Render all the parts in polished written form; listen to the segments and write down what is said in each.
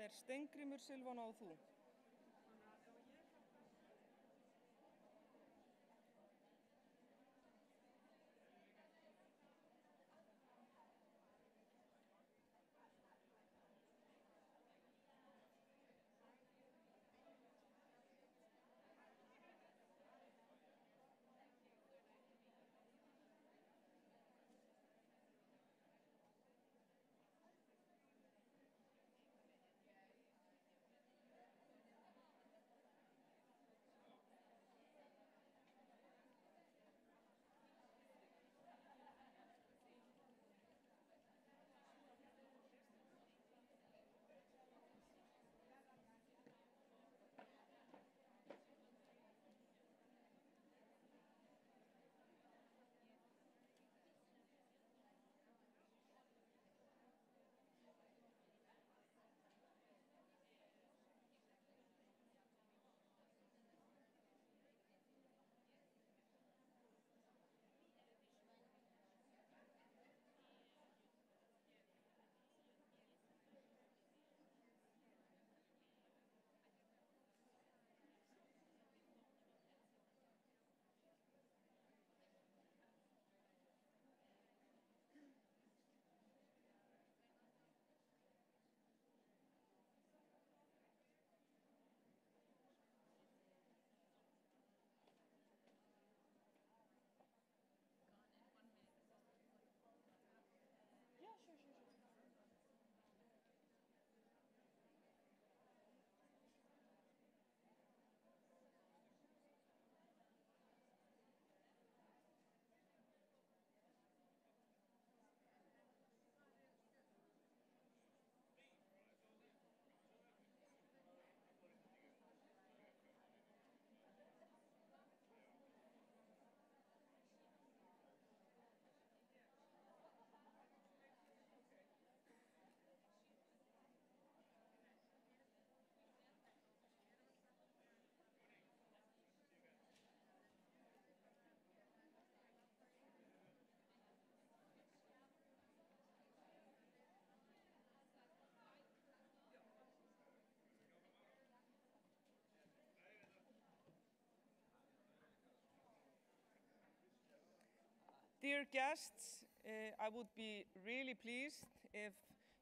Það er Steingrímur, Silvana og þú. Yeah, sure. Dear guests, I would be really pleased if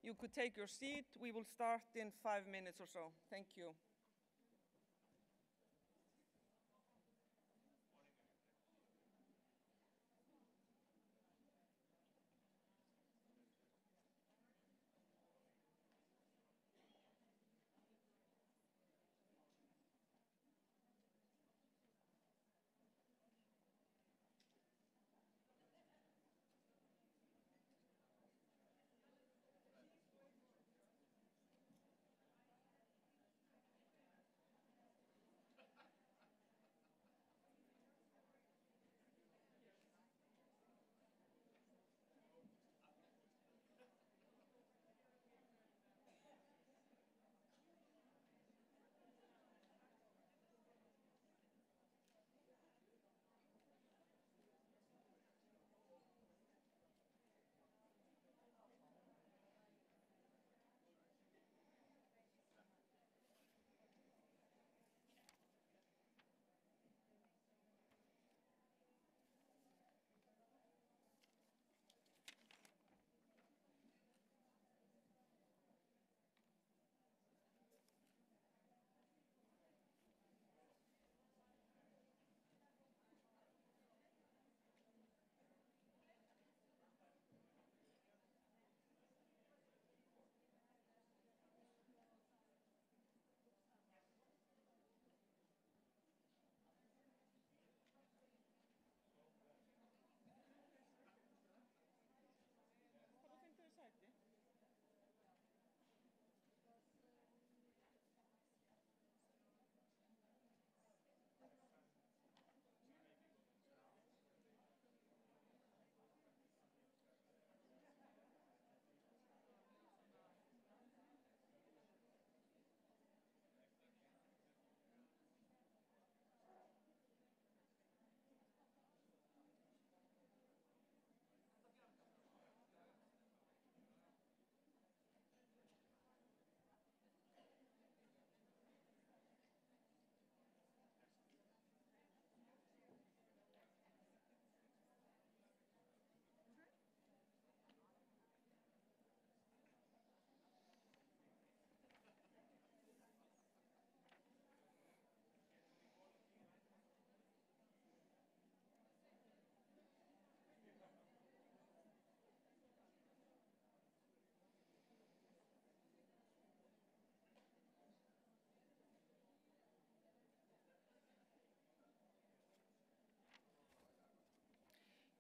you could take your seat. We will start in 5 minutes or so. Thank you.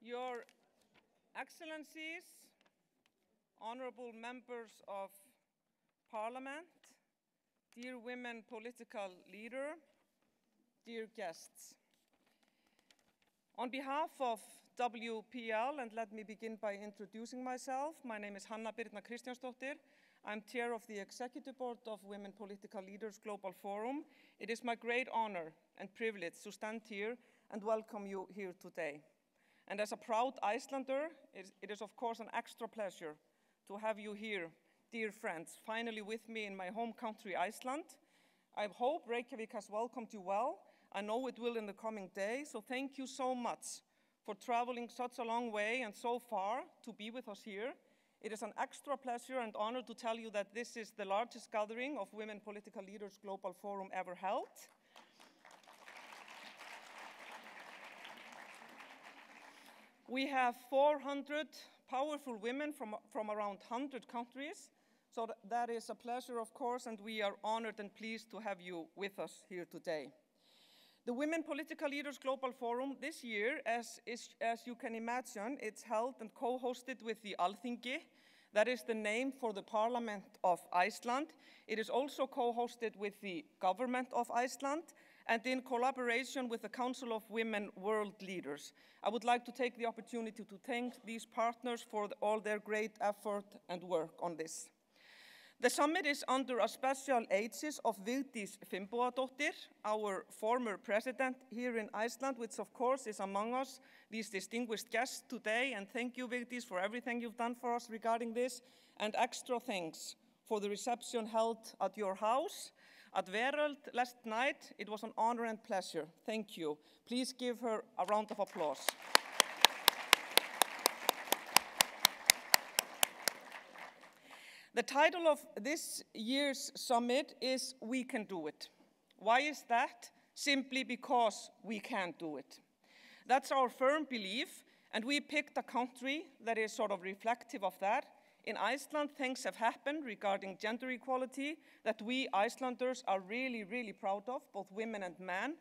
Your Excellencies, honorable members of Parliament, dear women political leader, dear guests. On behalf of WPL, and let me begin by introducing myself, my name is Hanna Birna Kristjánsdóttir. I'm chair of the Executive Board of Women Political Leaders Global Forum. It is my great honor and privilege to stand here and welcome you here today. And as a proud Icelander, it is of course an extra pleasure to have you here, dear friends, finally with me in my home country, Iceland. I hope Reykjavik has welcomed you well. I know it will in the coming days, so thank you so much for traveling such a long way and so far to be with us here. It is an extra pleasure and honor to tell you that this is the largest gathering of Women Political Leaders Global Forum ever held. We have 400 powerful women from around 100 countries, so that is a pleasure, of course, and we are honored and pleased to have you with us here today. The Women Political Leaders Global Forum this year, as you can imagine, it's held and co-hosted with the Alþingi. That is the name for the Parliament of Iceland. It is also co-hosted with the Government of Iceland and in collaboration with the Council of Women World Leaders. I would like to take the opportunity to thank these partners for all their great effort and work on this. The summit is under a special aegis of Vigdís Finnbogadóttir, our former president here in Iceland, which of course is among us, these distinguished guests today. And thank you, Vigdís, for everything you've done for us regarding this. And extra thanks for the reception held at your house at Veröld last night. It was an honor and pleasure. Thank you. Please give her a round of applause. The title of this year's summit is We Can Do It. Why is that? Simply because we can do it. That's our firm belief, and we picked a country that is sort of reflective of that. In Iceland, things have happened regarding gender equality that we Icelanders are really, really proud of, both women and men.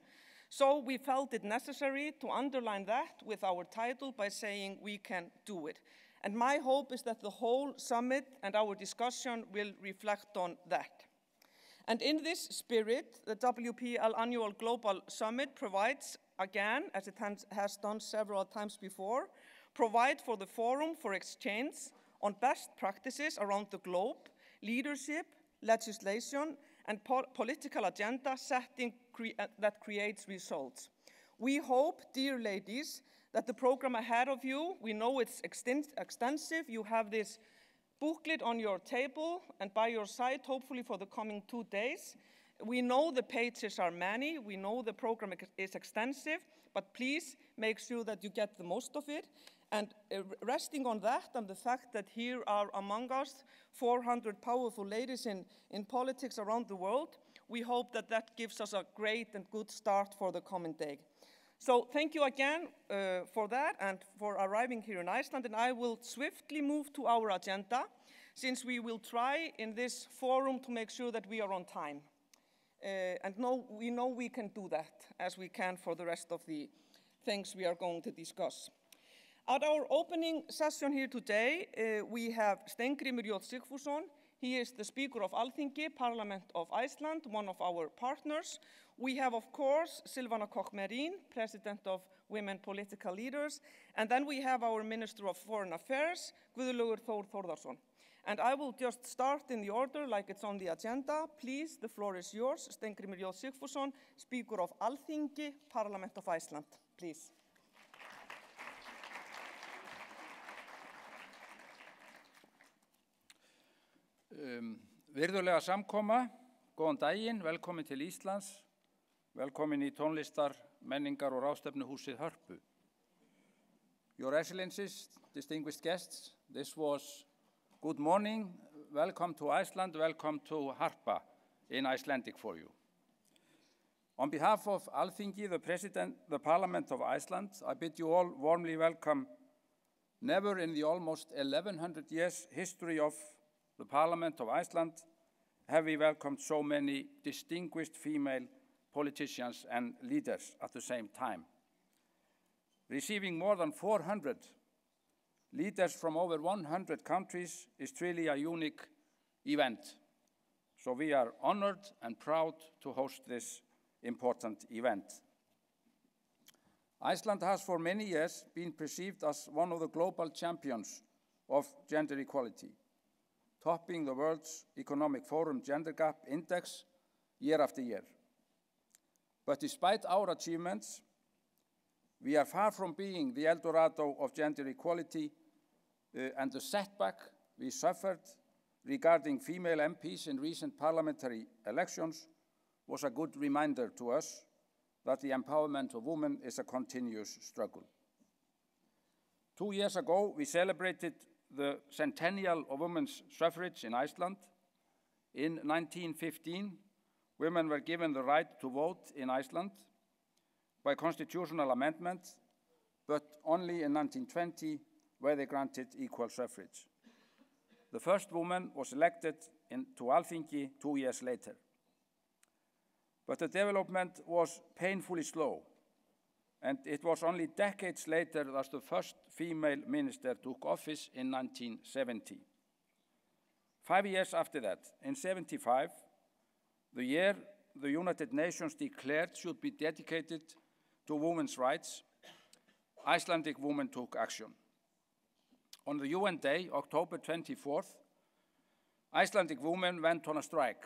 So we felt it necessary to underline that with our title by saying we can do it. And my hope is that the whole summit and our discussion will reflect on that. And in this spirit, the WPL Annual Global Summit provides, again, as it has done several times before, provide for the forum for exchange on best practices around the globe, leadership, legislation, and political agenda setting that creates results. We hope, dear ladies, that the program ahead of you, we know it's extensive. You have this booklet on your table and by your side, hopefully for the coming 2 days. We know the pages are many. We know the program is extensive, but please make sure that you get the most of it. And resting on that and the fact that here are among us 400 powerful ladies in politics around the world, we hope that that gives us a great and good start for the coming day. So thank you again for that and for arriving here in Iceland. And I will swiftly move to our agenda, since we will try in this forum to make sure that we are on time. And we know we can do that, as we can for the rest of the things we are going to discuss. At our opening session here today, we have Steingrímur J. Sigfússon. He is the Speaker of Alþingi, Parliament of Iceland, one of our partners. We have, of course, Silvana Koch-Merin, President of Women Political Leaders. And then we have our Minister of Foreign Affairs, Guðlaugur Þór Þórðarson. And I will just start in the order like it's on the agenda. Please, the floor is yours. Steingrímur J. Sigfússon, Speaker of Alþingi, Parliament of Iceland. Please. Virðulega samkoma, góðan daginn, velkomin til Íslands, velkomin í tónlistar, menningar og ráðstefnuhúsið Hörpu. Your Excellencies, distinguished guests, this was good morning, welcome to Iceland, welcome to Harpa in Icelandic for you. On behalf of Alþingi, the Parliament of Iceland, I bid you all warmly welcome. Never in the almost 1100 years history of the Parliament of Iceland have we welcomed so many distinguished female politicians and leaders at the same time. receiving more than 400 leaders from over 100 countries is truly a unique event. So we are honored and proud to host this important event. Iceland has for many years been perceived as one of the global champions of gender equality, topping the World Economic Forum Gender Gap Index year after year. But despite our achievements, we are far from being the El Dorado of gender equality, and the setback we suffered regarding female MPs in recent parliamentary elections was a good reminder to us that the empowerment of women is a continuous struggle. 2 years ago, we celebrated the centennial of women's suffrage in Iceland. In 1915, women were given the right to vote in Iceland by constitutional amendment, but only in 1920 were they granted equal suffrage. The first woman was elected to Alþingi 2 years later. But the development was painfully slow, and it was only decades later that the first female minister took office in 1970. 5 years after that, in 1975, the year the United Nations declared should be dedicated to women's rights, Icelandic women took action. On the UN Day, October 24th, Icelandic women went on a strike,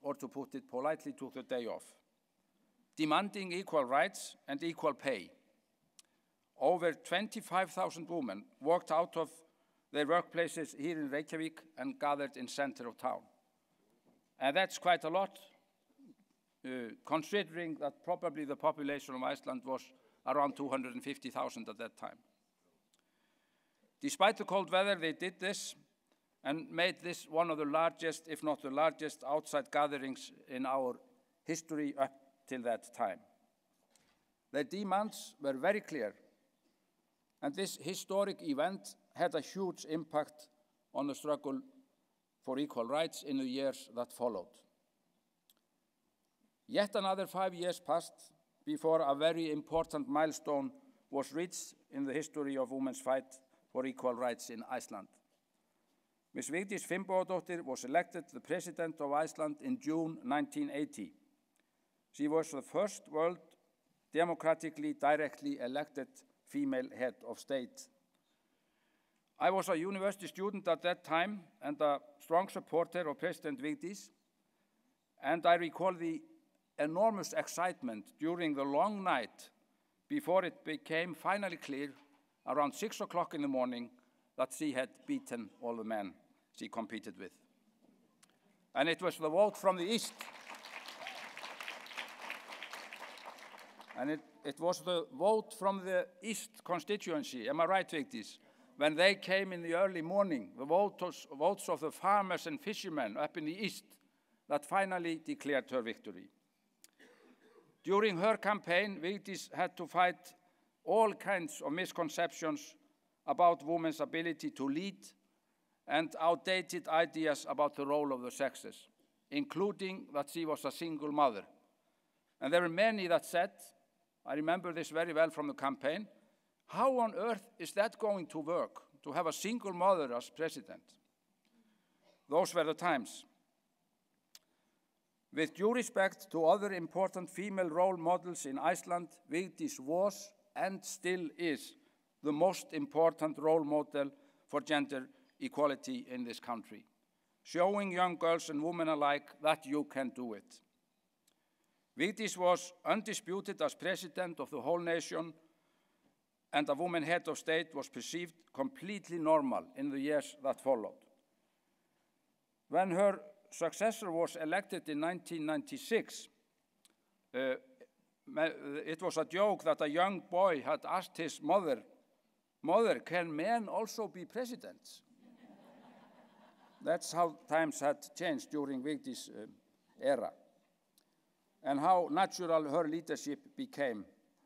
or to put it politely, took the day off, demanding equal rights and equal pay. Over 25,000 women walked out of their workplaces here in Reykjavik and gathered in the center of town. And that's quite a lot, considering that probably the population of Iceland was around 250,000 at that time. Despite the cold weather, they did this and made this one of the largest, if not the largest, outside gatherings in our history up till that time. Their demands were very clear, and this historic event had a huge impact on the struggle for equal rights in the years that followed. Yet another 5 years passed before a very important milestone was reached in the history of women's fight for equal rights in Iceland. Ms. Vigdís Finnbogadóttir was elected the President of Iceland in June 1980. She was the first world democratically directly elected female head of state. I was a university student at that time and a strong supporter of President Vigdís, and I recall the enormous excitement during the long night before it became finally clear around 6 o'clock in the morning that she had beaten all the men she competed with. And it was the vote from the East. And it was the vote from the East constituency, am I right, Vigdís? When they came in the early morning, the votes of the farmers and fishermen up in the East that finally declared her victory. During her campaign, Vigdís had to fight all kinds of misconceptions about women's ability to lead and outdated ideas about the role of the sexes, including that she was a single mother. And there were many that said, I remember this very well from the campaign, how on earth is that going to work, to have a single mother as president? Those were the times. With due respect to other important female role models in Iceland, Vigdís was and still is the most important role model for gender equality in this country, showing young girls and women alike that you can do it. Vigdís was undisputed as president of the whole nation, and a woman head of state was perceived completely normal in the years that followed. When her successor was elected in 1996, it was a joke that a young boy had asked his mother, can men also be presidents? That's how times had changed during Vigdís' era, and how natural her leadership became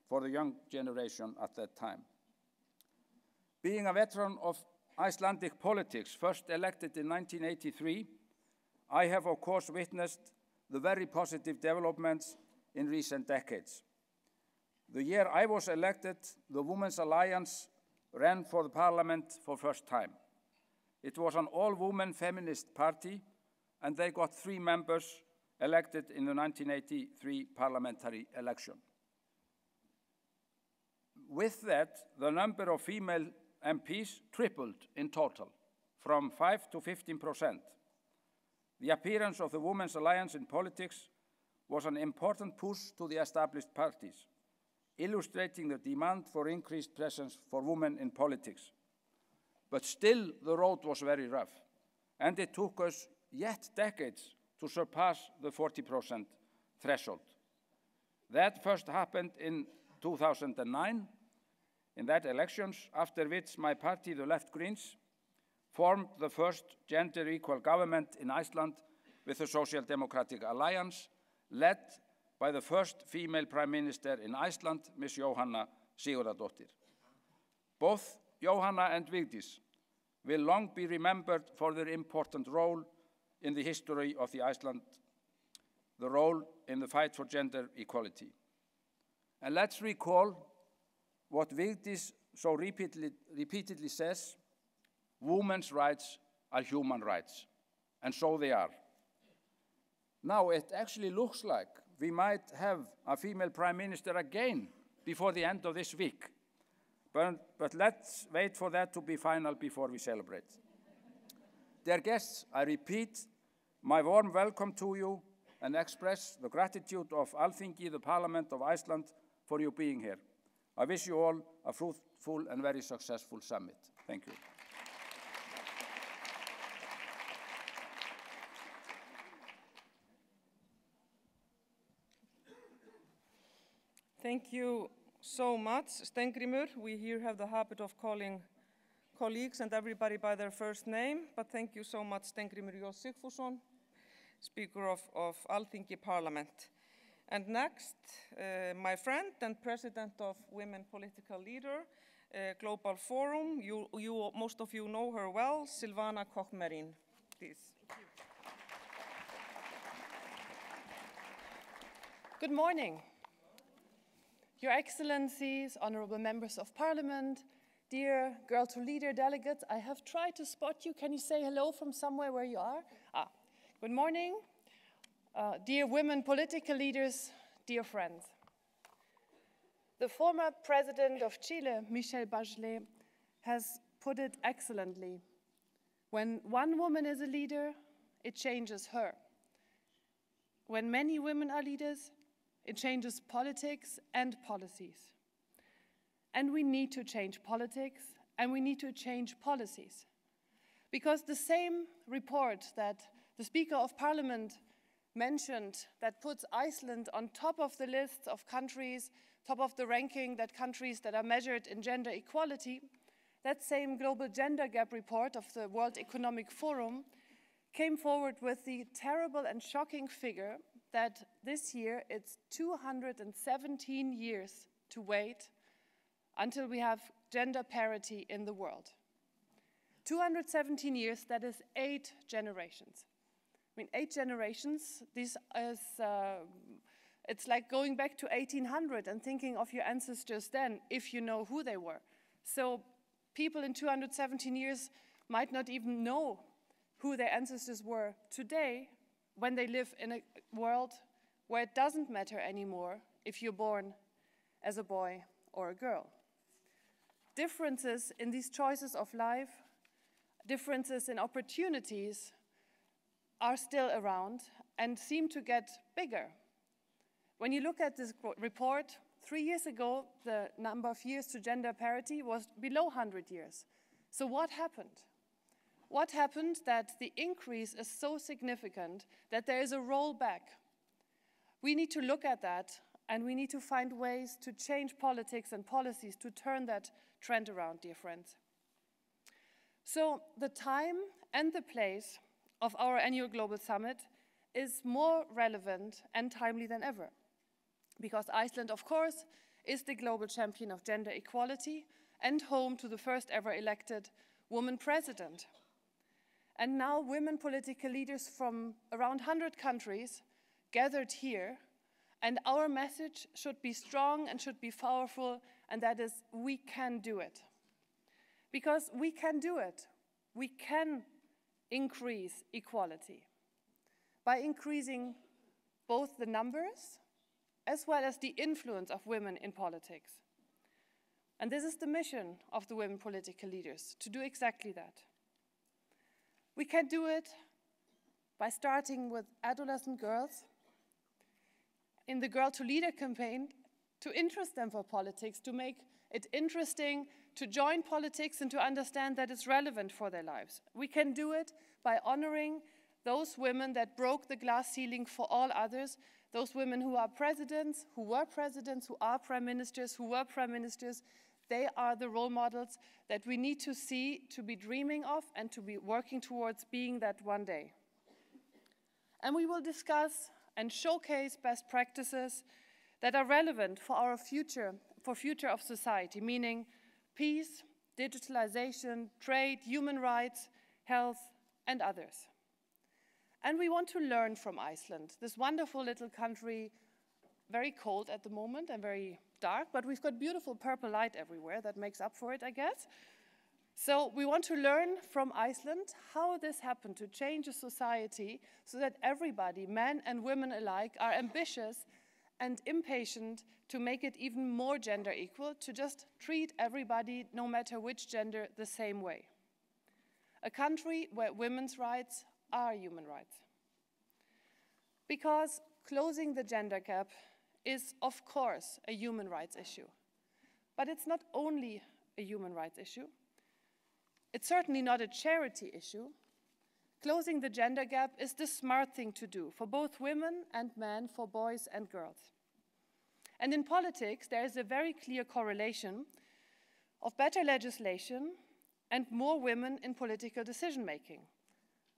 for the young generation at that time. Being a veteran of Icelandic politics, first elected in 1983, I have, of course, witnessed the very positive developments in recent decades. The year I was elected, the Women's Alliance ran for the parliament for the first time. It was an all-women feminist party, and they got 3 members elected in the 1983 parliamentary election. With that, the number of female MPs tripled in total, from 5 to 15%. The appearance of the Women's Alliance in politics was an important push to the established parties, illustrating the demand for increased presence for women in politics. But still, the road was very rough, and it took us yet decades to surpass the 40% threshold. That first happened in 2009, in that elections, after which my party, the Left Greens, formed the first gender-equal government in Iceland with the Social Democratic Alliance, led by the first female Prime Minister in Iceland, Ms. Jóhanna Sigurðardóttir. Both Jóhanna and Vigdís will long be remembered for their important role in the history of Iceland, the role in the fight for gender equality. And let's recall what Vigdís so repeatedly says: women's rights are human rights, and so they are. Now it actually looks like we might have a female Prime Minister again before the end of this week. But let's wait for that to be final before we celebrate. Dear guests, I repeat my warm welcome to you and express the gratitude of Alþingi, the Parliament of Iceland, for you being here. I wish you all a fruitful and very successful summit. Thank you. Thank you so much, Steingrímur. We here have the habit of calling colleagues and everybody by their first name, but thank you so much, Steingrímur J. Sigfússon, Speaker of Alþingi Parliament. And next, my friend and President of Women Political Leader, Global Forum, most of you know her well, Silvana Koch-Marin, please. Good morning. Your Excellencies, honorable members of Parliament, dear Girl to Leader delegates, I have tried to spot you. Can you say hello from somewhere where you are? Good morning. Dear women political leaders, dear friends. The former president of Chile, Michelle Bachelet, has put it excellently. When one woman is a leader, it changes her. When many women are leaders, it changes politics and policies. And we need to change politics, and we need to change policies. Because the same report that the Speaker of Parliament mentioned that puts Iceland on top of the list of countries, top of the ranking that countries that are measured in gender equality, that same global gender gap report of the World Economic Forum came forward with the terrible and shocking figure that this year it's 217 years to wait until we have gender parity in the world. 217 years, that is 8 generations. I mean, 8 generations, this is, it's like going back to 1800 and thinking of your ancestors then, if you know who they were. So people in 217 years might not even know who their ancestors were today when they live in a world where it doesn't matter anymore if you're born as a boy or a girl. Differences in these choices of life, differences in opportunities are still around and seem to get bigger. When you look at this report, 3 years ago, the number of years to gender parity was below 100 years. So what happened? What happened that the increase is so significant that there is a rollback? We need to look at that, and we need to find ways to change politics and policies to turn that trend around, dear friends. So the time and the place of our annual Global Summit is more relevant and timely than ever, because Iceland, of course, is the global champion of gender equality and home to the first ever elected woman president. And now women political leaders from around 100 countries gathered here, And our message should be strong and should be powerful, and that is, we can do it. Because we can do it. We can increase equality by increasing both the numbers as well as the influence of women in politics. And this is the mission of the women political leaders, to do exactly that. We can do it by starting with adolescent girls in the Girl to Leader campaign, to interest them for politics, to make it interesting to join politics and to understand that it's relevant for their lives. We can do it by honoring those women that broke the glass ceiling for all others, those women who are presidents, who were presidents, who are prime ministers, who were prime ministers. They are the role models that we need to see, to be dreaming of, and to be working towards being that one day. And we will discuss and showcase best practices that are relevant for our future of society, meaning peace, digitalization, trade, human rights, health, and others. And we want to learn from Iceland, this wonderful little country, very cold at the moment and very dark, but we've got beautiful purple light everywhere that makes up for it, I guess. So we want to learn from Iceland how this happened to change a society so that everybody, men and women alike, are ambitious and impatient to make it even more gender equal, to just treat everybody, no matter which gender, the same way. A country where women's rights are human rights. Because closing the gender gap is, of course, a human rights issue. But it's not only a human rights issue. It's certainly not a charity issue. Closing the gender gap is the smart thing to do for both women and men, for boys and girls. And in politics, there is a very clear correlation of better legislation and more women in political decision-making.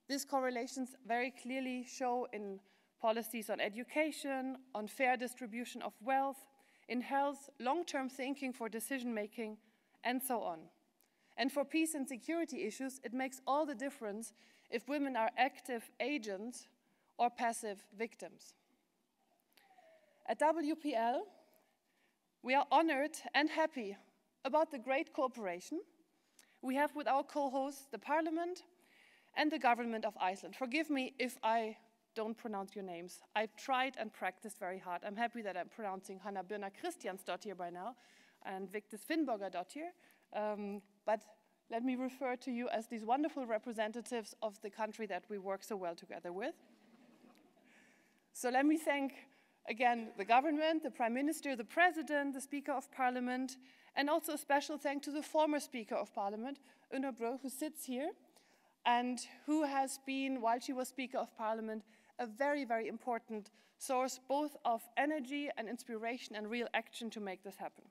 These correlations very clearly show in policies on education, on fair distribution of wealth, in health, long-term thinking for decision-making, and so on. And for peace and security issues, it makes all the difference if women are active agents or passive victims. At WPL, we are honored and happy about the great cooperation we have with our co-hosts, the Parliament and the Government of Iceland. Forgive me if I don't pronounce your names. I've tried and practiced very hard. I'm happy that I'm pronouncing Hanna Birna Kristjansdottir by now and Victor Finnbogadottir. But let me refer to you as these wonderful representatives of the country that we work so well together with. So let me thank again the government, the Prime Minister, the President, the Speaker of Parliament, and also a special thank to the former Speaker of Parliament, Unnur Brø, who sits here and who has been, while she was Speaker of Parliament, a very, very important source both of energy and inspiration and real action to make this happen.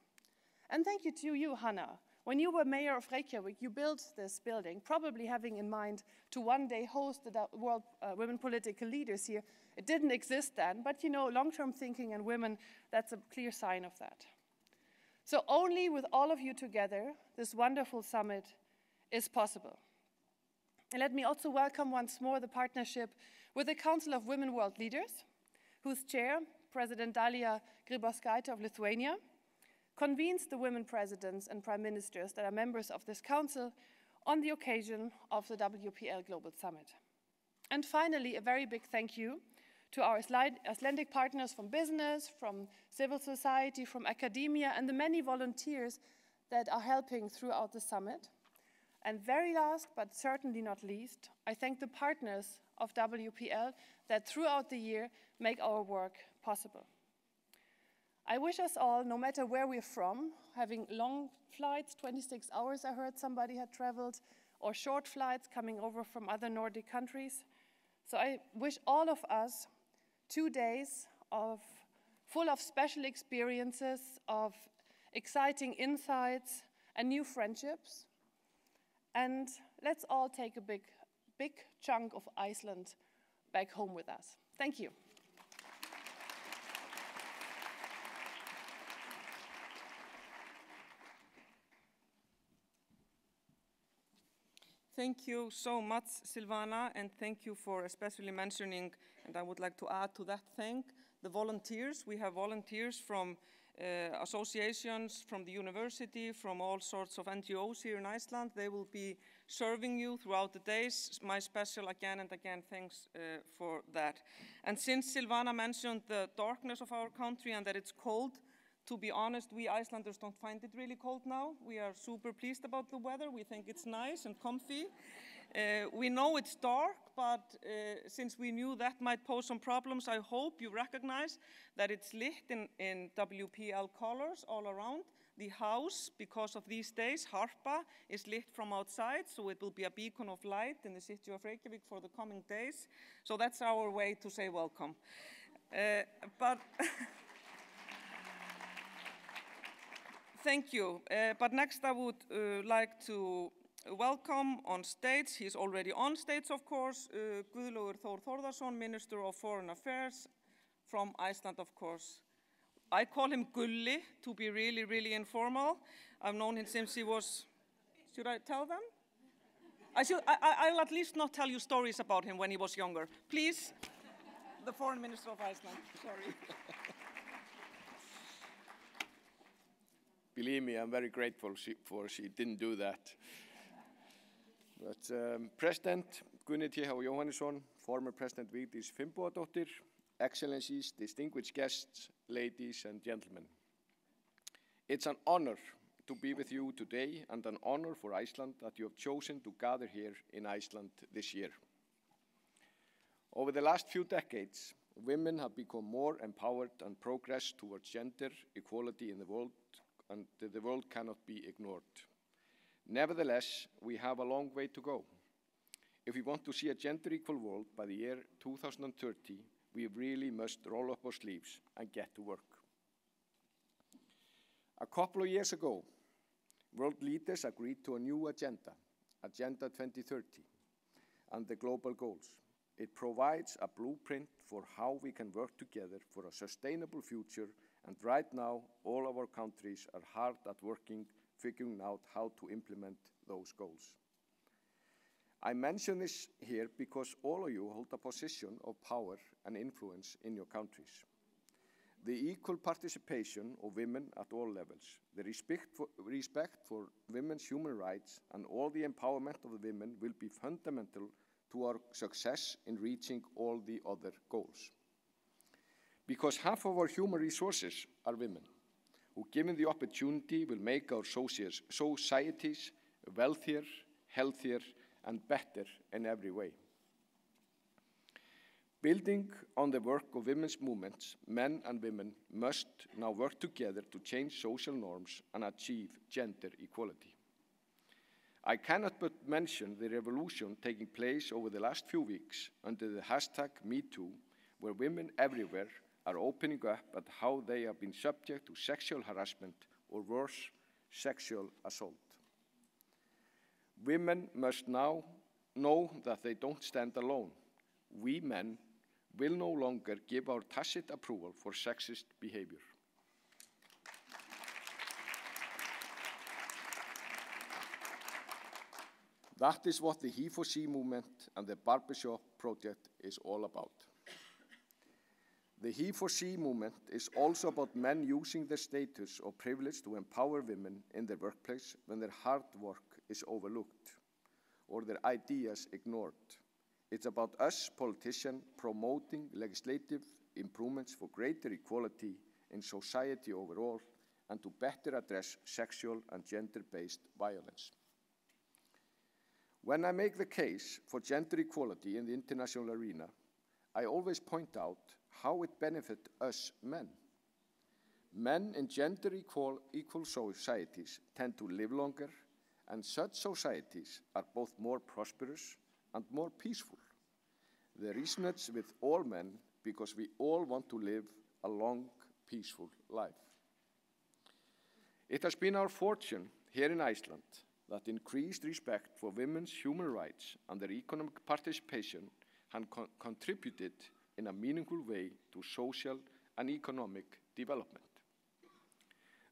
And thank you to you, Hanna. When you were mayor of Reykjavik, you built this building, probably having in mind to one day host the World Women Political Leaders here. It didn't exist then, but you know, long-term thinking and women, that's a clear sign of that. So only with all of you together, this wonderful summit is possible. And let me also welcome once more the partnership with the Council of Women World Leaders, whose chair, President Dalia Grybauskaitė of Lithuania, convenes the women presidents and prime ministers that are members of this council on the occasion of the WPL Global Summit. And finally, a very big thank you to our Icelandic partners from business, from civil society, from academia, and the many volunteers that are helping throughout the summit. And very last, but certainly not least, I thank the partners of WPL that throughout the year make our work possible. I wish us all, no matter where we're from, having long flights, 26 hours I heard somebody had traveled, or short flights coming over from other Nordic countries. So I wish all of us 2 days full of special experiences, of exciting insights and new friendships. And let's all take a big chunk of Iceland back home with us. Thank you. Thank you so much, Silvana, and thank you for especially mentioning, and I would like to add to that thank, the volunteers. We have volunteers from associations, from the university, from all sorts of NGOs here in Iceland. They will be serving you throughout the days. My special again and again thanks for that. And since Silvana mentioned the darkness of our country and that it's cold, to be honest, we Icelanders don't find it really cold now. We are super pleased about the weather. We think it's nice and comfy. We know it's dark, but since we knew that might pose some problems, I hope you recognize that it's lit in WPL colors all around. The house, because of these days, Harpa, is lit from outside, so it will be a beacon of light in the city of Reykjavik for the coming days. So that's our way to say welcome. But thank you. But next I would like to welcome on stage, he's already on stage of course, Guðlaugur Þór Þórðarson, Minister of Foreign Affairs from Iceland of course. I call him Gulli to be really, really informal. I've known him since he was, should I tell them? I'll at least not tell you stories about him when he was younger. Please, the Foreign Minister of Iceland, sorry. Believe me, I'm very grateful for she didn't do that. But President Gunni T.H. Jóhannesson, former President Vigdís Finnbogadóttir, Excellencies, distinguished guests, ladies and gentlemen. It's an honor to be with you today and an honor for Iceland that you have chosen to gather here in Iceland this year. Over the last few decades, women have become more empowered and progressed towards gender equality in the world, and the world cannot be ignored. Nevertheless, we have a long way to go. If we want to see a gender-equal world by the year 2030, we really must roll up our sleeves and get to work. A couple of years ago, world leaders agreed to a new agenda, Agenda 2030, and the global goals. It provides a blueprint for how we can work together for a sustainable future, and right now, all of our countries are hard at working figuring out how to implement those goals. I mention this here because all of you hold a position of power and influence in your countries. The equal participation of women at all levels, the respect for women's human rights, and all the empowerment of the women will be fundamental to our success in reaching all the other goals. Because half of our human resources are women, who, given the opportunity, will make our societies wealthier, healthier, and better in every way. Building on the work of women's movements, men and women must now work together to change social norms and achieve gender equality. I cannot but mention the revolution taking place over the last few weeks under the hashtag #MeToo, where women everywhere are opening up at how they have been subject to sexual harassment or worse, sexual assault. Women must now know that they don't stand alone. We men will no longer give our tacit approval for sexist behavior. That is what the He4She movement and the Barbershop Project is all about. The He4She movement is also about men using their status of privilege to empower women in their workplace when their hard work is overlooked or their ideas ignored. It's about us politicians promoting legislative improvements for greater equality in society overall and to better address sexual and gender-based violence. When I make the case for gender equality in the international arena, I always point out how it benefits us men. Men in gender equal societies tend to live longer, and such societies are both more prosperous and more peaceful. They resonate with all men because we all want to live a long, peaceful life. It has been our fortune here in Iceland that increased respect for women's human rights and their economic participation have contributed in a meaningful way to social and economic development.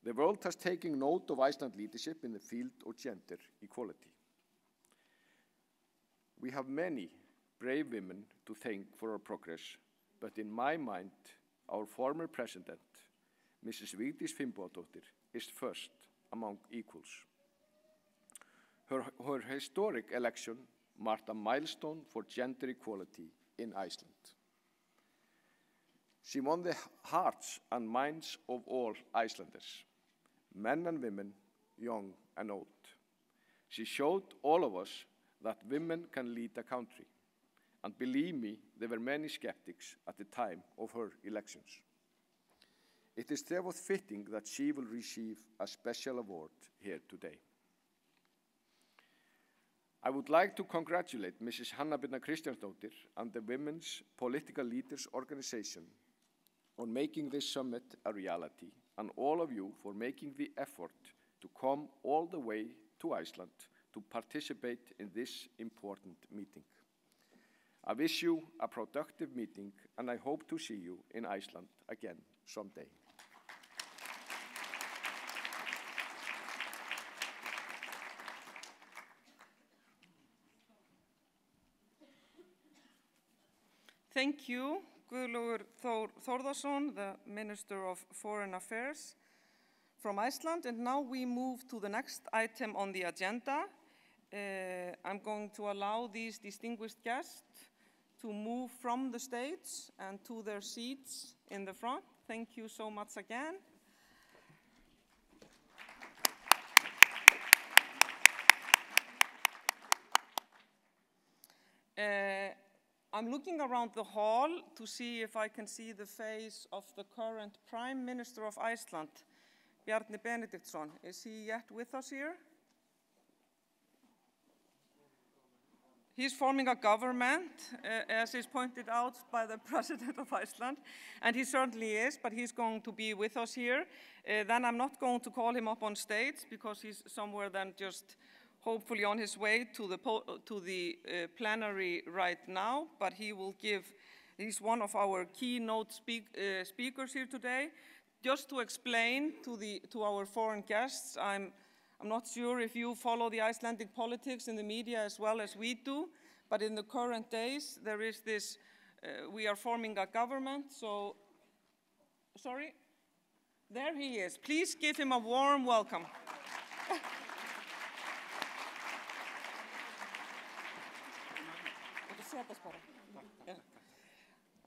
The world has taken note of Iceland's leadership in the field of gender equality. We have many brave women to thank for our progress, but in my mind, our former president, Mrs. Vigdís Finnbogadóttir, is first among equals. Her historic election marked a milestone for gender equality in Iceland. She won the hearts and minds of all Icelanders, men and women, young and old. She showed all of us that women can lead a country. And believe me, there were many skeptics at the time of her elections. It is therefore fitting that she will receive a special award here today. I would like to congratulate Mrs. Hanna Birna Kristjánsdóttir and the Women's Political Leaders Organization on making this summit a reality, and all of you for making the effort to come all the way to Iceland to participate in this important meeting. I wish you a productive meeting, and I hope to see you in Iceland again someday. Thank you, Guðlaugur Þór Þórðarson, the Minister of Foreign Affairs from Iceland. And now we move to the next item on the agenda. I'm going to allow these distinguished guests to move from the stage and to their seats in the front. Thank you so much again. I'm looking around the hall to see if I can see the face of the current Prime Minister of Iceland, Bjarni Benediktsson. Is he yet with us here? He's forming a government, as is pointed out by the President of Iceland, and he certainly is, but he's going to be with us here. Then I'm not going to call him up on stage because he's somewhere then just hopefully on his way to the plenary right now, but he's one of our keynote speakers here today. Just to explain to our foreign guests, I'm not sure if you follow the Icelandic politics in the media as well as we do, but in the current days, there is this, we are forming a government, so, sorry, there he is. Please give him a warm welcome.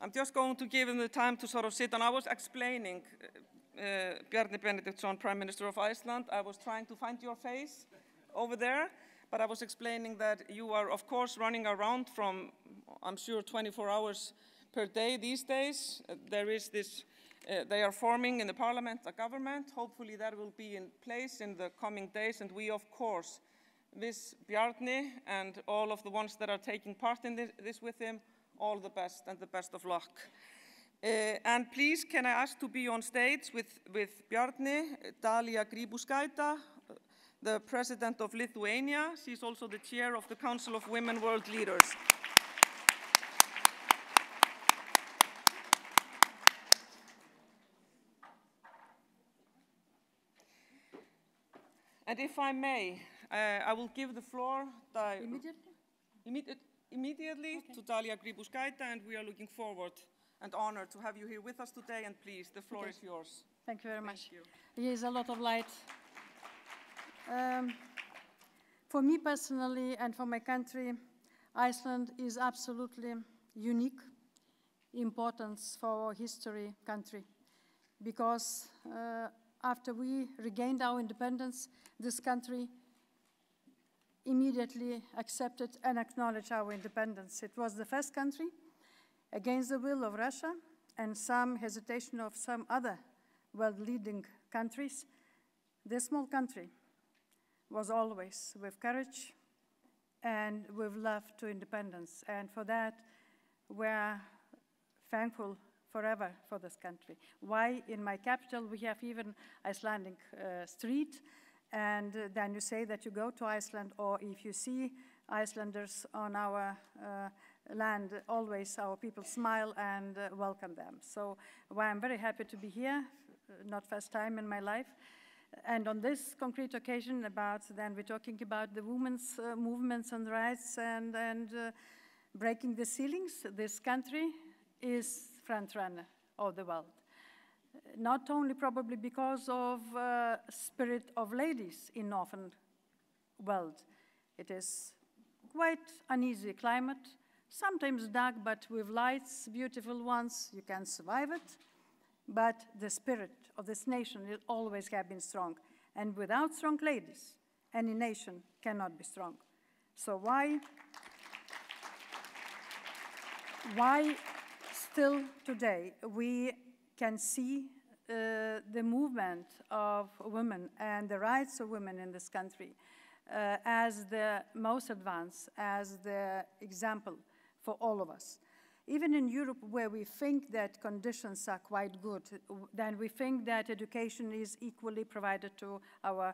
I'm just going to give him the time to sort of sit down. I was explaining, Bjarni Benediktsson, Prime Minister of Iceland, I was trying to find your face over there, but I was explaining that you are, of course, running around from, I'm sure, 24 hours per day these days. There is this, they are forming in the parliament a government. Hopefully that will be in place in the coming days, and we, of course, wish Bjarni and all of the ones that are taking part in this with him all the best and the best of luck. And please, can I ask to be on stage with Bjarni, Dalia Grybauskaitė, the President of Lithuania. She's also the chair of the Council of Women World Leaders. And if I may, I will give the floor immediately to Dalia Grybauskaitė, and we are looking forward and honored to have you here with us today. And please, the floor is yours. Thank you very much. Thank you. There is a lot of light. For me personally and for my country, Iceland is absolutely unique importance for our history country, because after we regained our independence, this country immediately accepted and acknowledged our independence. It was the first country, against the will of Russia and some hesitation of some other world-leading countries. This small country was always with courage and with love to independence. And for that, we're thankful forever for this country. Why in my capital we have even Icelandic street, and then you say that you go to Iceland, or if you see Icelanders on our land, always our people smile and welcome them. So well, I'm very happy to be here, not first time in my life. And on this concrete occasion then we're talking about the women's movements and rights and breaking the ceilings. This country is front runner of the world. Not only probably because of spirit of ladies in northern world. It is quite uneasy climate, sometimes dark, but with lights, beautiful ones, you can survive it. But the spirit of this nation will always have been strong. And without strong ladies, any nation cannot be strong. So why still today we can see the movement of women and the rights of women in this country as the most advanced, as the example for all of us. Even in Europe, where we think that conditions are quite good, then we think that education is equally provided to our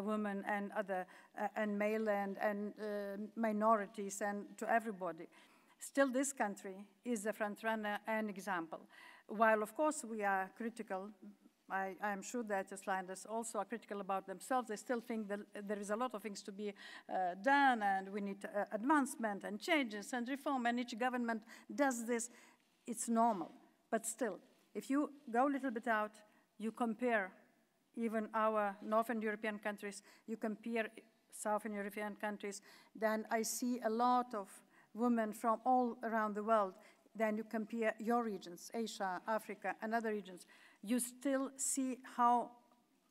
women and other, and male and minorities and to everybody. Still, this country is a front runner and example. While, of course, we are critical, I am sure that Icelanders also are critical about themselves. They still think that there is a lot of things to be done, and we need advancement and changes and reform, and each government does this. It's normal. But still, if you go a little bit out, you compare even our Northern European countries, you compare Southern European countries, then I see a lot of women from all around the world. Then you compare your regions, Asia, Africa, and other regions. You still see how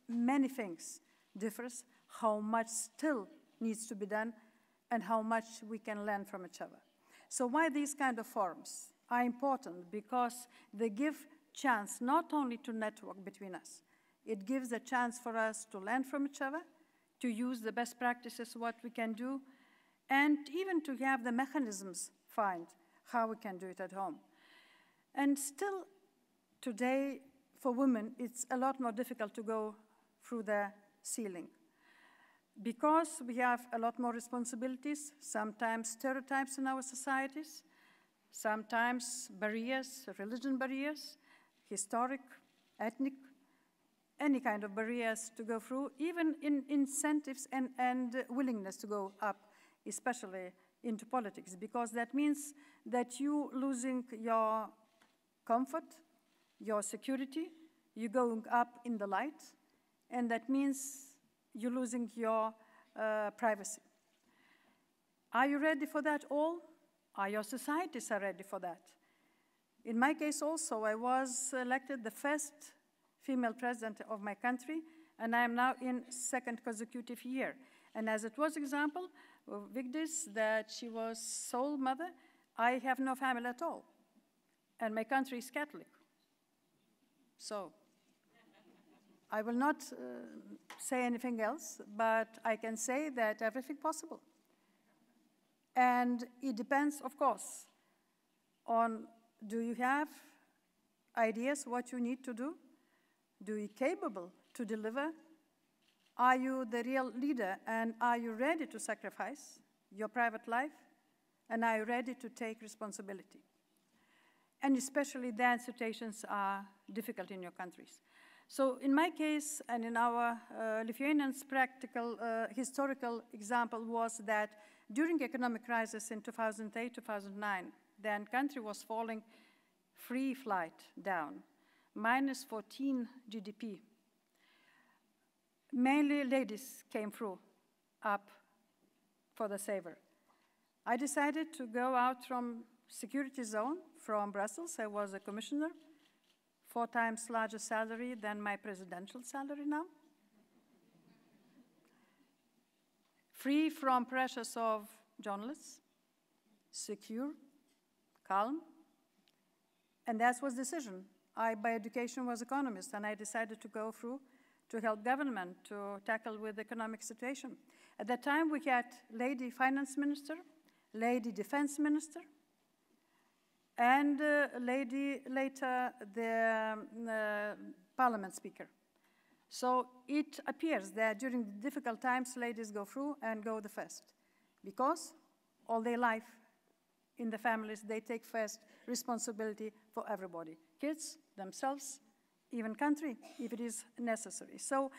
many things differs, how much still needs to be done, and how much we can learn from each other. So why these kind of forums are important? Because they give chance not only to network between us, it gives a chance for us to learn from each other, to use the best practices, what we can do, and even to have the mechanisms find how we can do it at home. And still, today, for women, it's a lot more difficult to go through the ceiling because we have a lot more responsibilities, sometimes stereotypes in our societies, sometimes barriers, religion barriers, historic, ethnic, any kind of barriers to go through, even in incentives and willingness to go up, especially into politics, because that means that you losing your comfort, your security, you're going up in the light, and that means you're losing your privacy. Are you ready for that all? Are your societies ready for that? In my case also, I was elected the first female president of my country, and I am now in second consecutive year. And as it was example of Vigdis, that she was sole mother, I have no family at all. And my country is Catholic. So I will not say anything else, but I can say that everything possible. And it depends, of course, on do you have ideas what you need to do? Do you capable to deliver? Are you the real leader, and are you ready to sacrifice your private life? And are you ready to take responsibility? And especially then situations are difficult in your countries. So in my case, and in our Lithuanians' practical historical example was that during economic crisis in 2008, 2009, then country was falling free flight down, minus 14 GDP. Mainly ladies came through up for the saver. I decided to go out from security zone from Brussels. I was a commissioner, 4 times larger salary than my presidential salary now. Free from pressures of journalists, secure, calm, and that was the decision. I, by education, was economist, and I decided to go through to help government to tackle with the economic situation. At that time, we had lady finance minister, lady defense minister, and lady later the parliament speaker. So it appears that during the difficult times, ladies go through and go the first, because all their life in the families, they take first responsibility for everybody, kids, themselves, even country, if it is necessary. So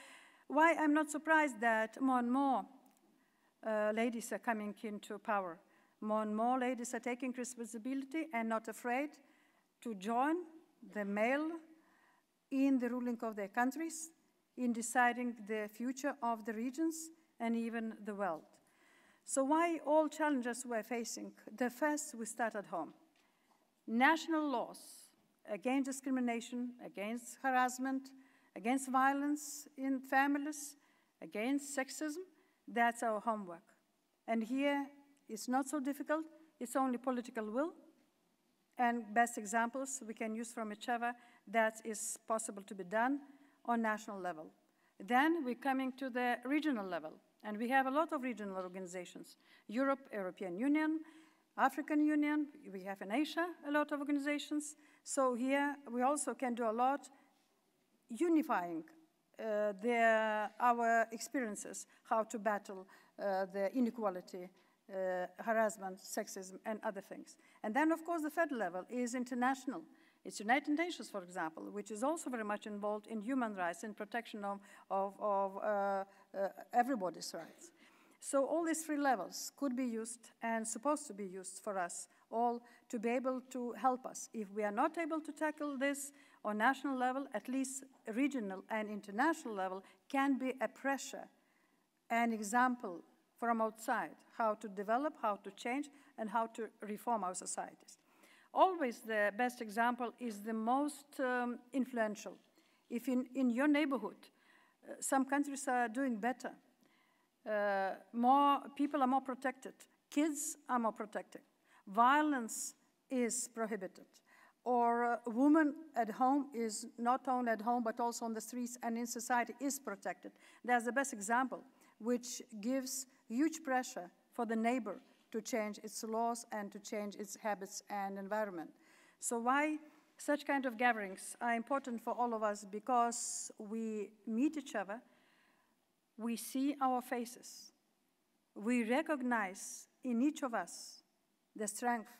why I'm not surprised that more and more ladies are coming into power. More and more ladies are taking responsibility and not afraid to join the male in the ruling of their countries, in deciding the future of the regions and even the world. So why all challenges we're facing? The first, we start at home. National laws against discrimination, against harassment, against violence in families, against sexism, that's our homework. And here, it's not so difficult, it's only political will, and best examples we can use from each other that is possible to be done on national level. Then we're coming to the regional level, and we have a lot of regional organizations. Europe, European Union, African Union, we have in Asia a lot of organizations. So here we also can do a lot unifying our experiences, how to battle the inequality, harassment, sexism, and other things. And then, of course, the federal level is international. It's United Nations, for example, which is also very much involved in human rights and protection of everybody's rights. So all these three levels could be used and supposed to be used for us all to be able to help us. If we are not able to tackle this on national level, at least regional and international level can be a pressure, an example from outside, how to develop, how to change, and how to reform our societies. Always the best example is the most influential. If in your neighborhood, some countries are doing better, more people are more protected, kids are more protected, violence is prohibited, or a woman at home is not only at home but also on the streets and in society is protected. That's the best example, which gives huge pressure for the neighbor to change its laws and to change its habits and environment. So why such kind of gatherings are important for all of us? Because we meet each other, we see our faces, we recognize in each of us the strength,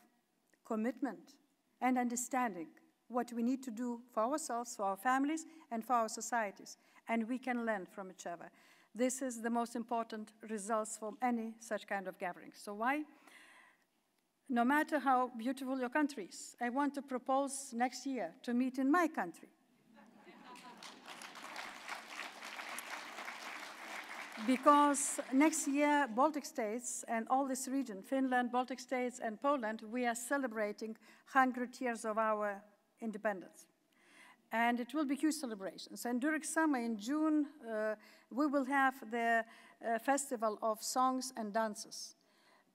commitment, and understanding what we need to do for ourselves, for our families, and for our societies. And we can learn from each other. This is the most important results from any such kind of gathering. So why? No matter how beautiful your country is, I want to propose next year to meet in my country. Because next year, Baltic states and all this region, Finland, Baltic states, and Poland, we are celebrating 100 years of our independence. And it will be huge celebrations. And during summer, in June, we will have the Festival of Songs and Dances.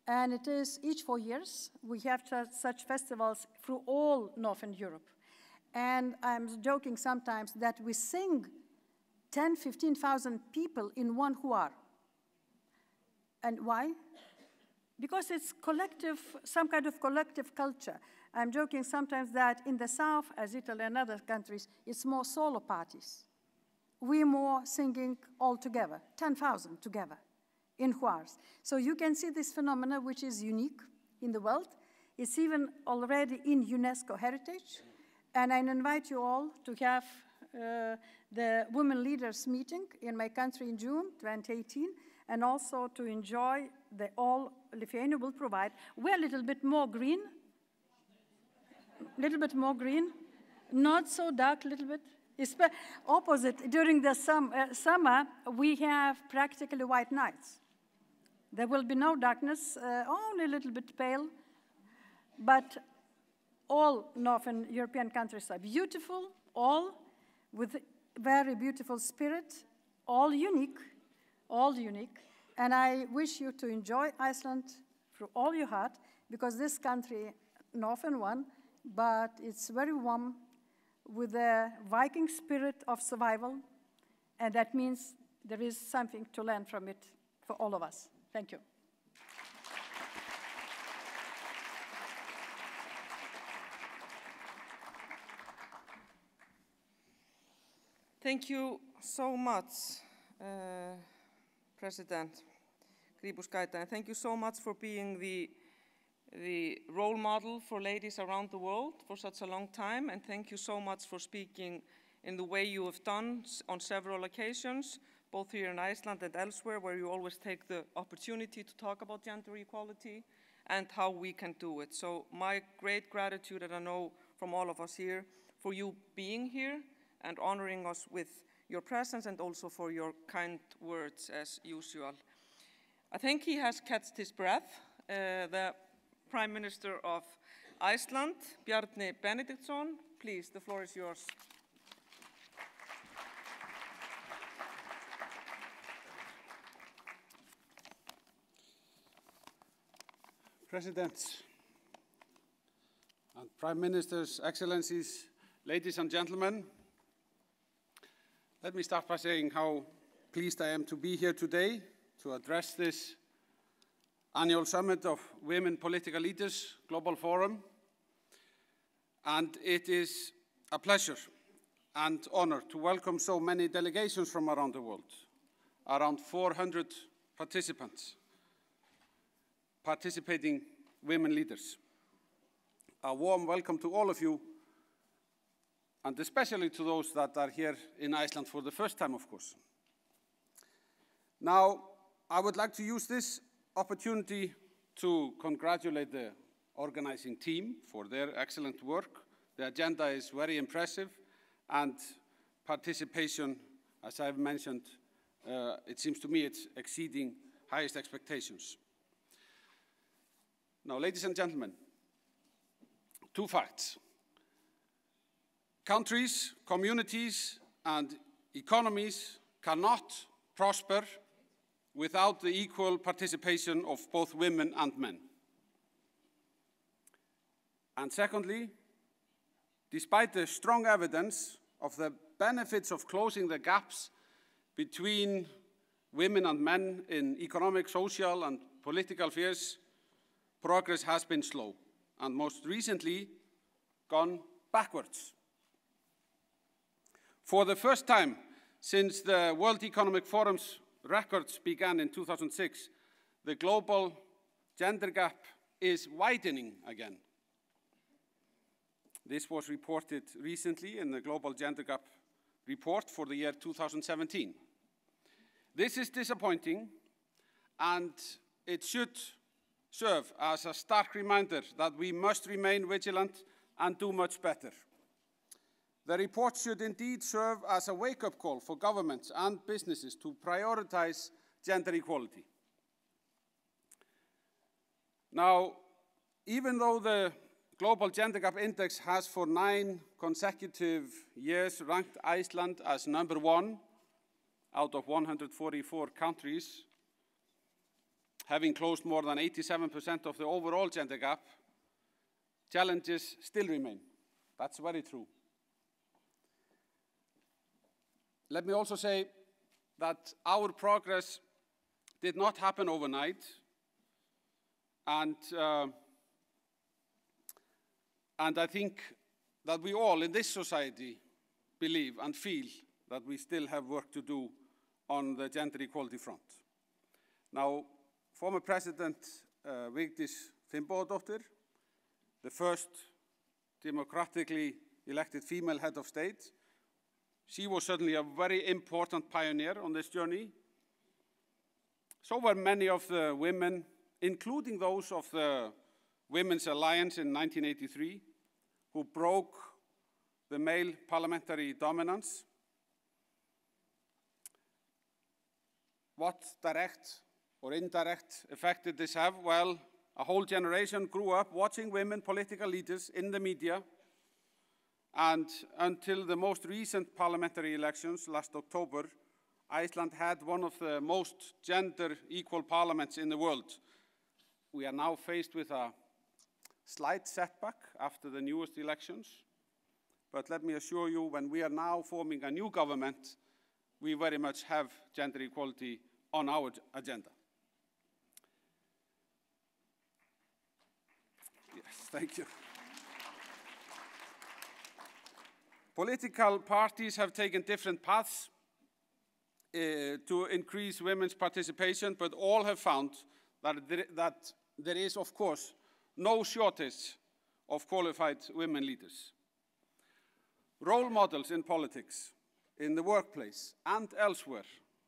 And it is each 4 years. We have such festivals through all Northern Europe. And I'm joking sometimes that we sing 10, 15,000 people in one huar. And why? Because it's collective, some kind of collective culture. I'm joking sometimes that in the south, as Italy and other countries, it's more solo parties. We're more singing all together, 10,000 together in huars. So you can see this phenomenon, which is unique in the world. It's even already in UNESCO heritage. And I invite you all to have the Women Leaders meeting in my country in June 2018, and also to enjoy the all Lithuania will provide. We're a little bit more green, not so dark, a little bit. It's opposite, during the summer, we have practically white nights. There will be no darkness, only a little bit pale, but all Northern European countries are beautiful, all with very beautiful spirit, all unique, and I wish you to enjoy Iceland through all your heart, because this country, Northern one, but it's very warm, with the Viking spirit of survival, and that means there is something to learn from it for all of us. Thank you. Thank you so much, President Grybauskaite, and thank you so much for being the role model for ladies around the world for such a long time, and thank you so much for speaking in the way you have done on several occasions, both here in Iceland and elsewhere, where you always take the opportunity to talk about gender equality and how we can do it. So my great gratitude, and I know from all of us here, for you being here and honoring us with your presence, and also for your kind words as usual. I think he has catched his breath. The Prime Minister of Iceland, Bjarni Benediktsson, please, the floor is yours. Presidents and Prime Ministers, Excellencies, ladies and gentlemen, let me start by saying how pleased I am to be here today to address this annual summit of Women Political Leaders Global Forum. And it is a pleasure and honor to welcome so many delegations from around the world, around 400 participants, participating women leaders. A warm welcome to all of you, and especially to those that are here in Iceland for the first time, of course. Now, I would like to use this opportunity to congratulate the organizing team for their excellent work. The agenda is very impressive, and participation, as I've mentioned, it seems to me it's exceeding highest expectations. Now, ladies and gentlemen, two facts. Countries, communities, and economies cannot prosper without the equal participation of both women and men. And secondly, despite the strong evidence of the benefits of closing the gaps between women and men in economic, social, and political spheres, progress has been slow, and most recently, gone backwards. For the first time since the World Economic Forum's records began in 2006, the global gender gap is widening again. This was reported recently in the Global Gender Gap Report for the year 2017. This is disappointing, and it should serve as a stark reminder that we must remain vigilant and do much better. The report should indeed serve as a wake-up call for governments and businesses to prioritize gender equality. Now, even though the Global Gender Gap Index has for 9 consecutive years ranked Iceland as number 1 out of 144 countries, having closed more than 87% of the overall gender gap, challenges still remain. That's very true. Let me also say that our progress did not happen overnight, and I think that we all in this society believe and feel that we still have work to do on the gender equality front. Now, former President Vigdís Finnbogadóttir, the first democratically elected female head of state, she was certainly a very important pioneer on this journey. So were many of the women, including those of the Women's Alliance in 1983, who broke the male parliamentary dominance. What direct or indirect effect did this have? Well, a whole generation grew up watching women political leaders in the media, and until the most recent parliamentary elections last October, Iceland had one of the most gender equal parliaments in the world. We are now faced with a slight setback after the newest elections, but let me assure you, when we are now forming a new government, we very much have gender equality on our agenda. Yes, thank you. Political parties have taken different paths to increase women's participation, but all have found that there is, of course, no shortage of qualified women leaders. Role models in politics, in the workplace, and elsewhere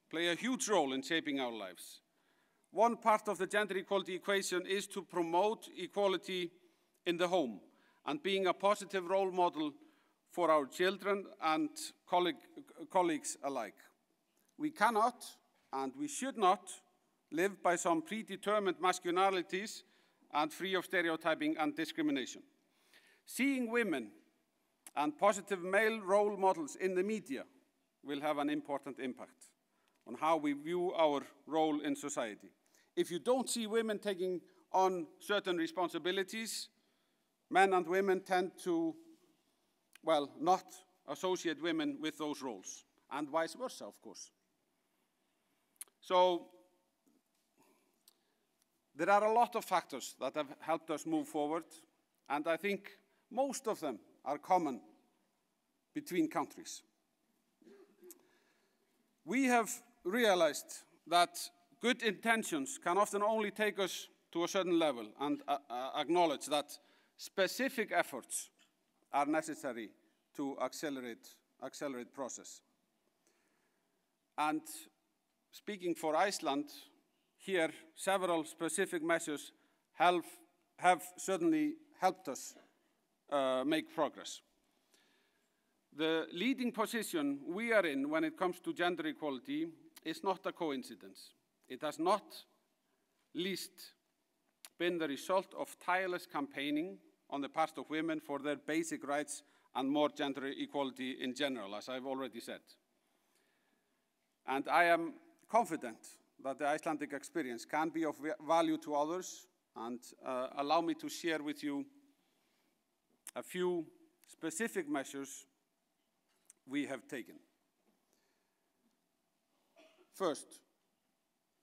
play a huge role in shaping our lives. One part of the gender equality equation is to promote equality in the home and being a positive role model for our children and colleagues alike. We cannot and we should not live by some predetermined masculinities and free of stereotyping and discrimination. Seeing women and positive male role models in the media will have an important impact on how we view our role in society. If you don't see women taking on certain responsibilities, men and women tend to, well, not associate women with those roles, and vice versa, of course. So there are a lot of factors that have helped us move forward, and I think most of them are common between countries. We have realized that good intentions can often only take us to a certain level, and acknowledge that specific efforts are necessary to accelerate process. And speaking for Iceland, here several specific measures have certainly helped us make progress. The leading position we are in when it comes to gender equality is not a coincidence. It has not least been the result of tireless campaigning on the part of women for their basic rights and more gender equality in general, as I've already said. And I am confident that the Icelandic experience can be of value to others, and allow me to share with you a few specific measures we have taken. First,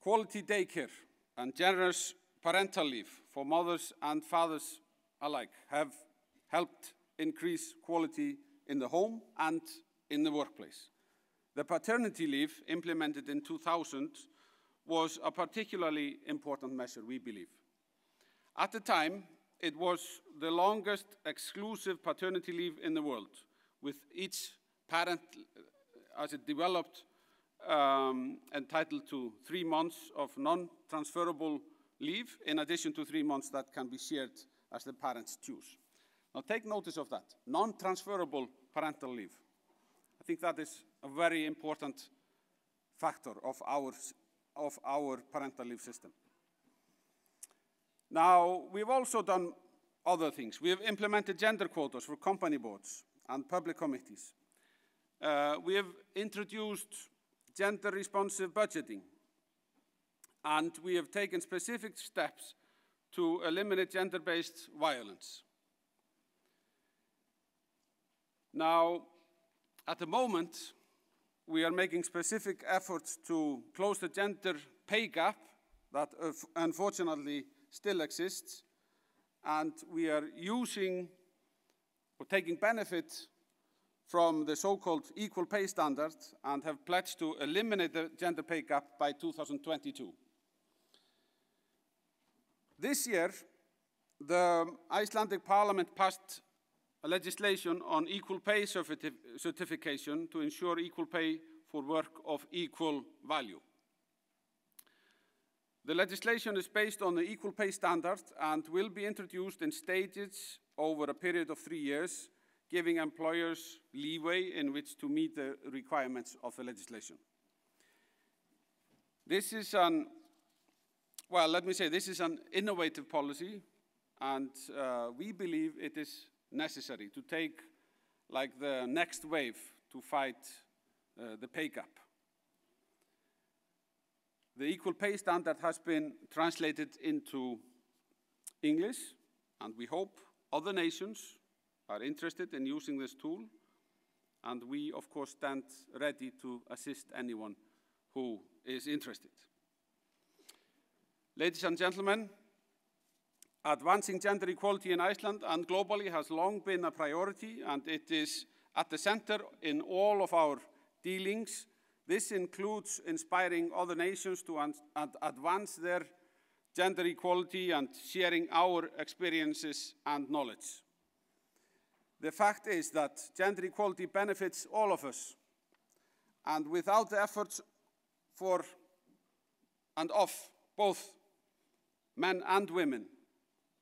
quality daycare and generous parental leave for mothers and fathers alike have helped increase quality in the home and in the workplace. The paternity leave implemented in 2000 was a particularly important measure, we believe. At the time, it was the longest exclusive paternity leave in the world, with each parent, as it developed, entitled to 3 months of non-transferable leave, in addition to 3 months that can be shared as the parents choose. Now take notice of that, non-transferable parental leave. I think that is a very important factor of our parental leave system. Now, we've also done other things. We have implemented gender quotas for company boards and public committees. We have introduced gender-responsive budgeting, and we have taken specific steps to eliminate gender-based violence. Now, at the moment, we are making specific efforts to close the gender pay gap that unfortunately still exists, and we are using or taking benefit from the so-called equal pay standard and have pledged to eliminate the gender pay gap by 2022. This year, the Icelandic Parliament passed a legislation on equal pay certification to ensure equal pay for work of equal value. The legislation is based on the equal pay standard and will be introduced in stages over a period of 3 years, giving employers leeway in which to meet the requirements of the legislation. This is this is an innovative policy, and we believe it is necessary to take like the next wave to fight the pay gap. The equal pay standard has been translated into English, and we hope other nations are interested in using this tool, and we, of course, stand ready to assist anyone who is interested. Ladies and gentlemen, advancing gender equality in Iceland and globally has long been a priority, and it is at the center in all of our dealings. This includes inspiring other nations to advance their gender equality and sharing our experiences and knowledge. The fact is that gender equality benefits all of us, and without the efforts for and of both men and women,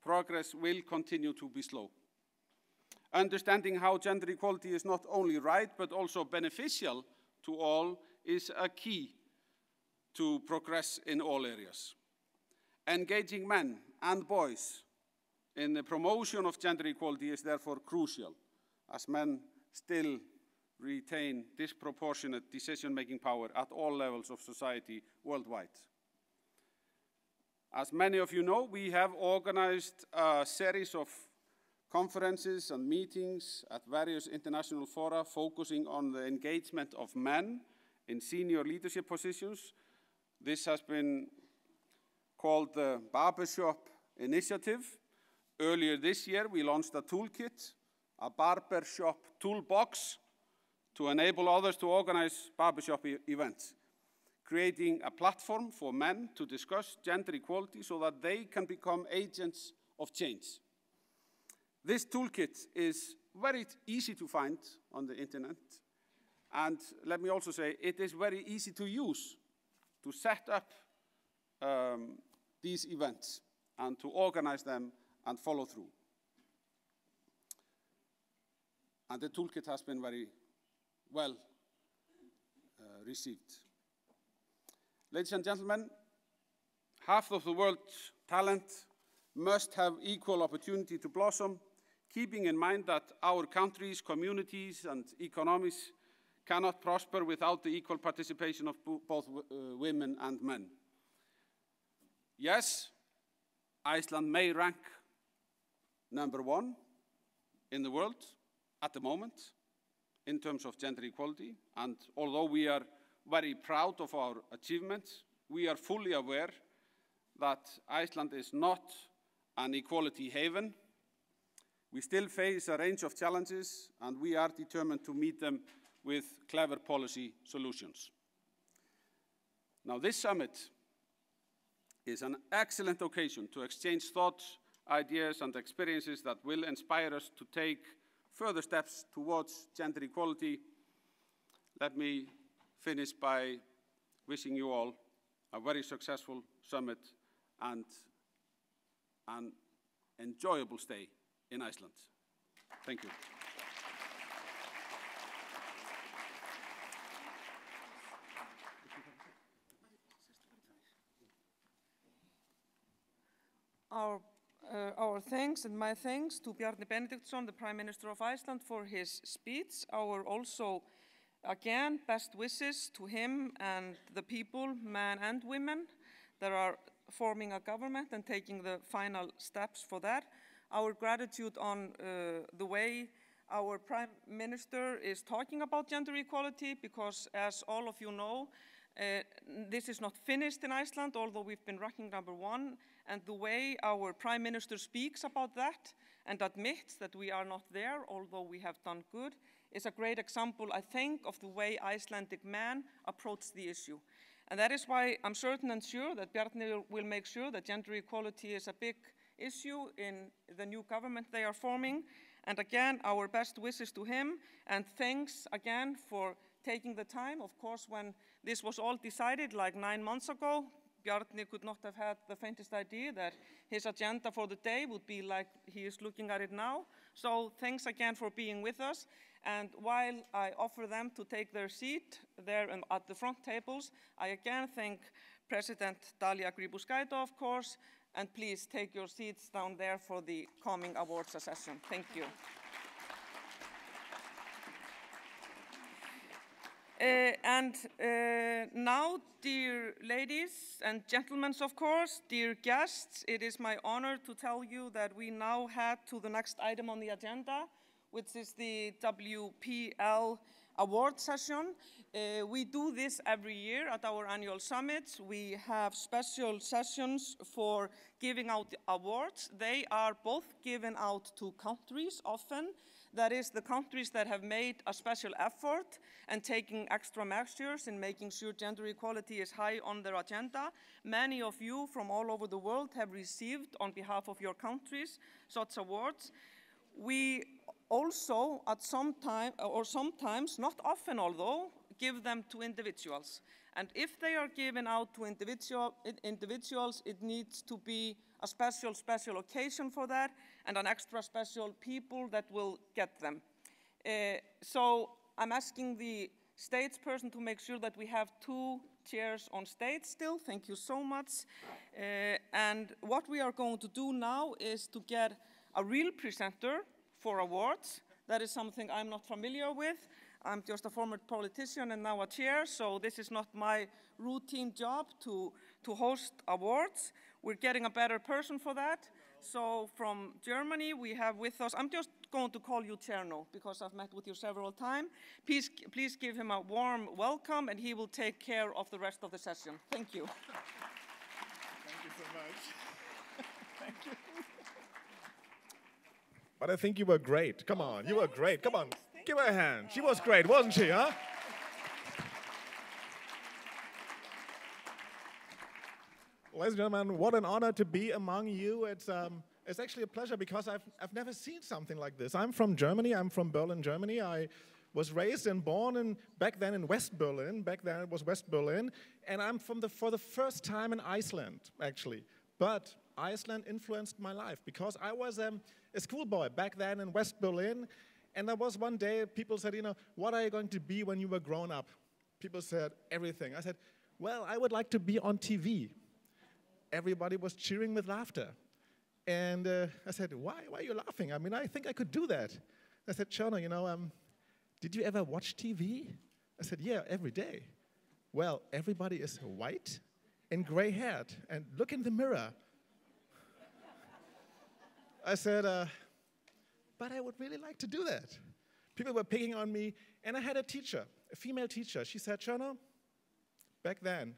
progress will continue to be slow. Understanding how gender equality is not only right but also beneficial to all is a key to progress in all areas. Engaging men and boys in the promotion of gender equality is therefore crucial, as men still retain disproportionate decision-making power at all levels of society worldwide. As many of you know, we have organized a series of conferences and meetings at various international fora focusing on the engagement of men in senior leadership positions. This has been called the Barbershop Initiative. Earlier this year, we launched a toolkit, a barbershop toolbox, to enable others to organize barbershop events, creating a platform for men to discuss gender equality so that they can become agents of change. This toolkit is very easy to find on the internet, and let me also say it is very easy to use to set up these events and to organize them and follow through. And the toolkit has been very well received. Ladies and gentlemen, half of the world's talent must have equal opportunity to blossom, keeping in mind that our countries, communities, and economies cannot prosper without the equal participation of both women and men. Yes, Iceland may rank #1 in the world at the moment in terms of gender equality, and although we are very proud of our achievements, we are fully aware that Iceland is not an equality haven. We still face a range of challenges, and we are determined to meet them with clever policy solutions. Now, this summit is an excellent occasion to exchange thoughts, ideas, and experiences that will inspire us to take further steps towards gender equality. Let me finish by wishing you all a very successful summit and an enjoyable stay in Iceland. Thank you. Our thanks and my thanks to Bjarni Benediktsson, the Prime Minister of Iceland, for his speech. Our also, again, best wishes to him and the people, men and women, that are forming a government and taking the final steps for that. Our gratitude on the way our Prime Minister is talking about gender equality, because as all of you know, this is not finished in Iceland, although we've been ranking #1, and the way our Prime Minister speaks about that and admits that we are not there, although we have done good, is a great example, I think, of the way Icelandic men approach the issue. And that is why I'm certain and sure that Bjarni will make sure that gender equality is a big issue in the new government they are forming. And again, our best wishes to him, and thanks again for taking the time. Of course, when this was all decided like 9 months ago, Bjarni could not have had the faintest idea that his agenda for the day would be like he is looking at it now. So thanks again for being with us. And while I offer them to take their seat there at the front tables, I again thank President Dalia Grybauskaite, of course, and please take your seats down there for the coming awards session. Thank you. Now, dear ladies and gentlemen, of course, dear guests, it is my honor to tell you that we now head to the next item on the agenda, which is the WPL award session. We do this every year at our annual summits. We have special sessions for giving out awards. They are both given out to countries often. That is, the countries that have made a special effort and taking extra measures in making sure gender equality is high on their agenda. Many of you from all over the world have received, on behalf of your countries, such awards. We also, at some time, or sometimes, not often although, give them to individuals. And if they are given out to individuals, it needs to be a special occasion for that and an extra special people that will get them. So I'm asking the statesperson to make sure that we have 2 chairs on stage still. Thank you so much. And what we are going to do now is to get a real presenter for awards. That is something I'm not familiar with. I'm just a former politician and now a chair, so this is not my routine job to host awards. We're getting a better person for that. So from Germany, we have with us, I'm just going to call you Cherno because I've met with you several times. Please give him a warm welcome and he will take care of the rest of the session. Thank you. Thank you so much. Thank you. But I think you were great. Come on, you were great. Come on, give her a hand. She was great, wasn't she, huh? Ladies and gentlemen, what an honor to be among you. It's actually a pleasure because I've never seen something like this. I'm from Germany. I'm from Berlin, Germany. I was raised and born back then in West Berlin. Back then it was West Berlin. And I'm for the first time in Iceland, actually. But Iceland influenced my life because I was a schoolboy back then in West Berlin. And there was one day people said, you know, what are you going to be when you were grown up? People said, everything. I said, well, I would like to be on TV. Everybody was cheering with laughter. And I said, why are you laughing? I mean, I think I could do that. I said, Cherno, you know, did you ever watch TV? I said, yeah, every day. Well, everybody is white and gray-haired, and look in the mirror. I said, but I would really like to do that. People were picking on me, and I had a teacher, a female teacher. She said, Cherno, back then,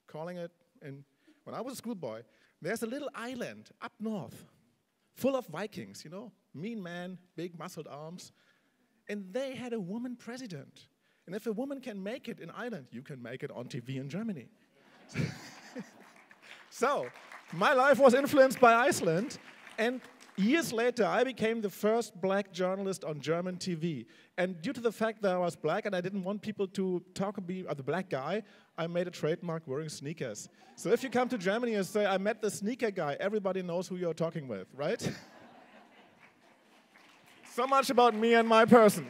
calling it, and when I was a schoolboy, there's a little island up north, full of Vikings, you know, mean men, big muscled arms, and they had a woman president. And if a woman can make it in Ireland, you can make it on TV in Germany. So, my life was influenced by Iceland, and years later, I became the first black journalist on German TV. And due to the fact that I was black and I didn't want people to talk about me as the black guy, I made a trademark wearing sneakers. So if you come to Germany and say, I met the sneaker guy, everybody knows who you're talking with, right? So much about me and my person.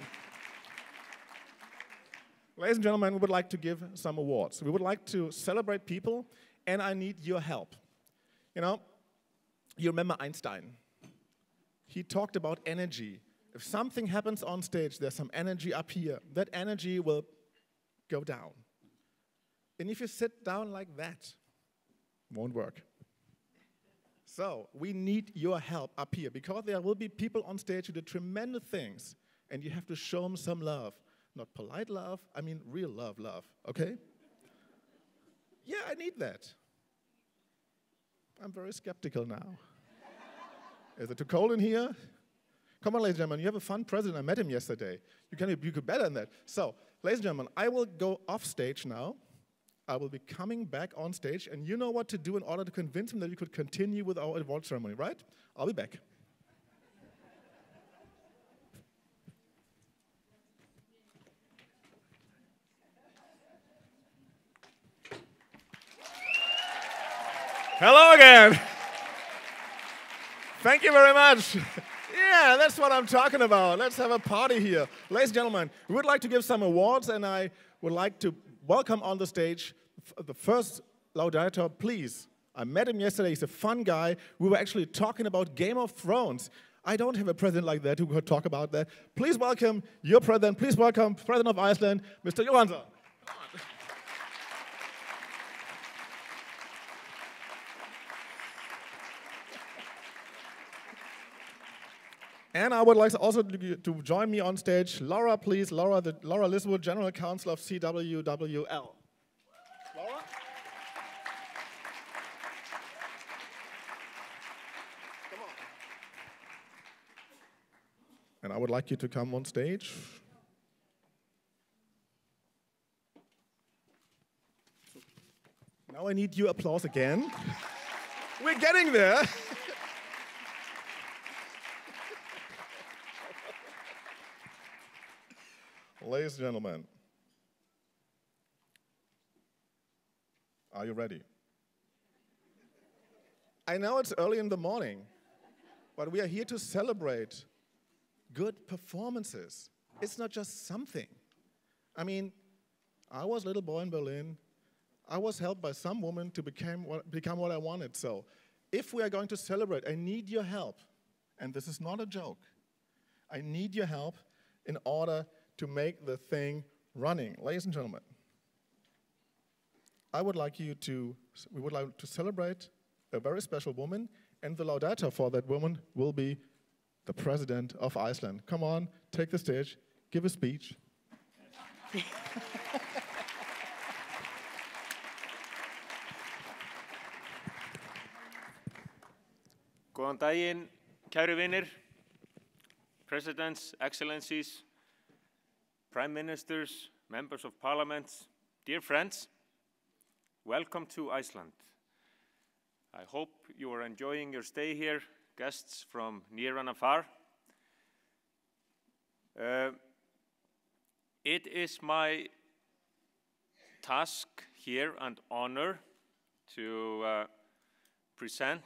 Ladies and gentlemen, we would like to give some awards. We would like to celebrate people, and I need your help. You know, you remember Einstein. He talked about energy. If something happens on stage, there's some energy up here. That energy will go down. And if you sit down like that, it won't work. So we need your help up here because there will be people on stage who do tremendous things, and you have to show them some love. Not polite love, I mean real love, okay? Yeah, I need that. I'm very skeptical now. Is it too cold in here? Come on, ladies and gentlemen, you have a fun president. I met him yesterday. You could better than that. So, ladies and gentlemen, I will go off stage now. I will be coming back on stage, and you know what to do in order to convince him that we could continue with our award ceremony, right? I'll be back. Hello again. Thank you very much. Yeah, that's what I'm talking about. Let's have a party here. Ladies and gentlemen, we would like to give some awards, and I would like to welcome on the stage the first laudator, please. I met him yesterday. He's a fun guy. We were actually talking about Game of Thrones. I don't have a president like that who could talk about that. Please welcome your president. Please welcome President of Iceland, Mr. Johansson. And I would like also to join me on stage, Laura, please. Laura Liswood, General Counsel of CWWL. Laura? Come on. And I would like you to come on stage. Now I need your applause again. We're getting there. Ladies and gentlemen, Are you ready? I know it's early in the morning, but we are here to celebrate good performances. It's not just something. I mean, I was a little boy in Berlin. I was helped by some woman to become what I wanted. So if we are going to celebrate, I need your help. And this is not a joke. I need your help in order to make the thing running. Ladies and gentlemen, we would like to celebrate a very special woman, and the laudator for that woman will be the President of Iceland. Come on, take the stage, give a speech. Góðan daginn, kæru vinir, Presidents, Excellencies, Prime Ministers, Members of Parliament, dear friends, welcome to Iceland. I hope you are enjoying your stay here, guests from near and afar. It is my task here and honor to present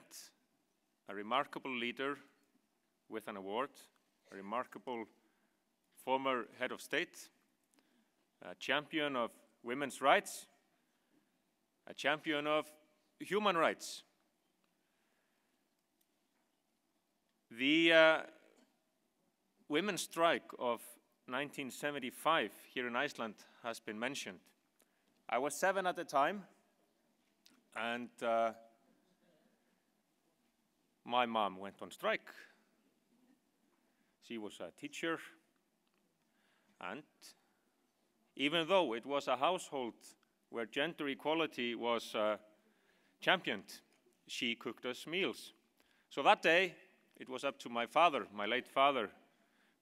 a remarkable leader with an award, a remarkable former head of state, a champion of women's rights, a champion of human rights. The women's strike of 1975 here in Iceland has been mentioned. I was 7 at the time, and my mom went on strike. She was a teacher, and even though it was a household where gender equality was championed, she cooked us meals. So that day, it was up to my father, my late father,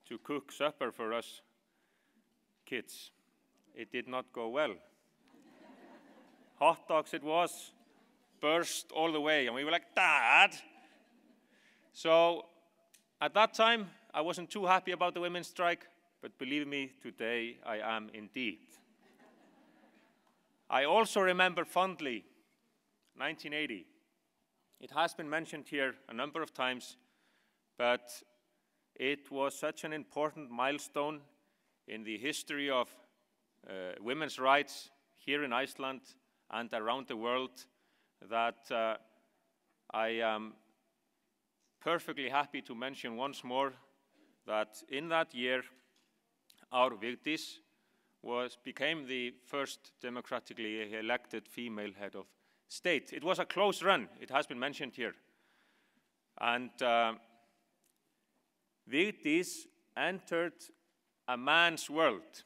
to cook supper for us kids. It did not go well. Hot dogs it was, burst all the way, and we were like, Dad! So at that time, I wasn't too happy about the women's strike, but believe me, today I am indeed. I also remember fondly 1980. It has been mentioned here a number of times, but it was such an important milestone in the history of women's rights here in Iceland and around the world that I am perfectly happy to mention once more that in that year, our Vigdís became the first democratically elected female head of state. It was a close run, it has been mentioned here. And Vigdís entered a man's world.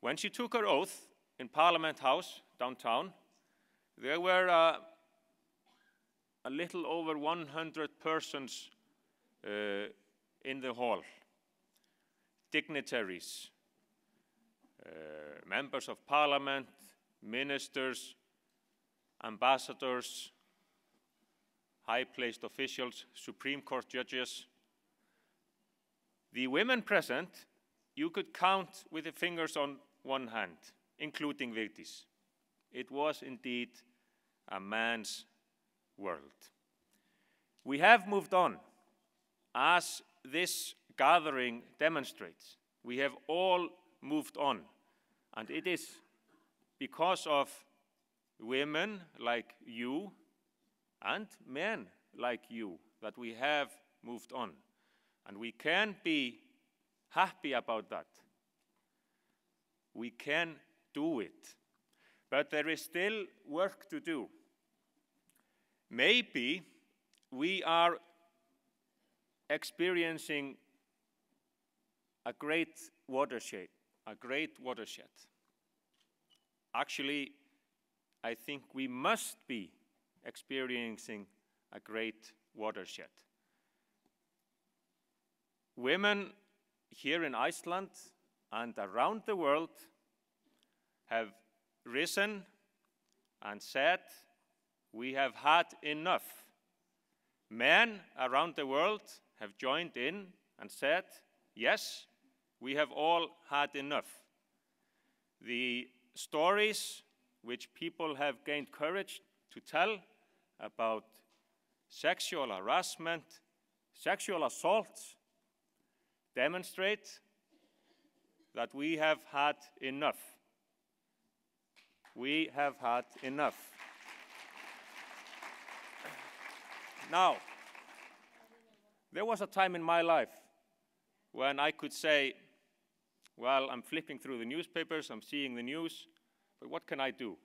When she took her oath in Parliament House downtown, there were a little over 100 persons in the hall. Dignitaries, members of parliament, ministers, ambassadors, high-placed officials, Supreme Court judges. The women present, you could count with the fingers on one hand, including Vigdís. It was indeed a man's world. We have moved on, as this gathering demonstrates. We have all moved on, and it is because of women like you and men like you that we have moved on, and we can be happy about that. We can do it, but there is still work to do. Maybe we are experiencing a great watershed. Actually, I think we must be experiencing a great watershed. Women here in Iceland and around the world have risen and said, we have had enough. Men around the world have joined in and said, yes, we have all had enough. The stories which people have gained courage to tell about sexual harassment, sexual assaults, demonstrate that we have had enough. We have had enough. Now, there was a time in my life when I could say, well, I'm flipping through the newspapers, I'm seeing the news, but what can I do?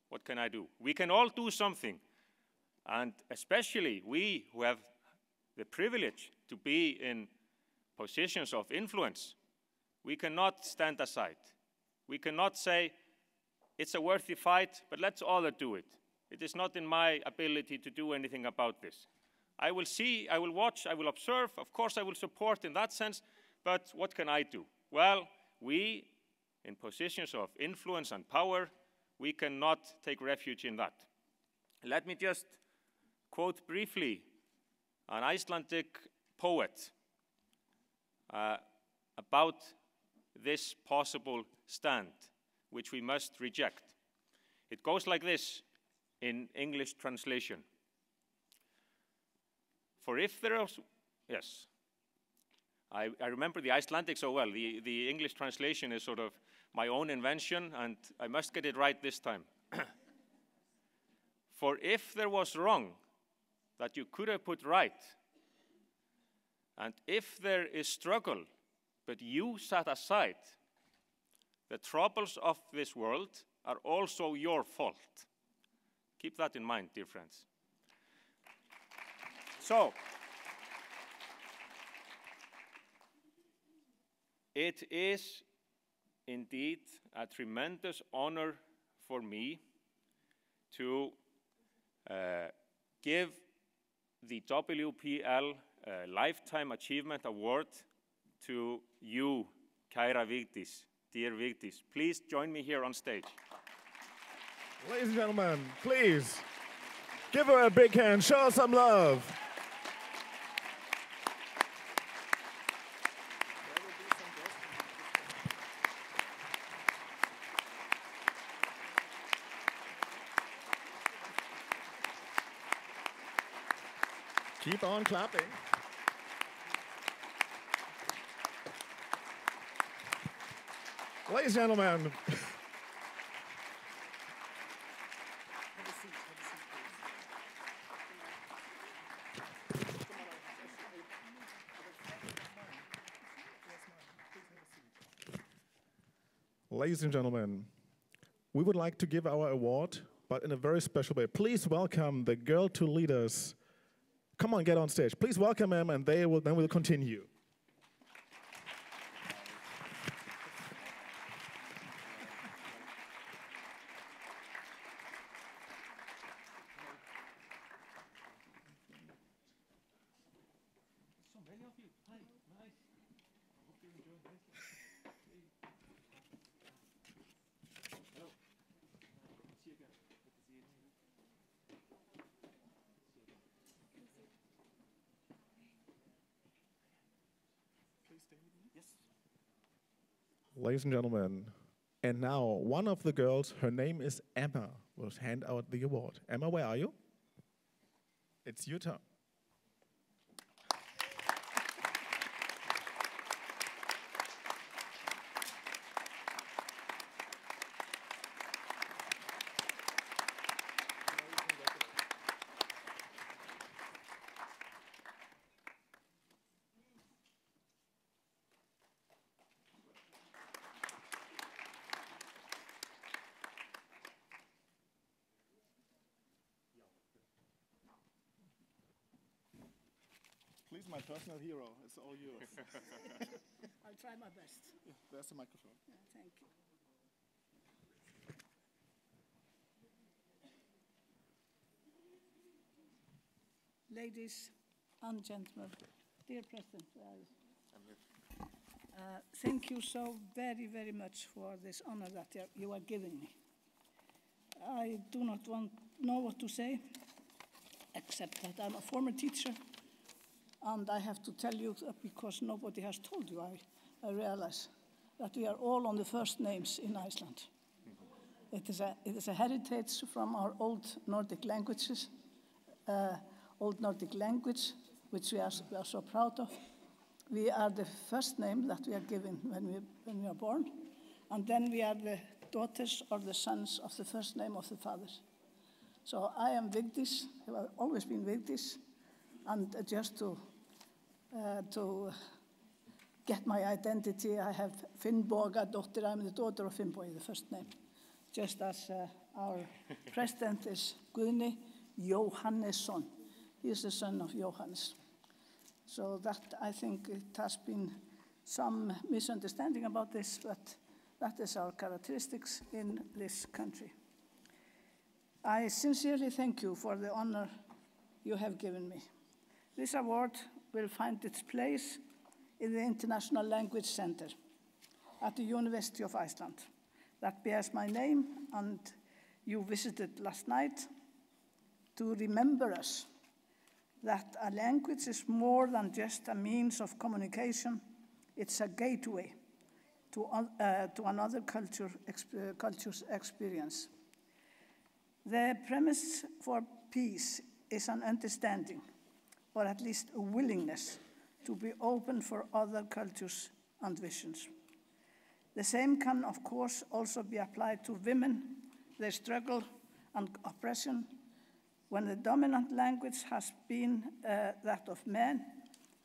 What can I do? We can all do something, and especially we who have the privilege to be in positions of influence, we cannot stand aside. We cannot say, it's a worthy fight, but let's all do it. It is not in my ability to do anything about this. I will see, I will watch, I will observe. Of course, I will support in that sense, but what can I do? Well, we, in positions of influence and power, we cannot take refuge in that. Let me just quote briefly an Icelandic poet about this possible stand, which we must reject. It goes like this in English translation. For if there is, yes, I remember the Icelandic so well. The English translation is sort of my own invention, and I must get it right this time. For if there was wrong that you could have put right, and if there is struggle, but you sat aside, the troubles of this world are also your fault. Keep that in mind, dear friends. So, it is indeed a tremendous honor for me to give the WPL Lifetime Achievement Award to you, Kæra Vigdís, dear Vigdís. Please join me here on stage. Ladies and gentlemen, please give her a big hand. Show her some love. Keep on clapping. Ladies and gentlemen, ladies and gentlemen, we would like to give our award, but in a very special way. Please welcome the girl to leaders. Come on, get on stage. Please welcome them, and then we'll continue. So many of you. Hi, nice. I hope you enjoyed this. Hello. See you again. Good to see you. Please stay with me. Yes. Ladies and gentlemen, and now one of the girls, her name is Emma, will hand out the award. Emma, where are you? It's your turn. Please, my personal hero, it's all yours. I'll try my best. Yeah, there's the microphone. Yeah, thank you. Ladies and gentlemen, dear President, thank you so very, very much for this honor that you are giving me. I do not know what to say, except that I'm a former teacher, and I have to tell you that because nobody has told you, I realize that we are all on the first names in Iceland. It is a heritage from our old Nordic languages, old Nordic language, which we are so proud of. We are the first name that we are given when we are born, and then we are the daughters or the sons of the first name of the fathers. So I am Vigdis, I have always been Vigdis, and just to get my identity, I have Finnbogadóttir. I'm the daughter of Finnbogi, the first name. Just as our president is Guðni Jóhannesson. He is the son of Johannes. So that, I think, it has been some misunderstanding about this, but that is our characteristics in this country. I sincerely thank you for the honor you have given me. This award will find its place in the International Language Center at the University of Iceland. That bears my name, and you visited last night to remember us that a language is more than just a means of communication. It's a gateway to another culture's experience. The premise for peace is an understanding, or at least a willingness, to be open for other cultures and visions. The same can, of course, also be applied to women, their struggle and oppression. When the dominant language has been that of men,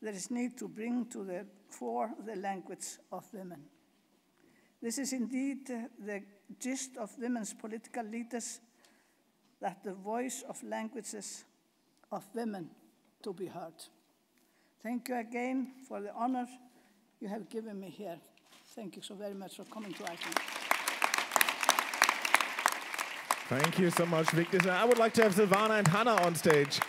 there is need to bring to the fore the language of women. This is indeed the gist of women's political leaders, that the voice of languages of women to be heard. Thank you again for the honor you have given me here. Thank you so very much for coming to Iceland. Thank you so much, Vigdis. I would like to have Silvana and Hannah on stage.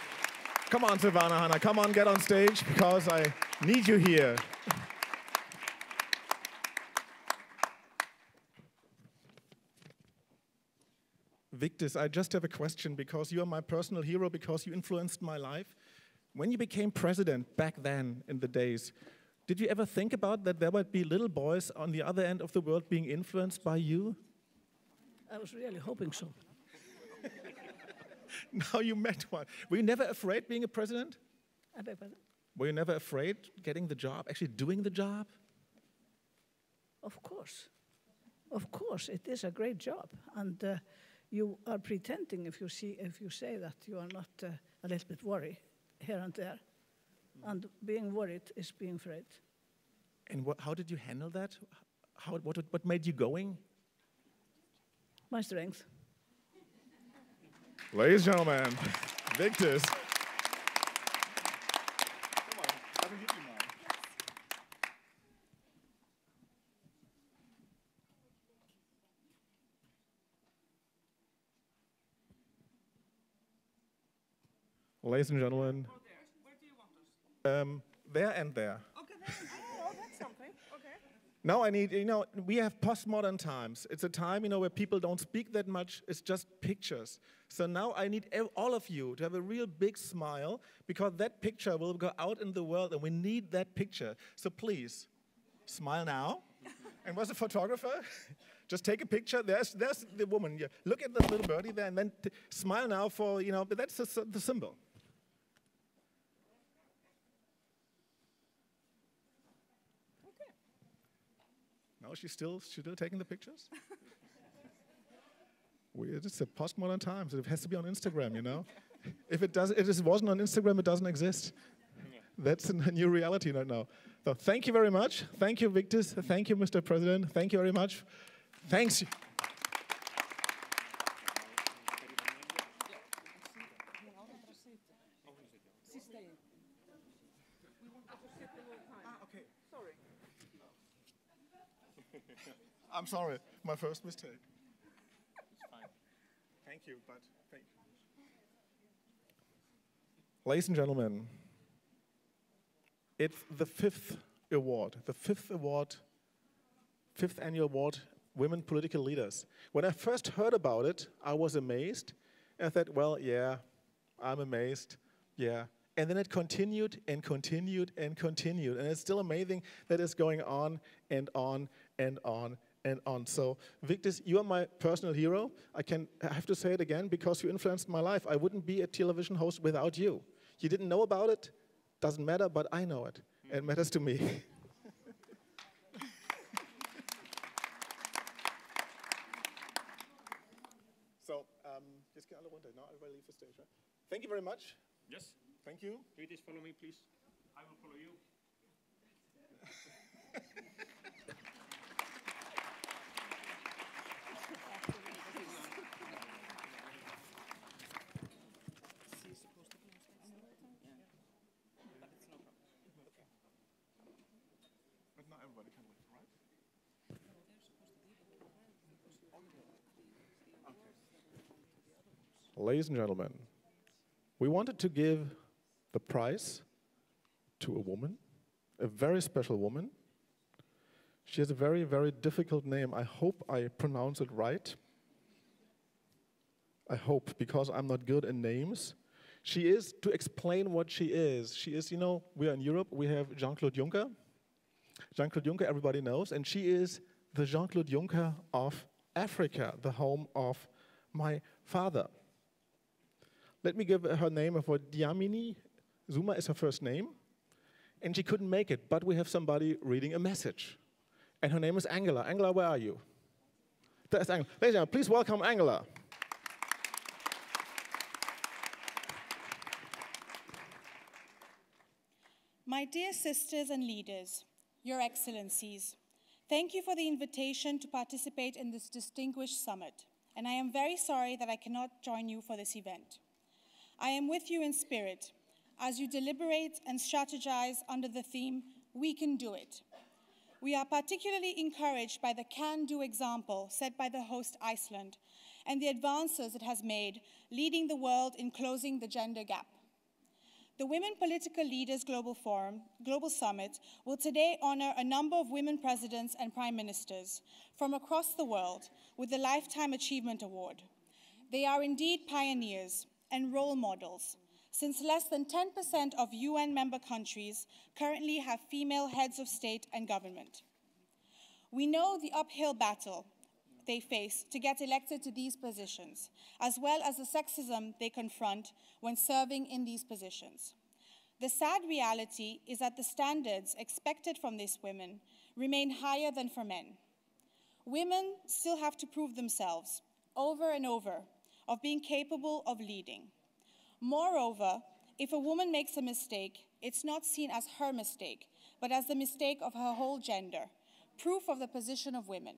Come on, Silvana, Hannah, come on, get on stage, because I need you here. Vigdis, I just have a question, because you are my personal hero, because you influenced my life. When you became president back then in the days, did you ever think about that there might be little boys on the other end of the world being influenced by you? I was really hoping so. Now you met one. Were you never afraid being a president? Were you never afraid getting the job, actually doing the job? Of course. Of course, it is a great job. And you are pretending if you say that you are not a little bit worried here and there. And being worried is being afraid. And how did you handle that? What made you going? My strength. Ladies and gentlemen, Vigdis. Ladies and gentlemen, Where do you want us? there and there. Okay, there. Oh, that's something. Okay. Now I need, we have postmodern times. It's a time, where people don't speak that much. It's just pictures. So now I need all of you to have a real big smile, because that picture will go out in the world, and we need that picture. So please, smile now. And where's the photographer? Just take a picture. There's the woman. Yeah. Look at the little birdie there, and then smile now for, but that's the symbol. No, she's still taking the pictures? It's a postmodern times. It has to be on Instagram, If it wasn't on Instagram, it doesn't exist. That's a new reality right now. So thank you very much. Thank you, Vigdis. Thank you, Mr. President. Thank you very much. Thanks. I'm sorry, my first mistake. It's fine. Thank you, but thank you. Ladies and gentlemen, it's the fifth annual award, Women Political Leaders. When I first heard about it, I was amazed. And I thought, well, yeah, I'm amazed, yeah. And then it continued and continued and continued. And it's still amazing that it's going on and on and on and on. So, Vigdis, you are my personal hero. I have to say it again, because you influenced my life. I wouldn't be a television host without you. You didn't know about it, doesn't matter, but I know it. It matters to me. So, jetzt gehen alle runter. Now everybody leave the stage, right? Thank you very much. Yes. Thank you. Vigdis, follow me, please. I will follow you. But not everybody can wait, right? Ladies and gentlemen, we wanted to give the prize to a woman, a very special woman. She has a very, very difficult name. I hope I pronounce it right. I hope, because I'm not good in names. She is, to explain what she is, you know, we are in Europe, we have Jean-Claude Juncker. Jean-Claude Juncker, everybody knows, and she is the Jean-Claude Juncker of Africa, the home of my father. Let me give her name for Dlamini Zuma is her first name, and she couldn't make it, but we have somebody reading a message. And her name is Angela. Angela, where are you? There's Angela. Ladies and gentlemen, please welcome Angela. My dear sisters and leaders, Your Excellencies, thank you for the invitation to participate in this distinguished summit, and I am very sorry that I cannot join you for this event. I am with you in spirit as you deliberate and strategize under the theme, We Can Do It. We are particularly encouraged by the can-do example set by the host Iceland and the advances it has made, leading the world in closing the gender gap. The Women Political Leaders Global Summit will today honor a number of women presidents and prime ministers from across the world with the Lifetime Achievement Award. They are indeed pioneers and role models, since less than 10% of UN member countries currently have female heads of state and government. We know the uphill battle they face to get elected to these positions, as well as the sexism they confront when serving in these positions. The sad reality is that the standards expected from these women remain higher than for men. Women still have to prove themselves over and over of being capable of leading. Moreover, if a woman makes a mistake, it's not seen as her mistake, but as the mistake of her whole gender, proof of the position of women.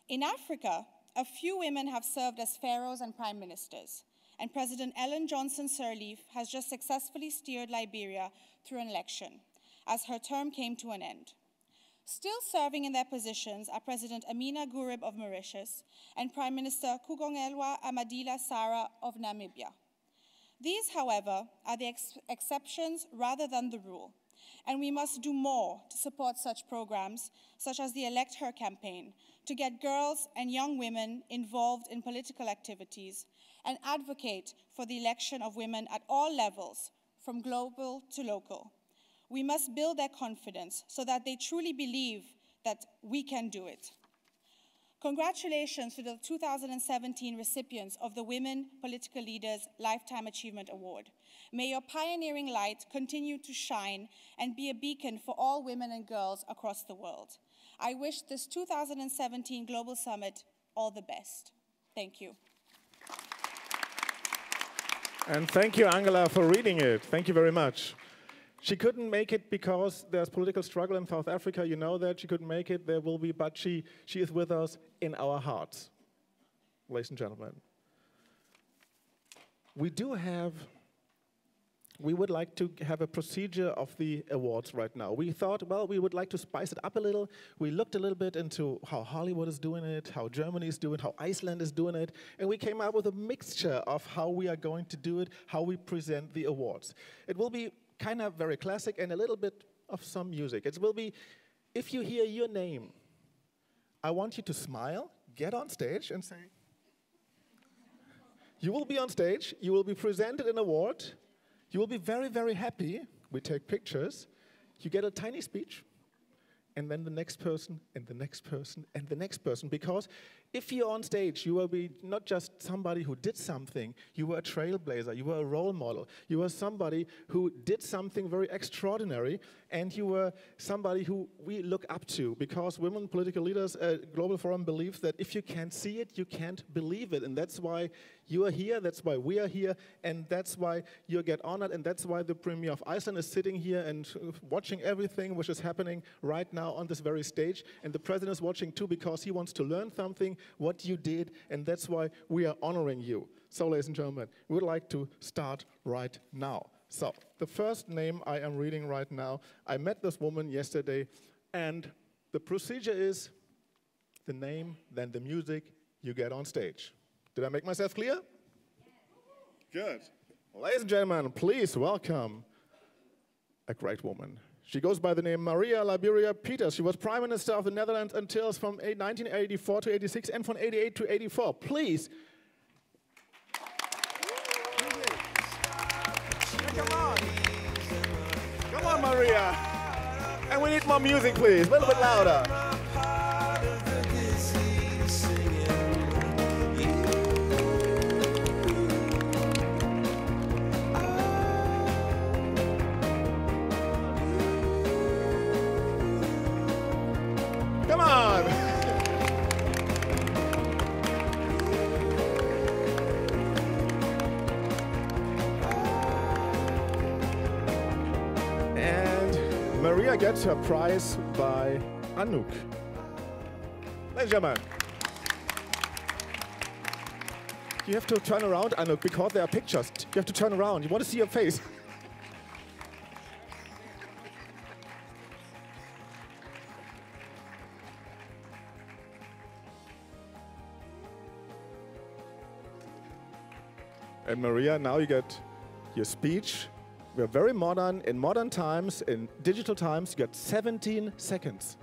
In Africa, a few women have served as pharaohs and prime ministers, and President Ellen Johnson Sirleaf has just successfully steered Liberia through an election, as her term came to an end. Still serving in their positions are President Amina Gurib of Mauritius and Prime Minister Kugongelwa Amadila Sara of Namibia. These, however, are the exceptions rather than the rule, and we must do more to support such programs, such as the Elect Her campaign, to get girls and young women involved in political activities and advocate for the election of women at all levels, from global to local. We must build their confidence so that they truly believe that we can do it. Congratulations to the 2017 recipients of the Women Political Leaders Lifetime Achievement Award. May your pioneering light continue to shine and be a beacon for all women and girls across the world. I wish this 2017 Global Summit all the best. Thank you. And thank you, Angela, for reading it. Thank you very much. She couldn't make it because there's political struggle in South Africa. You know that. She couldn't make it. There will be, but she is with us in our hearts, ladies and gentlemen. We would like to have a procedure of the awards right now. We thought, well, we would like to spice it up a little. We looked a little bit into how Hollywood is doing it, how Germany is doing it, how Iceland is doing it, and we came up with a mixture of how we are going to do it, how we present the awards. It will be kind of very classic and a little bit of some music. It will be, if you hear your name, I want you to smile, get on stage and say, you will be on stage, you will be presented an award, you will be very, very happy. We take pictures, you get a tiny speech, and then the next person, and the next person, and the next person. Because if you're on stage, you will be not just somebody who did something, you were a trailblazer, you were a role model, you were somebody who did something very extraordinary, and you were somebody who we look up to, because Women Political Leaders Global Forum believes that if you can't see it, you can't believe it, and that's why you are here, that's why we are here, and that's why you get honored, and that's why the Premier of Iceland is sitting here and watching everything which is happening right now on this very stage, and the President is watching too, because he wants to learn something, what you did, and that's why we are honoring you. So, ladies and gentlemen, we would like to start right now. So, the first name I am reading right now, I met this woman yesterday, and the procedure is the name, then the music, you get on stage. Did I make myself clear? Good. Ladies and gentlemen, please welcome a great woman. She goes by the name Maria Liberia Peters. She was Prime Minister of the Netherlands until from 1984 to 86 and from 88 to 84. Please. Come on. Come on, Maria. And we need more music, please. A little bit louder. Come on! And Maria gets her prize by Anouk. Ladies and gentlemen, you have to turn around, Anouk, because there are pictures. You have to turn around. You want to see your face. And Maria, now you get your speech. We're very modern. In modern times, in digital times, you get 17 seconds.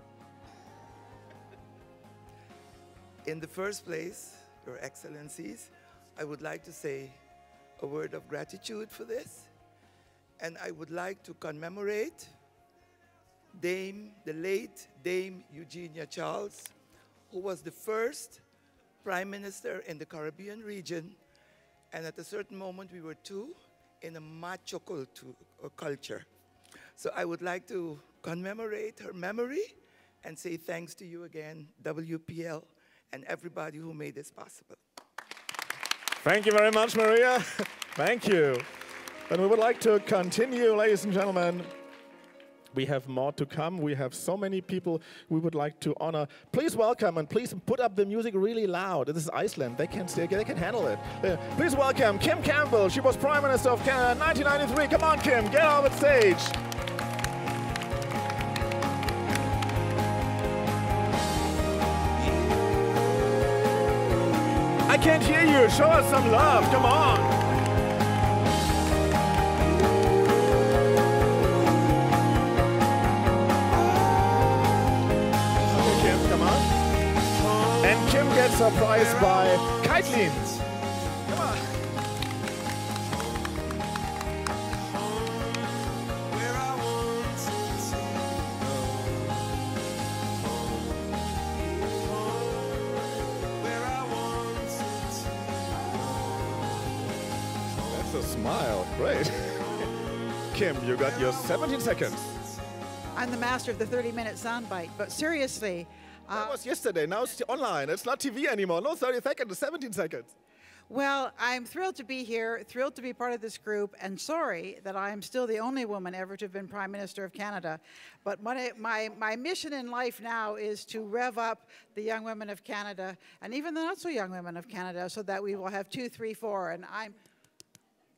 In the first place, Your Excellencies, I would like to say a word of gratitude for this. And I would like to commemorate the late Dame Eugenia Charles, who was the first Prime Minister in the Caribbean region. And at a certain moment, we were two in a macho culture. So I would like to commemorate her memory and say thanks to you again, WPL, and everybody who made this possible. Thank you very much, Maria. Thank you. And we would like to continue, ladies and gentlemen. We have more to come. We have so many people we would like to honor. Please welcome and please put up the music really loud. This is Iceland. They can handle it. Please welcome Kim Campbell. She was Prime Minister of Canada in 1993. Come on, Kim, get on the stage. I can't hear you. Show us some love. Come on. And Kim gets a prize by Kaitlin. Come on. That's a smile. Great. Kim, you got your 17 seconds. I'm the master of the 30-minute soundbite, but seriously. That was yesterday. Now it's online. It's not TV anymore. No 30 seconds, 17 seconds. Well, I'm thrilled to be here, thrilled to be part of this group, and sorry that I'm still the only woman ever to have been Prime Minister of Canada. But my mission in life now is to rev up the young women of Canada, and even the not-so-young women of Canada, so that we will have 2, 3, 4. And I'm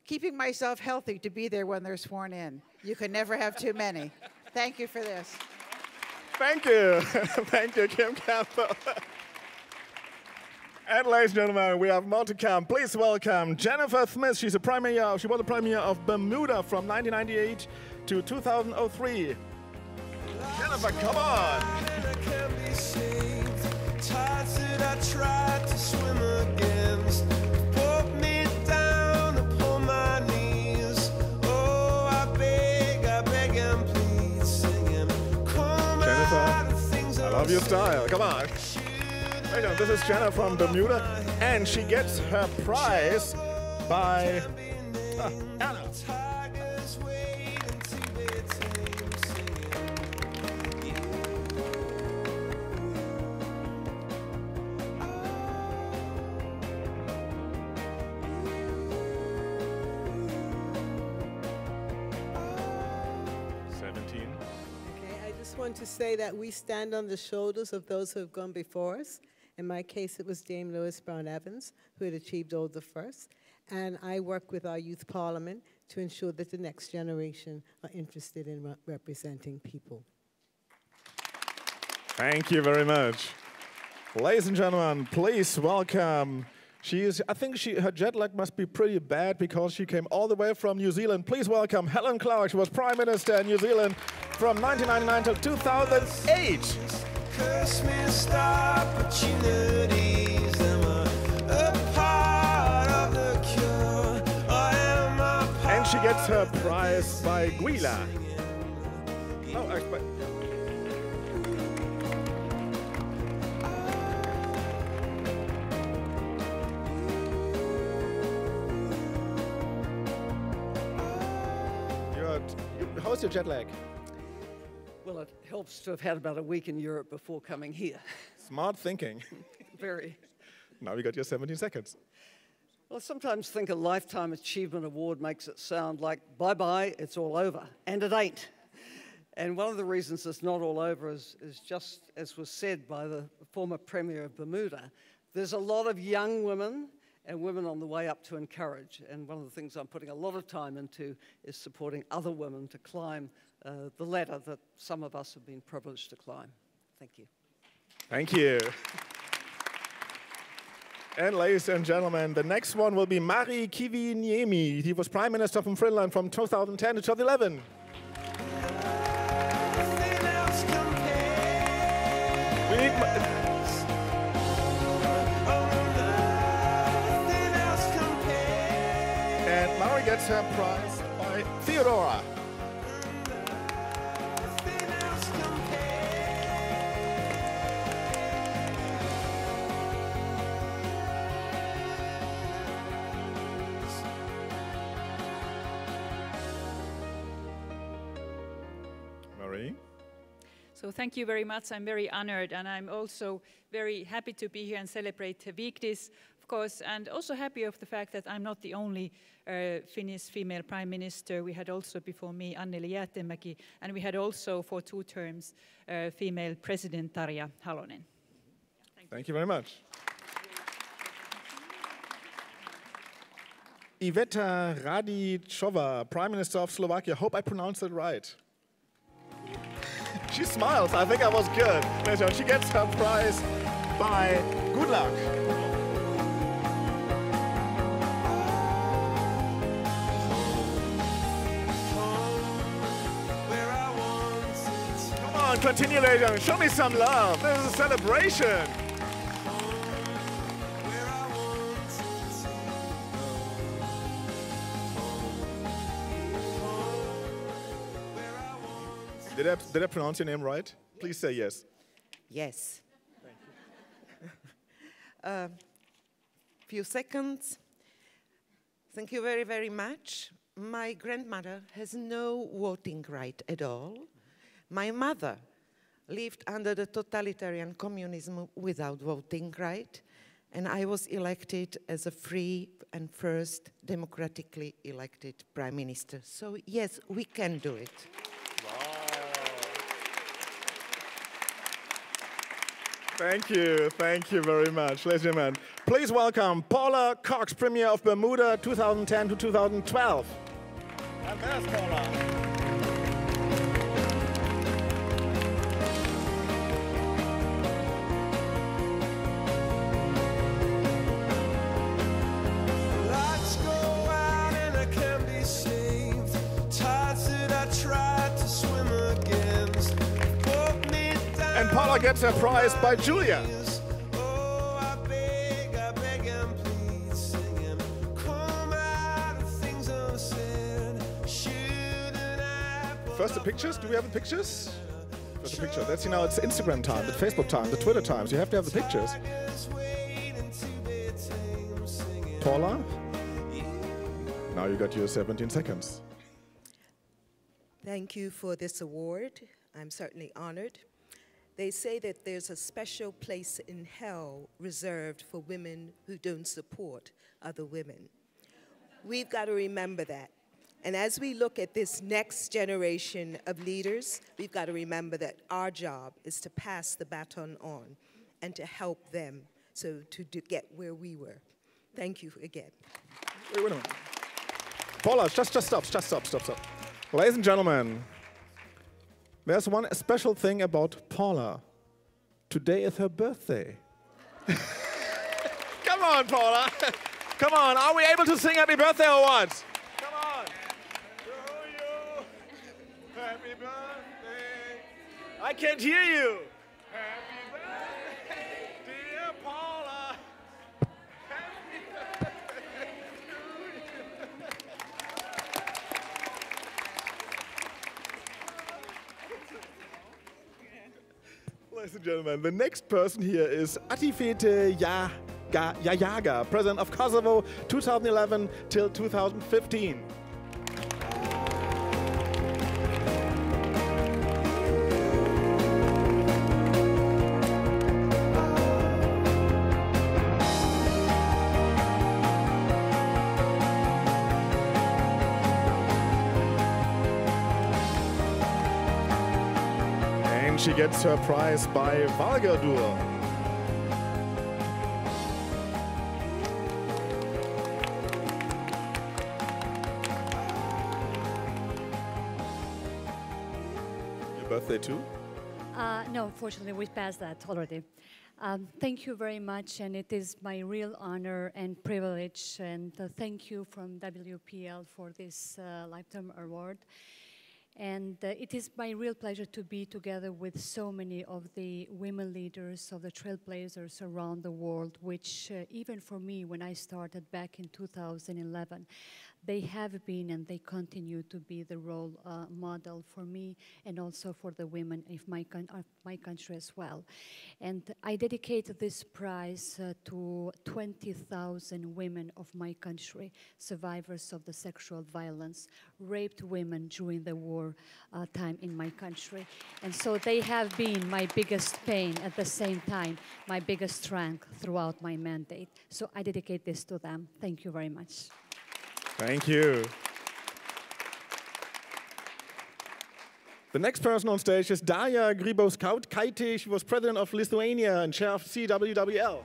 keeping myself healthy to be there when they're sworn in. You can never have too many. Thank you for this. Thank you. Thank you, Kim Campbell. And ladies and gentlemen, we have more to come. Please welcome Jennifer Smith. She was the Premier of Bermuda from 1998 to 2003. Jennifer, come on. Jennifer. your style. Come on. This is Jenna from Bermuda, and she gets her prize by Anna. I want to say that we stand on the shoulders of those who have gone before us. In my case, it was Dame Lois Brown Evans, who had achieved all the first. And I work with our youth parliament to ensure that the next generation are interested in representing people. Thank you very much. Ladies and gentlemen, please welcome. I think her jet lag must be pretty bad because she came all the way from New Zealand. Please welcome Helen Clark. She was Prime Minister in New Zealand from 1999 till 2008. And she gets her prize by Gwila. How's your jet lag? Well, it helps to have had about a week in Europe before coming here. Smart thinking. Very. Now you got your 17 seconds. Well, I sometimes think a Lifetime Achievement Award makes it sound like, bye-bye, it's all over. And it ain't. And one of the reasons it's not all over is just as was said by the former Premier of Bermuda. There's a lot of young women and women on the way up to encourage. And one of the things I'm putting a lot of time into is supporting other women to climb the ladder that some of us have been privileged to climb. Thank you. Thank you. And ladies and gentlemen, the next one will be Mari Kiviniemi. He was Prime Minister from Finland from 2010 to 2011. And Mari gets her prize by Theodora. Marie? So thank you very much. I'm very honored, and I'm also very happy to be here and celebrate Vigdis, of course, and also happy of the fact that I'm not the only Finnish female prime minister. We had also before me Anneli Jäätteenmäki, and we had also for 2 terms female president Tarja Halonen. Thank you very much. Iveta Radičová, Prime Minister of Slovakia. Hope I pronounced it right. She smiles. I think I was good. She gets her prize by Good Luck. Come on, continue, ladies. Show me some love. This is a celebration. Did I pronounce your name right? Please say yes. Yes. Thank you. Few seconds. Thank you very, very much. My grandmother has no voting right at all. My mother lived under the totalitarian communism without voting right, and I was elected as a free and first democratically elected prime minister. So yes, we can do it. Thank you very much. Ladies and gentlemen, please welcome Paula Cox, Premier of Bermuda, 2010 to 2012. And there's Paula. And Paula gets her prize by Julia. First the pictures. Do we have the pictures? There's a picture. That's, you know, it's Instagram time, the Facebook time, the Twitter times. You have to have the pictures. Paula, now you got your 17 seconds. Thank you for this award. I'm certainly honored. They say that there's a special place in hell reserved for women who don't support other women. We've got to remember that. And as we look at this next generation of leaders, we've got to remember that our job is to pass the baton on and to help them to get where we were. Thank you again. Wait a minute. Paula, just stop. Ladies and gentlemen, there's one special thing about Paula. Today is her birthday. Come on, Paula. Come on, are we able to sing happy birthday or what? Come on. To you, happy birthday. I can't hear you. Happy birthday, dear Paula. Happy birthday to you. Ladies and gentlemen, the next person here is Atifete Yayaga, President of Kosovo, 2011 till 2015. And she gets her prize by Valgadur. Birthday too? No, unfortunately, we passed that already. Thank you very much, and it is my real honor and privilege, and thank you from WPL for this Lifetime Award. And it is my real pleasure to be together with so many of the women leaders, of the trailblazers around the world, which even for me, when I started back in 2011, they have been and they continue to be the role model for me and also for the women of my country as well. And I dedicate this prize to 20,000 women of my country, survivors of the sexual violence, raped women during the war time in my country. And so they have been my biggest pain, at the same time, my biggest strength throughout my mandate. So I dedicate this to them. Thank you very much. Thank you. The next person on stage is Daria Grybauskaitė. She was president of Lithuania and chair of CWWL.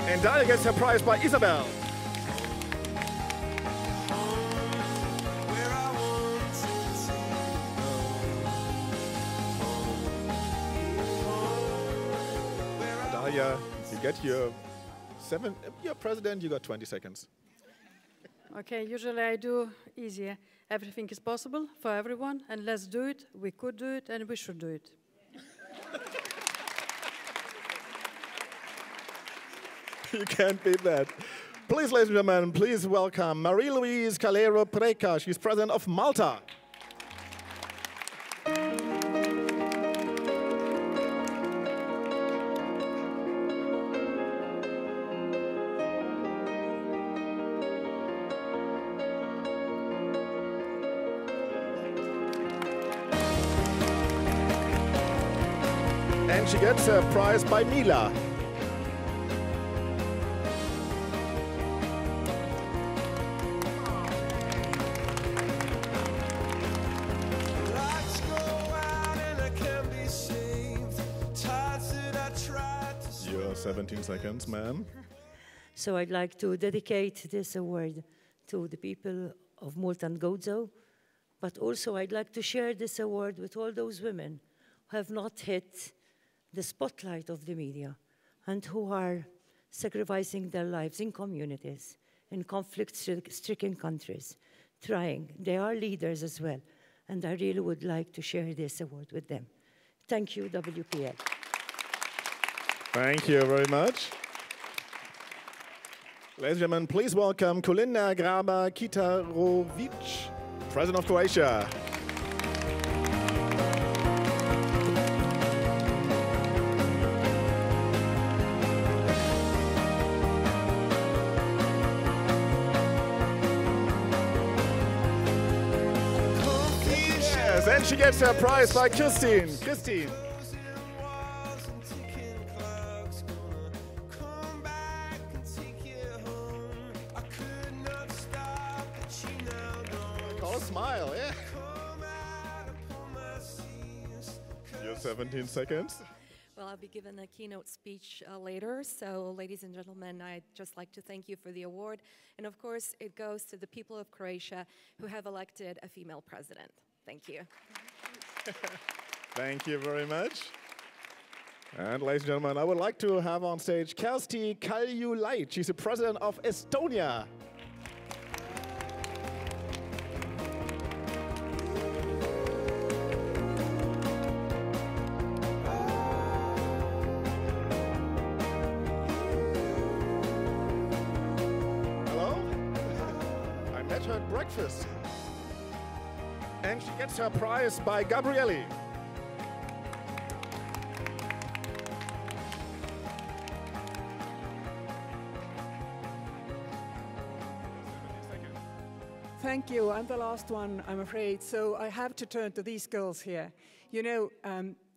And Daria gets her prize by Isabel. Daria, you get your president, you got 20 seconds. Okay, usually I do easier. Everything is possible for everyone, and let's do it. We could do it, and we should do it. You can't beat that. Please, ladies and gentlemen, please welcome Marie-Louise Calero Preca. She's president of Malta. And she gets a prize by Mila. Your 17 seconds, ma'am. So I'd like to dedicate this award to the people of Malta and Gozo, but also I'd like to share this award with all those women who have not hit the spotlight of the media and who are sacrificing their lives in communities, in conflict-stricken countries, trying. They are leaders as well, and I really would like to share this award with them. Thank you, WPL. Thank you very much. Ladies and gentlemen, please welcome Kolinda Grabar-Kitarovic, President of Croatia. Yes, and she gets her prize by Christine. Christine. Smile, yeah. Your 17 seconds. Well, I'll be giving a keynote speech later. So, ladies and gentlemen, I'd just like to thank you for the award. And of course, it goes to the people of Croatia who have elected a female president. Thank you. Thank you very much. And ladies and gentlemen, I would like to have on stage Kersti Kaljulaid. She's the president of Estonia. Her at breakfast. And she gets her prize by Gabrielli. Thank you. I'm the last one, I'm afraid, so I have to turn to these girls here. You know,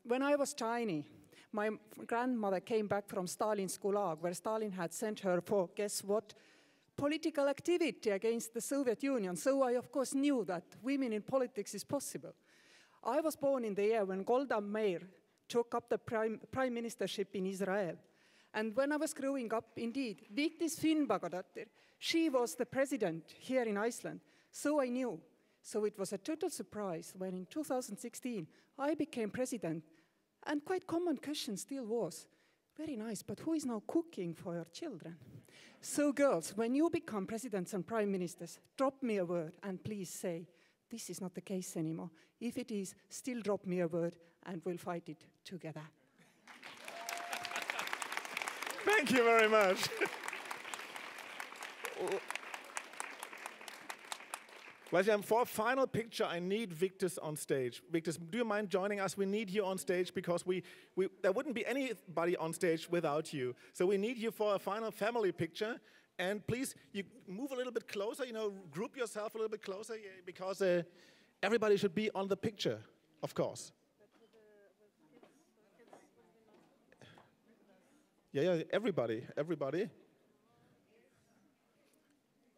when I was tiny, my grandmother came back from Stalin's Gulag, where Stalin had sent her for, guess what? Political activity against the Soviet Union. So I, of course, knew that women in politics is possible. I was born in the year when Golda Meir took up the prime ministership in Israel. And when I was growing up, indeed, Vigdis Finnbogadóttir, she was the president here in Iceland. So I knew. So it was a total surprise when in 2016 I became president. And quite common question still was, very nice, but who is now cooking for your children? So girls, when you become presidents and prime ministers, drop me a word and please say, this is not the case anymore. If it is, still drop me a word and we'll fight it together. Thank you very much. For a final picture, I need Vigdis on stage. Vigdis, do you mind joining us? We need you on stage because there wouldn't be anybody on stage without you. So we need you for a final family picture. And please, you move a little bit closer, group yourself a little bit closer because everybody should be on the picture, of course. Yeah, everybody.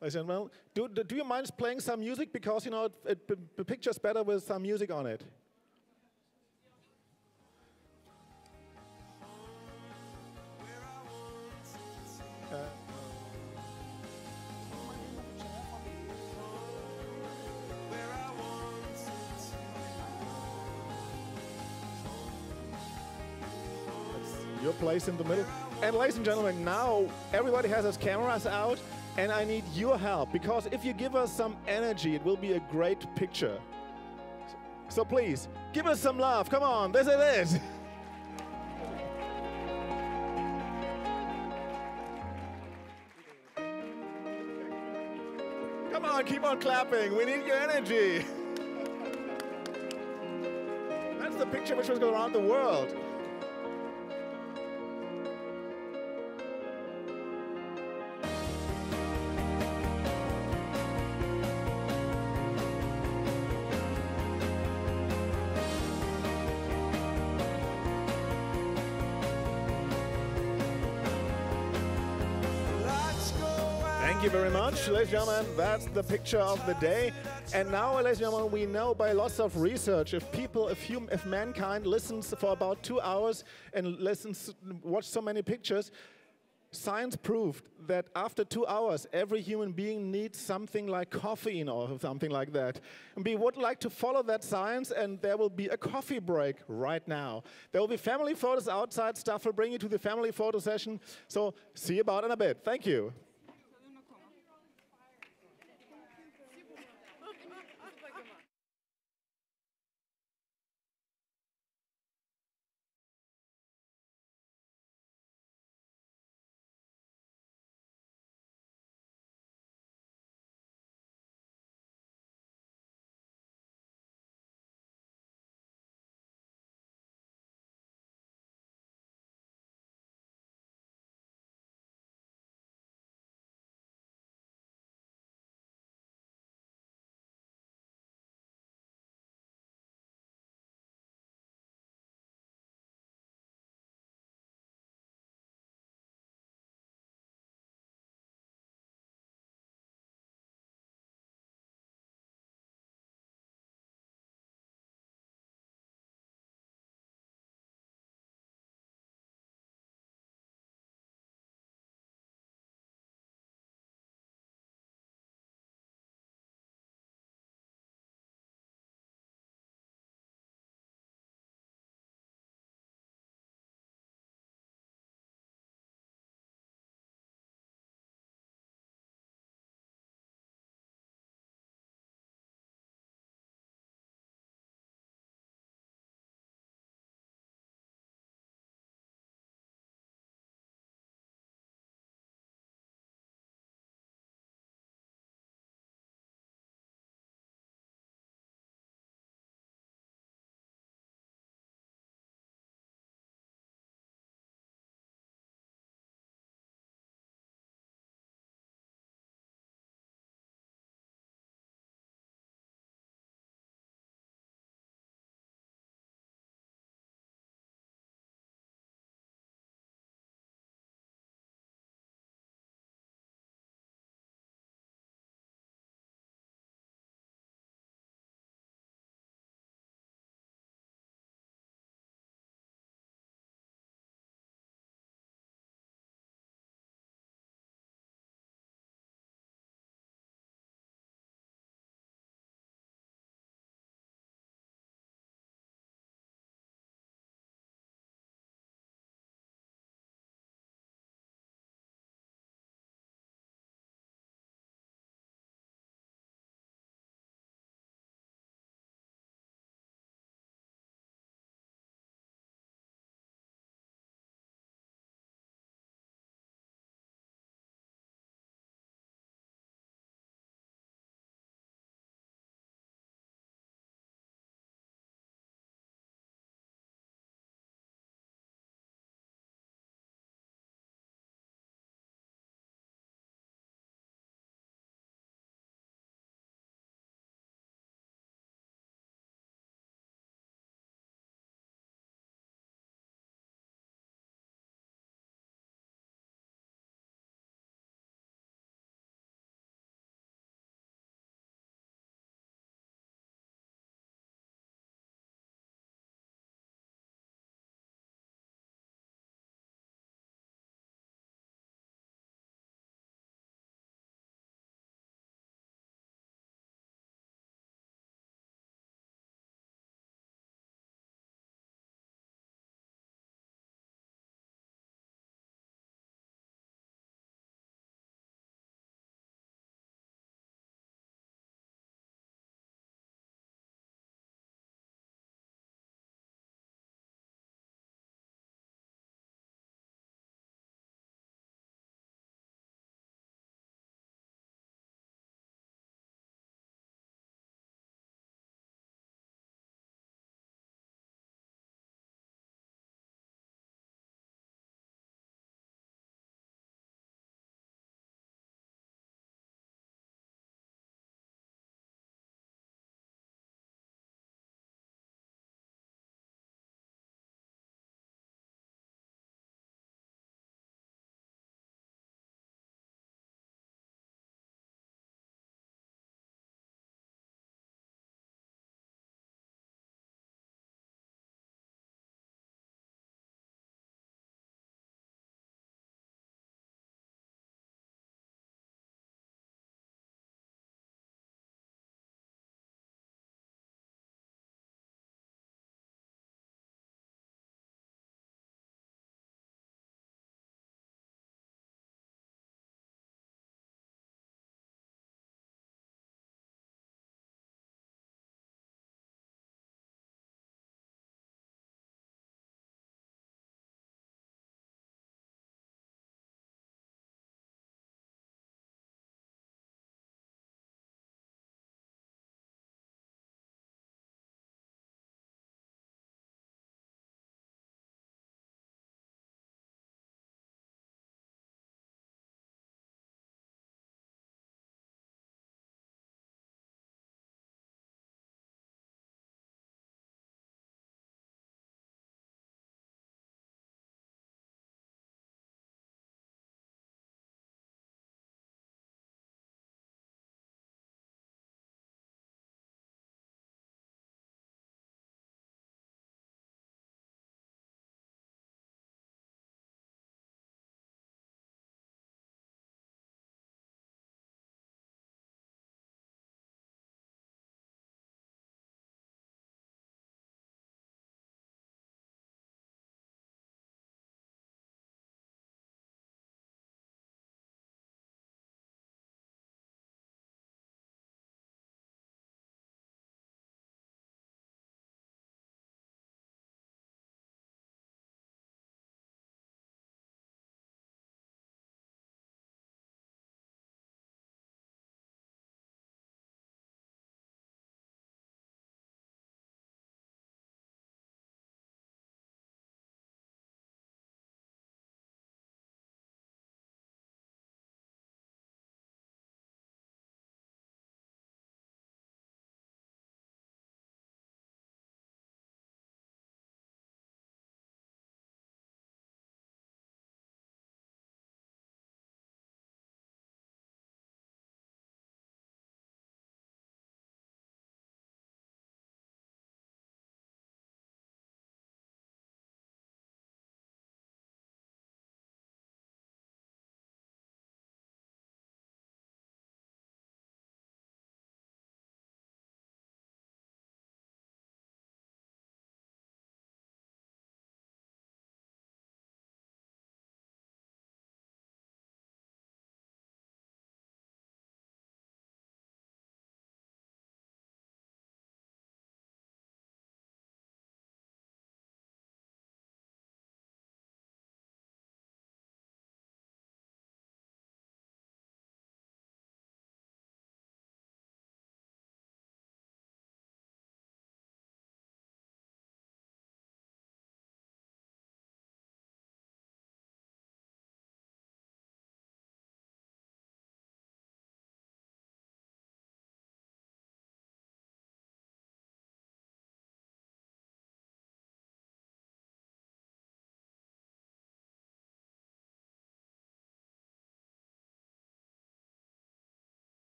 Ladies and gentlemen, do you mind playing some music? Because, the picture's better with some music on it. Your place in the middle. And ladies and gentlemen, now everybody has his cameras out. And I need your help, because if you give us some energy, it will be a great picture. So please, give us some love. Come on, this is it. Come on, keep on clapping. We need your energy. That's the picture which was going around the world. Thank you very much, ladies and gentlemen. That's the picture of the day. And now, ladies and gentlemen, we know by lots of research, if mankind listens for about 2 hours and watch so many pictures, science proved that after 2 hours, every human being needs something like caffeine or something like that. And we would like to follow that science, and there will be a coffee break right now. There will be family photos outside. Staff will bring you to the family photo session. So see you about in a bit. Thank you.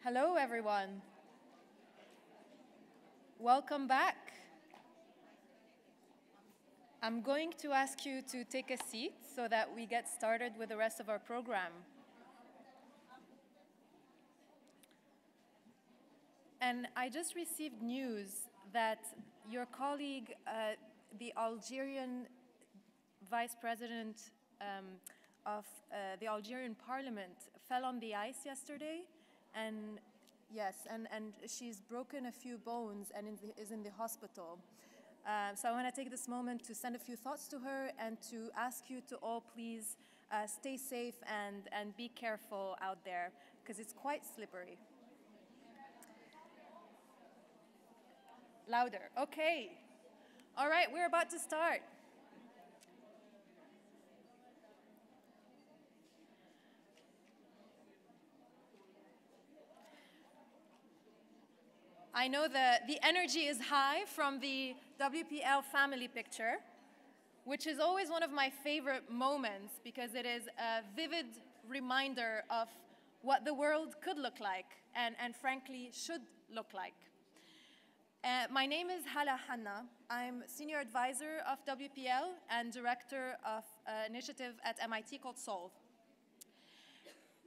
Hello, everyone. Welcome back. I'm going to ask you to take a seat so that we get started with the rest of our program. And I just received news that your colleague, the Algerian Vice President of the Algerian Parliament, fell on the ice yesterday, and yes, and she's broken a few bones and is in the hospital. So I want to take this moment to send a few thoughts to her and to ask you to all please stay safe and be careful out there, because it's quite slippery. Louder. Okay. All right, we're about to start. I know the energy is high from the WPL family picture, which is always one of my favorite moments because it is a vivid reminder of what the world could look like and frankly should look like. My name is Hala Hanna. I'm Senior Advisor of WPL and Director of an initiative at MIT called Solve.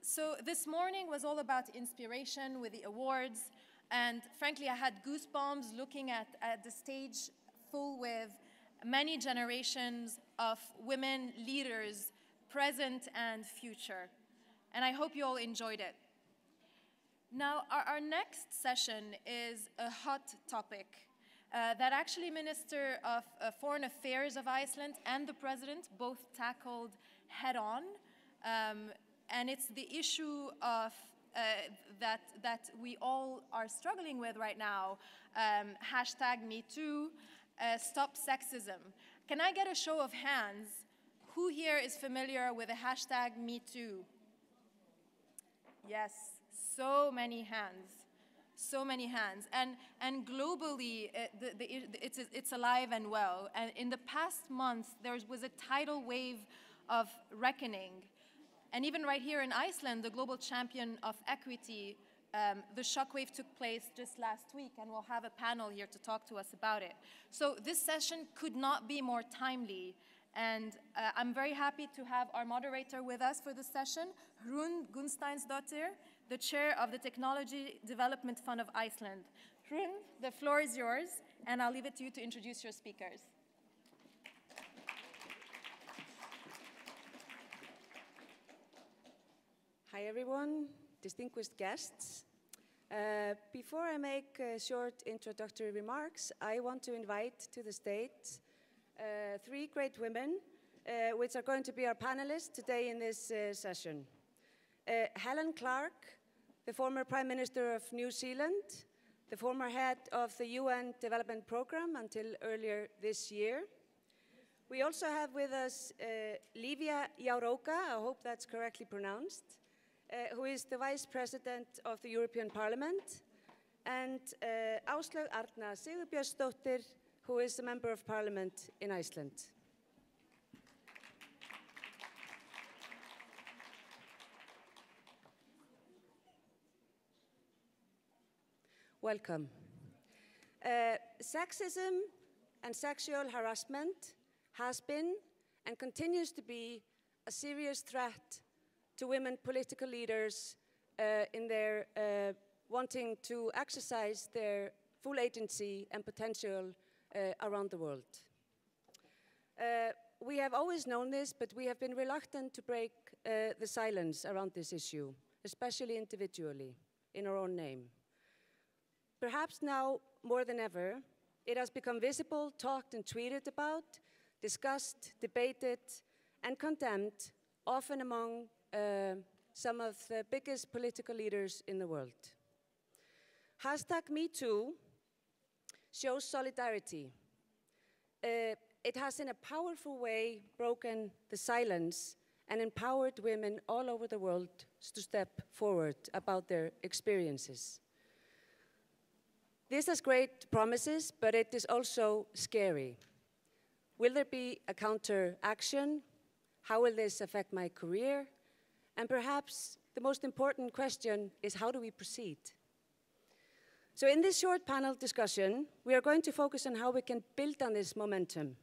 So this morning was all about inspiration with the awards, and frankly I had goosebumps looking at the stage full with many generations of women leaders, present and future. And I hope you all enjoyed it. Now, our next session is a hot topic that actually Minister of Foreign Affairs of Iceland and the President both tackled head-on, and it's the issue of that we all are struggling with right now, #MeToo, Stop Sexism. Can I get a show of hands? Who here is familiar with the #MeToo? Yes. So many hands, so many hands. And globally, it's alive and well. And in the past month, there was a tidal wave of reckoning. And even right here in Iceland, the global champion of equity, the shockwave took place just last week, and we'll have a panel here to talk to us about it. So this session could not be more timely. And I'm very happy to have our moderator with us for this session, Rún Gunnsteinsdóttir, the chair of the Technology Development Fund of Iceland. Rún, the floor is yours, and I'll leave it to you to introduce your speakers. Hi, everyone, distinguished guests. Before I make short introductory remarks, I want to invite to the stage three great women, which are going to be our panelists today in this session. Helen Clark, the former Prime Minister of New Zealand, the former head of the UN Development Programme until earlier this year. We also have with us Lívia Járóka, I hope that's correctly pronounced, who is the Vice President of the European Parliament, and Áslaug Arna Sigurbjörnsdóttir, who is a Member of Parliament in Iceland. Welcome. Sexism and sexual harassment has been and continues to be a serious threat to women political leaders in their wanting to exercise their full agency and potential around the world. We have always known this, but we have been reluctant to break the silence around this issue, especially individually, in our own name. Perhaps now, more than ever, it has become visible, talked and tweeted about, discussed, debated, and condemned, often among some of the biggest political leaders in the world. #MeToo shows solidarity. It has in a powerful way broken the silence and empowered women all over the world to step forward about their experiences. This has great promises, but it is also scary. Will there be a counter action? How will this affect my career? And perhaps the most important question is how do we proceed? So in this short panel discussion, we are going to focus on how we can build on this momentum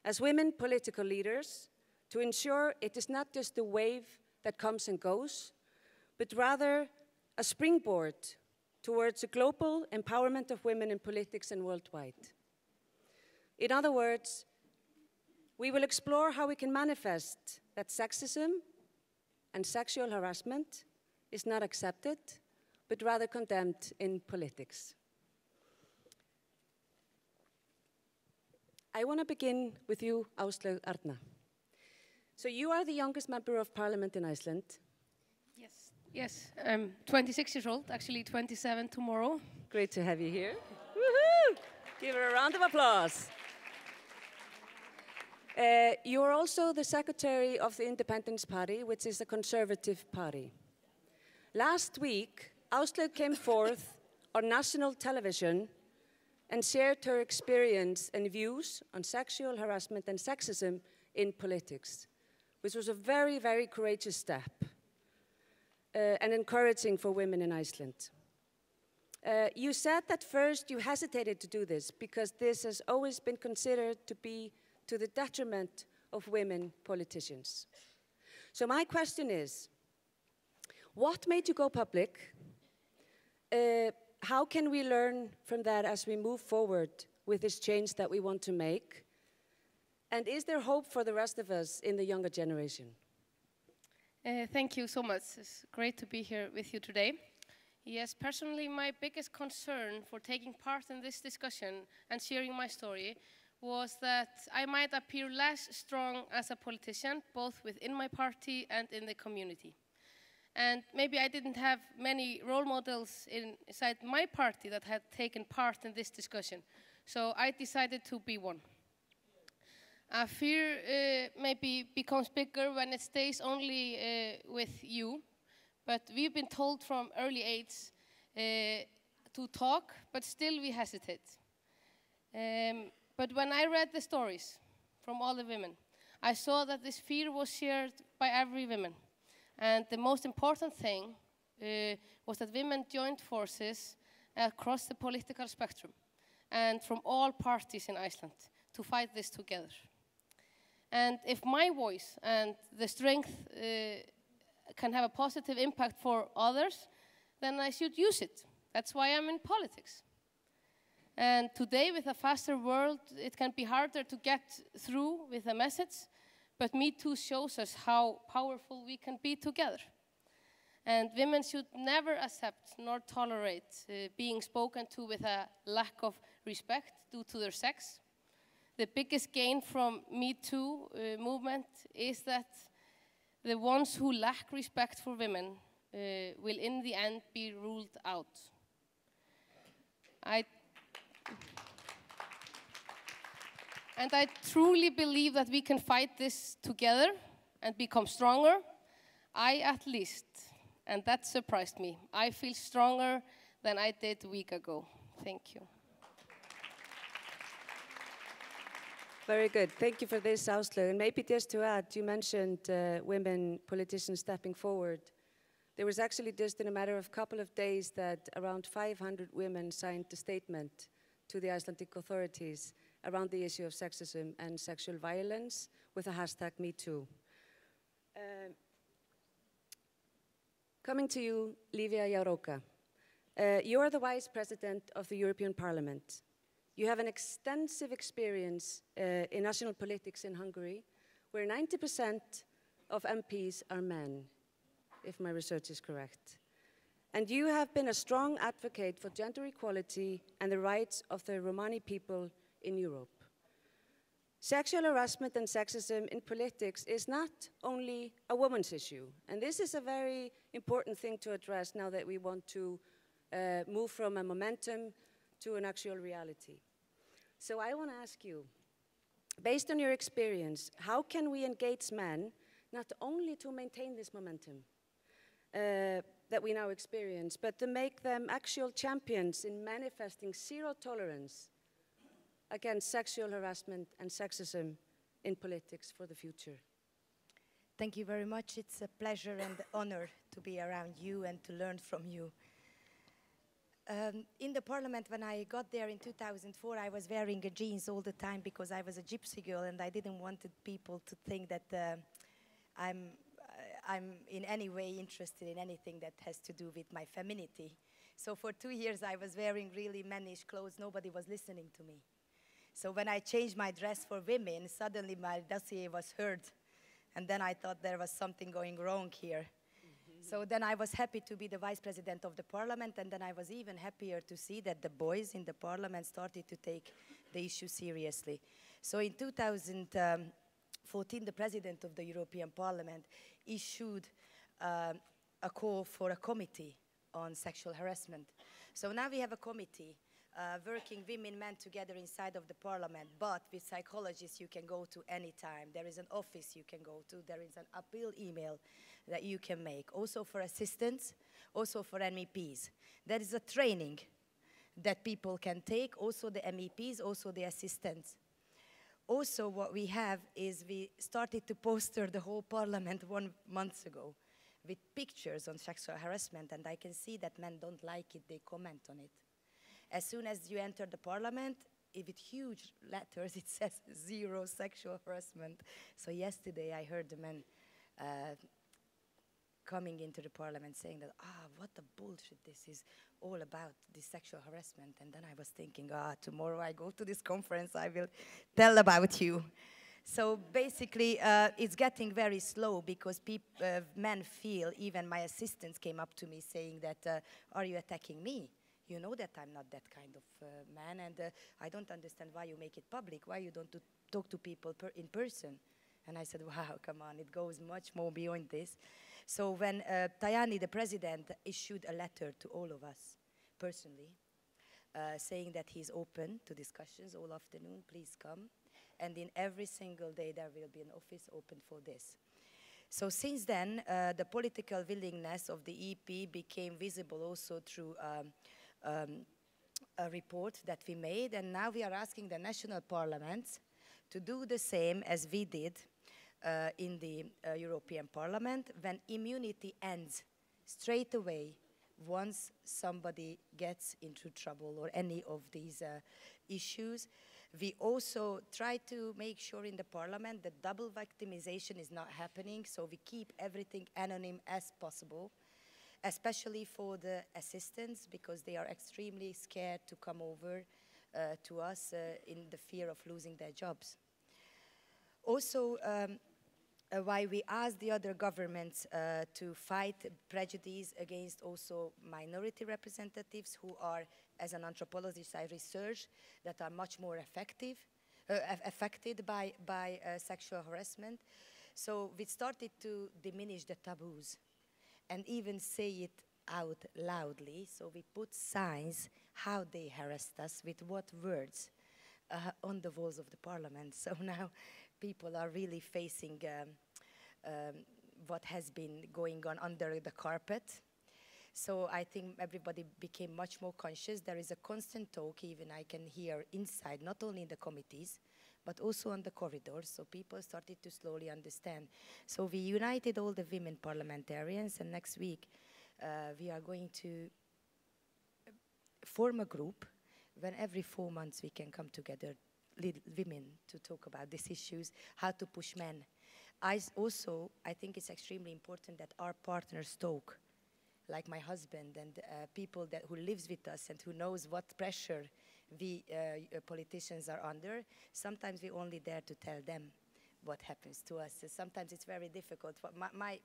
as women political leaders to ensure it is not just a wave that comes and goes, but rather a springboard towards a global empowerment of women in politics and worldwide. In other words, we will explore how we can manifest that sexism and sexual harassment is not accepted, but rather condemned in politics. I want to begin with you, Áslaug Arna. So you are the youngest member of parliament in Iceland. Yes, I'm 26 years old, actually 27 tomorrow. Great to have you here. Woohoo! Give her a round of applause. You are also the secretary of the Independence Party, which is a conservative party. Last week, Áslaug came forth on national television and shared her experience and views on sexual harassment and sexism in politics, which was a very, very courageous step and encouraging for women in Iceland. You said that first you hesitated to do this because this has always been considered to be to the detriment of women politicians. So my question is, what made you go public? How can we learn from that as we move forward with this change that we want to make? And is there hope for the rest of us in the younger generation? Thank you so much. It's great to be here with you today. Yes, personally, my biggest concern for taking part in this discussion and sharing my story was that I might appear less strong as a politician, both within my party and in the community. And maybe I didn't have many role models inside my party that had taken part in this discussion. So I decided to be one. Fear maybe becomes bigger when it stays only with you. But we've been told from early age to talk, but still we hesitate. But when I read the stories from all the women, I saw that this fear was shared by every woman. And the most important thing was that women joined forces across the political spectrum and from all parties in Iceland to fight this together. And if my voice and the strength can have a positive impact for others, then I should use it. That's why I'm in politics. And today, with a faster world, it can be harder to get through with a message, but Me Too shows us how powerful we can be together. And women should never accept nor tolerate being spoken to with a lack of respect due to their sex. The biggest gain from Me Too movement is that the ones who lack respect for women will in the end be ruled out. And I truly believe that we can fight this together and become stronger. I at least, and that surprised me, I feel stronger than I did a week ago. Thank you. Very good. Thank you for this, Áslaug. And maybe just to add, you mentioned women politicians stepping forward. There was actually just in a matter of a couple of days that around 500 women signed a statement to the Icelandic authorities around the issue of sexism and sexual violence with the hashtag #MeToo. Coming to you, Lívia Járóka. You are the Vice President of the European Parliament. You have an extensive experience in national politics in Hungary, where 90% of MPs are men, if my research is correct. And you have been a strong advocate for gender equality and the rights of the Romani people in Europe. Sexual harassment and sexism in politics is not only a woman's issue, and this is a very important thing to address now that we want to move from a momentum to an actual reality. So I want to ask you, based on your experience, how can we engage men not only to maintain this momentum that we now experience, but to make them actual champions in manifesting zero tolerance against sexual harassment and sexism in politics for the future? Thank you very much. It's a pleasure and honor to be around you and to learn from you. In the parliament, when I got there in 2004, I was wearing jeans all the time because I was a gypsy girl and I didn't want people to think that I'm in any way interested in anything that has to do with my femininity. So for 2 years, I was wearing really mannish clothes. Nobody was listening to me. So when I changed my dress for women, suddenly my dossier was heard. And then I thought there was something going wrong here. So then I was happy to be the vice president of the parliament, and then I was even happier to see that the boys in the parliament started to take the issue seriously. So in 2014, the president of the European Parliament issued a call for a committee on sexual harassment. So now we have a committee working women, men together inside of the parliament, but with psychologists you can go to any time. There is an office you can go to. There is an appeal email that you can make. Also for assistants, also for MEPs. There is a training that people can take, also the MEPs, also the assistants. Also what we have is we started to poster the whole parliament 1 month ago with pictures on sexual harassment, and I can see that men don't like it, they comment on it. As soon as you enter the parliament, with huge letters, it says 0 sexual harassment. So yesterday I heard the men coming into the parliament saying that, what a bullshit this is all about, this sexual harassment. And then I was thinking, tomorrow I go to this conference, I will tell about you. So basically, it's getting very slow because men feel, even my assistants came up to me saying that, are you attacking me? You know that I'm not that kind of man, and I don't understand why you make it public, why you don't talk to people in person. And I said, wow, come on, it goes much more beyond this. So when Tajani, the president, issued a letter to all of us personally, saying that he's open to discussions all afternoon, please come. And in every single day there will be an office open for this. So since then, the political willingness of the EP became visible also through a report that we made, and now we are asking the national parliaments to do the same as we did in the European Parliament. When immunity ends straight away once somebody gets into trouble or any of these issues, we also try to make sure in the parliament that double victimization is not happening, so we keep everything anonymous as possible, especially for the assistants, because they are extremely scared to come over to us in the fear of losing their jobs. Also, why we ask the other governments to fight prejudice against also minority representatives who are, as an anthropologist I research, that are much more affected by sexual harassment. So we started to diminish the taboos and even say it out loudly. So we put signs how they harassed us, with what words, on the walls of the parliament. So now people are really facing what has been going on under the carpet. So I think everybody became much more conscious. There is a constant talk, even I can hear inside, not only in the committees, but also on the corridors, so people started to slowly understand. So we united all the women parliamentarians, and next week we are going to form a group when every 4 months we can come together, women, to talk about these issues, how to push men. I think it's extremely important that our partners talk, like my husband and people who lives with us and who knows what pressure we politicians are under. Sometimes we only dare to tell them what happens to us. So sometimes it's very difficult. My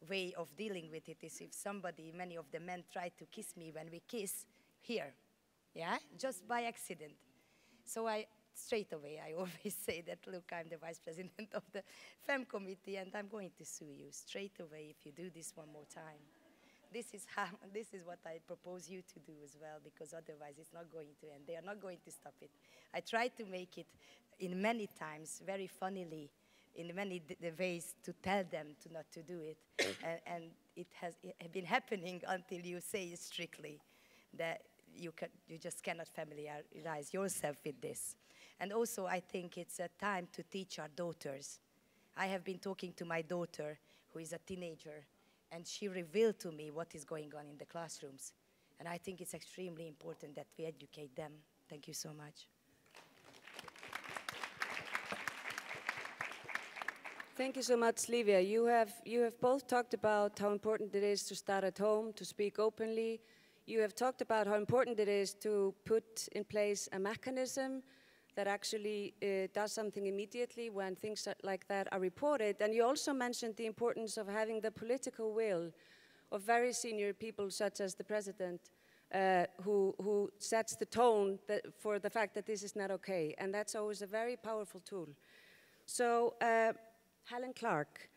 way of dealing with it is if many of the men try to kiss me when we kiss here, yeah, just by accident. So straight away, I always say that, look, I'm the vice president of the FEM committee and I'm going to sue you straight away if you do this one more time. This is what I propose you to do as well, because otherwise it's not going to end. They are not going to stop it. I tried to make it in many times, very funnily, in many ways to tell them not to do it. and it has been happening until you say it strictly, that you just cannot familiarize yourself with this. And also I think it's a time to teach our daughters. I have been talking to my daughter, who is a teenager, and she revealed to me what is going on in the classrooms. And I think it's extremely important that we educate them. Thank you so much. Thank you so much, Livia. You have both talked about how important it is to start at home, to speak openly. You have talked about how important it is to put in place a mechanism that actually does something immediately when things like that are reported. And you also mentioned the importance of having the political will of very senior people, such as the president, who sets the tone for the fact that this is not okay. And that's always a very powerful tool. So, Helen Clark,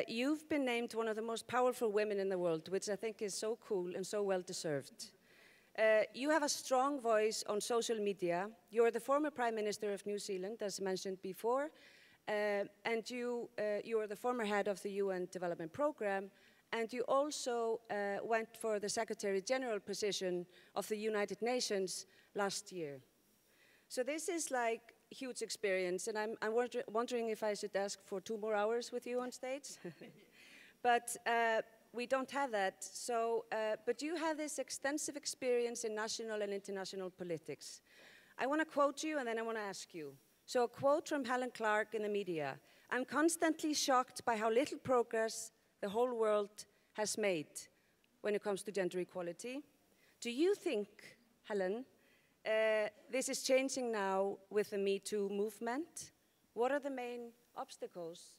you've been named one of the most powerful women in the world, which I think is so cool and so well deserved. You have a strong voice on social media. You're the former Prime Minister of New Zealand, as mentioned before, and you are the former head of the UN Development Programme, and you also went for the Secretary General position of the United Nations last year. So this is like huge experience, and I'm wondering if I should ask for 2 more hours with you on stage. But we don't have that. So, but you have this extensive experience in national and international politics. I want to quote you, and then I want to ask you. So a quote from Helen Clark in the media: "I'm constantly shocked by how little progress the whole world has made when it comes to gender equality. Do you think, Helen, this is changing now with the Me Too movement? What are the main obstacles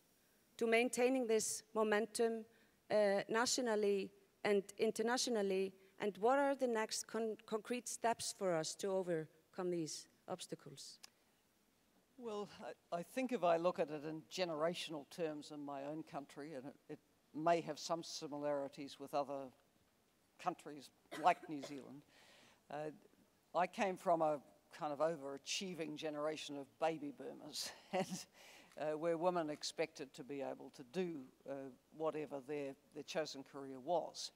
to maintaining this momentum nationally and internationally, and what are the next concrete steps for us to overcome these obstacles?" Well, I think if I look at it in generational terms in my own country, and it may have some similarities with other countries like New Zealand, I came from a kind of overachieving generation of baby boomers, and where women expected to be able to do whatever their chosen career was.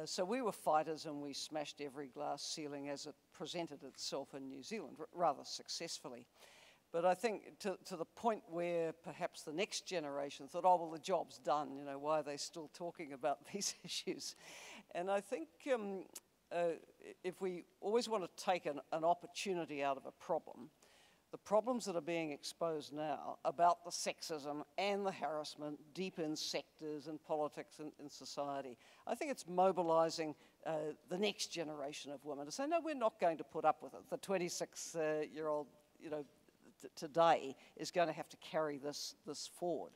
So we were fighters, and we smashed every glass ceiling as it presented itself in New Zealand, rather successfully. But I think to the point where perhaps the next generation thought, oh, well, the job's done, you know, why are they still talking about these issues? And I think if we always want to take an opportunity out of a problem, the problems that are being exposed now about the sexism and the harassment deep in sectors and politics and in society, I think it's mobilizing the next generation of women to say, no, we're not going to put up with it. The 26-year-old, you know, today is going to have to carry this forward.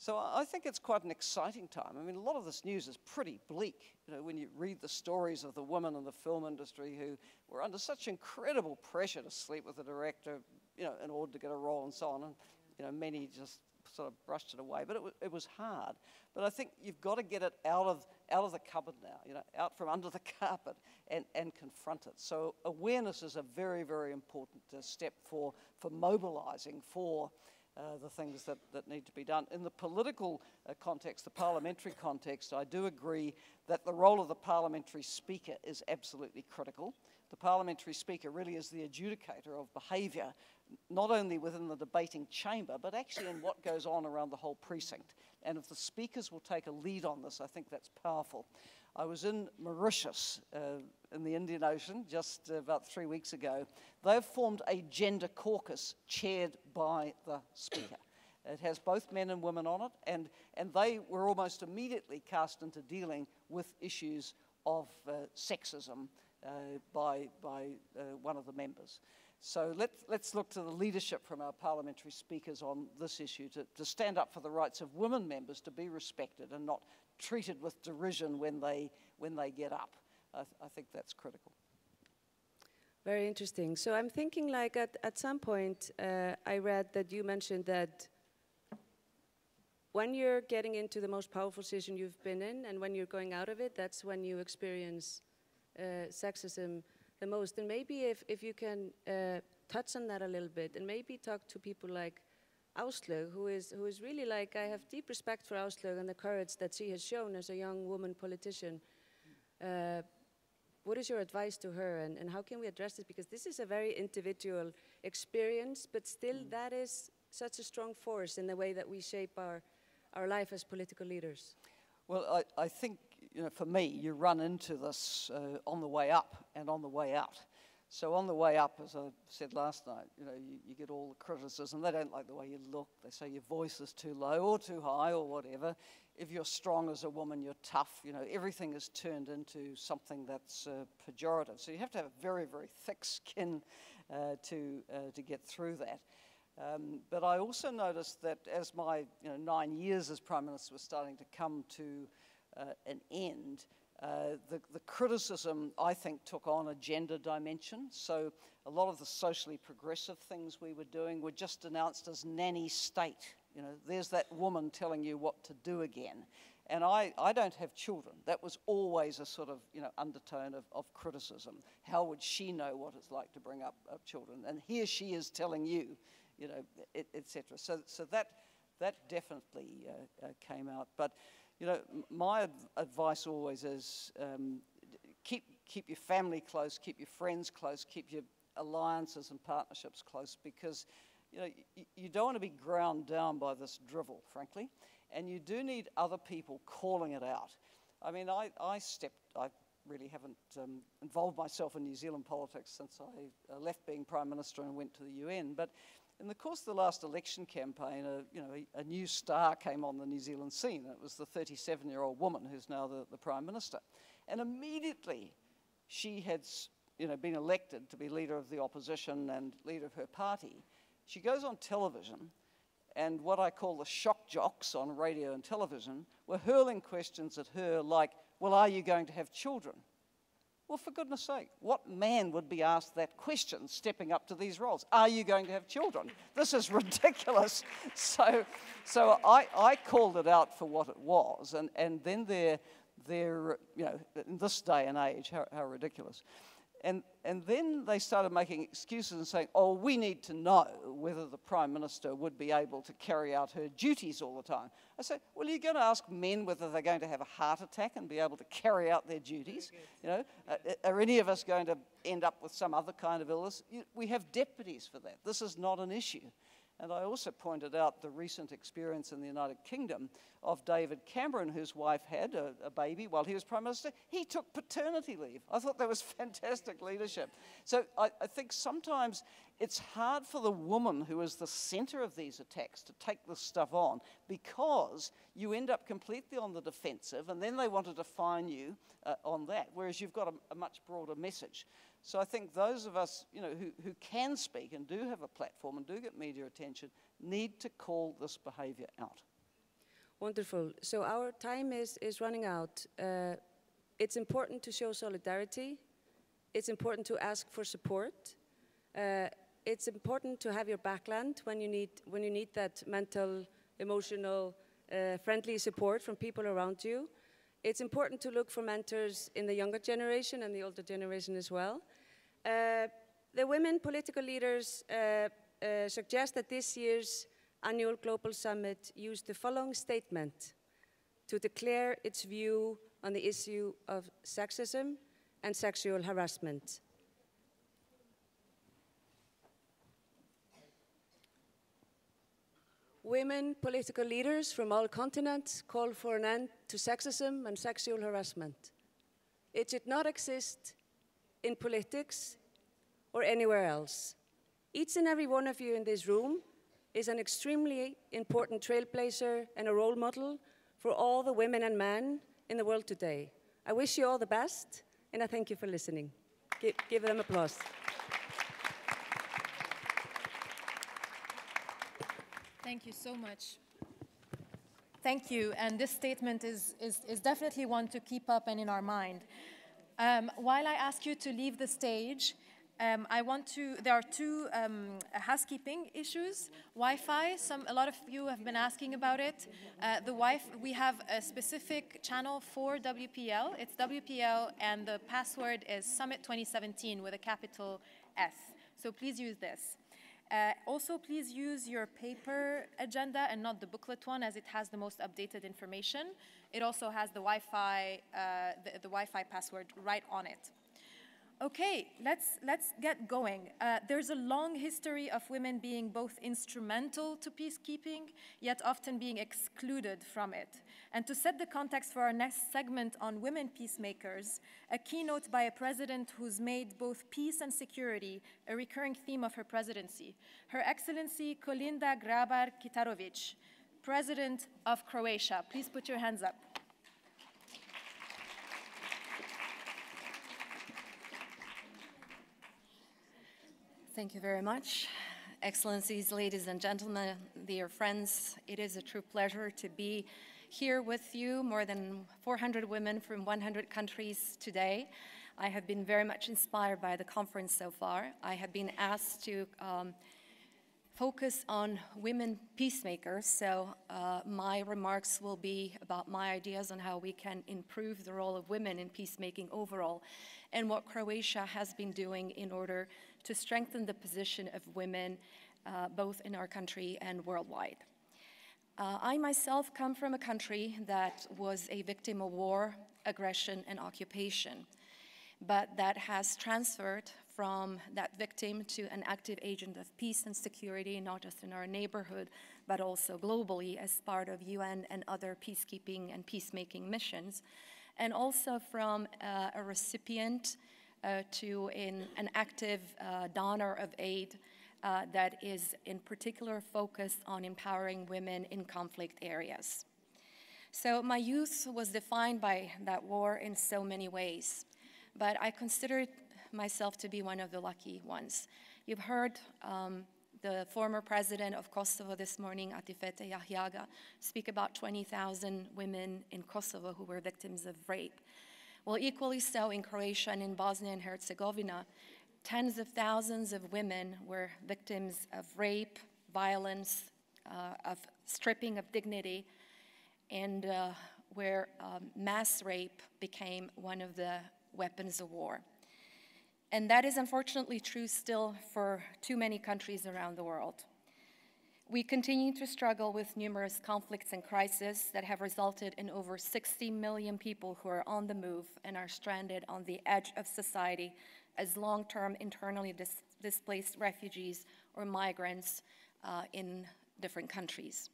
So I think it's quite an exciting time. I mean, a lot of this news is pretty bleak. You know, when you read the stories of the women in the film industry who were under such incredible pressure to sleep with the director, you know, in order to get a role and so on, and you know, many just sort of brushed it away. But it was hard. But I think you've got to get it out of the cupboard now, you know, out from under the carpet and confront it. So awareness is a very, very important step for mobilizing for the things that need to be done. In the political context, the parliamentary context, I do agree that the role of the parliamentary speaker is absolutely critical. The parliamentary speaker really is the adjudicator of behaviour, not only within the debating chamber, but actually in what goes on around the whole precinct. And if the speakers will take a lead on this, I think that's powerful. I was in Mauritius in the Indian Ocean just about 3 weeks ago. They've formed a gender caucus chaired by the speaker. It has both men and women on it, and they were almost immediately cast into dealing with issues of sexism by one of the members. So let's look to the leadership from our parliamentary speakers on this issue to stand up for the rights of women members to be respected and not treated with derision when they get up. I think that's critical. Very interesting. So I'm thinking like at some point I read that you mentioned that when you're getting into the most powerful position you've been in and when you're going out of it, that's when you experience sexism the most. And maybe if you can touch on that a little bit and maybe talk to people like Áslaug, who is really like, I have deep respect for Áslaug and the courage that she has shown as a young woman politician. What is your advice to her and how can we address this? Because this is a very individual experience, but still that is such a strong force in the way that we shape our life as political leaders? Well, I think, for me, you run into this on the way up and on the way out. So on the way up, as I said last night, you get all the criticism. They don't like the way you look. They say your voice is too low or too high or whatever. If you're strong as a woman, you're tough. Everything is turned into something that's pejorative. So you have to have a very, very thick skin to get through that. But I also noticed that as my 9 years as Prime Minister was starting to come to an end, the criticism, I think, took on a gender dimension. So a lot of the socially progressive things we were doing were just announced as nanny state. There's that woman telling you what to do again. And I don't have children. That was always a sort of undertone of criticism. How would she know what it's like to bring up children? And here she is telling you, etc. So that definitely came out. But my advice always is keep your family close, keep your friends close, keep your alliances and partnerships close, because you don't want to be ground down by this drivel, frankly, and you do need other people calling it out. I mean, I really haven't involved myself in New Zealand politics since I left being Prime Minister and went to the UN, but in the course of the last election campaign, a new star came on the New Zealand scene. It was the 37-year-old woman who's now the Prime Minister. And immediately she had been elected to be leader of the opposition and leader of her party. She goes on television, and what I call the shock jocks on radio and television were hurling questions at her like, well, are you going to have children? Well, for goodness sake, what man would be asked that question stepping up to these roles? Are you going to have children? This is ridiculous. So I called it out for what it was, and then they're in this day and age, how ridiculous. And then they started making excuses and saying, oh, we need to know whether the Prime Minister would be able to carry out her duties all the time. I said, well, you're going to ask men whether they're going to have a heart attack and be able to carry out their duties? Are any of us going to end up with some other kind of illness? We have deputies for that. This is not an issue. And I also pointed out the recent experience in the United Kingdom of David Cameron, whose wife had a baby while he was Prime Minister. He took paternity leave. I thought that was fantastic leadership. So I think sometimes it's hard for the woman who is the center of these attacks to take this stuff on, because you end up completely on the defensive, and then they want to define you on that, whereas you've got a much broader message. So I think those of us, who can speak and do have a platform and do get media attention, need to call this behavior out. Wonderful. So our time is running out. It's important to show solidarity. It's important to ask for support. It's important to have your backland when you need that mental, emotional, friendly support from people around you. It's important to look for mentors in the younger generation and the older generation as well. The women political leaders suggest that this year's annual Global Summit use the following statement to declare its view on the issue of sexism and sexual harassment. Women political leaders from all continents call for an end to sexism and sexual harassment. It should not exist in politics or anywhere else. Each and every one of you in this room is an extremely important trailblazer and a role model for all the women and men in the world today. I wish you all the best, and I thank you for listening. Give them applause. Thank you so much. Thank you, and this statement is definitely one to keep up and in our mind. While I ask you to leave the stage, there are two housekeeping issues. Wi-Fi, a lot of you have been asking about it. We have a specific channel for WPL. It's WPL, and the password is Summit 2017 with a capital S. So please use this. Also, please use your paper agenda and not the booklet one, as it has the most updated information. It also has the Wi-Fi password right on it. Okay, let's get going. There's a long history of women being both instrumental to peacekeeping, yet often being excluded from it. And to set the context for our next segment on women peacemakers, a keynote by a president who's made both peace and security a recurring theme of her presidency, Her Excellency Kolinda Grabar-Kitarović, President of Croatia. Please put your hands up. Thank you very much. Excellencies, ladies and gentlemen, dear friends, it is a true pleasure to be here with you, more than 400 women from 100 countries today. I have been very much inspired by the conference so far. I have been asked to focus on women peacemakers, so my remarks will be about my ideas on how we can improve the role of women in peacemaking overall, and what Croatia has been doing in order to strengthen the position of women both in our country and worldwide. I myself come from a country that was a victim of war, aggression, and occupation, but that has transferred from that victim to an active agent of peace and security, not just in our neighborhood, but also globally as part of UN and other peacekeeping and peacemaking missions, and also from a recipient to an active donor of aid that is in particular focused on empowering women in conflict areas. So my youth was defined by that war in so many ways, but I considered myself to be one of the lucky ones. You've heard the former president of Kosovo this morning, Atifete Jahjaga, speak about 20,000 women in Kosovo who were victims of rape. Well, equally so in Croatia and in Bosnia and Herzegovina, tens of thousands of women were victims of rape, violence, of stripping of dignity, and where mass rape became one of the weapons of war. And that is unfortunately true still for too many countries around the world. We continue to struggle with numerous conflicts and crises that have resulted in over 60 million people who are on the move and are stranded on the edge of society as long-term internally displaced refugees or migrants in different countries.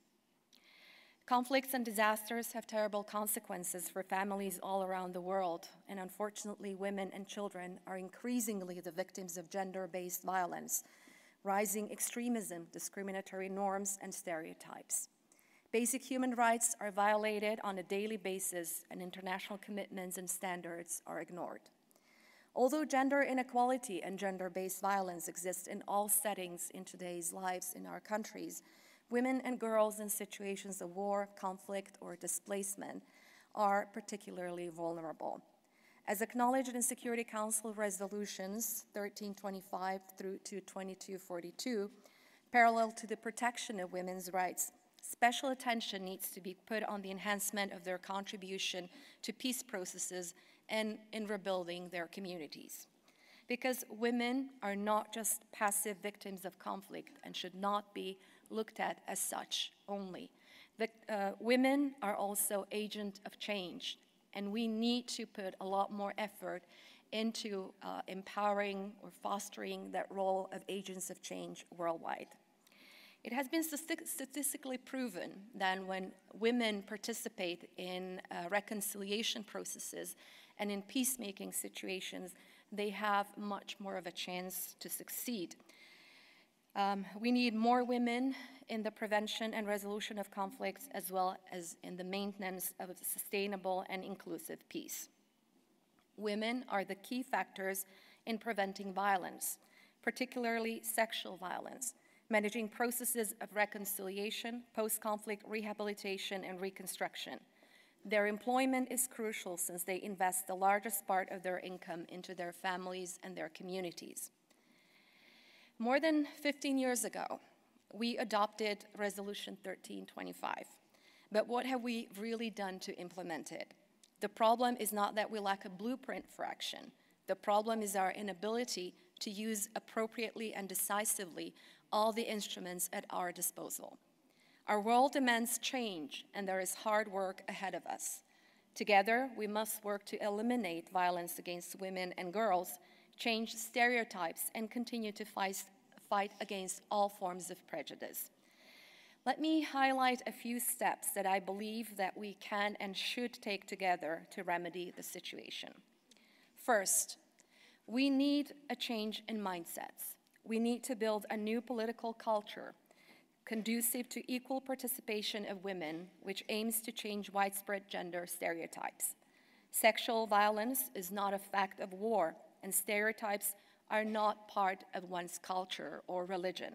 Conflicts and disasters have terrible consequences for families all around the world, and unfortunately, women and children are increasingly the victims of gender-based violence, rising extremism, discriminatory norms, and stereotypes. Basic human rights are violated on a daily basis, and international commitments and standards are ignored. Although gender inequality and gender-based violence exist in all settings in today's lives in our countries, women and girls in situations of war, conflict, or displacement are particularly vulnerable. As acknowledged in Security Council resolutions 1325 through to 2242, parallel to the protection of women's rights, special attention needs to be put on the enhancement of their contribution to peace processes and in rebuilding their communities. Because women are not just passive victims of conflict and should not be looked at as such only. Women are also agents of change, and we need to put a lot more effort into empowering or fostering that role of agents of change worldwide. It has been statistically proven that when women participate in reconciliation processes and in peacemaking situations, they have much more of a chance to succeed. We need more women in the prevention and resolution of conflicts, as well as in the maintenance of sustainable and inclusive peace. Women are the key factors in preventing violence, particularly sexual violence, managing processes of reconciliation, post-conflict rehabilitation, and reconstruction. Their employment is crucial since they invest the largest part of their income into their families and their communities. More than 15 years ago, we adopted Resolution 1325. But what have we really done to implement it? The problem is not that we lack a blueprint for action. The problem is our inability to use appropriately and decisively all the instruments at our disposal. Our world demands change, and there is hard work ahead of us. Together, we must work to eliminate violence against women and girls, change stereotypes, and continue to fight against all forms of prejudice. Let me highlight a few steps that I believe that we can and should take together to remedy the situation. First, we need a change in mindsets. We need to build a new political culture conducive to equal participation of women, which aims to change widespread gender stereotypes. Sexual violence is not a fact of war, and stereotypes are not part of one's culture or religion.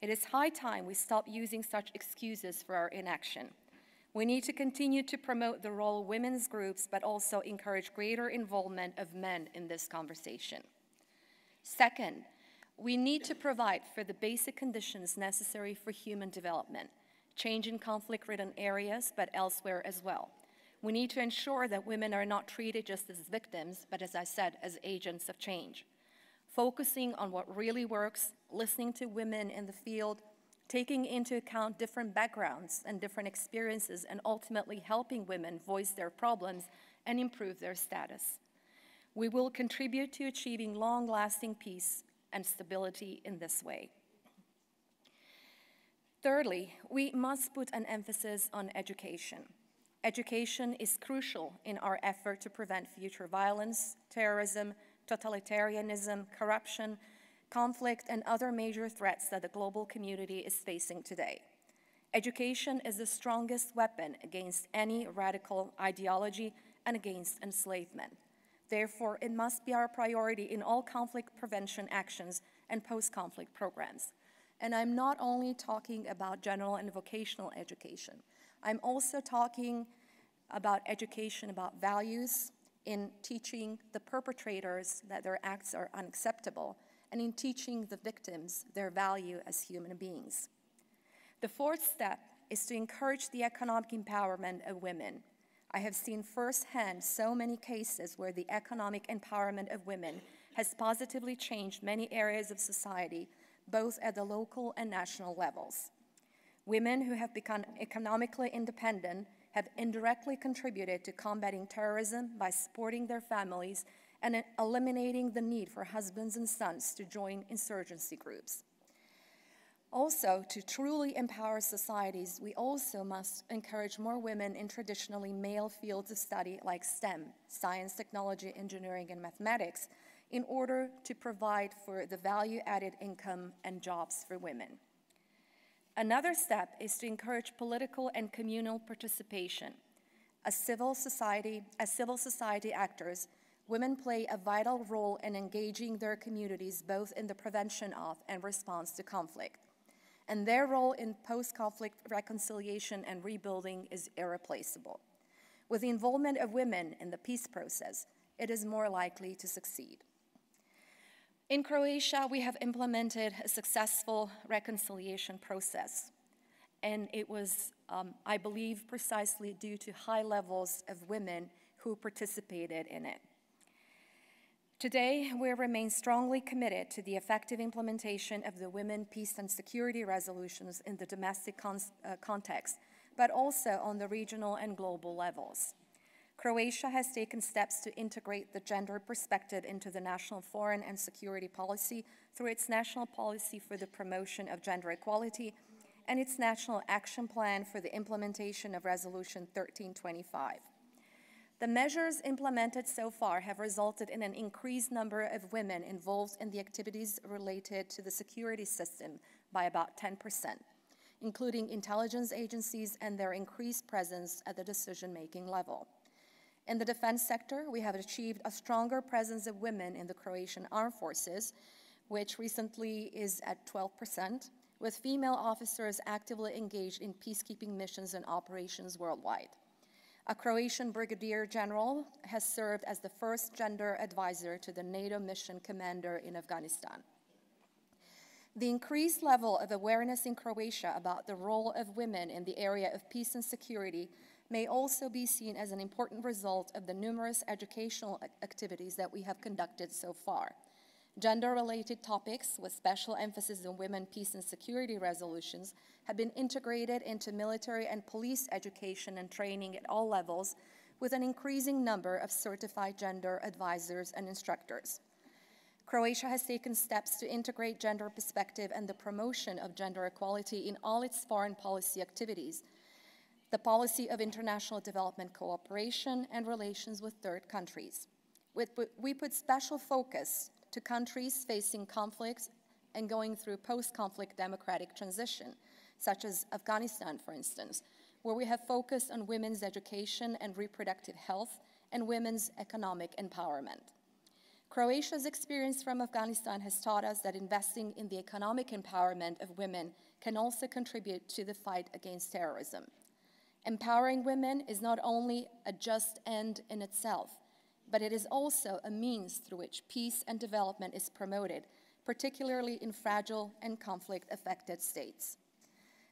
It is high time we stop using such excuses for our inaction. We need to continue to promote the role of women's groups, but also encourage greater involvement of men in this conversation. Second, we need to provide for the basic conditions necessary for human development, change in conflict-ridden areas, but elsewhere as well. We need to ensure that women are not treated just as victims, but as I said, as agents of change. Focusing on what really works, listening to women in the field, taking into account different backgrounds and different experiences, and ultimately helping women voice their problems and improve their status. We will contribute to achieving long-lasting peace and stability in this way. Thirdly, we must put an emphasis on education. Education is crucial in our effort to prevent future violence, terrorism, totalitarianism, corruption, conflict, and other major threats that the global community is facing today. Education is the strongest weapon against any radical ideology and against enslavement. Therefore, it must be our priority in all conflict prevention actions and post-conflict programs. And I'm not only talking about general and vocational education. I'm also talking about education about values, in teaching the perpetrators that their acts are unacceptable, and in teaching the victims their value as human beings. The fourth step is to encourage the economic empowerment of women. I have seen firsthand so many cases where the economic empowerment of women has positively changed many areas of society, both at the local and national levels. Women who have become economically independent have indirectly contributed to combating terrorism by supporting their families and eliminating the need for husbands and sons to join insurgency groups. Also, to truly empower societies, we also must encourage more women in traditionally male fields of study like STEM, science, technology, engineering, and mathematics, in order to provide for the value-added income and jobs for women. Another step is to encourage political and communal participation. As civil society actors, women play a vital role in engaging their communities both in the prevention of and response to conflict. And their role in post-conflict reconciliation and rebuilding is irreplaceable. With the involvement of women in the peace process, it is more likely to succeed. In Croatia, we have implemented a successful reconciliation process, and it was, I believe, precisely due to high levels of women who participated in it. Today, we remain strongly committed to the effective implementation of the Women, Peace and Security resolutions in the domestic context, but also on the regional and global levels. Croatia has taken steps to integrate the gender perspective into the national foreign and security policy through its national policy for the promotion of gender equality and its national action plan for the implementation of Resolution 1325. The measures implemented so far have resulted in an increased number of women involved in the activities related to the security system by about 10%, including intelligence agencies and their increased presence at the decision-making level. In the defense sector, we have achieved a stronger presence of women in the Croatian armed forces, which recently is at 12%, with female officers actively engaged in peacekeeping missions and operations worldwide. A Croatian brigadier general has served as the first gender advisor to the NATO mission commander in Afghanistan. The increased level of awareness in Croatia about the role of women in the area of peace and security may also be seen as an important result of the numerous educational activities that we have conducted so far. Gender-related topics with special emphasis on women, peace, and security resolutions have been integrated into military and police education and training at all levels, with an increasing number of certified gender advisors and instructors. Croatia has taken steps to integrate gender perspective and the promotion of gender equality in all its foreign policy activities, the policy of international development cooperation and relations with third countries. We put special focus to countries facing conflicts and going through post-conflict democratic transition, such as Afghanistan, for instance, where we have focused on women's education and reproductive health and women's economic empowerment. Croatia's experience from Afghanistan has taught us that investing in the economic empowerment of women can also contribute to the fight against terrorism. Empowering women is not only a just end in itself, but it is also a means through which peace and development is promoted, particularly in fragile and conflict-affected states.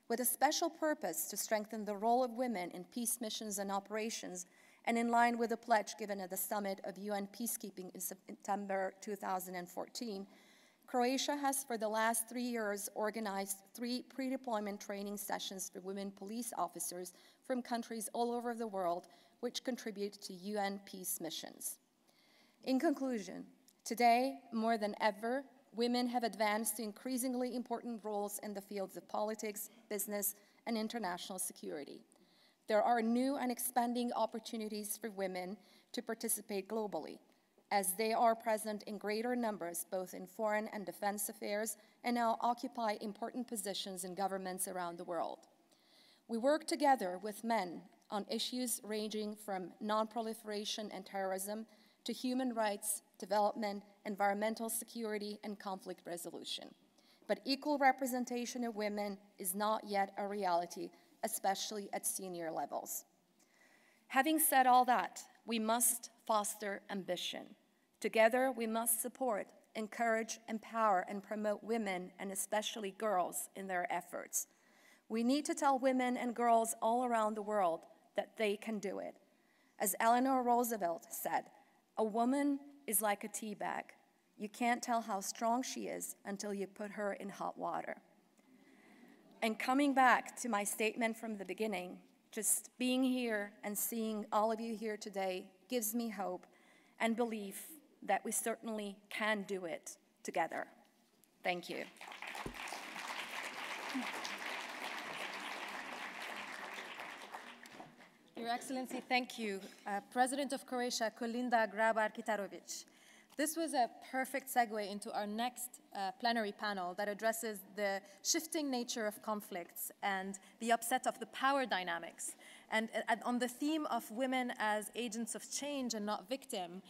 With a special purpose to strengthen the role of women in peace missions and operations, and in line with the pledge given at the summit of UN peacekeeping in September 2014, Croatia has for the last 3 years organized 3 pre-deployment training sessions for women police officers from countries all over the world, which contribute to UN peace missions. In conclusion, today, more than ever, women have advanced to increasingly important roles in the fields of politics, business, and international security. There are new and expanding opportunities for women to participate globally, as they are present in greater numbers both in foreign and defense affairs and now occupy important positions in governments around the world. We work together with men on issues ranging from non-proliferation and terrorism to human rights, development, environmental security, and conflict resolution. But equal representation of women is not yet a reality, especially at senior levels. Having said all that, we must foster ambition. Together, we must support, encourage, empower, and promote women, and especially girls, in their efforts. We need to tell women and girls all around the world that they can do it. As Eleanor Roosevelt said, "A woman is like a tea bag. You can't tell how strong she is until you put her in hot water." And coming back to my statement from the beginning, just being here and seeing all of you here today gives me hope and belief that we certainly can do it together. Thank you. Your Excellency, thank you. President of Croatia, Kolinda Grabar-Kitarović. This was a perfect segue into our next plenary panel that addresses the shifting nature of conflicts and the upset of the power dynamics. And on the theme of women as agents of change and not victim,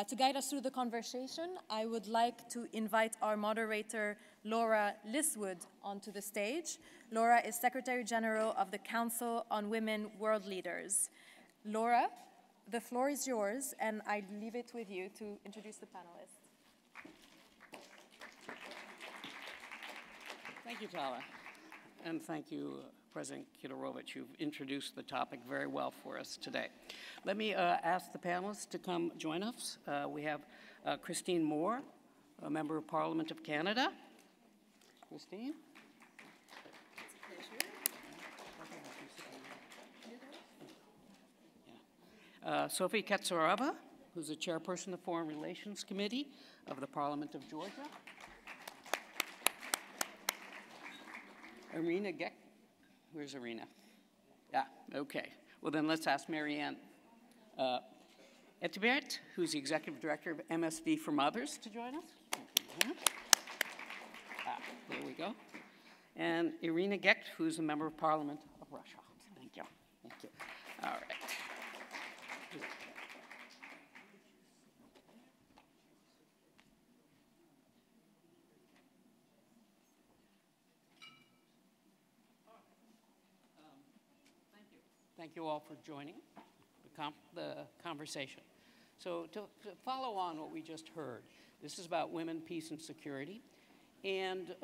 to guide us through the conversation, I would like to invite our moderator, Laura Liswood, onto the stage. Laura is Secretary General of the Council on Women World Leaders. Laura, the floor is yours, and I leave it with you to introduce the panelists. Thank you, Tala, and thank you, President Kitarović. You've introduced the topic very well for us today. Let me ask the panelists to come join us. We have Christine Moore, a Member of Parliament of Canada. Christine? Sophie Katsaraba, who's the chairperson of the Foreign Relations Committee of the Parliament of Georgia. Irina Gek. Where's Irina? Yeah, okay. Well, then let's ask Marianne Etibert, who's the Executive Director of MSD from Others, to join us. There we go. And Irina Gek, who's a Member of Parliament of Russia. Thank you. Thank you. All right. Thank you all for joining the conversation. So to follow on what we just heard, this is about women, peace, and security. And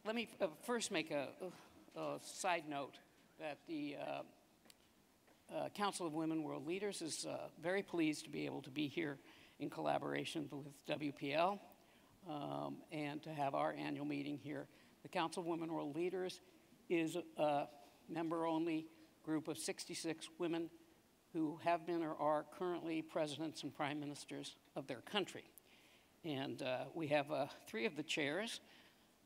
let me first make a side note that the Council of Women World Leaders is very pleased to be able to be here in collaboration with WPL and to have our annual meeting here. The Council of Women World Leaders is a member-only group of 66 women who have been or are currently presidents and prime ministers of their country. And we have 3 of the chairs.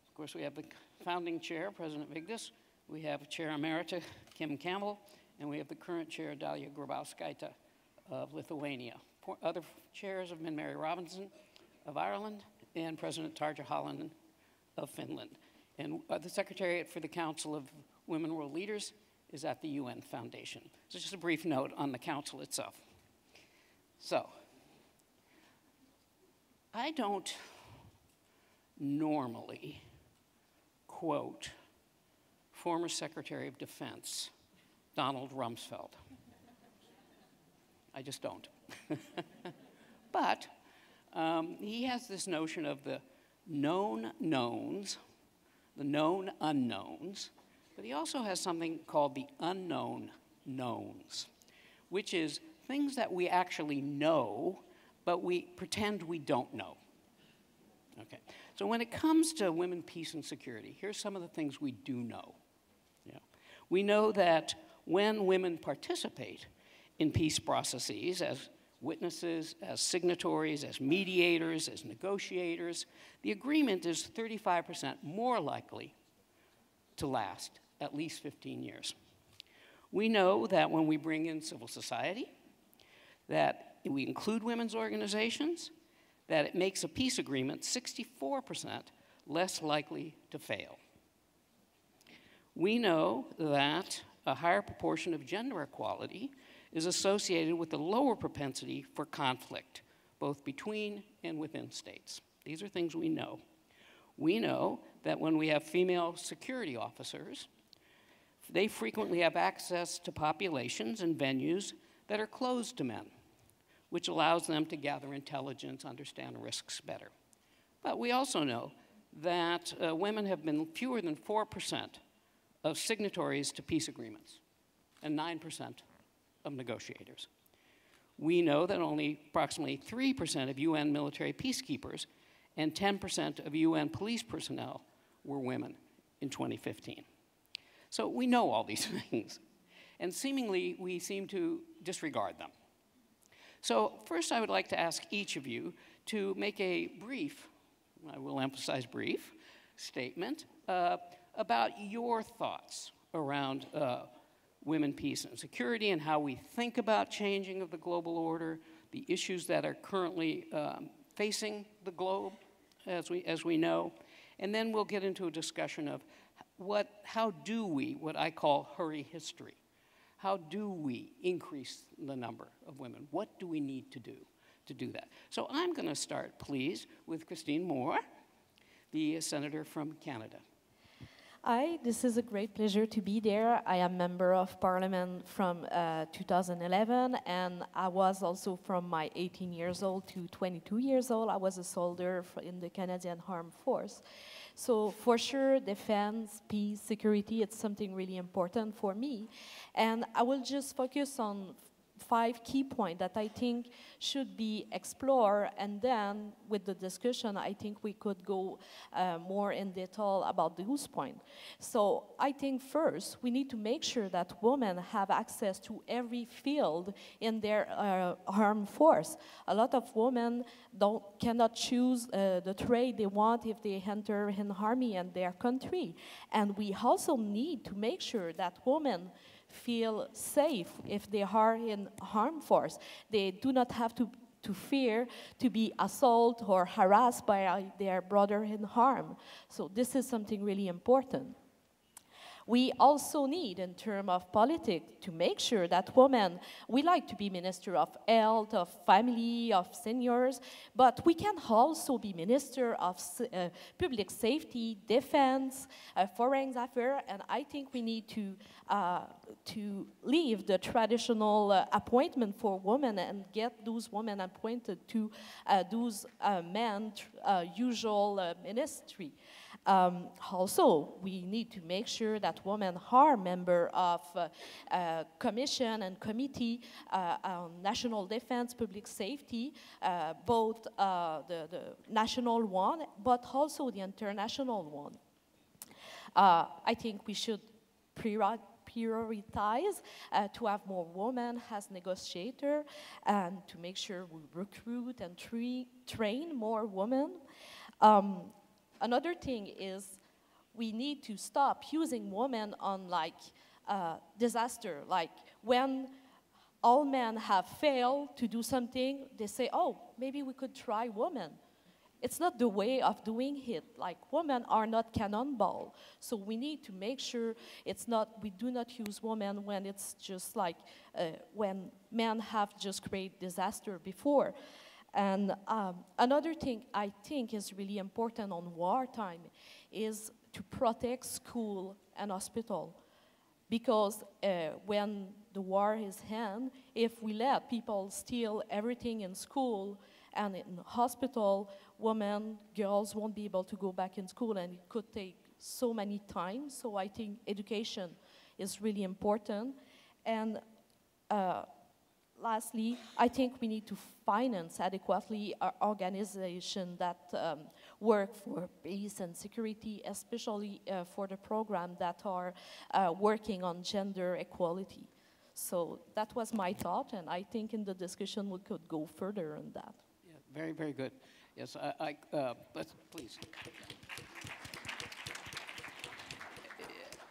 Of course, we have the founding chair, President Vigdis. We have Chair Emerita, Kim Campbell. And we have the current chair, Dalia Grybauskaite of Lithuania. Other chairs have been Mary Robinson of Ireland and President Tarja Halonen of Finland. And the Secretariat for the Council of Women World Leaders is at the UN Foundation. So just a brief note on the council itself. So, I don't normally quote former Secretary of Defense Donald Rumsfeld. I just don't. But he has this notion of the known knowns, the known unknowns, but he also has something called the unknown knowns, which is things that we actually know, but we pretend we don't know. Okay. So when it comes to women, peace, and security, here's some of the things we do know. Yeah. We know that when women participate in peace processes as witnesses, as signatories, as mediators, as negotiators, the agreement is 35% more likely to last at least 15 years. We know that when we bring in civil society, that we include women's organizations, that it makes a peace agreement 64% less likely to fail. We know that a higher proportion of gender equality is associated with a lower propensity for conflict, both between and within states. These are things we know. We know that when we have female security officers, they frequently have access to populations and venues that are closed to men, which allows them to gather intelligence, understand risks better. But we also know that women have been fewer than 4% of signatories to peace agreements and 9% of negotiators. We know that only approximately 3% of UN military peacekeepers and 10% of UN police personnel were women in 2015. So we know all these things, and seemingly we seem to disregard them. So first I would like to ask each of you to make a brief, I will emphasize brief, statement about your thoughts around women, peace, and security, and how we think about changing of the global order, the issues that are currently facing the globe, as we know, and then we'll get into a discussion of how do we, what I call hurry history, how do we increase the number of women? What do we need to do that? So I'm going to start, please, with Christine Moore, the senator from Canada. Hi, this is a great pleasure to be there. I am member of parliament from 2011, and I was also from my 18 years old to 22 years old. I was a soldier in the Canadian Armed Force. So for sure, defense, peace, security, it's something really important for me. And I will just focus on 5 key points that I think should be explored, and then with the discussion, I think we could go more in detail about those points. So I think first, we need to make sure that women have access to every field in their armed force. A lot of women cannot choose the trade they want if they enter an army in their country. And we also need to make sure that women feel safe if they are in armed force. They do not have to fear to be assaulted or harassed by their brother in arms. So this is something really important. We also need, in terms of politics, to make sure that women, we like to be Minister of Health, of Family, of Seniors, but we can also be Minister of Public Safety, Defense, Foreign Affairs, and I think we need to leave the traditional appointment for women and get those women appointed to those men usual ministry. Also, we need to make sure that women are members of commission and committee on national defense, public safety, both the national one, but also the international one. I think we should prioritize to have more women as negotiator and to make sure we recruit and train more women. Another thing is we need to stop using women on like disaster. Like when all men have failed to do something, they say, oh, maybe we could try women. It's not the way of doing it. Like, women are not cannonball. So we need to make sure we do not use women when it's just like, when men have just created disaster before. And another thing I think is really important on wartime is to protect school and hospital. Because when the war is end, if we let people steal everything in school and in hospital, women, girls won't be able to go back in school, and it could take so many times. So I think education is really important. And lastly, I think we need to finance adequately our organization that work for peace and security, especially for the program that are working on gender equality. So that was my thought, and I think in the discussion we could go further on that. Yeah, very, very good. Yes, please.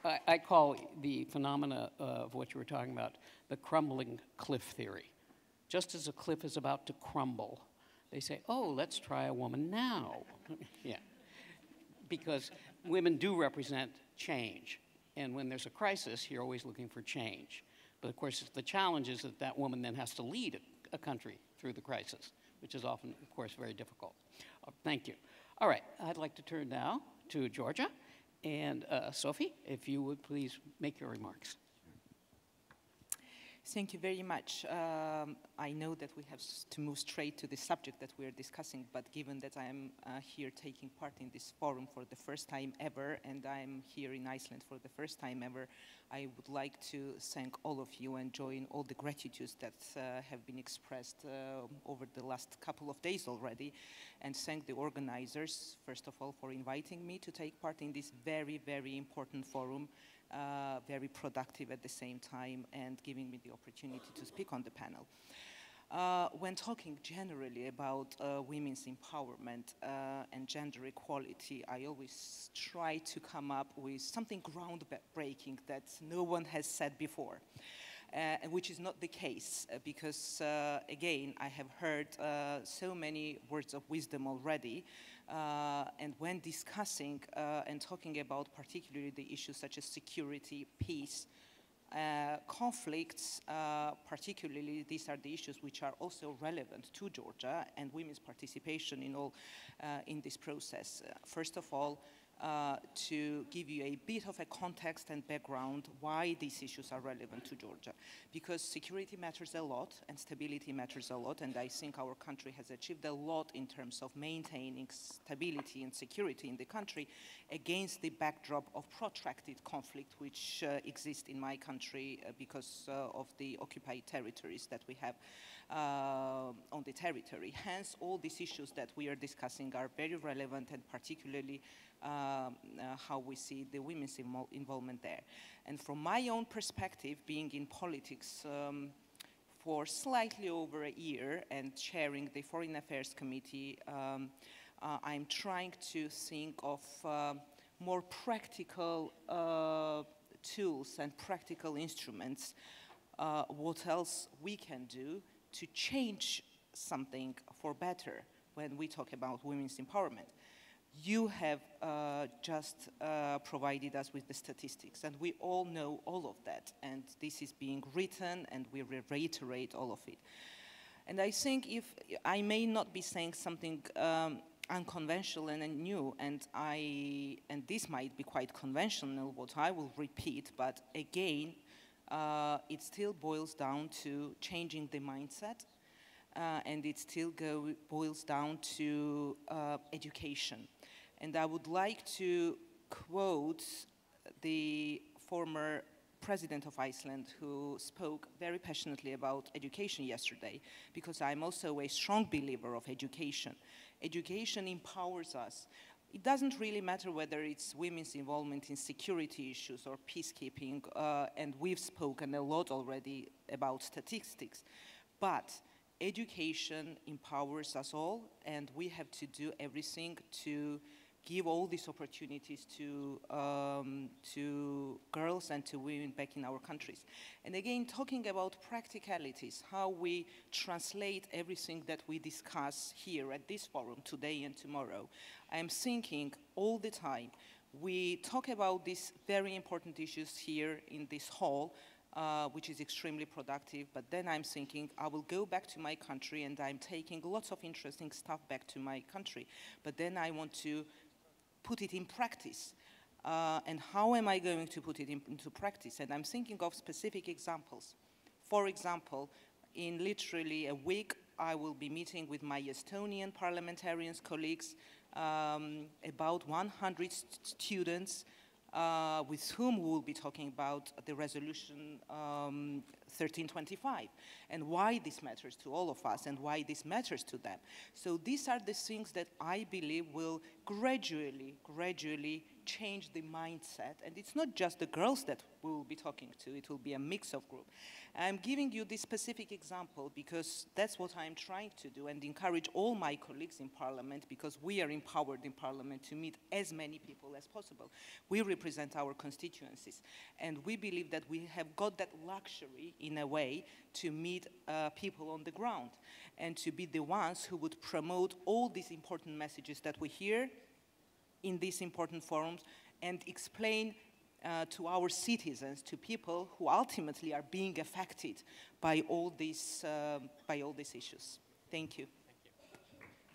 I call the phenomena of what you were talking about the crumbling cliff theory. Just as a cliff is about to crumble, they say, oh, let's try a woman now. Yeah, because women do represent change. And when there's a crisis, you're always looking for change. But of course, the challenge is that that woman then has to lead a country through the crisis, which is often, of course, very difficult. Thank you. All right, I'd like to turn now to Georgia. And Sophie, if you would please make your remarks. Thank you very much. I know that we have to move straight to the subject that we are discussing, but given that I am here taking part in this forum for the first time ever, and I am here in Iceland for the first time ever, I would like to thank all of you and join all the gratitudes that have been expressed over the last couple of days already, and thank the organizers, first of all, for inviting me to take part in this very, very important forum. Very productive at the same time, and giving me the opportunity to speak on the panel. When talking generally about women's empowerment and gender equality, I always try to come up with something groundbreaking that no one has said before. Which is not the case, because again, I have heard so many words of wisdom already, and when discussing and talking about particularly the issues such as security, peace, conflicts, particularly these are the issues which are also relevant to Georgia and women's participation in all in this process. First of all, to give you a bit of a context and background why these issues are relevant to Georgia. Because security matters a lot and stability matters a lot, and I think our country has achieved a lot in terms of maintaining stability and security in the country against the backdrop of protracted conflict which exists in my country because of the occupied territories that we have on the territory. Hence, all these issues that we are discussing are very relevant, and particularly how we see the women's involvement there. And from my own perspective, being in politics for slightly over a year and chairing the Foreign Affairs Committee, I'm trying to think of more practical tools and practical instruments, what else we can do to change something for better when we talk about women's empowerment. You have just provided us with the statistics, and we all know all of that, and this is being written, and we reiterate all of it. And I think if I may not be saying something unconventional and new, and this might be quite conventional, what I will repeat, but again, it still boils down to changing the mindset, and it still boils down to education. And I would like to quote the former president of Iceland, who spoke very passionately about education yesterday, because I'm also a strong believer of education. Education empowers us. it doesn't really matter whether it's women's involvement in security issues or peacekeeping, and we've spoken a lot already about statistics, but education empowers us all, and we have to do everything to give all these opportunities to girls and to women back in our countries. And again, talking about practicalities, how we translate everything that we discuss here at this forum today and tomorrow, I'm thinking all the time, we talk about these very important issues here in this hall, which is extremely productive, but then I'm thinking I will go back to my country and I'm taking lots of interesting stuff back to my country, but then I want to put it in practice. And how am I going to put it into practice? And I'm thinking of specific examples. For example, in literally a week, I will be meeting with my Estonian parliamentarians, colleagues, about 100 students with whom we will be talking about the resolution 1325 and why this matters to all of us and why this matters to them. So these are the things that I believe will gradually change the mindset. And it's not just the girls that we will be talking to, it will be a mix of groups. I'm giving you this specific example because that's what I'm trying to do and encourage all my colleagues in Parliament, because we are empowered in Parliament to meet as many people as possible. We represent our constituencies, and we believe that we have got that luxury in a way to meet people on the ground and to be the ones who would promote all these important messages that we hear in these important forums and explain to our citizens, to people who ultimately are being affected by all these issues. Thank you.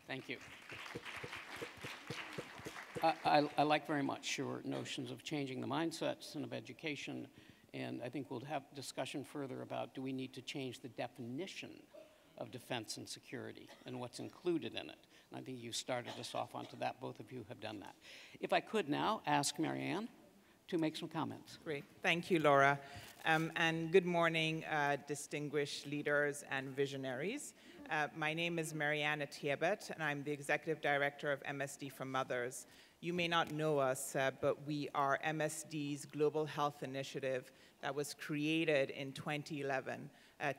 Thank you. I like very much your notions of changing the mindsets and of education, and I think we'll have discussion further about, do we need to change the definition of defense and security and what's included in it. And I think you started us off onto that. Both of you have done that. If I could now ask Marianne to make some comments. Great. Thank you, Laura. And good morning, distinguished leaders and visionaries. My name is Marianne Atiebet, and I'm the Executive Director of MSD for Mothers. You may not know us, but we are MSD's Global Health Initiative that was created in 2011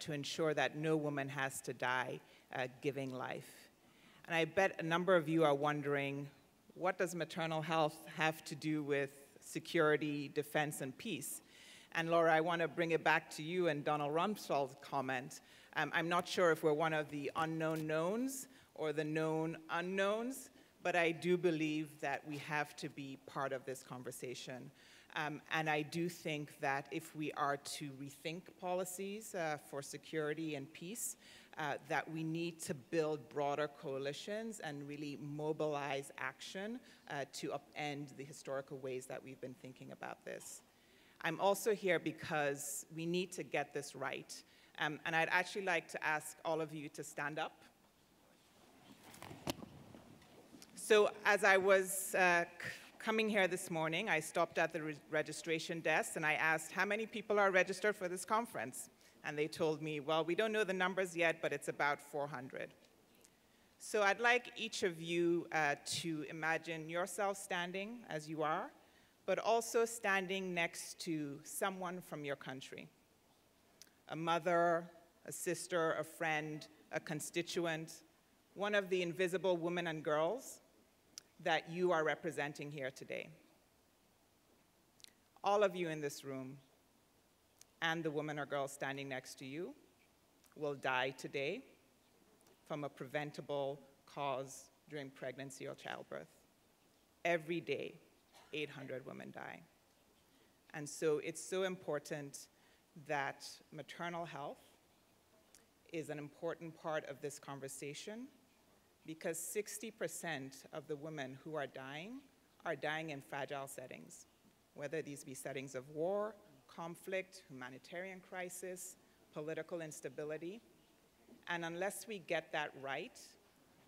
to ensure that no woman has to die giving life. And I bet a number of you are wondering, what does maternal health have to do with security, defense, and peace? And Laura, I want to bring it back to you and Donald Rumsfeld's comment. I'm not sure if we're one of the unknown knowns or the known unknowns, but I do believe that we have to be part of this conversation. And I do think that if we are to rethink policies for security and peace, that we need to build broader coalitions and really mobilize action to upend the historical ways that we've been thinking about this. I'm also here because we need to get this right. And I'd actually like to ask all of you to stand up. So as I was coming here this morning, I stopped at the registration desk and I asked how many people are registered for this conference. And they told me, well, we don't know the numbers yet, but it's about 400. So I'd like each of you to imagine yourself standing as you are, but also standing next to someone from your country. A mother, a sister, a friend, a constituent, one of the invisible women and girls that you are representing here today. All of you in this room and the woman or girl standing next to you will die today from a preventable cause during pregnancy or childbirth. Every day, 800 women die. And so it's so important that maternal health is an important part of this conversation, because 60% of the women who are dying in fragile settings, whether these be settings of war, conflict, humanitarian crisis, political instability. And unless we get that right,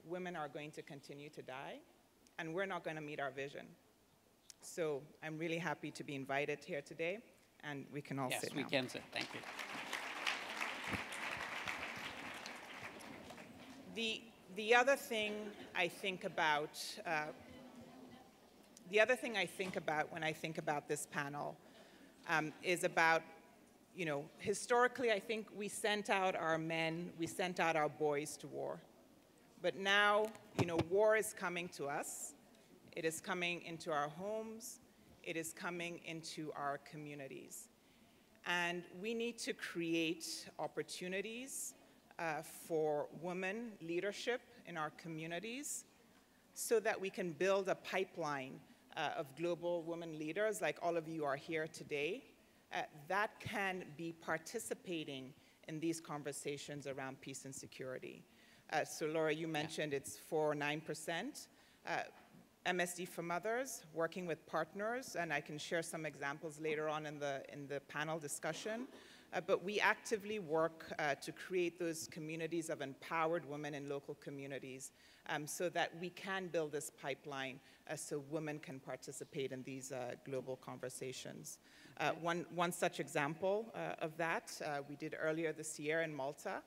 women are going to continue to die, and we're not going to meet our vision. So I'm really happy to be invited here today, and we can all sit now. Yes, we can sit. Thank you. The other thing I think about The other thing I think about when I think about this panel is about, historically I think we sent out our men, we sent out our boys to war. But now, war is coming to us. It is coming into our homes. It is coming into our communities. And we need to create opportunities for women leadership in our communities so that we can build a pipeline of global women leaders, like all of you are here today, that can be participating in these conversations around peace and security. So Laura, you mentioned it's 4 or 9%. MSD for Mothers, working with partners, and I can share some examples later on in the panel discussion. But we actively work to create those communities of empowered women in local communities so that we can build this pipeline so women can participate in these global conversations. One such example of that we did earlier this year in Malta,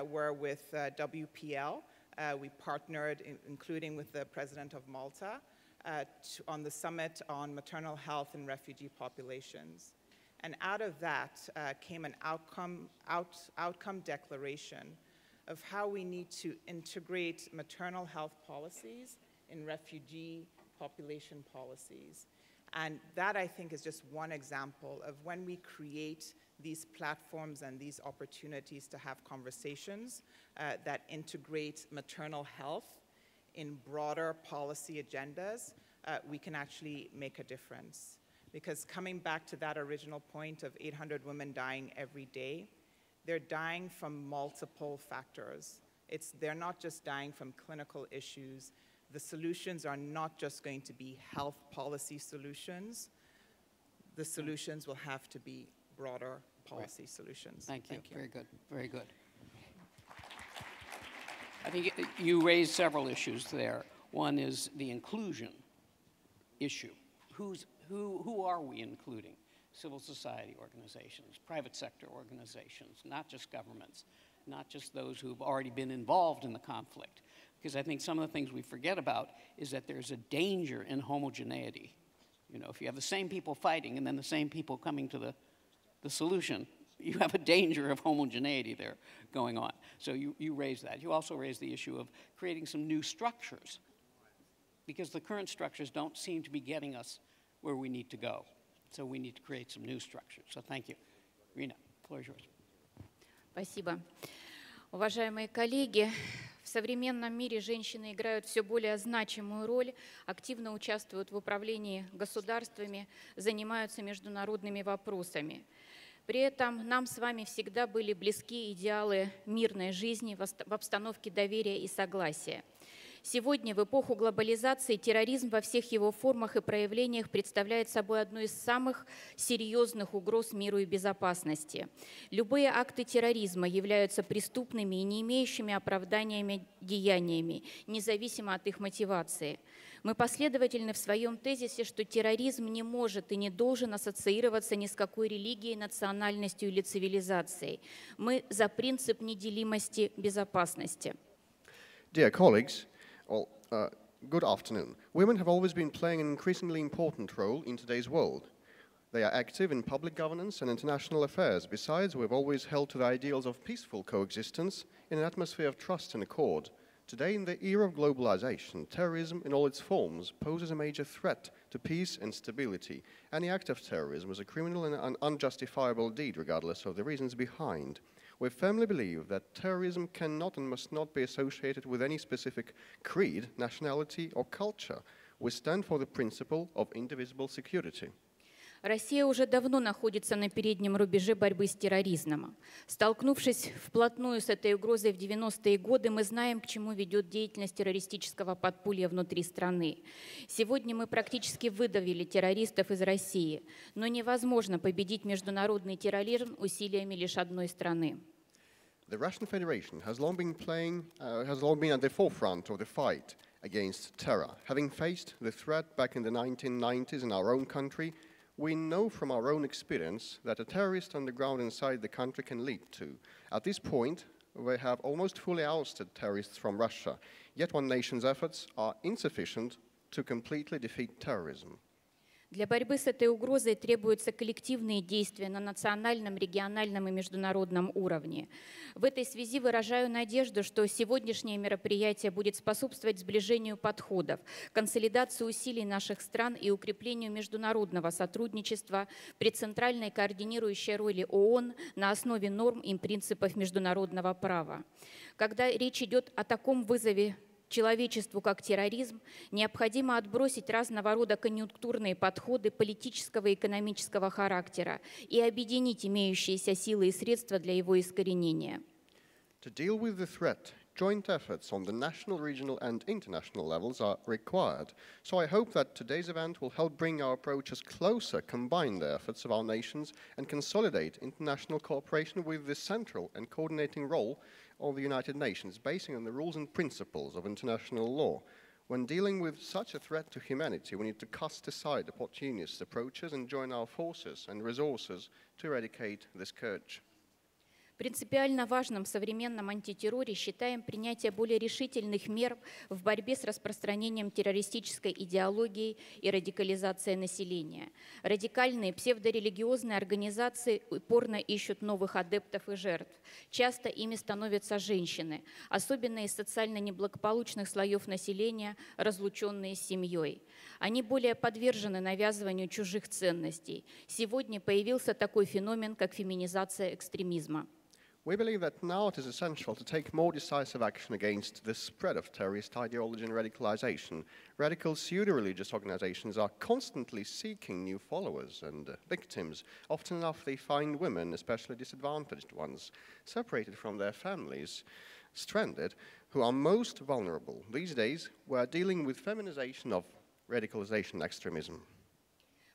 where with WPL, we partnered, including with the President of Malta, on the Summit on Maternal Health in Refugee Populations. And out of that came an outcome declaration of how we need to integrate maternal health policies in refugee population policies. And that, I think, is just one example of when we create these platforms and these opportunities to have conversations that integrate maternal health in broader policy agendas, we can actually make a difference. Because coming back to that original point of 800 women dying every day, they're dying from multiple factors. They're not just dying from clinical issues. The solutions are not just going to be health policy solutions. The solutions will have to be broader policy solutions. Thank you. Very good. Very good. I think you raised several issues there. One is the inclusion issue. Who are we including? Civil society organizations, private sector organizations, not just governments, not just those who've already been involved in the conflict. Because I think some of the things we forget about is that there's a danger in homogeneity. If you have the same people fighting and then the same people coming to the solution, you have a danger of homogeneity there going on. So you raised that. You also raised the issue of creating some new structures, because the current structures don't seem to be getting us where we need to go. So we need to create some new structures. So thank you. Rina, the floor is yours. Спасибо. Уважаемые коллеги, в современном мире женщины играют все более значимую роль, активно участвуют в управлении государствами, занимаются международными вопросами. При этом нам с вами всегда были близки идеалы мирной жизни в обстановке доверия и согласия. Сегодня, в эпоху глобализации, терроризм во всех его формах и проявлениях представляет собой одну из самых серьезных угроз миру и безопасности. Любые акты терроризма являются преступными и не имеющими оправданиями деяниями, независимо от их мотивации. Мы последовательны в своем тезисе, что терроризм не может и не должен ассоциироваться ни с какой религией, национальностью или цивилизацией. Мы за принцип неделимости безопасности. Dear colleagues, good afternoon. Women have always been playing an increasingly important role in today's world. They are active in public governance and international affairs. Besides, we've always held to the ideals of peaceful coexistence in an atmosphere of trust and accord. Today, in the era of globalization, terrorism in all its forms poses a major threat to peace and stability. Any act of terrorism is a criminal and an unjustifiable deed, regardless of the reasons behind. We firmly believe that terrorism cannot and must not be associated with any specific creed, nationality, or culture. We stand for the principle of indivisible security. Россия уже давно находится на переднем рубеже борьбы с терроризмом. Столкнувшись вплотную с этой угрозой в 90-е годы, мы знаем, к чему ведет деятельность террористического подполья внутри страны. Сегодня мы практически выдавили террористов из России, но невозможно победить международный терроризм усилиями лишь одной страны. The Russian Federation has long been at the forefront of the fight against terror. Having faced the threat back in the 1990s in our own country, we know from our own experience that a terrorist underground inside the country can lead to. At this point, we have almost fully ousted terrorists from Russia, yet one nation's efforts are insufficient to completely defeat terrorism. Для борьбы с этой угрозой требуются коллективные действия на национальном, региональном и международном уровне. В этой связи выражаю надежду, что сегодняшнее мероприятие будет способствовать сближению подходов, консолидации усилий наших стран и укреплению международного сотрудничества при центральной координирующей роли ООН на основе норм и принципов международного права. Когда речь идет о таком вызове человечеству, как терроризм, необходимо отбросить разного рода конъюнктурные подходы политического и экономического характера и объединить имеющиеся силы и средства для его искоренения. To deal with the threat, joint efforts on the national, regional and international levels are required. So I hope that today's event will help bring our approaches closer, combine the efforts of our nations and consolidate international cooperation with the central and coordinating role of the United Nations, basing on the rules and principles of international law. When dealing with such a threat to humanity, we need to cast aside opportunist approaches and join our forces and resources to eradicate this scourge. Принципиально важным в современном антитерроре считаем принятие более решительных мер в борьбе с распространением террористической идеологии и радикализацией населения. Радикальные псевдорелигиозные организации упорно ищут новых адептов и жертв. Часто ими становятся женщины, особенно из социально неблагополучных слоев населения, разлученные с семьей. Они более подвержены навязыванию чужих ценностей. Сегодня появился такой феномен, как феминизация экстремизма. We believe that now it is essential to take more decisive action against the spread of terrorist ideology and radicalization. Radical pseudo-religious organizations are constantly seeking new followers and victims. Often enough, they find women, especially disadvantaged ones, separated from their families, stranded, who are most vulnerable. These days, we are dealing with feminization of radicalization extremism.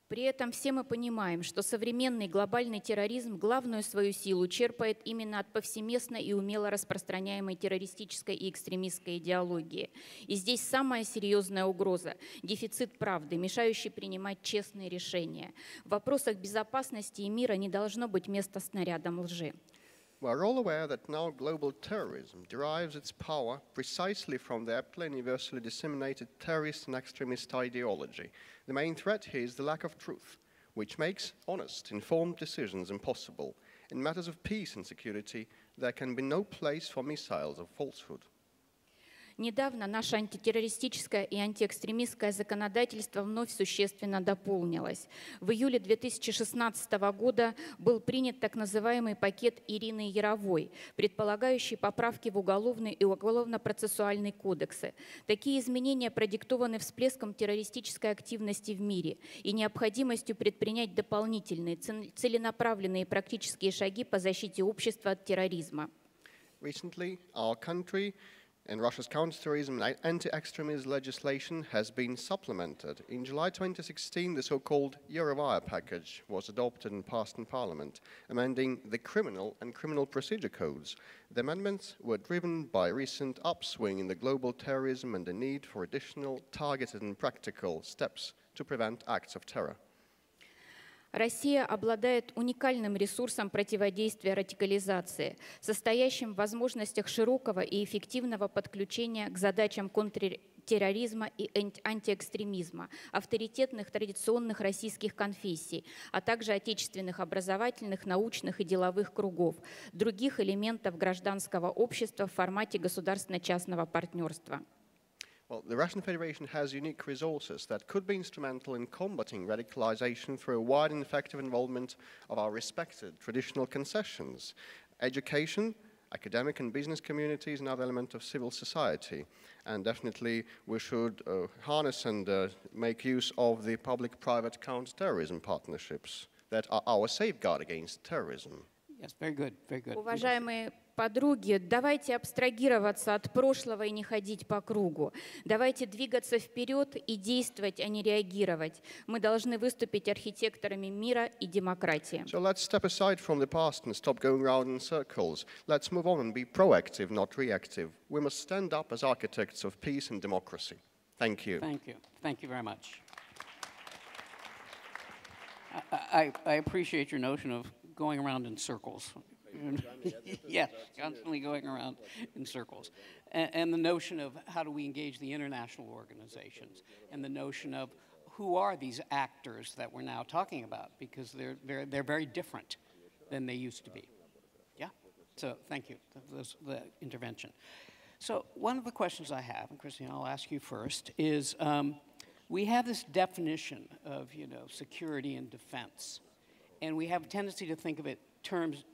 При этом все мы понимаем, что современный глобальный терроризм главную свою силу черпает именно от повсеместно и умело распространяемой террористической и экстремистской идеологии. И здесь самая серьезная угроза – дефицит правды, мешающий принимать честные решения. В вопросах безопасности и мира не должно быть места снарядам лжи. We are all aware that now global terrorism derives its power precisely from the aptly and universally disseminated terrorist and extremist ideology. The main threat here is the lack of truth, which makes honest, informed decisions impossible. In matters of peace and security, there can be no place for missiles of falsehood. Недавно наше антитеррористическое и антиэкстремистское законодательство вновь существенно дополнилось. В июле 2016 года был принят так называемый пакет Ирины Яровой, предполагающий поправки в уголовный и уголовно-процессуальный кодексы. Такие изменения продиктованы всплеском террористической активности в мире и необходимостью предпринять дополнительные, целенаправленные практические шаги по защите общества от терроризма. Recently, our country and Russia's counterterrorism and anti-extremism legislation has been supplemented. In July 2016, the so-called Yarovaya package was adopted and passed in Parliament, amending the criminal and criminal procedure codes. The amendments were driven by a recent upswing in the global terrorism and the need for additional targeted and practical steps to prevent acts of terror. Россия обладает уникальным ресурсом противодействия радикализации, состоящим в возможностях широкого и эффективного подключения к задачам контртерроризма и антиэкстремизма, авторитетных традиционных российских конфессий, а также отечественных образовательных, научных и деловых кругов, других элементов гражданского общества в формате государственно-частного партнерства. Well, the Russian Federation has unique resources that could be instrumental in combating radicalization through a wide and effective involvement of our respected traditional concessions, education, academic and business communities, and other elements of civil society. And definitely we should harness and make use of the public-private counter-terrorism partnerships that are our safeguard against terrorism. Yes, very good, very good. Уважаемые подруги, давайте абстрагироваться от прошлого и не ходить по кругу. Давайте двигаться вперед и действовать, а не реагировать. Мы должны выступить архитекторами мира и демократии. So let's step aside from the past and stop going round in circles. Let's move on and be proactive, not reactive. We must stand up as architects of peace and democracy. Thank you. Thank you. Thank you very much. I appreciate your notion of going around in circles. Yes, constantly going around in circles. And the notion of how do we engage the international organizations, and the notion of who are these actors that we're now talking about, because they're very different than they used to be. Yeah? So thank you for the intervention. So one of the questions I have, and Christine, I'll ask you first, is we have this definition of, security and defense. And we have a tendency to think of it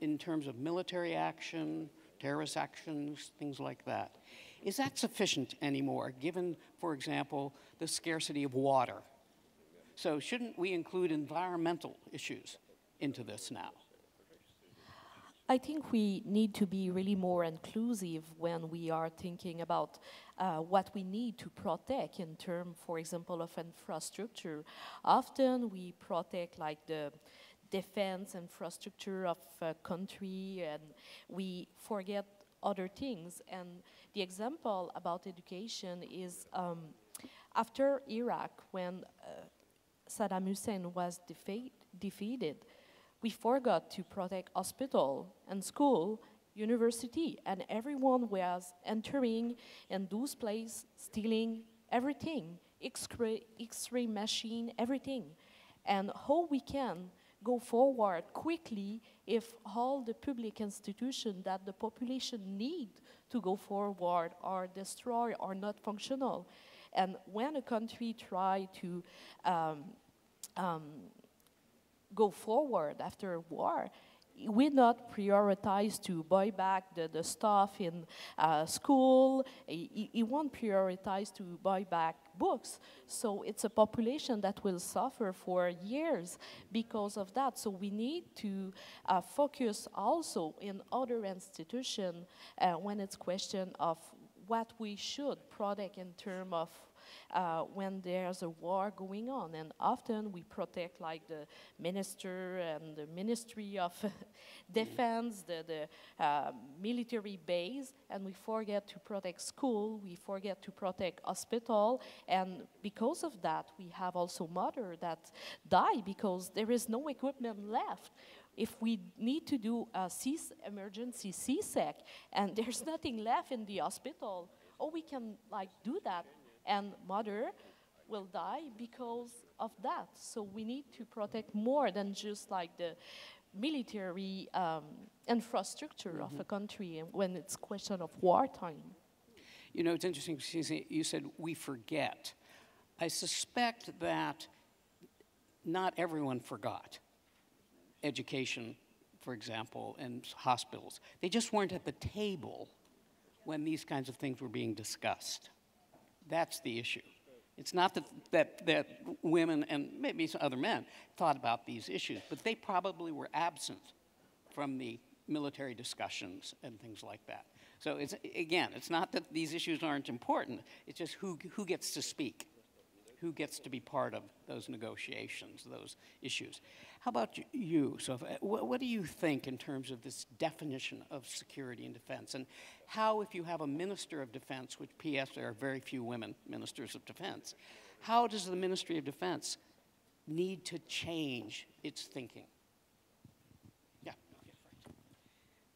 in terms of military action, terrorist actions, things like that. Is that sufficient anymore, given, for example, the scarcity of water? So shouldn't we include environmental issues into this now? I think we need to be really more inclusive when we are thinking about what we need to protect in terms, for example, of infrastructure. Often we protect like the defense infrastructure of a country, and we forget other things. And the example about education is after Iraq, when Saddam Hussein was defeated, we forgot to protect hospital and school, university, and everyone was entering in those places, stealing everything, X-ray machine, everything. And how we can go forward quickly if all the public institutions that the population need to go forward are destroyed or not functional. And when a country try to go forward after war, we not prioritize to buy back the stuff in school. He won't prioritize to buy back books. So it's a population that will suffer for years because of that. So we need to focus also in other institutions when it's question of what we should protect in terms of when there's a war going on. And often we protect like the minister and the Ministry of Defense, the military base, and we forget to protect school, we forget to protect hospital, and because of that we have also mothers that die because there is no equipment left. If we need to do a emergency C-sec and there's nothing left in the hospital, we can like do that, and mother will die because of that. So we need to protect more than just like the military infrastructure of a country when it's question of wartime. You know, it's interesting, you said we forget. I suspect that not everyone forgot education, for example, and hospitals. They just weren't at the table when these kinds of things were being discussed. That's the issue. It's not that women and maybe some other men thought about these issues, but they probably were absent from the military discussions and things like that. So it's, again, it's not that these issues aren't important, it's just who gets to speak, who gets to be part of those negotiations, those issues. How about you, Sophie? What do you think in terms of this definition of security and defense? And how, if you have a minister of defense, which P.S. there are very few women ministers of defense, how does the Ministry of Defense need to change its thinking? Yeah.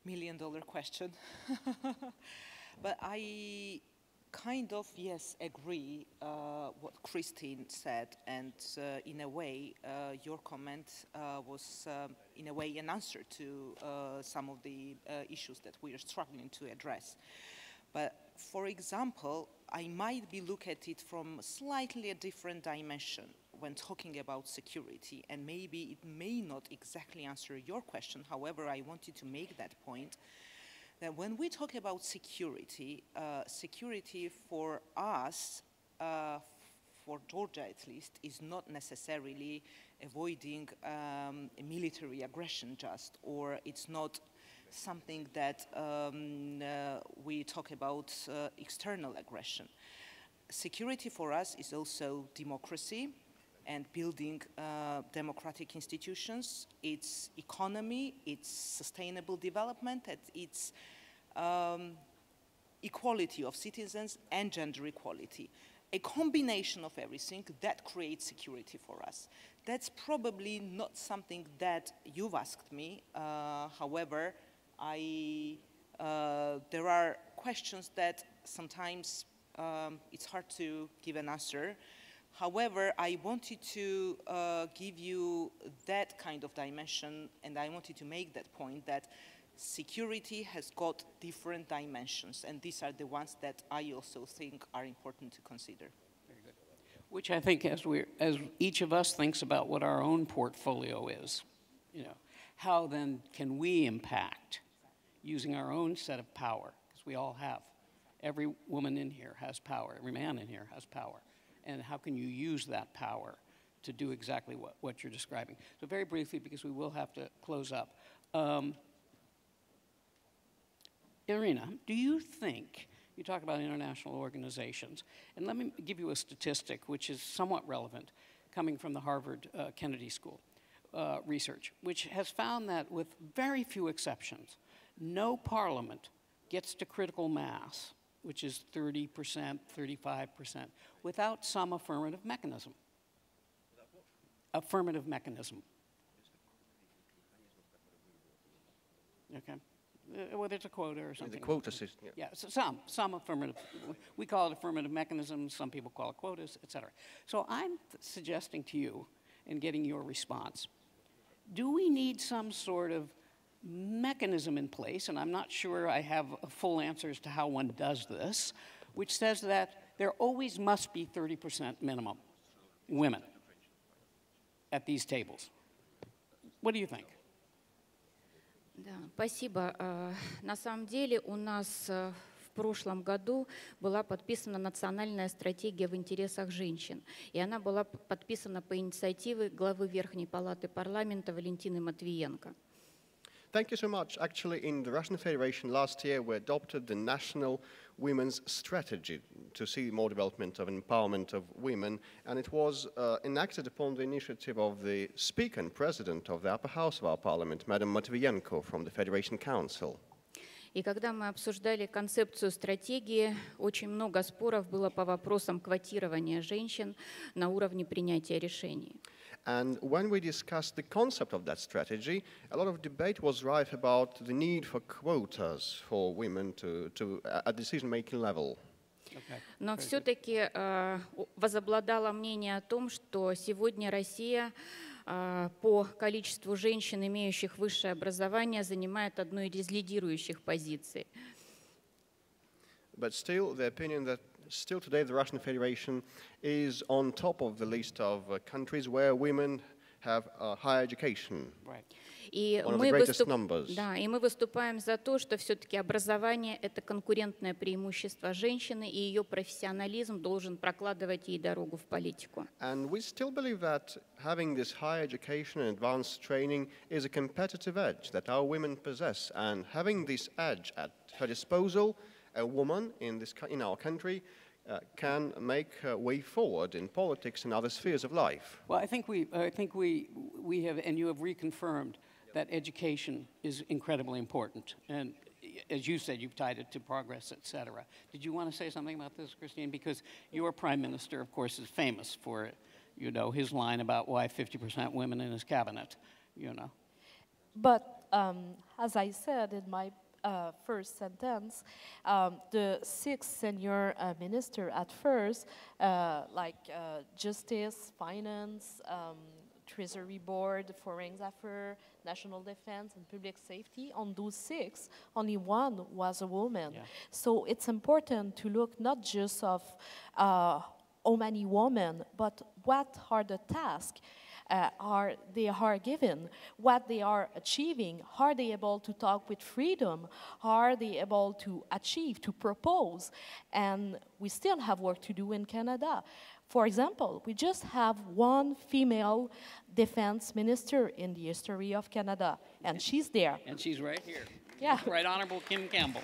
$1 million question. But I kind of, yes, agree what Christine said, and in a way, your comment was in a way an answer to some of the issues that we are struggling to address. But for example, I might be looking at it from slightly a different dimension when talking about security, and maybe it may not exactly answer your question. However, I wanted to make that point, that when we talk about security, security for us, for Georgia at least, is not necessarily avoiding a military aggression just, or it's not something that we talk about external aggression. Security for us is also democracy and building democratic institutions, its economy, its sustainable development, and its equality of citizens and gender equality. A combination of everything that creates security for us. That's probably not something that you've asked me. However, there are questions that sometimes it's hard to give an answer. However, I wanted to give you that kind of dimension, and I wanted to make that point that security has got different dimensions, and these are the ones that I also think are important to consider. Very good. Which I think, as each of us thinks about what our own portfolio is, you know, how then can we impact using our own set of power? Because we all have. Every woman in here has power. Every man in here has power. And how can you use that power to do exactly what you're describing? So very briefly, because we will have to close up. Irina, do you think, you talk about international organizations, and let me give you a statistic which is somewhat relevant, coming from the Harvard Kennedy School research, which has found that with very few exceptions, no parliament gets to critical mass, which is 30%, 35%, without some affirmative mechanism. Affirmative mechanism. Okay. Whether it's a quota or something. The quota system. Yeah, so some affirmative. We call it affirmative mechanisms. Some people call it quotas, et cetera. So I'm suggesting to you, and getting your response, do we need some sort of mechanism in place, and I'm not sure I have full answers to how one does this, which says that there always must be 30% minimum women at these tables. What do you think? Да, спасибо. На самом деле у нас в прошлом году была подписана национальная стратегия в интересах женщин, и она была подписана по инициативе главы Верхней палаты парламента Валентины Матвиенко. Thank you so much. Actually, in the Russian Federation last year, we adopted the National Women's Strategy to see more development of empowerment of women, and it was enacted upon the initiative of the Speaker and President of the upper house of our parliament, Madam Matvienko from the Federation Council. И когда мы обсуждали концепцию стратегии, очень много споров было по вопросам квотирования женщин на уровне принятия решений. And when we discussed the concept of that strategy, a lot of debate was rife about the need for quotas for women at decision-making level. Но все-таки возобладало мнение о том, что сегодня Россия по количеству женщин, имеющих высшее образование, занимает одну из лидирующих позиций. But still, the opinion that still today the Russian Federation is on top of the list of countries where women have higher education. Right. И One of the greatest numbers. Да, и мы выступаем за то, что все-таки образование – это конкурентное преимущество женщины, и ее профессионализм должен прокладывать ей дорогу в политику. And we still believe that having this higher education and advanced training is a competitive edge that our women possess, and having this edge at her disposal, a woman in our country can make her way forward in politics and other spheres of life. Well, I think we have, and you have reconfirmed that education is incredibly important. And as you said, you've tied it to progress, et cetera. Did you want to say something about this, Christine? Because your prime minister, of course, is famous for, you know, his line about why 50% women in his cabinet, you know. But as I said in my first sentence, the 6 senior minister at first, like justice, finance, Treasury Board, Foreign Affairs, National Defense, and Public Safety, on those 6, only one was a woman. Yeah. So it's important to look not just of how many women, but what are the tasks they are given, what they are achieving, are they able to talk with freedom, are they able to achieve, to propose, and we still have work to do in Canada. For example, we just have one female defense minister in the history of Canada, and she's there. And she's right here. Yeah. Right Honorable Kim Campbell.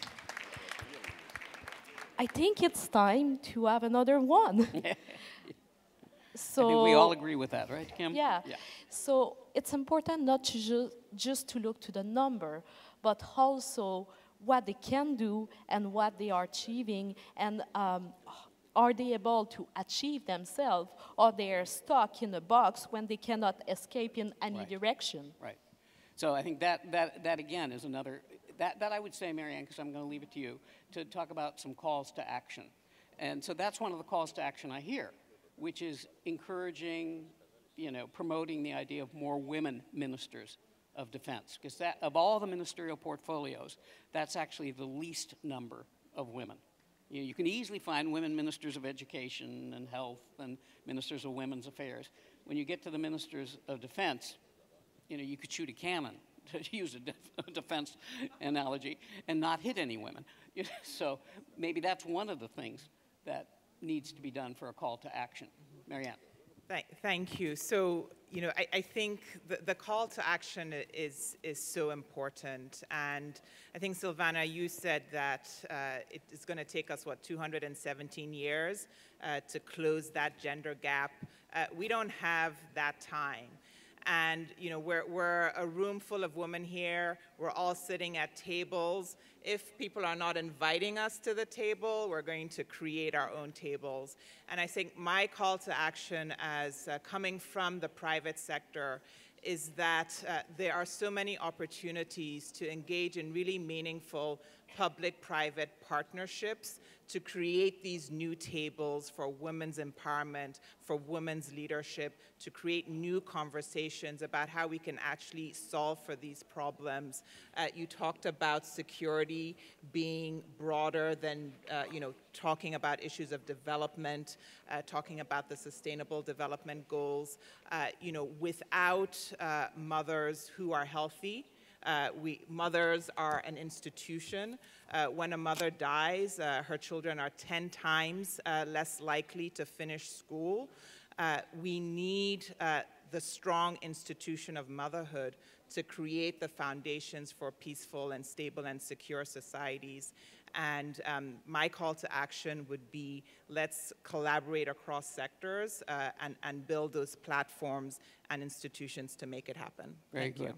I think it's time to have another one. So, I think we all agree with that, right, Kim? Yeah. So it's important not to just to look to the number, but also what they can do and what they are achieving, and are they able to achieve themselves, or they are stuck in a box when they cannot escape in any direction. Right. So I think that again is another, that I would say, Marianne, because I'm going to leave it to you, to talk about some calls to action. And so that's one of the calls to action I hear, which is encouraging, promoting the idea of more women ministers of defense. Because that, of all the ministerial portfolios, that's actually the least number of women. You can easily find women ministers of education and health and ministers of women's affairs. When you get to the ministers of defense, you could shoot a cannon, to use a defense analogy, and not hit any women. So maybe that's one of the things that needs to be done for a call to action. Marianne. Thank you. So, I think the call to action is so important. And I think, Silvana, you said that it is going to take us, 217 years to close that gender gap. We don't have that time. And, we're a room full of women here. We're all sitting at tables. If people are not inviting us to the table, we're going to create our own tables. And I think my call to action as coming from the private sector is that there are so many opportunities to engage in really meaningful public-private partnerships to create these new tables for women's empowerment, for women's leadership, to create new conversations about how we can actually solve for these problems. You talked about security being broader than, talking about issues of development, talking about the Sustainable Development Goals. Without mothers who are healthy, mothers are an institution. When a mother dies, her children are 10 times less likely to finish school. We need the strong institution of motherhood to create the foundations for peaceful and stable and secure societies. And my call to action would be, let's collaborate across sectors and build those platforms and institutions to make it happen. Very good.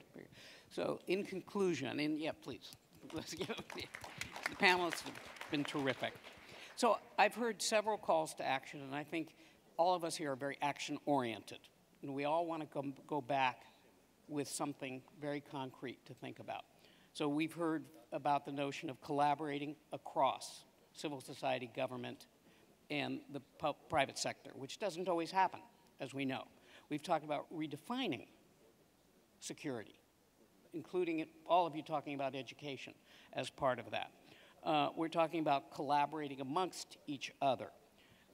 So in conclusion, please, the panelists have been terrific. So I've heard several calls to action, and I think all of us here are very action-oriented. And we all want to go back with something very concrete to think about. So we've heard about the notion of collaborating across civil society, government, and the private sector, which doesn't always happen, as we know. We've talked about redefining security, including all of you talking about education as part of that. We're talking about collaborating amongst each other.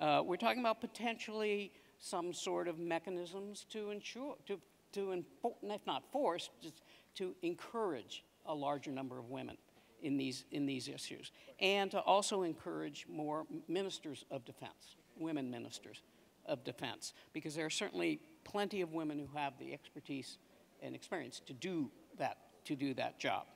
We're talking about potentially some sort of mechanisms to ensure, if not force, just to encourage a larger number of women in these issues, and to also encourage more ministers of defense, women ministers of defense, because there are certainly plenty of women who have the expertise and experience to do that job.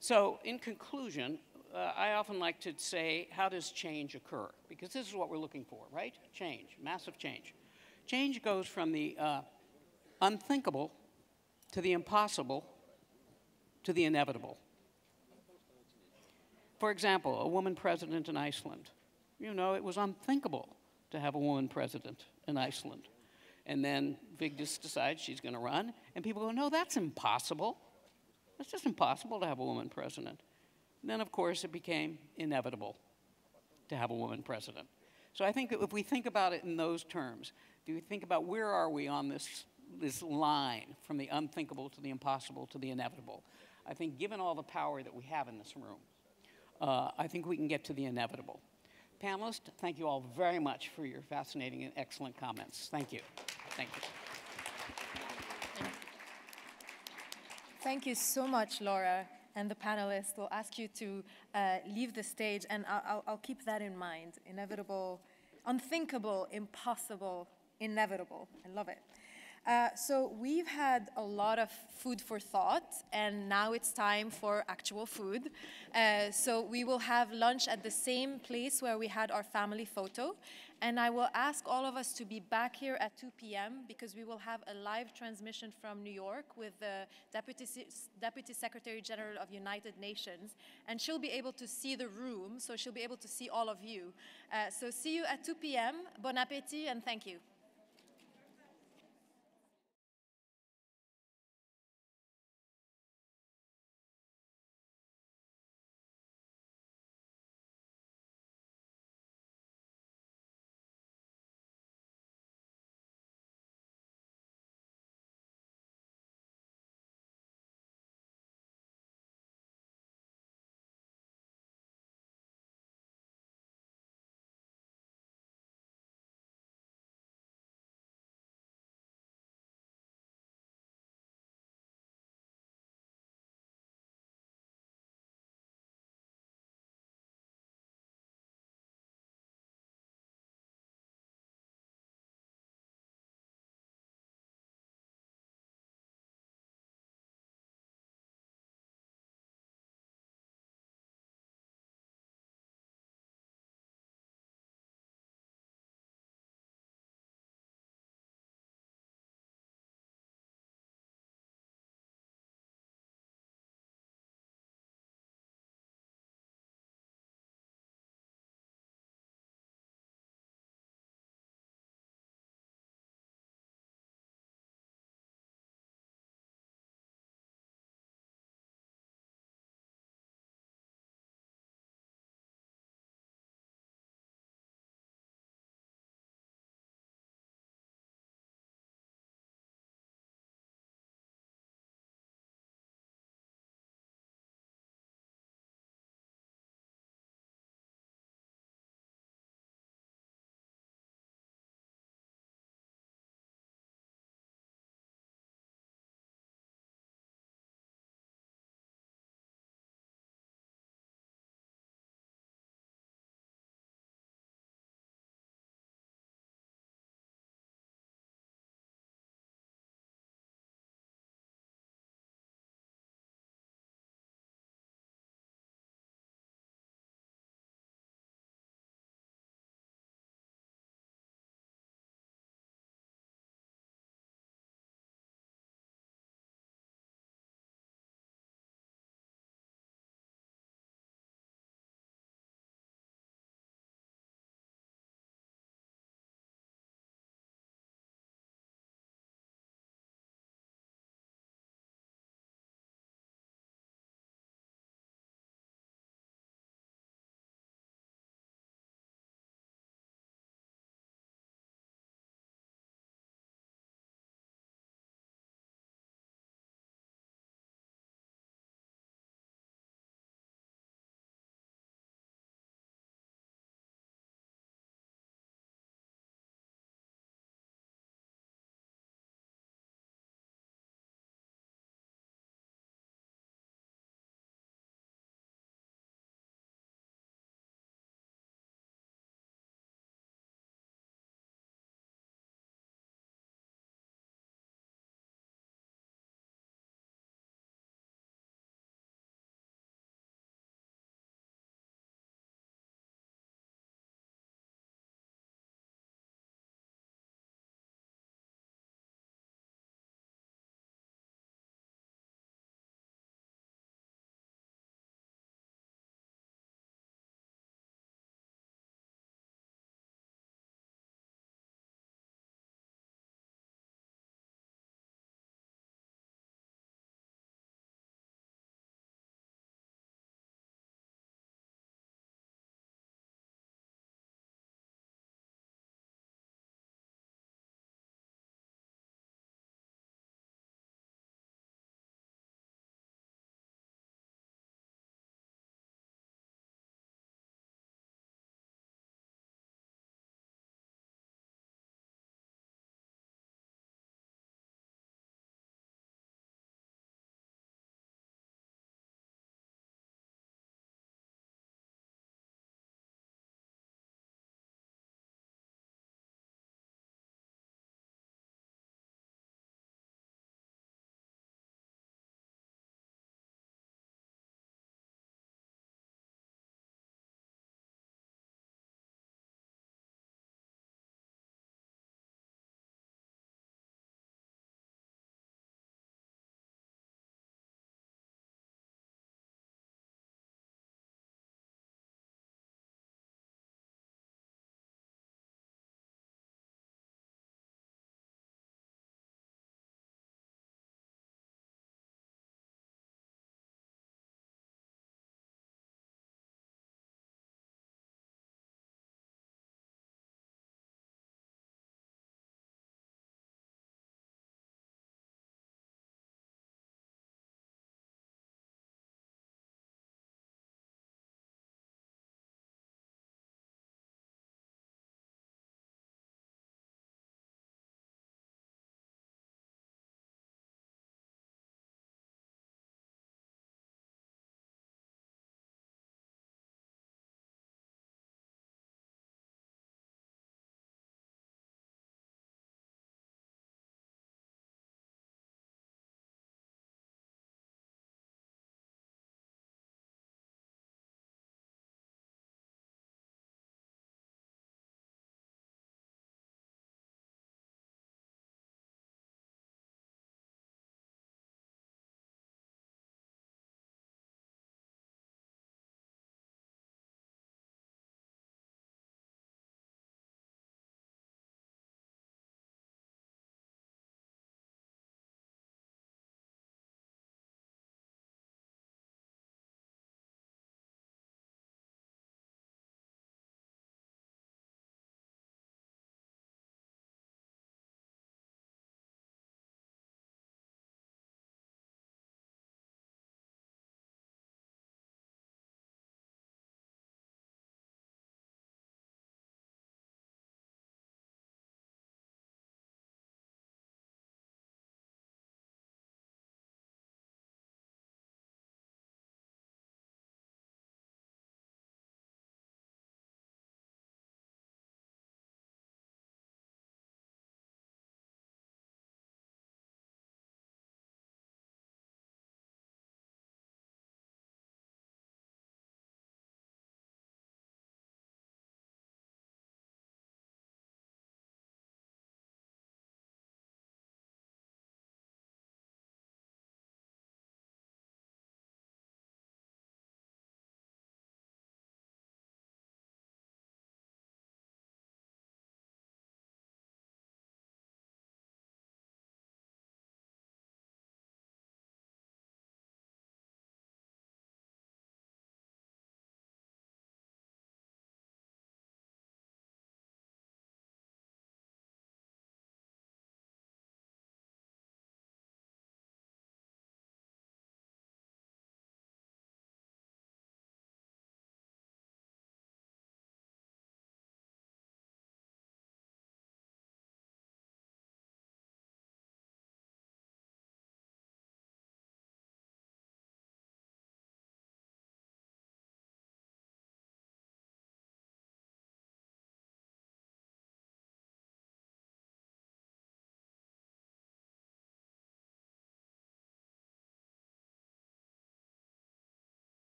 So in conclusion, I often like to say, how does change occur? Because this is what we're looking for, right? Change, massive change. Change goes from the unthinkable to the impossible to the inevitable. For example, a woman president in Iceland. It was unthinkable to have a woman president in Iceland. And then Vigdis decides she's going to run, and people go, no, that's impossible. It's just impossible to have a woman president. And then, of course, it became inevitable to have a woman president. So I think if we think about it in those terms, do we think about where are we on this line from the unthinkable to the impossible to the inevitable? I think given all the power that we have in this room, I think we can get to the inevitable. Panelists, thank you all very much for your fascinating and excellent comments. Thank you. Thank you. Thank you so much, Laura. And the panelists will ask you to leave the stage, and I'll keep that in mind. Inevitable, unthinkable, impossible, inevitable. I love it. So we've had a lot of food for thought, and now it's time for actual food. So we will have lunch at the same place where we had our family photo, and I will ask all of us to be back here at 2 p.m. because we will have a live transmission from New York with the Deputy Secretary General of United Nations, and she'll be able to see the room, so she'll be able to see all of you. So see you at 2 p.m. Bon appétit, and thank you.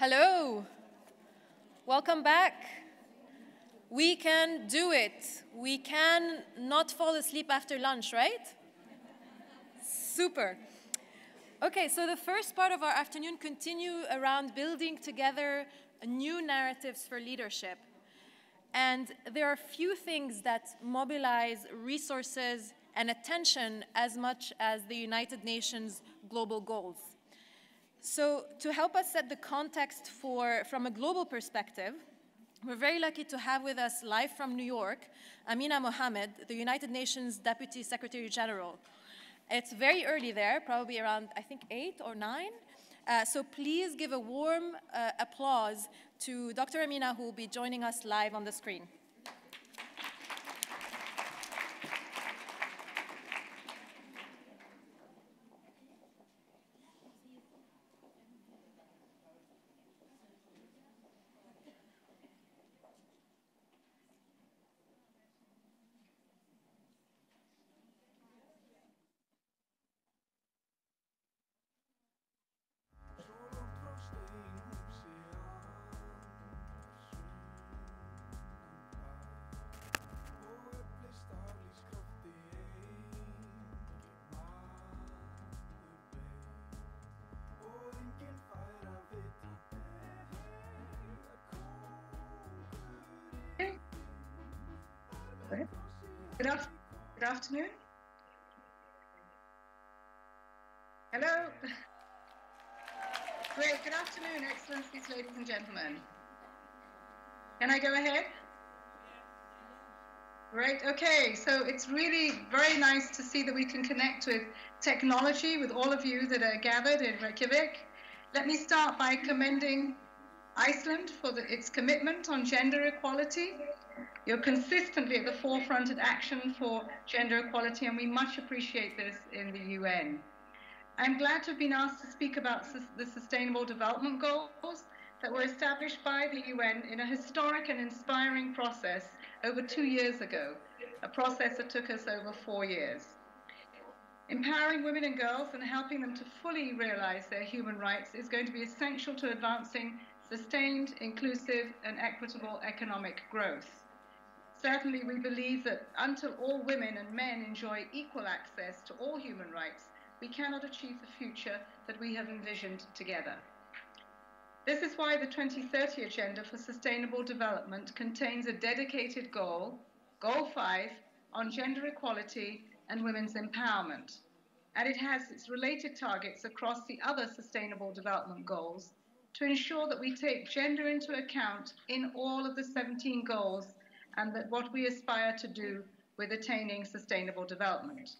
Hello. Welcome back. We can do it. We can not fall asleep after lunch, right? Super. Okay, so the first part of our afternoon continue around building together new narratives for leadership. And there are few things that mobilize resources and attention as much as the United Nations global goals. So to help us set the context from a global perspective, we're very lucky to have with us live from New York, Amina Mohammed, the United Nations Deputy Secretary General. It's very early there, probably around, I think, 8 or 9. So please give a warm applause to Dr. Amina, who will be joining us live on the screen. Good afternoon. Hello. Great. Good afternoon, Excellencies, ladies and gentlemen. Can I go ahead? Great. Okay. So it's really very nice to see that we can connect with technology with all of you that are gathered in Reykjavik. Let me start by commending Iceland for its commitment on gender equality. You're consistently at the forefront of action for gender equality, and we much appreciate this in the UN. I'm glad to have been asked to speak about the Sustainable Development Goals that were established by the UN in a historic and inspiring process over 2 years ago, a process that took us over 4 years. Empowering women and girls and helping them to fully realize their human rights is going to be essential to advancing sustained, inclusive, and equitable economic growth. Certainly, we believe that until all women and men enjoy equal access to all human rights, we cannot achieve the future that we have envisioned together. This is why the 2030 Agenda for Sustainable Development contains a dedicated goal, Goal 5, on gender equality and women's empowerment. And it has its related targets across the other Sustainable Development Goals to ensure that we take gender into account in all of the 17 goals and that what we aspire to do with attaining sustainable development.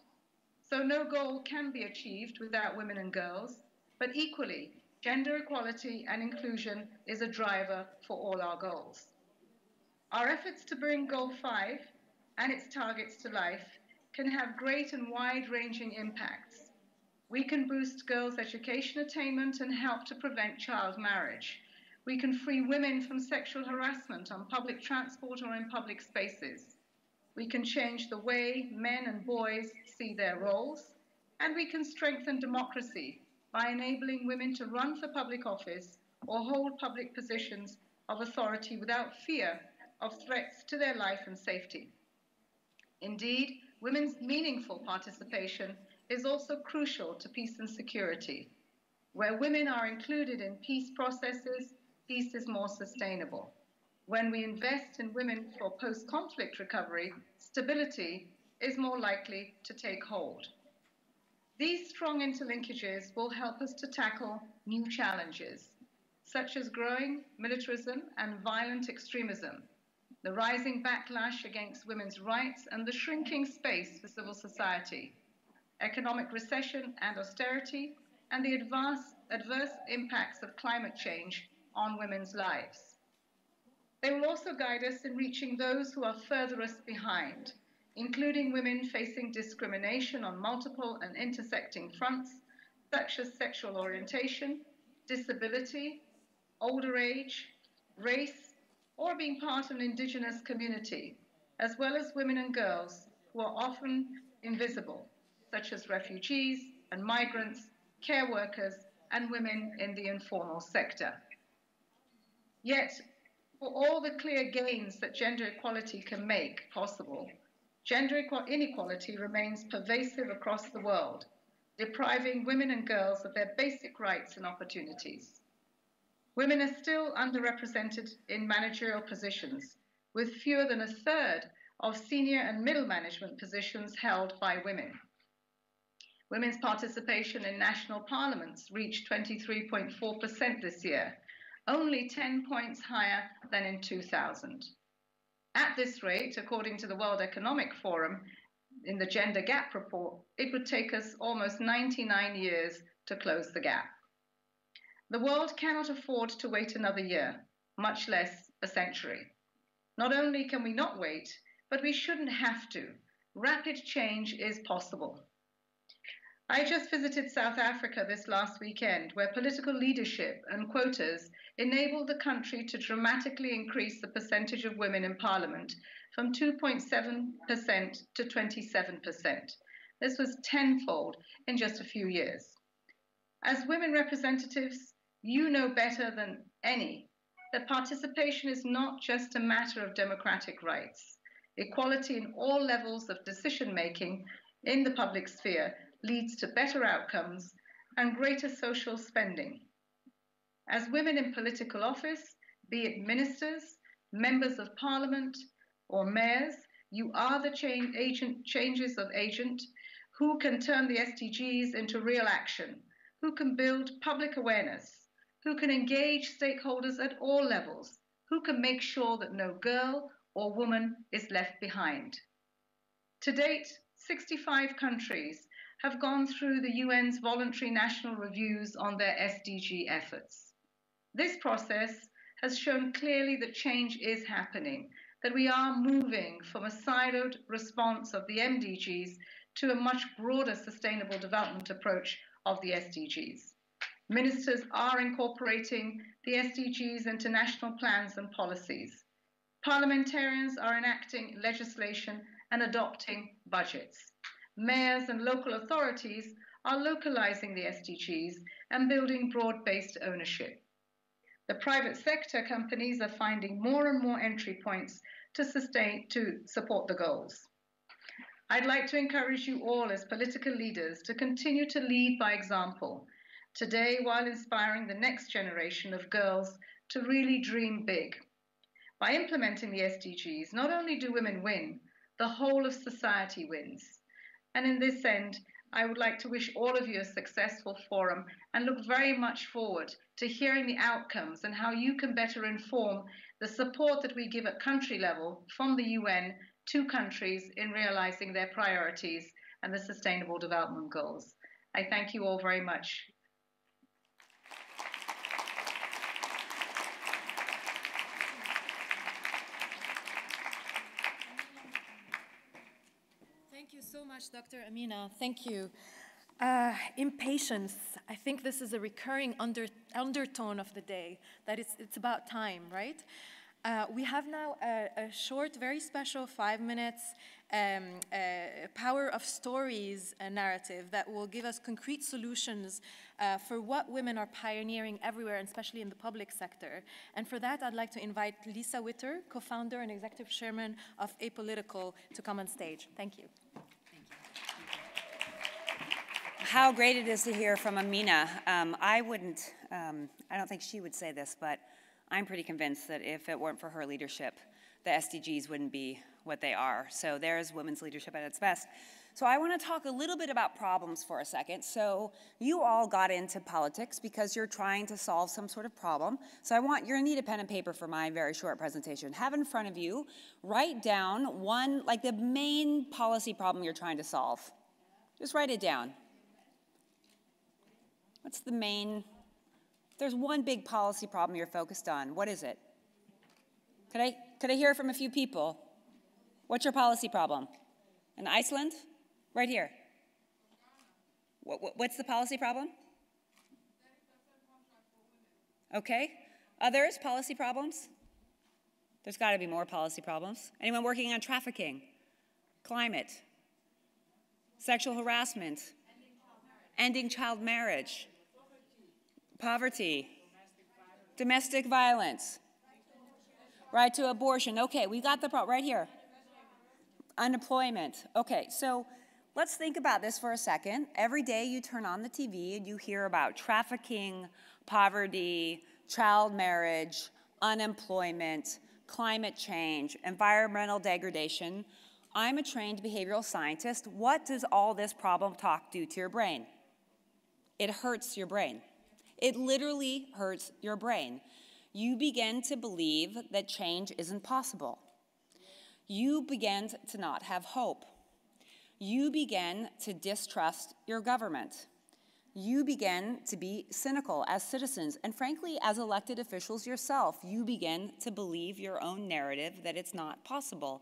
So no goal can be achieved without women and girls, but equally, gender equality and inclusion is a driver for all our goals. Our efforts to bring Goal 5 and its targets to life can have great and wide-ranging impacts. We can boost girls' education attainment and help to prevent child marriage. We can free women from sexual harassment on public transport or in public spaces. We can change the way men and boys see their roles, and we can strengthen democracy by enabling women to run for public office or hold public positions of authority without fear of threats to their life and safety. Indeed, women's meaningful participation is also crucial to peace and security. Where women are included in peace processes, peace is more sustainable. When we invest in women for post-conflict recovery, stability is more likely to take hold. These strong interlinkages will help us to tackle new challenges, such as growing militarism and violent extremism, the rising backlash against women's rights and the shrinking space for civil society, economic recession and austerity, and the adverse impacts of climate change on women's lives. They will also guide us in reaching those who are furthest behind, including women facing discrimination on multiple and intersecting fronts, such as sexual orientation, disability, older age, race, or being part of an indigenous community, as well as women and girls who are often invisible, such as refugees and migrants, care workers, and women in the informal sector. Yet, for all the clear gains that gender equality can make possible, gender inequality remains pervasive across the world, depriving women and girls of their basic rights and opportunities. Women are still underrepresented in managerial positions, with fewer than a third of senior and middle management positions held by women. Women's participation in national parliaments reached 23.4% this year, only 10 points higher than in 2000. At this rate, according to the World Economic Forum, in the Gender Gap Report, it would take us almost 99 years to close the gap. The world cannot afford to wait another year, much less a century. Not only can we not wait, but we shouldn't have to. Rapid change is possible. I just visited South Africa this last weekend, where political leadership and quotas enabled the country to dramatically increase the percentage of women in parliament from 2.7% to 27%. This was tenfold in just a few years. As women representatives, you know better than any that participation is not just a matter of democratic rights. Equality in all levels of decision-making in the public sphere leads to better outcomes and greater social spending. As women in political office, be it ministers, members of parliament, or mayors, you are the changes of agent who can turn the SDGs into real action, who can build public awareness, who can engage stakeholders at all levels, who can make sure that no girl or woman is left behind. To date, 65 countries have gone through the UN's voluntary national reviews on their SDG efforts. This process has shown clearly that change is happening, that we are moving from a siloed response of the MDGs to a much broader sustainable development approach of the SDGs. Ministers are incorporating the SDGs into national plans and policies. Parliamentarians are enacting legislation and adopting budgets. Mayors and local authorities are localizing the SDGs and building broad-based ownership. The private sector companies are finding more and more entry points to support the goals. I'd like to encourage you all as political leaders to continue to lead by example, today while inspiring the next generation of girls to really dream big. By implementing the SDGs, not only do women win, the whole of society wins. And in this end, I would like to wish all of you a successful forum and look very much forward to hearing the outcomes and how you can better inform the support that we give at country level from the UN to countries in realizing their priorities and the Sustainable Development Goals. I thank you all very much. Thank you so much, Dr. Amina. Thank you. Impatience. I think this is a recurring undertone of the day, that it's about time, right? We have now a short, very special 5 minutes power of stories narrative that will give us concrete solutions for what women are pioneering everywhere, and especially in the public sector. And for that, I'd like to invite Lisa Witter, co-founder and executive chairman of Apolitical, to come on stage. Thank you. How great it is to hear from Amina. I don't think she would say this, but I'm pretty convinced that if it weren't for her leadership, the SDGs wouldn't be what they are. So there's women's leadership at its best. So I want to talk a little bit about problems for a second. So you all got into politics because you're trying to solve some sort of problem. So you're going to need a pen and paper for my very short presentation. Have in front of you, write down the main policy problem you're trying to solve. Just write it down. What's the main? There's one big policy problem you're focused on. What is it? Could I hear from a few people? What's your policy problem? In Iceland? Right here. What's the policy problem? Okay. Others, policy problems? There's got to be more policy problems. Anyone working on trafficking? Climate? Sexual harassment? Ending child marriage? Poverty, domestic violence, right to abortion. Okay, we got the problem right here. Unemployment. Okay, so let's think about this for a second. Every day you turn on the TV and you hear about trafficking, poverty, child marriage, unemployment, climate change, environmental degradation. I'm a trained behavioral scientist. What does all this problem talk do to your brain? It hurts your brain. It literally hurts your brain. You begin to believe that change isn't possible. You begin to not have hope. You begin to distrust your government. You begin to be cynical as citizens, and frankly, as elected officials yourself, you begin to believe your own narrative that it's not possible.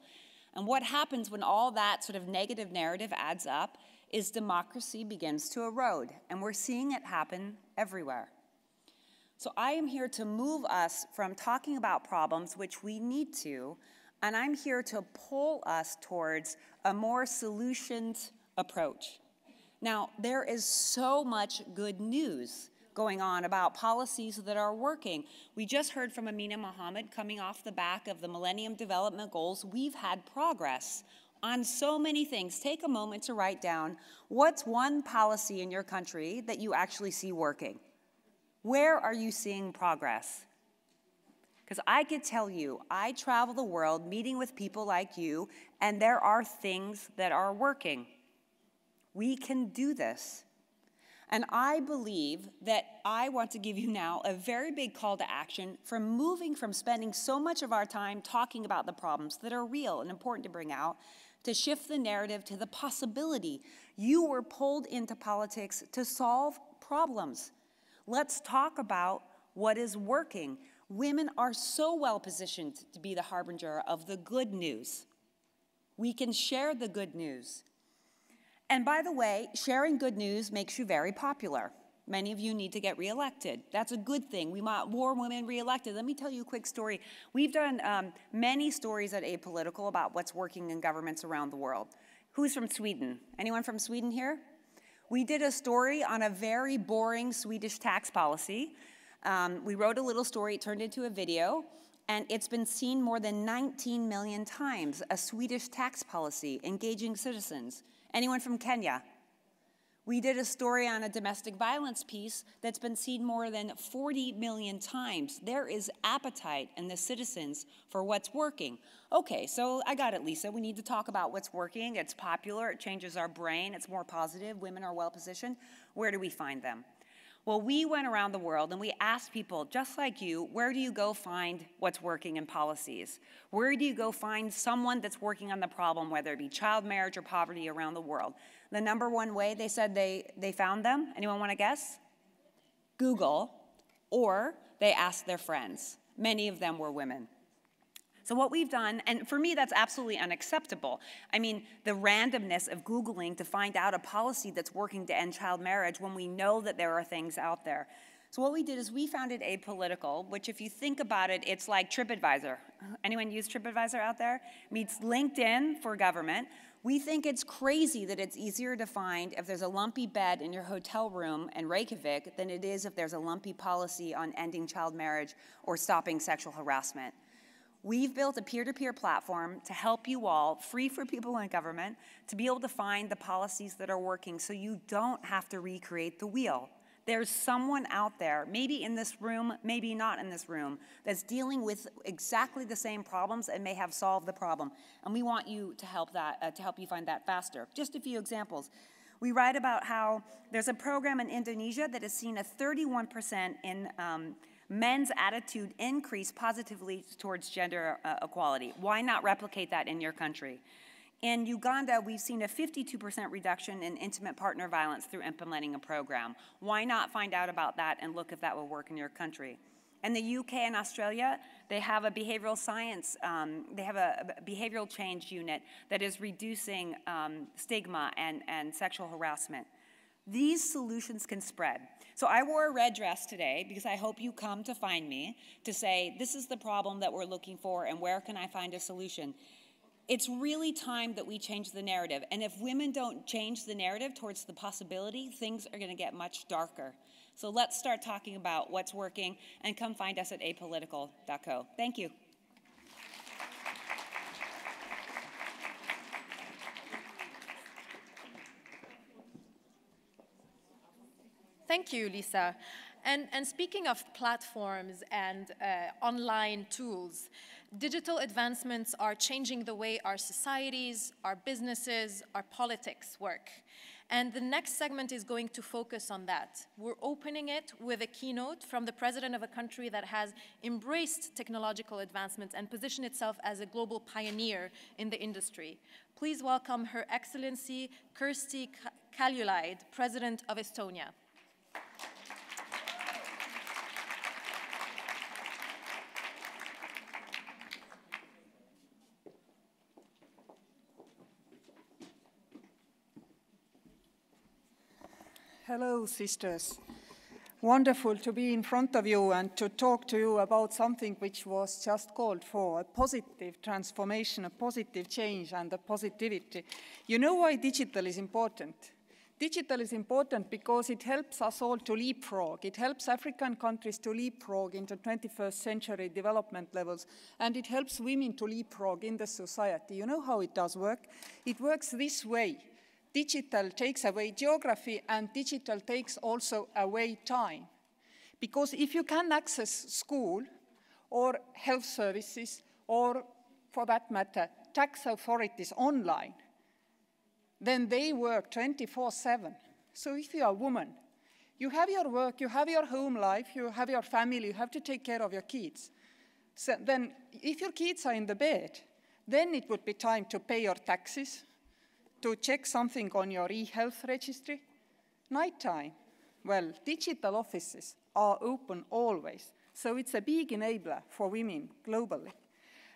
And what happens when all that sort of negative narrative adds up is democracy begins to erode, and we're seeing it happen everywhere. So I am here to move us from talking about problems, which we need to, and I'm here to pull us towards a more solutions approach. Now, there is so much good news going on about policies that are working. We just heard from Amina Mohammed coming off the back of the Millennium Development Goals. We've had progress on so many things. Take a moment to write down what's one policy in your country that you actually see working. Where are you seeing progress? Because I could tell you, I travel the world meeting with people like you, and there are things that are working. We can do this. And I believe that I want to give you now a very big call to action for moving from spending so much of our time talking about the problems that are real and important to bring out, to shift the narrative to the possibility. You were pulled into politics to solve problems. Let's talk about what is working. Women are so well positioned to be the harbinger of the good news. We can share the good news. And by the way, sharing good news makes you very popular. Many of you need to get reelected. That's a good thing. We want more women reelected. Let me tell you a quick story. We've done many stories at Apolitical about what's working in governments around the world. Who's from Sweden? Anyone from Sweden here? We did a story on a very boring Swedish tax policy. We wrote a little story, it turned into a video, and it's been seen more than 19 million times, a Swedish tax policy engaging citizens. Anyone from Kenya? We did a story on a domestic violence piece that's been seen more than 40 million times. There is appetite in the citizens for what's working. Okay, so I got it, Lisa. We need to talk about what's working. It's popular, it changes our brain, it's more positive, women are well positioned. Where do we find them? Well, we went around the world and we asked people, just like you, where do you go find what's working in policies? Where do you go find someone that's working on the problem, whether it be child marriage or poverty around the world? The number one way they said they found them, anyone want to guess? Google, or they asked their friends. Many of them were women. So what we've done, and for me that's absolutely unacceptable. I mean, the randomness of Googling to find out a policy that's working to end child marriage when we know that there are things out there. So what we did is we founded Apolitical, which if you think about it, it's like TripAdvisor. Anyone use TripAdvisor out there? Meets LinkedIn for government. We think it's crazy that it's easier to find if there's a lumpy bed in your hotel room in Reykjavik than it is if there's a lumpy policy on ending child marriage or stopping sexual harassment. We've built a peer-to-peer platform to help you all, free for people in government, to be able to find the policies that are working so you don't have to recreate the wheel. There's someone out there, maybe in this room, maybe not in this room, that's dealing with exactly the same problems and may have solved the problem. And we want you to help you find that faster. Just a few examples. We write about how there's a program in Indonesia that has seen a 31% in men's attitude increase positively towards gender equality. Why not replicate that in your country? In Uganda, we've seen a 52% reduction in intimate partner violence through implementing a program. Why not find out about that and look if that will work in your country? In the UK and Australia, they have a behavioral science, they have a behavioral change unit that is reducing stigma and sexual harassment. These solutions can spread. So I wore a red dress today because I hope you come to find me to say, this is the problem that we're looking for and where can I find a solution? It's really time that we change the narrative. And if women don't change the narrative towards the possibility, things are going to get much darker. So let's start talking about what's working and come find us at apolitical.co. Thank you. Thank you, Lisa. And speaking of platforms and online tools, digital advancements are changing the way our societies, our businesses, our politics work. And the next segment is going to focus on that. We're opening it with a keynote from the president of a country that has embraced technological advancements and positioned itself as a global pioneer in the industry. Please welcome Her Excellency Kersti Kaljulaid, President of Estonia. Hello, sisters. Wonderful to be in front of you and to talk to you about something which was just called for, a positive transformation, a positive change and a positivity. You know why digital is important? Digital is important because it helps us all to leapfrog. It helps African countries to leapfrog into 21st century development levels, and it helps women to leapfrog in the society. You know how it does work? It works this way. Digital takes away geography, and digital takes also away time. Because if you can access school or health services or, for that matter, tax authorities online, then they work 24/7. So if you are a woman, you have your work, you have your home life, you have your family, you have to take care of your kids. So then if your kids are in the bed, then it would be time to pay your taxes, to check something on your e-health registry. Nighttime, well, digital offices are open always. So it's a big enabler for women globally.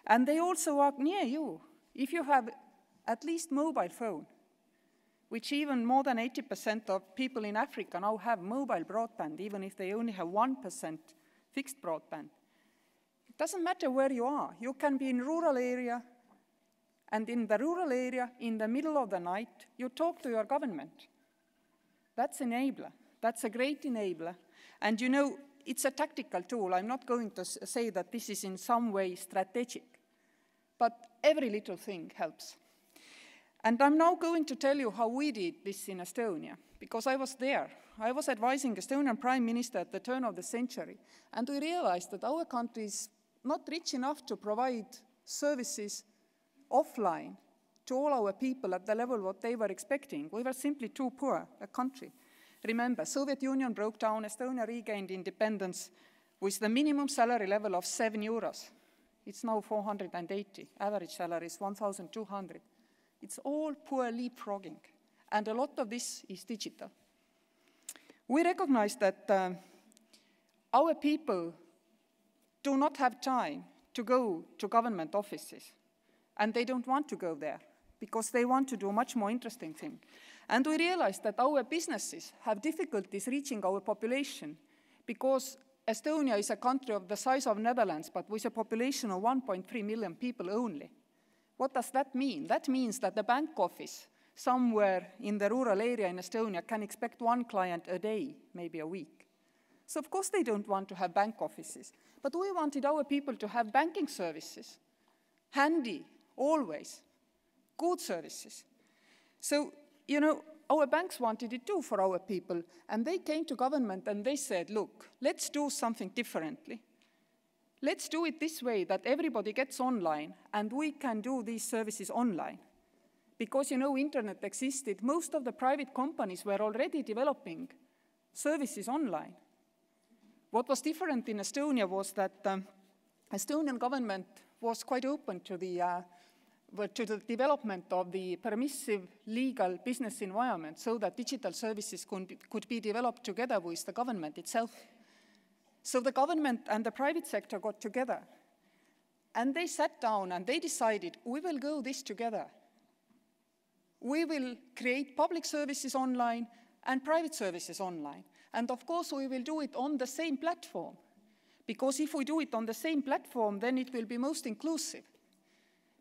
And they also are near you. If you have at least mobile phone, which even more than 80% of people in Africa now have mobile broadband, even if they only have 1% fixed broadband. It doesn't matter where you are. You can be in rural area, and in the rural area, in the middle of the night, you talk to your government. That's enabler. That's a great enabler. And you know, it's a tactical tool. I'm not going to say that this is in some way strategic, but every little thing helps. And I'm now going to tell you how we did this in Estonia, because I was there. I was advising Estonian Prime Minister at the turn of the century, and we realized that our country is not rich enough to provide services offline to all our people at the level what they were expecting. We were simply too poor a country. Remember, Soviet Union broke down, Estonia regained independence with the minimum salary level of 7 euros. It's now 480. Average salary is 1,200. It's all poor leapfrogging, and a lot of this is digital. We recognize that our people do not have time to go to government offices, and they don't want to go there because they want to do a much more interesting thing. And we realize that our businesses have difficulties reaching our population because Estonia is a country of the size of Netherlands, but with a population of 1.3 million people only. What does that mean? That means that the bank office somewhere in the rural area in Estonia can expect one client a day, maybe a week. So of course they don't want to have bank offices, but we wanted our people to have banking services, handy, always, good services. So, you know, our banks wanted it too for our people, and they came to government and they said, look, let's do something differently. Let's do it this way, that everybody gets online, and we can do these services online. Because, you know, internet existed. Most of the private companies were already developing services online. What was different in Estonia was that Estonian government was quite open to the development of the permissive legal business environment so that digital services could be developed together with the government itself. So the government and the private sector got together, and they sat down and they decided, we will go this together. We will create public services online and private services online. And of course, we will do it on the same platform. Because if we do it on the same platform, then it will be most inclusive.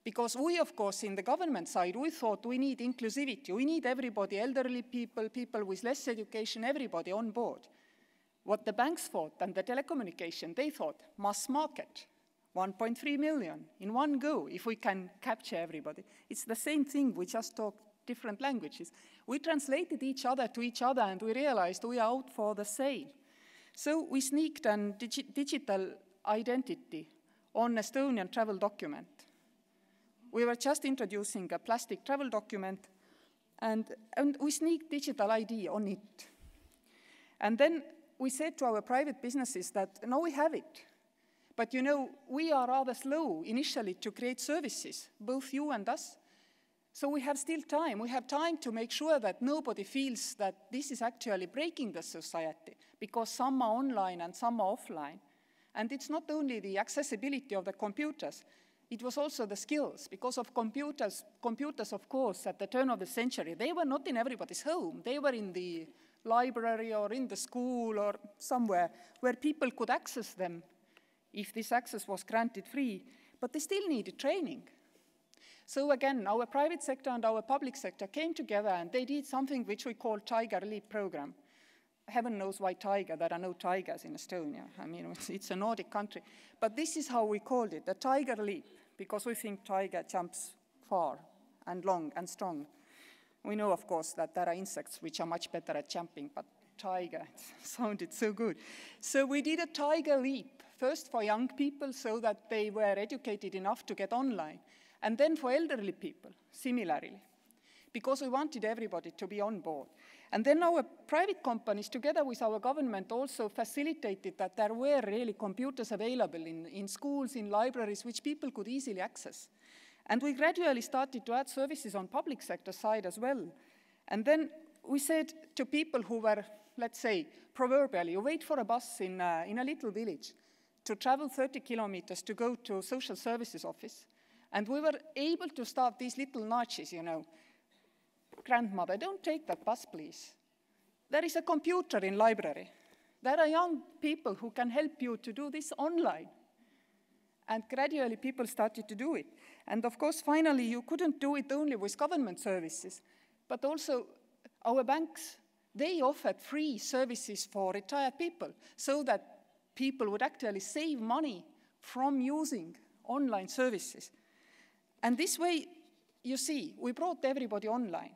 Because we, of course, in the government side, we thought we need inclusivity. We need everybody, elderly people, people with less education, everybody on board. What the banks thought and the telecommunication, they thought mass market, 1.3 million in one go, if we can capture everybody. It's the same thing we just talked different languages. We translated each other to each other, and we realized we are out for the sale. So we sneaked a digital identity on Estonian travel document. We were just introducing a plastic travel document, and we sneaked digital ID on it. And then we said to our private businesses that, no, we have it. But you know, we are rather slow initially to create services, both you and us. So we have still time. We have time to make sure that nobody feels that this is actually breaking the society, because some are online and some are offline. And it's not only the accessibility of the computers, it was also the skills, because of computers, of course, at the turn of the century, they were not in everybody's home. They were in the library or in the school or somewhere where people could access them if this access was granted free, but they still needed training. So again, our private sector and our public sector came together, and they did something which we call Tiger Leap program. Heaven knows why tiger. There are no tigers in Estonia. I mean, it's a Nordic country. But this is how we called it, the Tiger Leap, because we think tiger jumps far and long and strong. We know, of course, that there are insects which are much better at jumping, but tiger, it sounded so good. So we did a Tiger Leap, first for young people so that they were educated enough to get online, and then for elderly people, similarly, because we wanted everybody to be on board. And then our private companies, together with our government, also facilitated that there were really computers available in schools, in libraries, which people could easily access. And we gradually started to add services on public sector side as well. And then we said to people who were, let's say, proverbially, you wait for a bus in a little village to travel 30 kilometers to go to a social services office. And we were able to start these little nudges, you know. Grandmother, don't take that bus, please. There is a computer in library. There are young people who can help you to do this online. And gradually people started to do it. And of course, finally, you couldn't do it only with government services, but also our banks, they offered free services for retired people so that people would actually save money from using online services. And this way, you see, we brought everybody online.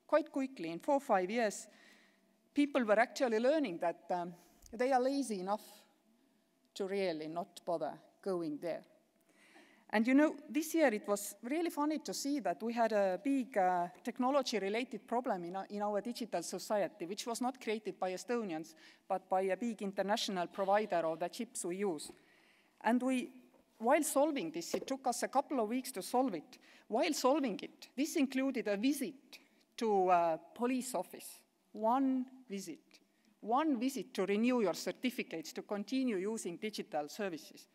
Quite quickly, in 4 or 5 years, people were actually learning that they are lazy enough to really not bother going there. And you know, this year it was really funny to see that we had a big technology-related problem in our digital society, which was not created by Estonians, but by a big international provider of the chips we use. And while solving this, it took us a couple of weeks to solve it. While solving it, this included a visit to a police office. One visit to renew your certificates, to continue using digital services.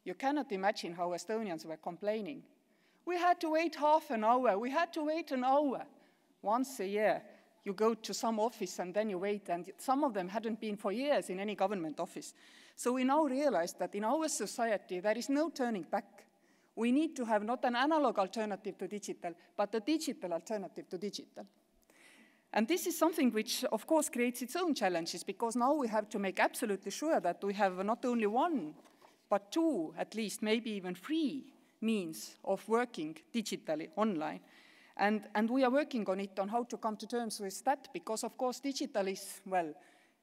You cannot imagine how Estonians were complaining. We had to wait half an hour. We had to wait an hour. Once a year, you go to some office and then you wait, and some of them hadn't been for years in any government office. So we now realize that in our society, there is no turning back. We need to have not an analog alternative to digital, but a digital alternative to digital. And this is something which, of course, creates its own challenges, because now we have to make absolutely sure that we have not only one, but 2, at least, maybe even 3 means of working digitally online. And we are working on it, on how to come to terms with that, because, of course, digital is, well,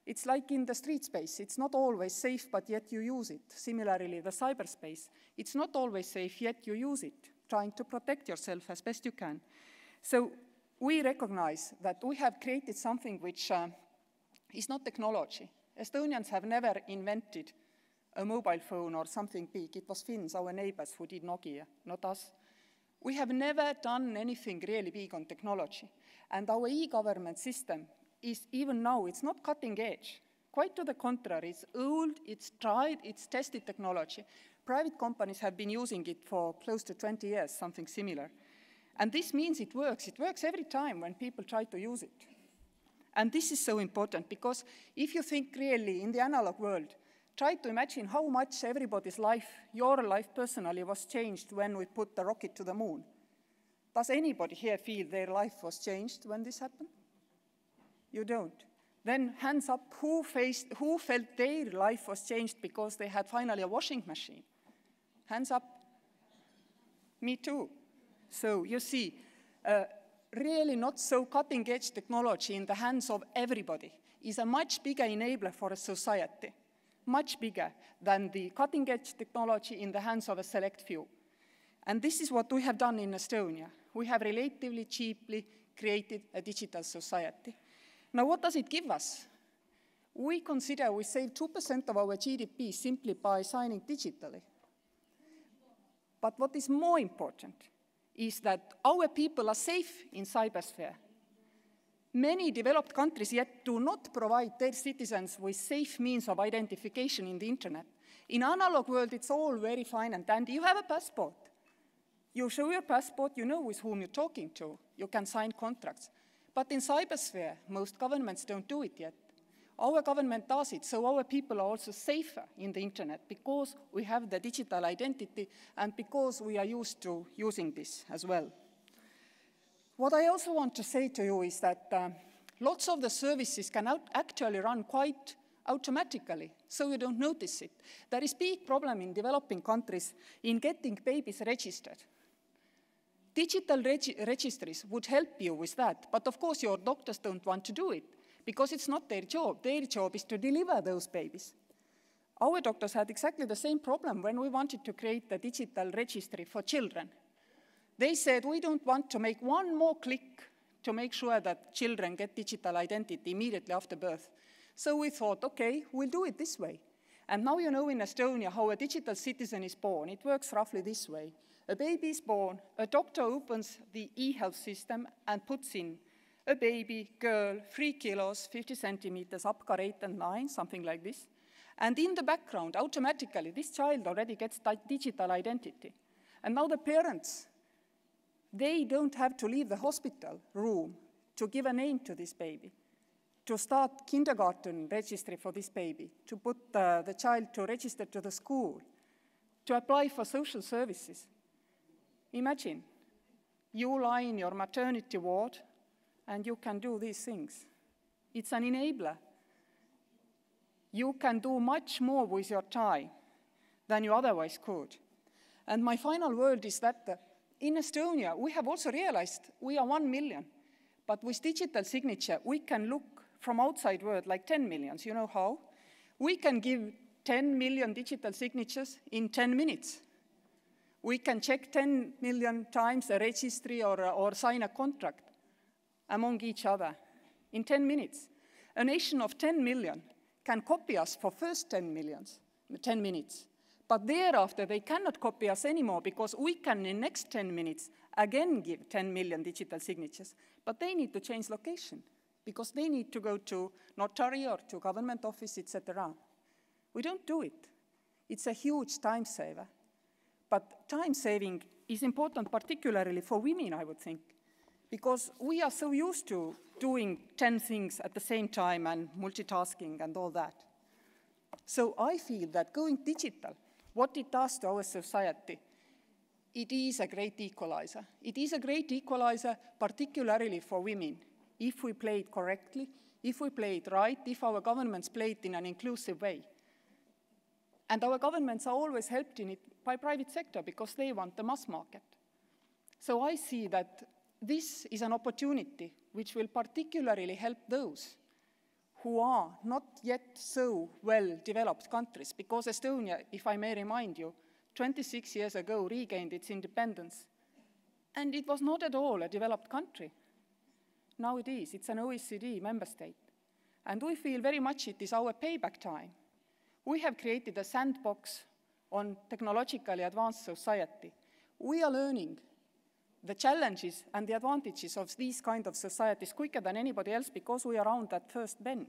it's like in the street space. It's not always safe, but yet you use it. Similarly, the cyberspace, it's not always safe, yet you use it, trying to protect yourself as best you can. So we recognize that we have created something which is not technology. Estonians have never invented a mobile phone or something big. It was Finns, our neighbors, who did Nokia, not us. We have never done anything really big on technology. And our e-government system is, even now, it's not cutting edge. Quite to the contrary, it's old, it's tried, it's tested technology. Private companies have been using it for close to 20 years, something similar. And this means it works. It works every time when people try to use it. And this is so important, because if you think really in the analog world, try to imagine how much everybody's life, your life personally, was changed when we put the rocket to the moon. Does anybody here feel their life was changed when this happened? You don't. Then hands up, who felt their life was changed because they had finally a washing machine? Hands up. Me too. So you see, really not so cutting-edge technology in the hands of everybody is a much bigger enabler for a society, much bigger than the cutting-edge technology in the hands of a select few. And this is what we have done in Estonia. We have relatively cheaply created a digital society. Now, what does it give us? We consider we save 2% of our GDP simply by signing digitally. But what is more important is that our people are safe in cybersphere. Many developed countries yet do not provide their citizens with safe means of identification in the internet. In analog world, it's all very fine and dandy. You have a passport. You show your passport, you know with whom you're talking to. You can sign contracts. But in cybersphere, most governments don't do it yet. Our government does it, so our people are also safer in the internet because we have the digital identity and because we are used to using this as well. What I also want to say to you is that lots of the services can actually run quite automatically, so you don't notice it. There is a big problem in developing countries in getting babies registered. Digital registries would help you with that, but of course your doctors don't want to do it because it's not their job. Their job is to deliver those babies. Our doctors had exactly the same problem when we wanted to create a digital registry for children. They said, we don't want to make one more click to make sure that children get digital identity immediately after birth. So we thought, okay, we'll do it this way. And now you know in Estonia how a digital citizen is born. It works roughly this way. A baby is born, a doctor opens the e-health system and puts in a baby, girl, 3 kilos, 50 centimeters, UPCA rate and 9, something like this. And in the background, automatically, this child already gets digital identity. And now the parents, they don't have to leave the hospital room to give a name to this baby, to start kindergarten registry for this baby, to put the child to register to the school, to apply for social services. Imagine, you lie in your maternity ward and you can do these things. It's an enabler. You can do much more with your time than you otherwise could. And my final word is that in Estonia, we have also realized we are 1 million, but with digital signature, we can look from outside world like 10 millions. You know how? We can give 10 million digital signatures in 10 minutes. We can check 10 million times a registry or sign a contract among each other in 10 minutes. A nation of 10 million can copy us for first 10 minutes. But thereafter, they cannot copy us anymore because we can, in the next 10 minutes, again give 10 million digital signatures. But they need to change location because they need to go to notary or to government office, etc. We don't do it. It's a huge time saver. But time saving is important particularly for women, I would think, because we are so used to doing 10 things at the same time and multitasking and all that. So I feel that going digital, what it does to our society, it is a great equalizer. It is a great equalizer particularly for women, if we play it correctly, if we play it right, if our governments play it in an inclusive way. And our governments are always helped in it by private sector because they want the mass market. So I see that this is an opportunity which will particularly help those who are not yet so well-developed countries, because Estonia, if I may remind you, 26 years ago regained its independence, and it was not at all a developed country. Now it is. It's an OECD member state. And we feel very much it is our payback time. We have created a sandbox on technologically advanced society. We are learning the challenges and the advantages of these kind of societies quicker than anybody else because we are around that first bend.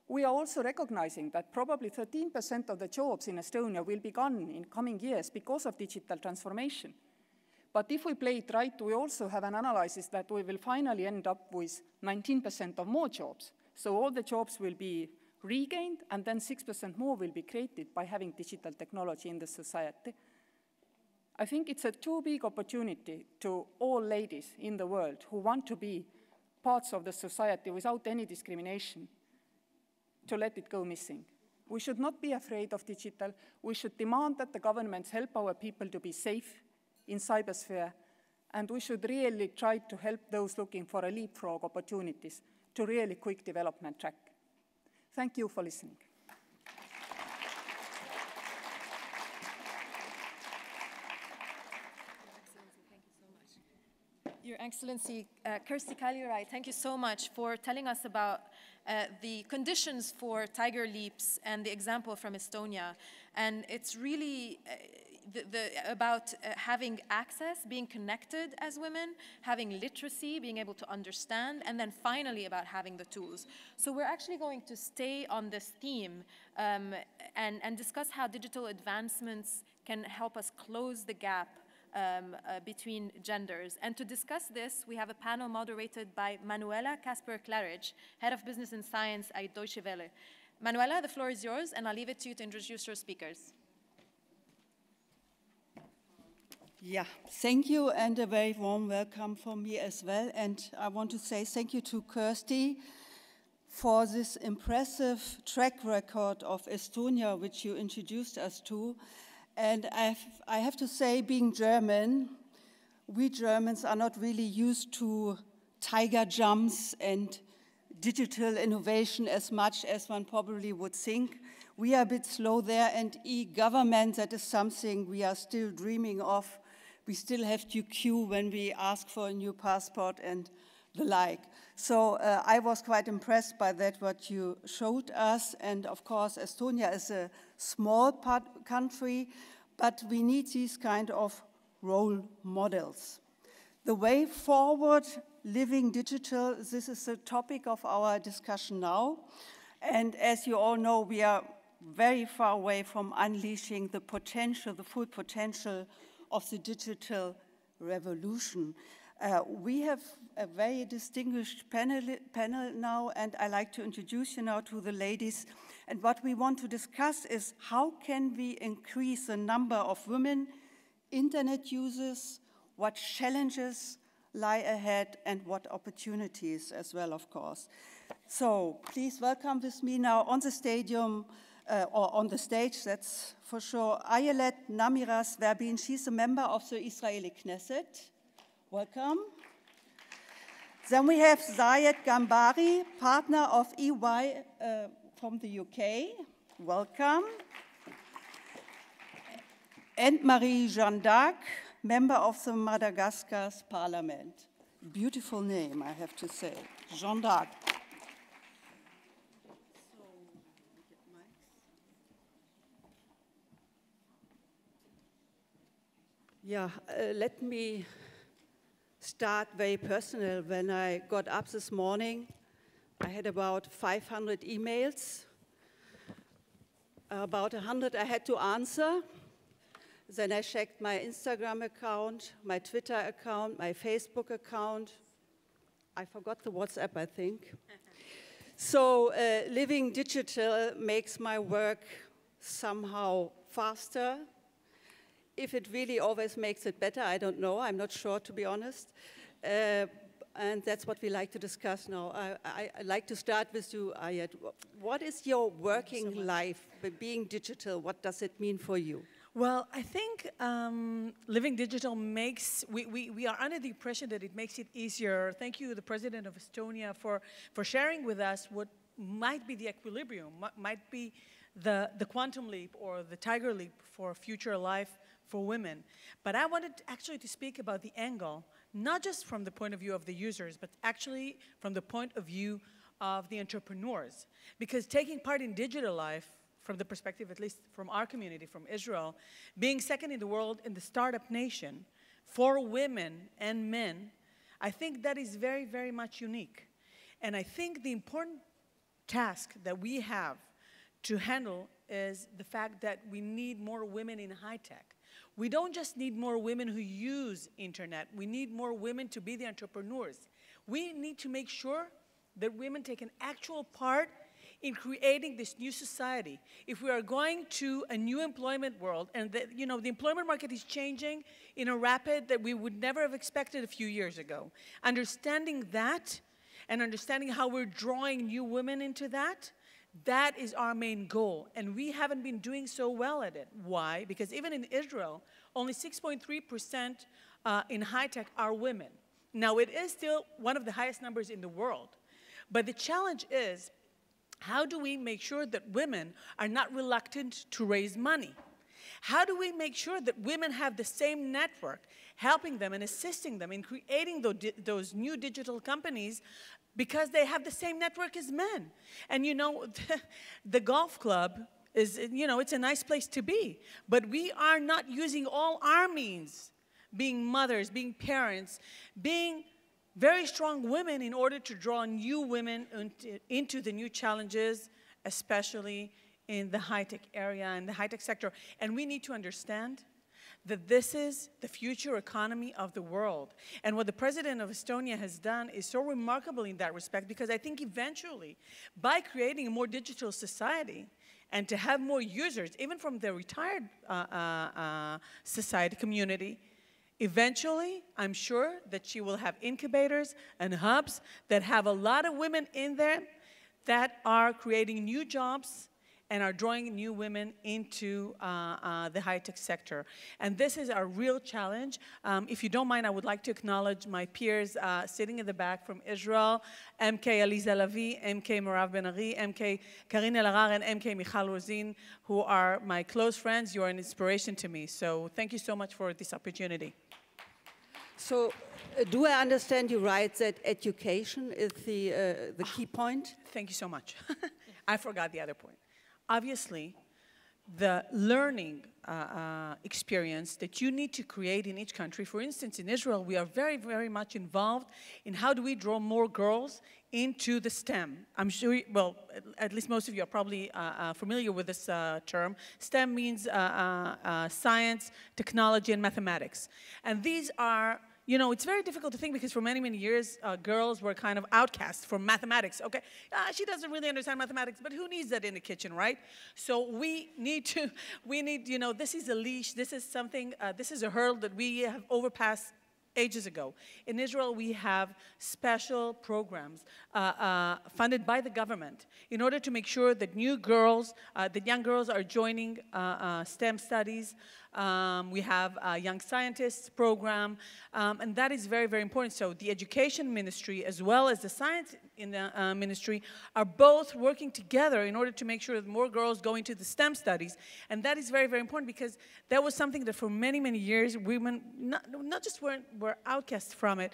We are also recognizing that probably 13% of the jobs in Estonia will be gone in coming years because of digital transformation. But if we play it right, we also have an analysis that we will finally end up with 19% of more jobs. So all the jobs will be regained, and then 6% more will be created by having digital technology in the society. I think it's a too big opportunity to all ladies in the world who want to be parts of the society without any discrimination to let it go missing. We should not be afraid of digital. We should demand that the governments help our people to be safe in cybersphere And we should really try to help those looking for a leapfrog opportunities to really quick development track. Thank you for listening. Your Excellency, Kirsty Kaljulaid, thank you so much for telling us about the conditions for tiger leaps and the example from Estonia. And it's really about having access, being connected as women, having literacy, being able to understand, and then finally about having the tools. So we're actually going to stay on this theme and discuss how digital advancements can help us close the gap between genders. And to discuss this, we have a panel moderated by Manuela Kasper-Claridge, Head of Business and Science at Deutsche Welle. Manuela, the floor is yours, and I'll leave it to you to introduce your speakers. Yeah, thank you, and a very warm welcome from me as well. And I want to say thank you to Kirsty for this impressive track record of Estonia, which you introduced us to. And I have to say, being German, we Germans are not really used to tiger jumps and digital innovation as much as one probably would think. We are a bit slow there, and e-government, that is something we are still dreaming of. We still have to queue when we ask for a new passport and the like. So I was quite impressed by that, what you showed us. And of course, Estonia is a small country, but we need these kind of role models. The way forward, living digital, this is the topic of our discussion now. And as you all know, we are very far away from unleashing the potential, the full potential of the digital revolution. We have a very distinguished panel now, and I'd like to introduce you now to the ladies. And what we want to discuss is how can we increase the number of women internet users, what challenges lie ahead, and what opportunities as well, of course. So please welcome with me now on the stadium, or on the stage, that's for sure, Ayelet Namiras Verbin. She's a member of the Israeli Knesset. Welcome. Then we have Zayed Gambari, partner of EY from the UK. Welcome. And Marie Jeanne d'Arc, member of the Madagascar's parliament. Beautiful name, I have to say, Jeanne d'Arc. Yeah, let me start very personal. When I got up this morning, I had about 500 emails. About 100 I had to answer. Then I checked my Instagram account, my Twitter account, my Facebook account. I forgot the WhatsApp, I think. So living digital makes my work somehow faster. If it really always makes it better, I don't know. I'm not sure, to be honest. And that's what we like to discuss now. I'd like to start with you, Ayet. What is your working life, being digital? What does it mean for you? Well, I think living digital makes, we are under the impression that it makes it easier. Thank you, the President of Estonia, for sharing with us what might be the equilibrium, might be the quantum leap or the tiger leap for future life for women. But I wanted actually to speak about the angle, not just from the point of view of the users, but actually from the point of view of the entrepreneurs. Because taking part in digital life, from the perspective, at least from our community, from Israel, being second in the world in the startup nation for women and men, I think that is very, very much unique. And I think the important task that we have to handle is the fact that we need more women in high tech. We don't just need more women who use internet. We need more women to be the entrepreneurs. We need to make sure that women take an actual part in creating this new society. If we are going to a new employment world, and the employment market is changing in a rapid that we would never have expected a few years ago, understanding that and understanding how we're drawing new women into that, that is our main goal, and we haven't been doing so well at it. Why? Because even in Israel, only 6.3% in high tech are women. Now, it is still one of the highest numbers in the world. But the challenge is, how do we make sure that women are not reluctant to raise money? How do we make sure that women have the same network, helping them and assisting them in creating those new digital companies because they have the same network as men? And you know, the golf club is, you know, it's a nice place to be, but we are not using all our means, being mothers, being parents, being very strong women in order to draw new women into the new challenges, especially in the high-tech area and the high-tech sector. And we need to understand that this is the future economy of the world. And what the president of Estonia has done is so remarkable in that respect, because I think eventually, by creating a more digital society and to have more users, even from the retired society community, eventually, I'm sure that she will have incubators and hubs that have a lot of women in there that are creating new jobs and are drawing new women into the high-tech sector. And this is a real challenge. If you don't mind, I would like to acknowledge my peers sitting in the back from Israel, MK Aliza Lavi, MK Merav Ben-Ari, MK Karin El-Arar, and MK Michal Rozin, who are my close friends. You are an inspiration to me. So thank you so much for this opportunity. So do I understand you right that education is the key point? Thank you so much. I forgot the other point. Obviously, the learning experience that you need to create in each country. For instance, in Israel, we are very, very much involved in how do we draw more girls into the STEM. I'm sure, well, at least most of you are probably familiar with this term. STEM means science, technology, and mathematics. And these are, you know, it's very difficult to think because for many, many years, girls were kind of outcast from mathematics. Okay, she doesn't really understand mathematics, but who needs that in the kitchen, right? So we need, you know, this is a leash, this is something, this is a hurdle that we have overpassed ages ago. In Israel, we have special programs funded by the government in order to make sure that young girls are joining STEM studies. We have a young scientists program, and that is very, very important. So the education ministry as well as the science in the ministry are both working together in order to make sure that more girls go into the STEM studies. And that is very, very important because that was something that for many, many years women not just were outcast from it,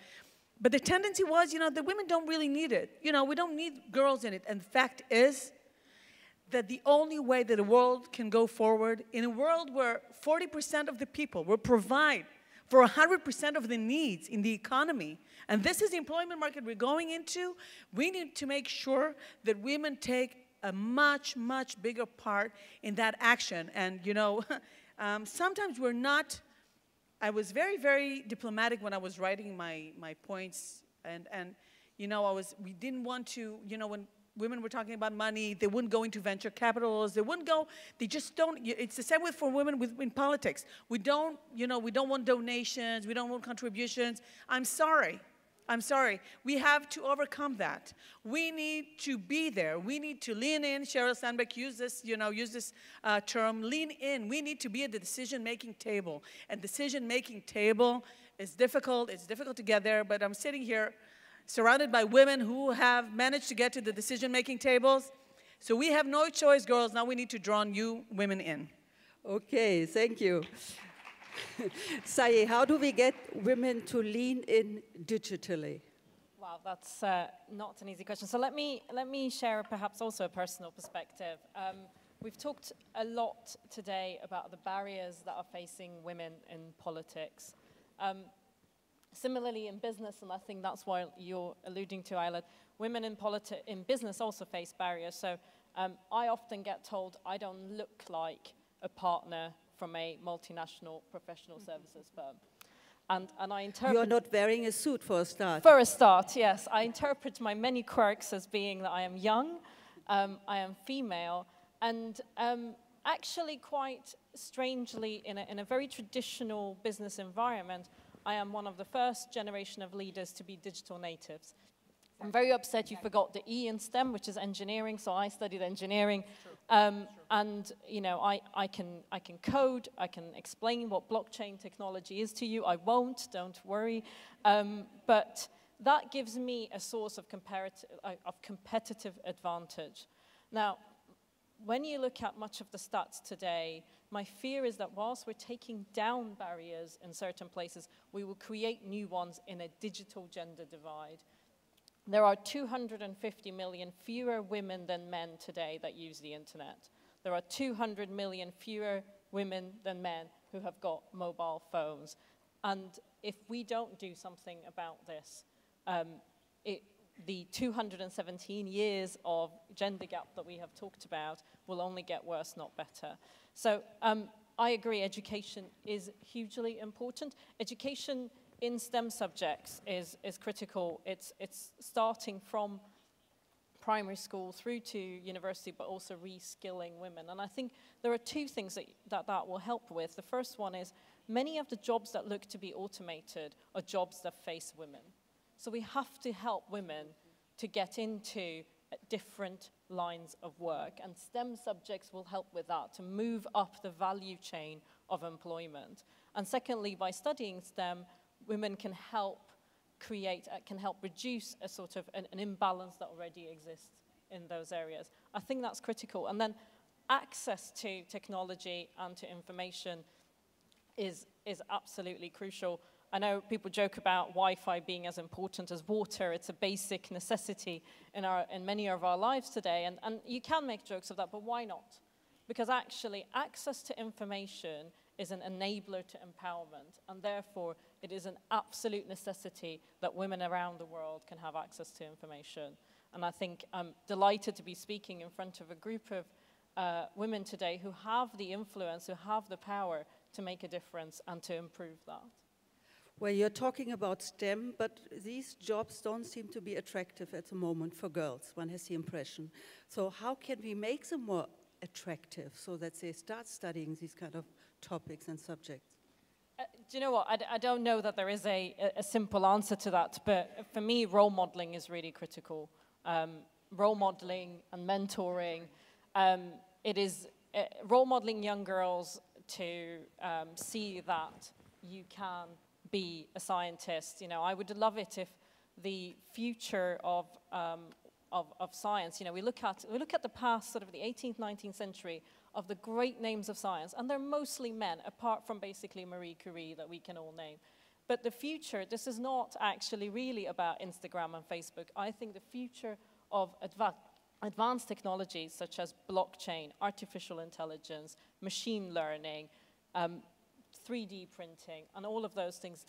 but the tendency was, you know, the women don't really need it. You know, we don't need girls in it. And the fact is that the only way that the world can go forward, in a world where 40% of the people will provide for 100% of the needs in the economy, and this is the employment market we're going into, we need to make sure that women take a much, much bigger part in that action. And, you know, sometimes we're not, I was very, very diplomatic when I was writing my points, and you know, we didn't want to, you know, when women were talking about money, they wouldn't go into venture capitals, they just don't, it's the same way for women in politics. We don't, you know, we don't want donations, we don't want contributions. I'm sorry. We have to overcome that. We need to be there. We need to lean in. Sheryl Sandberg used this, you know, term, lean in. We need to be at the decision-making table. And decision-making table is difficult. It's difficult to get there, but I'm sitting here surrounded by women who have managed to get to the decision-making tables. So we have no choice, girls. Now we need to draw new women in. Okay, thank you. Saye, how do we get women to lean in digitally? Wow, that's not an easy question. So let me share perhaps also a personal perspective. We've talked a lot today about the barriers that are facing women in politics. Similarly, in business, and I think that's what you're alluding to, Ayla, women in business also face barriers. So I often get told I don't look like a partner from a multinational professional services firm. And I interpret... You're not wearing a suit for a start. For a start, yes. I interpret my many quirks as being that I am young, I am female, and actually quite strangely, in a very traditional business environment, I am one of the first generation of leaders to be digital natives. I'm very upset you forgot the E in STEM, which is engineering, so I studied engineering. And you know, I can code, I can explain what blockchain technology is to you. I won't, don't worry. But that gives me a source of competitive advantage. Now, when you look at much of the stats today, my fear is that whilst we're taking down barriers in certain places, we will create new ones in a digital gender divide. There are 250 million fewer women than men today that use the internet. There are 200 million fewer women than men who have got mobile phones. And if we don't do something about this, the 217 years of gender gap that we have talked about will only get worse, not better. So I agree, education is hugely important. Education in STEM subjects is critical. It's starting from primary school through to university, but also reskilling women. And I think there are two things that will help with. The first one is many of the jobs that look to be automated are jobs that face women. So we have to help women to get into different lines of work. And STEM subjects will help with that, to move up the value chain of employment. And secondly, by studying STEM, women can help reduce a sort of an imbalance that already exists in those areas. I think that's critical. And then access to technology and to information is absolutely crucial. I know people joke about Wi-Fi being as important as water. It's a basic necessity in many of our lives today. And you can make jokes of that, but why not? Because actually, access to information is an enabler to empowerment, and therefore it is an absolute necessity that women around the world can have access to information. And I think I'm delighted to be speaking in front of a group of women today who have the influence, who have the power to make a difference and to improve that. Well, you're talking about STEM, but these jobs don't seem to be attractive at the moment for girls, one has the impression. So how can we make them more attractive so that they start studying these kind of topics and subjects? Do you know what? I don't know that there is a simple answer to that, but for me, role modeling is really critical. Role modeling and mentoring. It is role modeling young girls to see that you can be a scientist. You know, I would love it if the future of science, you know, we look at the past, sort of the 18th, 19th century, of the great names of science, and they're mostly men, apart from basically Marie Curie that we can all name. But the future, this is not actually really about Instagram and Facebook. I think the future of advanced technologies such as blockchain, artificial intelligence, machine learning, 3D printing, and all of those things,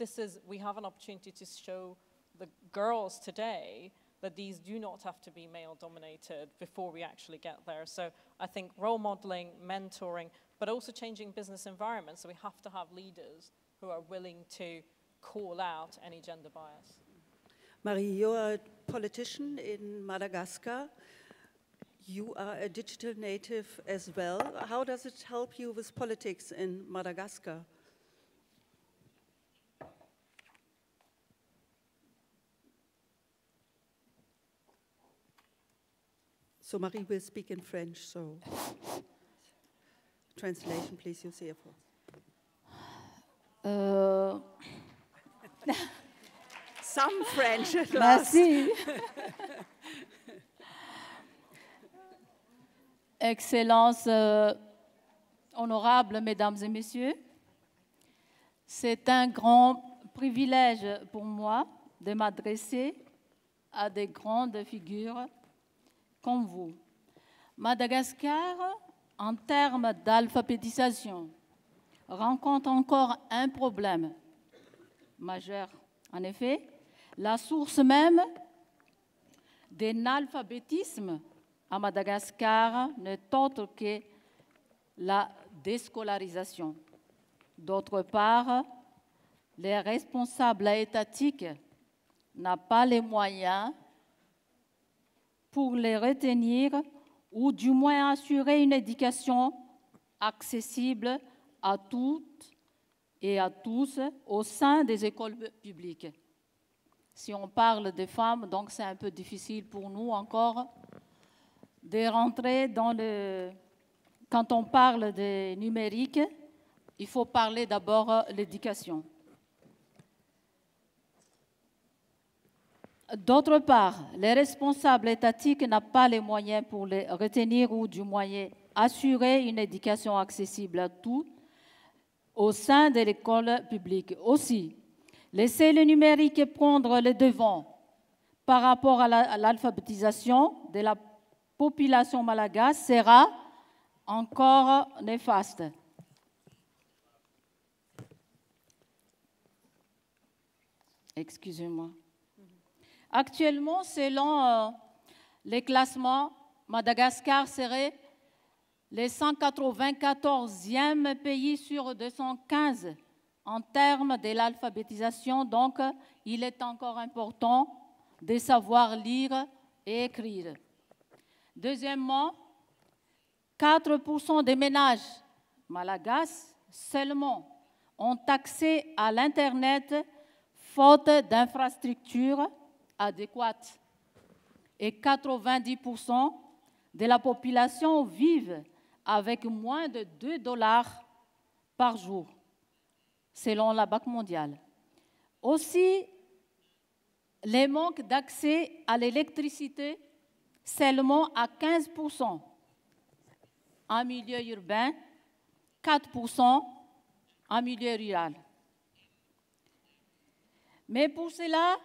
we have an opportunity to show the girls today that these do not have to be male-dominated before we actually get there. So I think role modeling, mentoring, but also changing business environments. So we have to have leaders who are willing to call out any gender bias. Marie, you're a politician in Madagascar. You are a digital native as well. How does it help you with politics in Madagascar? So Marie will speak in French, so translation, please, you CFO. Some French at last. Merci. Excellences, honorables mesdames et messieurs, c'est un grand privilège pour moi de m'adresser à des grandes figures comme vous. Madagascar, en termes d'alphabétisation, rencontre encore un problème majeur. En effet, la source même de l'alphabétisme à Madagascar n'est autre que la déscolarisation. D'autre part, les responsables étatiques n'ont pas les moyens pour les retenir ou du moins assurer une éducation accessible à toutes et à tous au sein des écoles publiques. Si on parle des femmes, donc c'est un peu difficile pour nous encore de rentrer dans le... Quand on parle de numérique, il faut parler d'abord de l'éducation. D'autre part, les responsables étatiques n'ont pas les moyens pour les retenir ou du moins assurer une éducation accessible à tous au sein de l'école publique. Aussi, laisser le numérique prendre le devant par rapport à l'alphabétisation de la population malgache sera encore néfaste. Excusez-moi. Actuellement, selon les classements, Madagascar serait le 194e pays sur 215 en termes de l'alphabétisation. Donc, il est encore important de savoir lire et écrire. Deuxièmement, 4% des ménages malagasy seulement ont accès à l'Internet faute d'infrastructures adéquates. Et 90% de la population vivent avec moins de $2 par jour, selon la Banque mondiale. Aussi, les manques d'accès à l'électricité seulement à 15% en milieu urbain, 4% en milieu rural. Mais pour cela,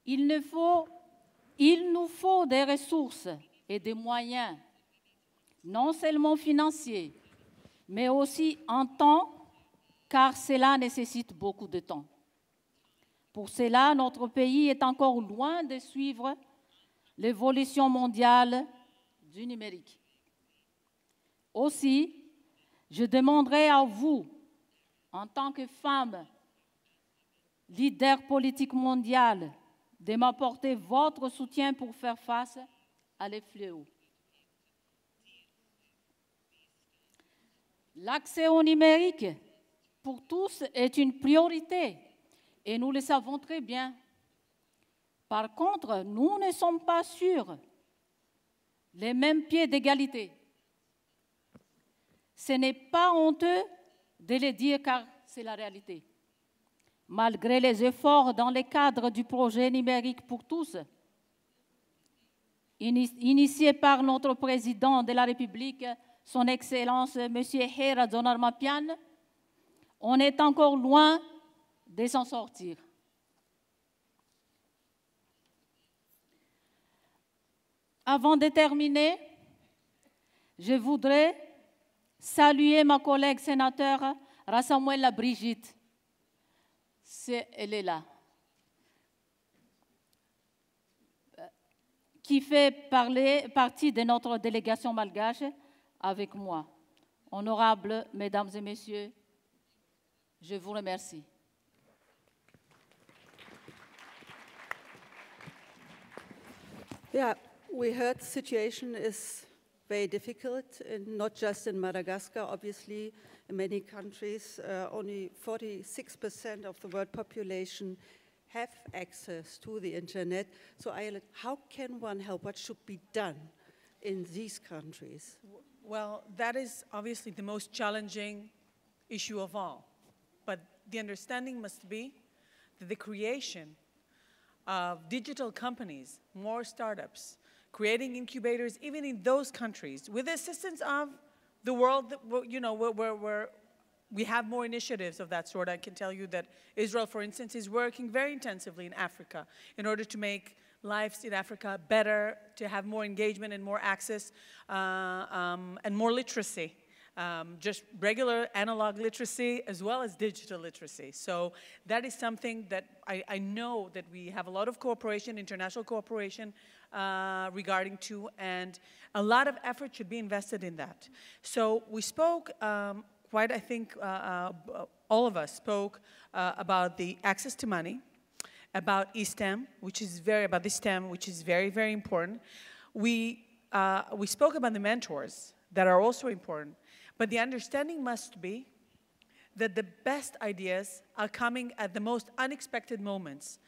il nous faut des ressources et des moyens, non seulement financiers, mais aussi en temps, car cela nécessite beaucoup de temps. Pour cela, notre pays est encore loin de suivre l'évolution mondiale du numérique. Aussi, je demanderai à vous, en tant que femme, leader politique mondial, de m'apporter votre soutien pour faire face à les fléaux. L'accès au numérique pour tous est une priorité et nous le savons très bien. Par contre, nous ne sommes pas sur les mêmes pieds d'égalité. Ce n'est pas honteux de le dire car c'est la réalité. Malgré les efforts dans le cadre du projet numérique pour tous, initié par notre président de la République, son Excellence M. Hera Dzonar-Mapian, on est encore loin de s'en sortir. Avant de terminer, je voudrais saluer ma collègue sénateur Rassamuela Brigitte. Elle est là. Qui fait partie de notre délégation malgache avec moi. Honorables mesdames et messieurs, je vous remercie. Yeah, we heard the situation is very difficult, not just in Madagascar, obviously. In many countries, only 46% of the world population have access to the internet. So how can one help? What should be done in these countries? Well, that is obviously the most challenging issue of all. But the understanding must be that the creation of digital companies, more startups, creating incubators even in those countries with the assistance of the world, where we have more initiatives of that sort. I can tell you that Israel, for instance, is working very intensively in Africa in order to make lives in Africa better, to have more engagement and more access and more literacy. Just regular analog literacy as well as digital literacy. So that is something that I know that we have a lot of cooperation, international cooperation regarding to, and a lot of effort should be invested in that. So we spoke I think all of us spoke about the access to money, about eSTEM, which is very very, very important. We spoke about the mentors that are also important. But the understanding must be that the best ideas are coming at the most unexpected moments.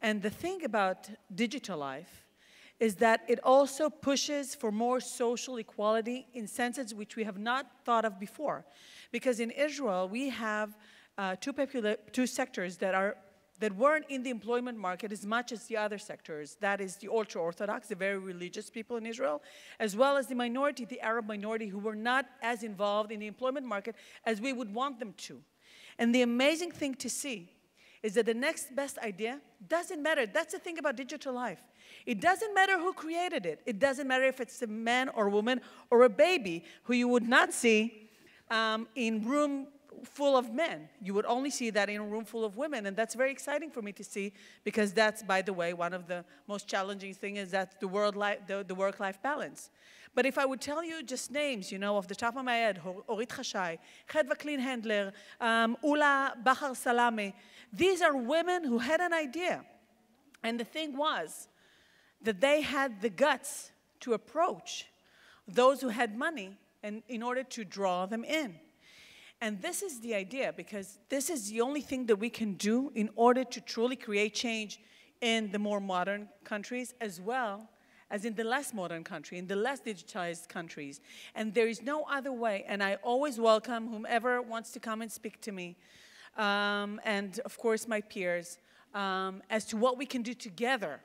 And the thing about Digital Life is that it also pushes for more social equality in senses which we have not thought of before. Because in Israel, we have two sectors that weren't in the employment market as much as the other sectors. That is the ultra-Orthodox, the very religious people in Israel, as well as the minority, the Arab minority, who were not as involved in the employment market as we would want them to. And the amazing thing to see is that the next best idea doesn't matter. That's the thing about Digital Life. It doesn't matter who created it. It doesn't matter if it's a man or a woman or a baby who you would not see in room full of men. You would only see that in a room full of women, and that's very exciting for me to see, because that's, by the way, one of the most challenging things is that the work-life balance. But if I would tell you just names, you know, off the top of my head, Orit Chashai, Chedva Klin-Handler, Ula Bahar Salame, these are women who had an idea. And the thing was that they had the guts to approach those who had money and in order to draw them in. And this is the idea, because this is the only thing that we can do in order to truly create change in the more modern countries, as well as in the less modern country, in the less digitized countries. And there is no other way. And I always welcome whomever wants to come and speak to me, and of course my peers, as to what we can do together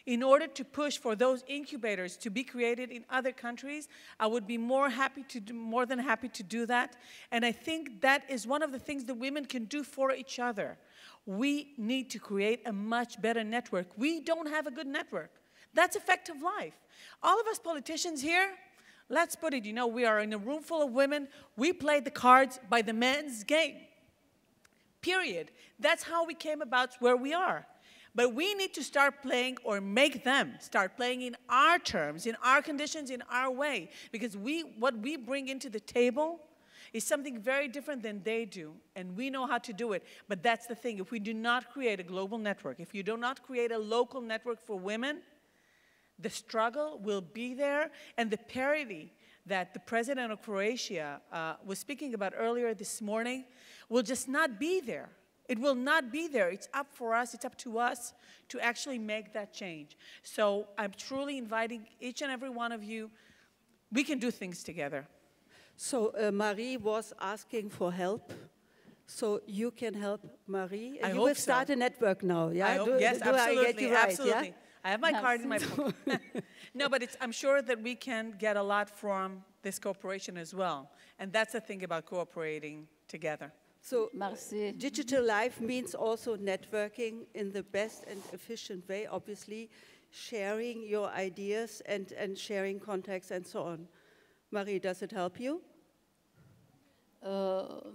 in order to push for those incubators to be created in other countries. I would be more than happy to do that. And I think that is one of the things that women can do for each other. We need to create a much better network. We don't have a good network. That's effective life. All of us politicians here, let's put it, you know, we are in a room full of women. We play the cards by the men's game. Period. That's how we came about where we are. But we need to start playing, or make them start playing in our terms, in our conditions, in our way. Because what we bring into the table is something very different than they do. And we know how to do it. But that's the thing. If we do not create a global network, if you do not create a local network for women, the struggle will be there. And the parity that the president of Croatia was speaking about earlier this morning will just not be there. It will not be there. It's up for us, it's up to us to actually make that change. So I'm truly inviting each and every one of you. We can do things together. So Marie was asking for help. So you can help Marie. I you hope will start so. a network now, yeah? Yes, do absolutely, I get you right, absolutely. yeah? I have my card in my pocket. No, but I'm sure that we can get a lot from this cooperation as well. And that's the thing about cooperating together. So Digital Life means also networking in the best and efficient way, obviously, sharing your ideas and sharing contacts and so on. Marie, does it help you?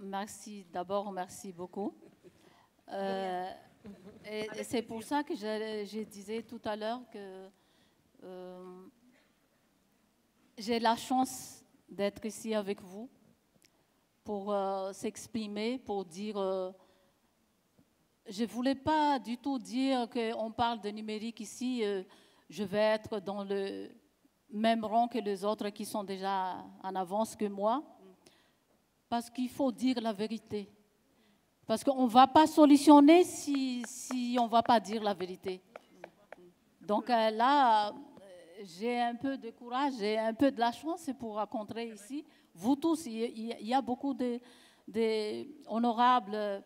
Merci, d'abord, merci beaucoup. Et c'est pour ça que je disais tout à l'heure que j'ai la chance d'être ici avec vous pour s'exprimer, pour dire... je ne voulais pas du tout dire qu'on parle de numérique ici, je vais être dans le même rang que les autres qui sont déjà en avance que moi, parce qu'il faut dire la vérité. Parce qu'on ne va pas solutionner si on ne va pas dire la vérité. Donc là, j'ai un peu de courage, j'ai un peu de la chance pour rencontrer ici. Vous tous, il y a beaucoup de honorables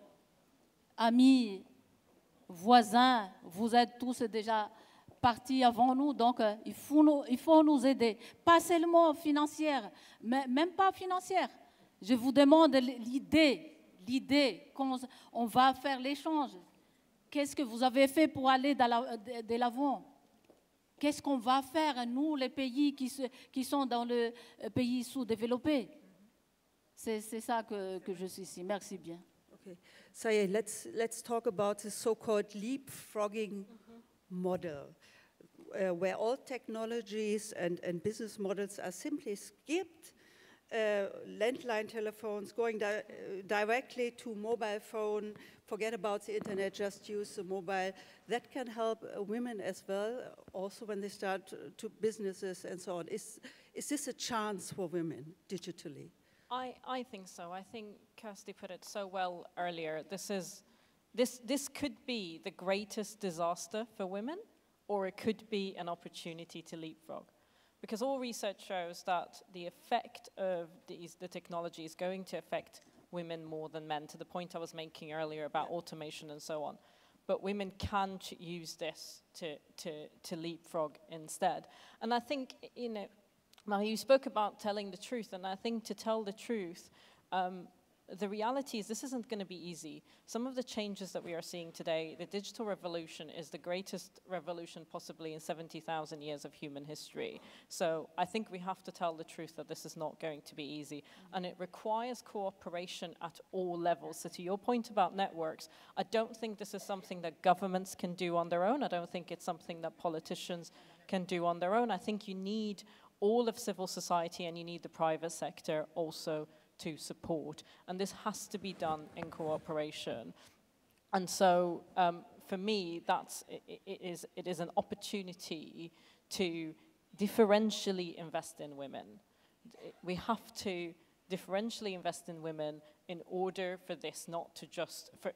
amis, voisins. Vous êtes tous déjà partis avant nous, donc il faut nous aider. Pas seulement financière, mais même pas financière. Je vous demande l'idée, comment on va faire l'échange. Qu'est-ce que vous avez fait pour aller de l'avant? Qu'est-ce qu'on va faire, nous, les pays qui sont dans le pays sous-développé? C'est ça que je suis ici. Merci bien. Okay. Saye, let's talk about the so-called leapfrogging model, where all technologies and business models are simply skipped. Landline telephones, going directly to mobile phone, forget about the internet, just use the mobile. That can help women as well, also when they start to businesses and so on. Is this a chance for women digitally? I think so. I think Kirsty put it so well earlier. This is this could be the greatest disaster for women, or it could be an opportunity to leapfrog. Because all research shows that the effect of the technology is going to affect women more than men, to the point I was making earlier about automation and so on. But women can use this to leapfrog instead. And I think, you know, Marie, you spoke about telling the truth, and I think to tell the truth, the reality is this isn't going to be easy. Some of the changes that we are seeing today, the digital revolution is the greatest revolution possibly in 70,000 years of human history. So I think we have to tell the truth that this is not going to be easy. And it requires cooperation at all levels. So to your point about networks, I don't think this is something that governments can do on their own. I don't think it's something that politicians can do on their own. I think you need all of civil society, and you need the private sector also to support, and this has to be done in cooperation. And so, for me, it is an opportunity to differentially invest in women. We have to differentially invest in women in order for this not to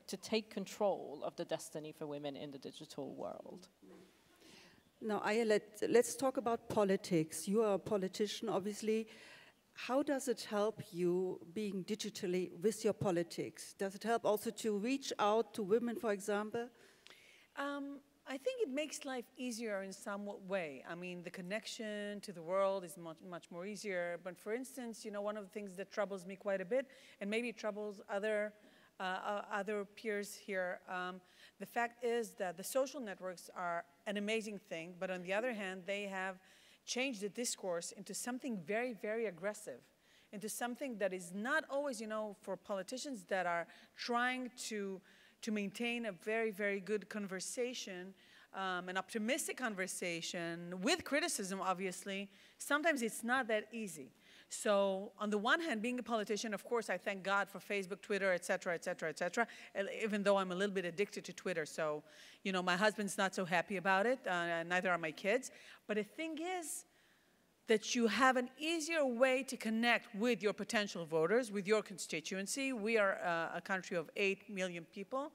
to take control of the destiny for women in the digital world. Now, Ayelet, let's talk about politics. You are a politician, obviously. How does it help you being digitally with your politics? Does it help also to reach out to women, for example? I think it makes life easier in some way. I mean, the connection to the world is much more easier. But for instance, you know, one of the things that troubles me quite a bit, and maybe it troubles other peers here, the fact is that the social networks are an amazing thing, but on the other hand, they have changed the discourse into something very, very aggressive, into something that is not always, you know, for politicians that are trying to maintain a very, very good conversation, an optimistic conversation with criticism, obviously. Sometimes it's not that easy. So on the one hand, being a politician, of course, I thank God for Facebook, Twitter, et cetera, even though I'm a little bit addicted to Twitter. So, you know, my husband's not so happy about it, neither are my kids. But the thing is that you have an easier way to connect with your potential voters, with your constituency. We are a country of 8 million people.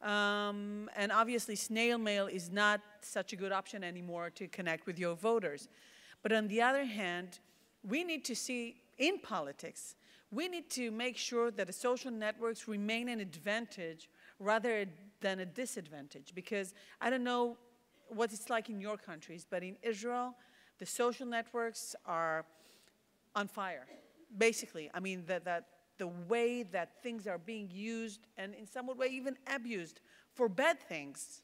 And obviously, snail mail is not such a good option anymore to connect with your voters. But on the other hand, we need to see, in politics, we need to make sure that the social networks remain an advantage rather than a disadvantage. Because I don't know what it's like in your countries, but in Israel, the social networks are on fire, basically. I mean, the way that things are being used, and in some way even abused, for bad things,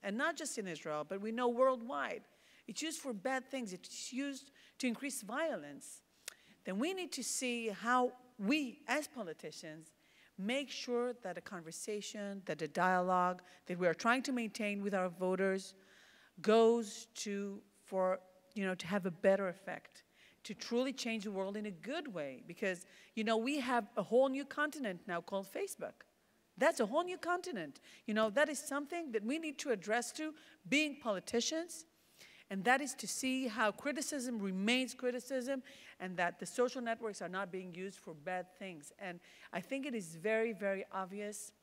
and not just in Israel, but we know worldwide. It's used for bad things. It's used to increase violence. Then we need to see how we, as politicians, make sure that a conversation, that a dialogue that we are trying to maintain with our voters goes to have a better effect, to truly change the world in a good way. Because, you know, we have a whole new continent now called Facebook. That's a whole new continent. You know, that is something that we need to address to being politicians. And that is to see how criticism remains criticism, and that the social networks are not being used for bad things. And I think it is very, very obvious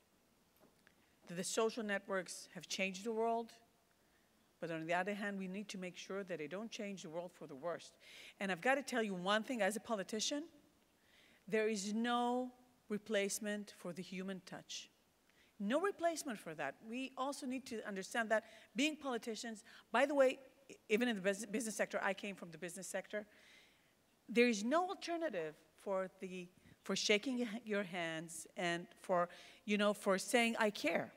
that the social networks have changed the world. But on the other hand, we need to make sure that they don't change the world for the worst. And I've got to tell you one thing, as a politician, there is no replacement for the human touch. No replacement for that. We also need to understand that being politicians, by the way, even in the business sector, I came from the business sector, there is no alternative for shaking your hands and for saying, I care.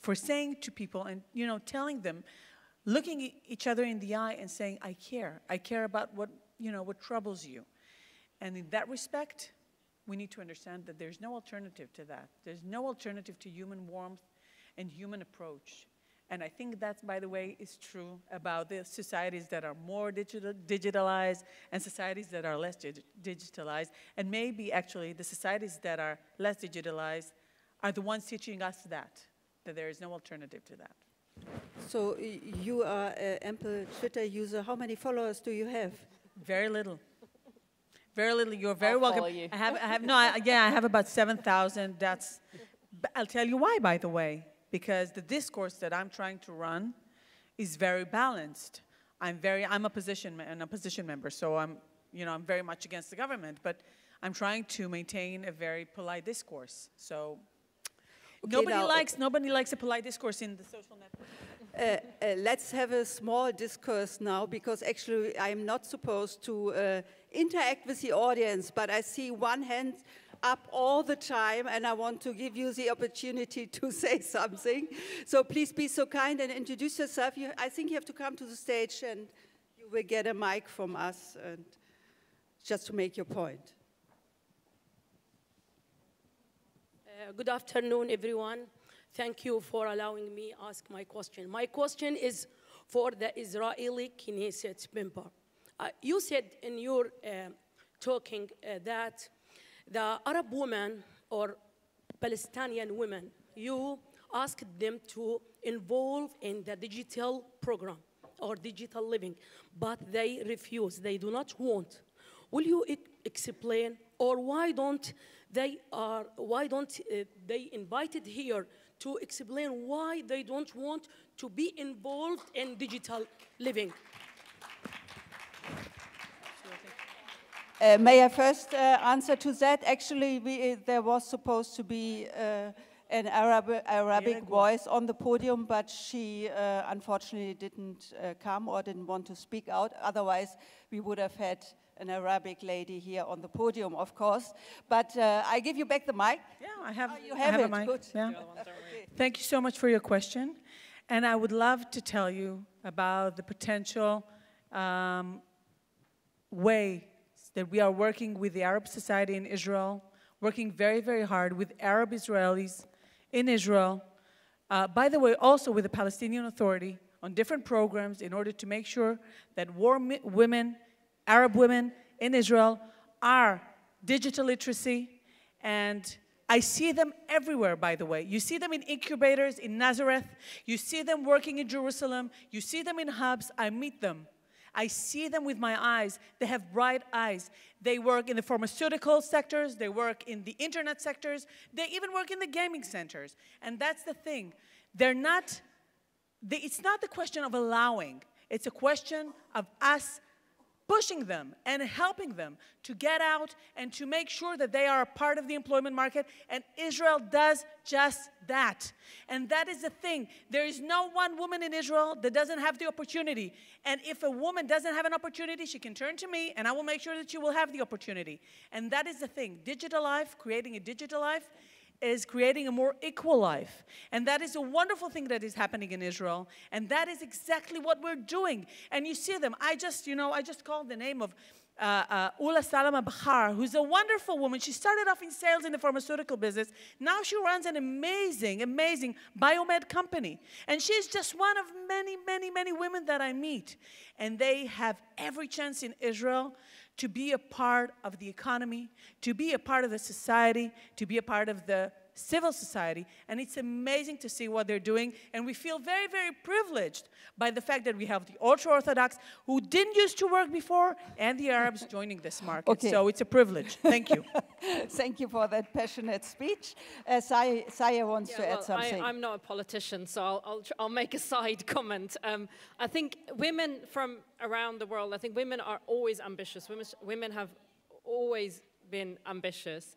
For saying to people and, you know, telling them, looking each other in the eye and saying, I care. I care about what troubles you. And in that respect, we need to understand that there's no alternative to that. There's no alternative to human warmth and human approach. And I think that, by the way, is true about the societies that are more digitalized and societies that are less digitalized. And maybe, actually, the societies that are less digitalized are the ones teaching us that there is no alternative to that. So you are an ample Twitter user. How many followers do you have? Very little. Very little. You're very welcome. Follow you. I have about 7,000. That's I'll tell you why, by the way, because the discourse that I'm trying to run is very balanced. I'm a opposition member, so I'm very much against the government, but I'm trying to maintain a very polite discourse. So Okay, nobody likes a polite discourse in the social network. Let's have a small discourse now, because actually I'm not supposed to interact with the audience, but I see one hand up all the time, and I want to give you the opportunity to say something. So please be so kind and introduce yourself. I think you have to come to the stage, and you will get a mic from us, and just to make your point. Good afternoon, everyone. Thank you for allowing me to ask my question. My question is for the Israeli Knesset member. You said in your talking that the Arab women or Palestinian women, you asked them to involve in the digital program or digital living, but they refuse, they do not want. Will you explain, or why don't they invited here to explain why they don't want to be involved in digital living? May I first answer to that? Actually, there was supposed to be an Arabic voice on the podium, but she unfortunately didn't come or didn't want to speak out. Otherwise, we would have had an Arabic lady here on the podium, of course. But I give you back the mic. Yeah, I have. You have a it. mic. Good. Yeah. Thank you so much for your question. And I would love to tell you about the potential way that we are working with the Arab society in Israel, working very, very hard with Arab Israelis in Israel. By the way, also with the Palestinian Authority on different programs in order to make sure that women, Arab women in Israel are digital literacy. And I see them everywhere, by the way. You see them in incubators in Nazareth. You see them working in Jerusalem. You see them in hubs. I meet them. I see them with my eyes. They have bright eyes. They work in the pharmaceutical sectors. They work in the internet sectors. They even work in the gaming centers. And that's the thing. It's not the question of allowing. It's a question of us pushing them and helping them to get out and to make sure that they are a part of the employment market. And Israel does just that. And that is the thing. There is no one woman in Israel that doesn't have the opportunity. And if a woman doesn't have an opportunity, she can turn to me, and I will make sure that she will have the opportunity. And that is the thing. Digital life, creating a digital life, is creating a more equal life. And that is a wonderful thing that is happening in Israel. And that is exactly what we're doing. And you see them. I just called the name of Ula Salama Bahar, who's a wonderful woman. She started off in sales in the pharmaceutical business. Now she runs an amazing, amazing biomed company. And she's just one of many, many, many women that I meet. And they have every chance in Israel to be a part of the economy, to be a part of the society, to be a part of the civil society. And it's amazing to see what they're doing. And we feel very, very privileged by the fact that we have the ultra-Orthodox who didn't used to work before and the Arabs joining this market. Okay. So it's a privilege. Thank you. Thank you for that passionate speech. Saya wants to add something. I'm not a politician, so I'll make a side comment. I think women from around the world, I think women are always ambitious. Women have always been ambitious.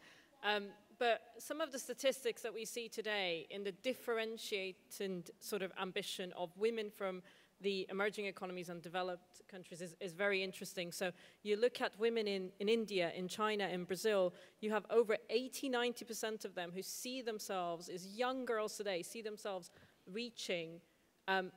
But some of the statistics that we see today in the differentiated sort of ambition of women from the emerging economies and developed countries is very interesting. So you look at women in India, in China, in Brazil, you have over 80–90% of them who see themselves, as young girls today, see themselves reaching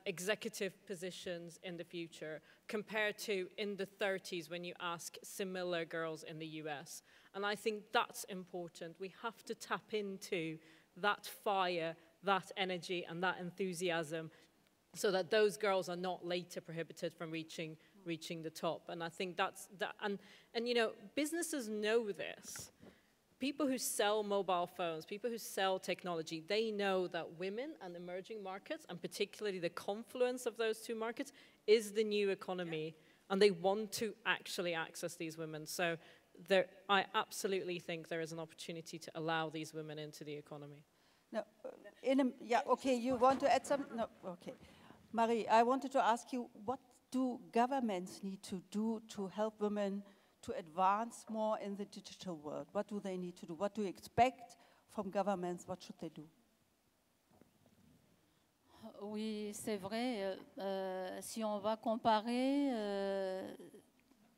executive positions in the future compared to in the 30s when you ask similar girls in the US. And I think that's important. We have to tap into that fire, that energy, and that enthusiasm so that those girls are not later prohibited from reaching the top. And I think that's that. And you know, businesses know this. People who sell mobile phones, people who sell technology, they know that women and emerging markets, and particularly the confluence of those two markets, is the new economy. And they want to actually access these women. So I absolutely think there is an opportunity to allow these women into the economy. No, yeah, okay, you want to add some? No, okay. Marie, I wanted to ask you, what do governments need to do to help women to advance more in the digital world? What do they need to do? What do you expect from governments? What should they do? Oui, c'est vrai. Si on va comparer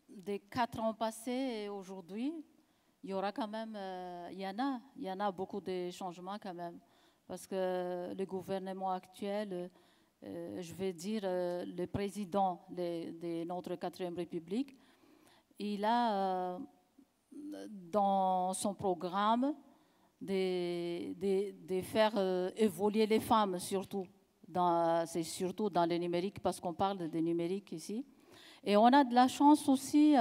des 4 ans passés et aujourd'hui, il y aura quand même, il y en a beaucoup de changements quand même. Parce que le gouvernement actuel, je vais dire le président de notre 4e République, il a dans son programme de faire évoluer les femmes surtout. C'est surtout dans le numérique parce qu'on parle de numérique ici. Et on a de la chance aussi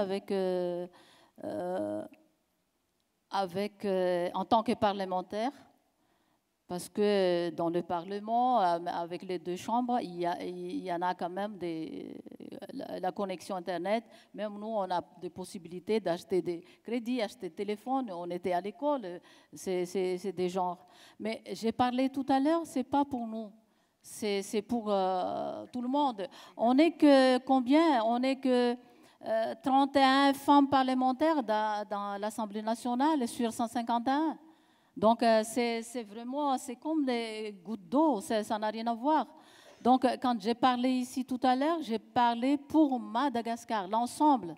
en tant que parlementaire, parce que dans le Parlement, avec les 2 chambres, il y en a quand même la connexion Internet. Même nous, on a des possibilités d'acheter des crédits, acheter des téléphones. On était à l'école, c'est des genres. Mais j'ai parlé tout à l'heure, c'est pas pour nous. C'est pour tout le monde. On n'est que combien? On n'est que 31 femmes parlementaires dans l'Assemblée nationale sur 151. Donc, c'est vraiment, c'est comme des gouttes d'eau, ça n'a rien à voir. Donc, quand j'ai parlé ici tout à l'heure, j'ai parlé pour Madagascar, l'ensemble,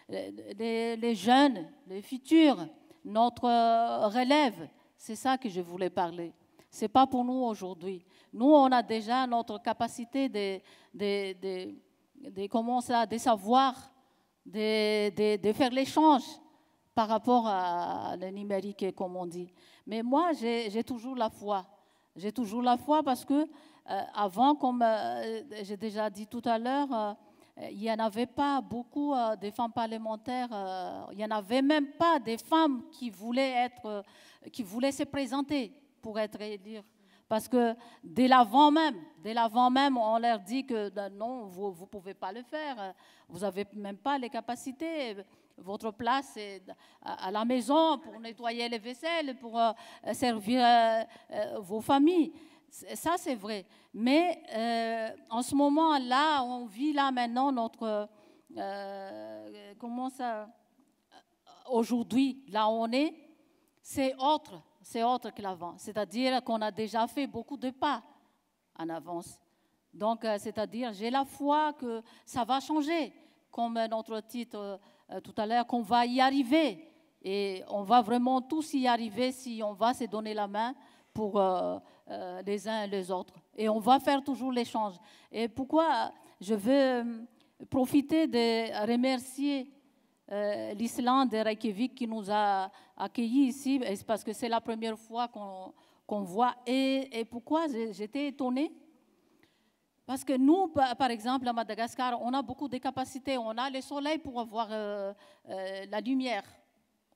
les jeunes, les futurs, notre relève. C'est ça que je voulais parler. Ce n'est pas pour nous aujourd'hui. Nous, on a déjà notre capacité de savoir, de faire l'échange par rapport à le numérique, comme on dit. Mais moi, j'ai toujours la foi. J'ai toujours la foi parce que avant, comme j'ai déjà dit tout à l'heure, il n'y en avait pas beaucoup de femmes parlementaires. Il n'y en avait même pas des femmes qui voulaient se présenter pour être élues. Parce que dès l'avant même, on leur dit que non, vous ne pouvez pas le faire. Vous n'avez même pas les capacités. Votre place est à la maison pour nettoyer les vaisselles, pour servir vos familles. Ça, c'est vrai. Mais en ce moment-là, on vit là maintenant notre... comment ça... Aujourd'hui, là où on est, c'est autre que l'avant. C'est-à-dire qu'on a déjà fait beaucoup de pas en avance. Donc, c'est-à-dire, j'ai la foi que ça va changer, comme notre titre tout à l'heure, qu'on va y arriver. Et on va vraiment tous y arriver si on va se donner la main pour les uns et les autres. Et on va faire toujours l'échange. Et pourquoi je veux profiter de remercier l'Islande de Reykjavik qui nous a accueillis ici, parce que c'est la première fois qu'on voit. Et pourquoi j'étais étonnée? Parce que nous, par exemple, à Madagascar, on a beaucoup de capacités. On a le soleil pour avoir la lumière.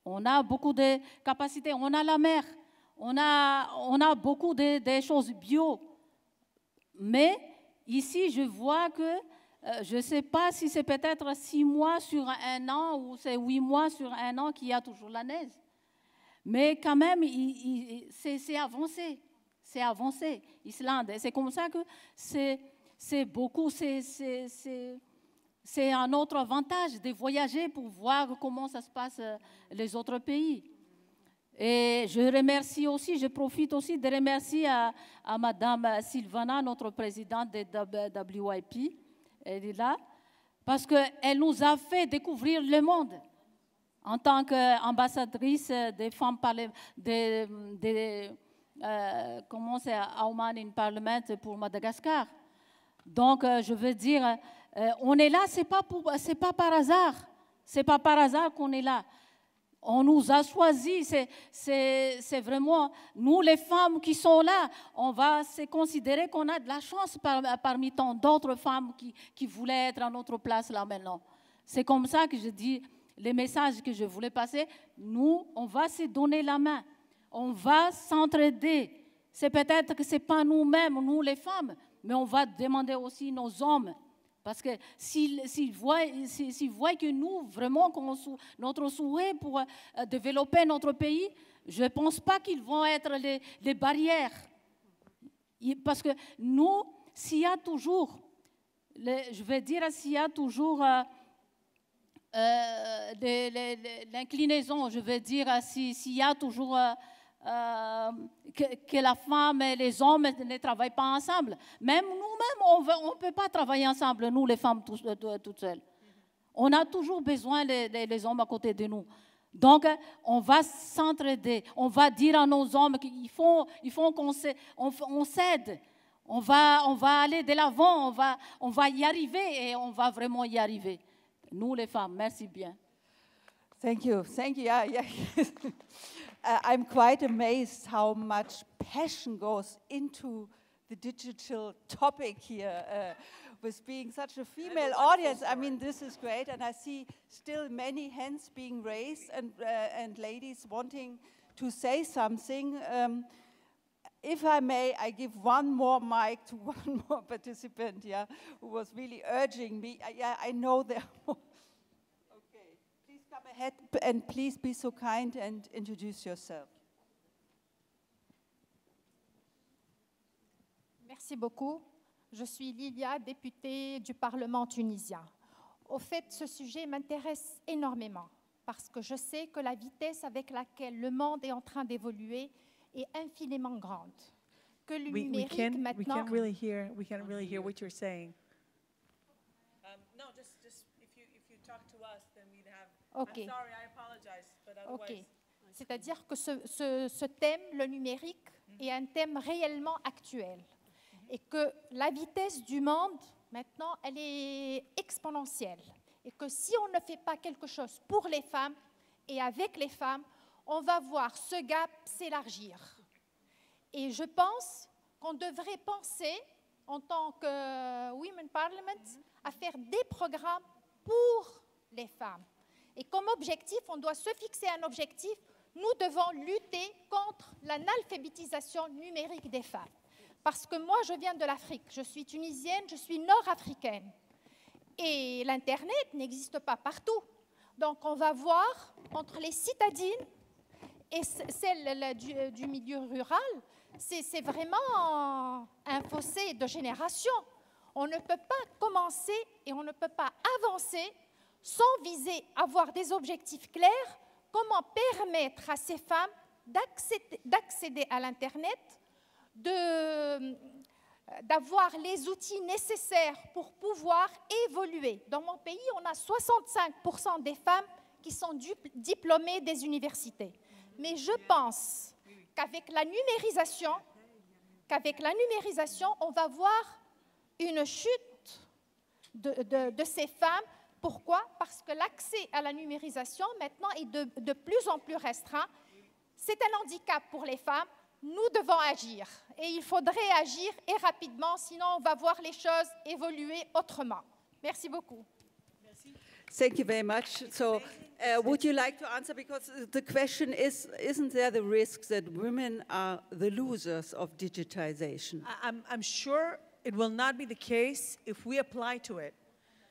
On a beaucoup de capacités. On a la mer. On a beaucoup de choses bio. Mais ici, je vois que je ne sais pas si c'est peut-être 6 mois sur 1 an ou c'est 8 mois sur 1 an qu'il y a toujours la neige. Mais quand même, c'est avancé. C'est avancé, Islande. Et c'est comme ça que c'est beaucoup, c'est un autre avantage de voyager pour voir comment ça se passe les autres pays. Et je remercie aussi, je profite aussi de remercier à Madame Silvana, notre présidente de WIP. Elle est là, parce qu'elle nous a fait découvrir le monde en tant qu'ambassadrice des femmes comment c'est, Women in Parliament pour Madagascar. Donc, je veux dire, on est là, c'est pas par hasard. C'est pas par hasard qu'on est là. On nous a choisis, c'est vraiment, nous les femmes qui sont là, on va se considérer qu'on a de la chance parmi tant d'autres femmes qui voulaient être à notre place là maintenant. C'est comme ça que je dis, les messages que je voulais passer, nous, on va se donner la main, on va s'entraider. C'est peut-être que ce n'est pas nous-mêmes, nous les femmes, mais on va demander aussi nos hommes. Parce que s'ils voient que nous, vraiment, notre souhait pour développer notre pays, je ne pense pas qu'ils vont être les barrières Parce que nous, s'il y a toujours, je veux dire, s'il y a toujours l'inclinaison, je veux dire, s'il y a toujours que la femme et les hommes ne travaillent pas ensemble. Même nous-mêmes, on ne peut pas travailler ensemble, nous, les femmes, toutes seules. On a toujours besoin des hommes à côté de nous. Donc, on va s'entraider. On va dire à nos hommes qu'il faut qu'on s'aide. On va aller de l'avant. On va y arriver et on va vraiment y arriver. Nous, les femmes, merci bien. Thank you. Thank you. Yeah. I'm quite amazed how much passion goes into the digital topic here. With being such a female audience, I mean, this is great, and I see still many hands being raised and ladies wanting to say something. If I may, I give one more mic to one more participant, who was really urging me. I know there are more. Okay, please come ahead and please be so kind and introduce yourself. Merci beaucoup. Je suis Lilia, députée du Parlement tunisien. Au fait, ce sujet m'intéresse énormément parce que je sais que la vitesse avec laquelle le monde est en train d'évoluer est infiniment grande. Que le numérique maintenant... We can't really hear what you're saying. No, just if you talk to us, then we'd have... Okay. I'm sorry, I apologize, but otherwise... Okay. C'est-à-dire que ce thème, le numérique, est un thème réellement actuel. Et que la vitesse du monde, maintenant, elle est exponentielle. Et que si on ne fait pas quelque chose pour les femmes et avec les femmes, on va voir ce gap s'élargir. Et je pense qu'on devrait penser, en tant que Women Parliament, à faire des programmes pour les femmes. Et comme objectif, on doit se fixer un objectif. Nous devons lutter contre l'analphabétisation numérique des femmes. Parce que moi, je viens de l'Afrique, je suis tunisienne, je suis nord-africaine. Et l'Internet n'existe pas partout. Donc, on va voir entre les citadines et celles du milieu rural, c'est vraiment un fossé de génération. On ne peut pas commencer et on ne peut pas avancer sans viser à avoir des objectifs clairs. Comment permettre à ces femmes d'accéder à l'Internet, d'avoir les outils nécessaires pour pouvoir évoluer. Dans mon pays, on a 65% des femmes qui sont diplômées des universités. Mais je pense qu'avec la numérisation, on va voir une chute de ces femmes. Pourquoi? Parce que l'accès à la numérisation, maintenant, est de plus en plus restreint. C'est un handicap pour les femmes. Nous devons agir et il faudrait agir et rapidement, sinon on va voir les choses évoluer autrement. Merci beaucoup. Thank you very much. So, would you like to answer? Because the question is, isn't there the risk that women are the losers of digitization? I'm sure it will not be the case if we apply to it.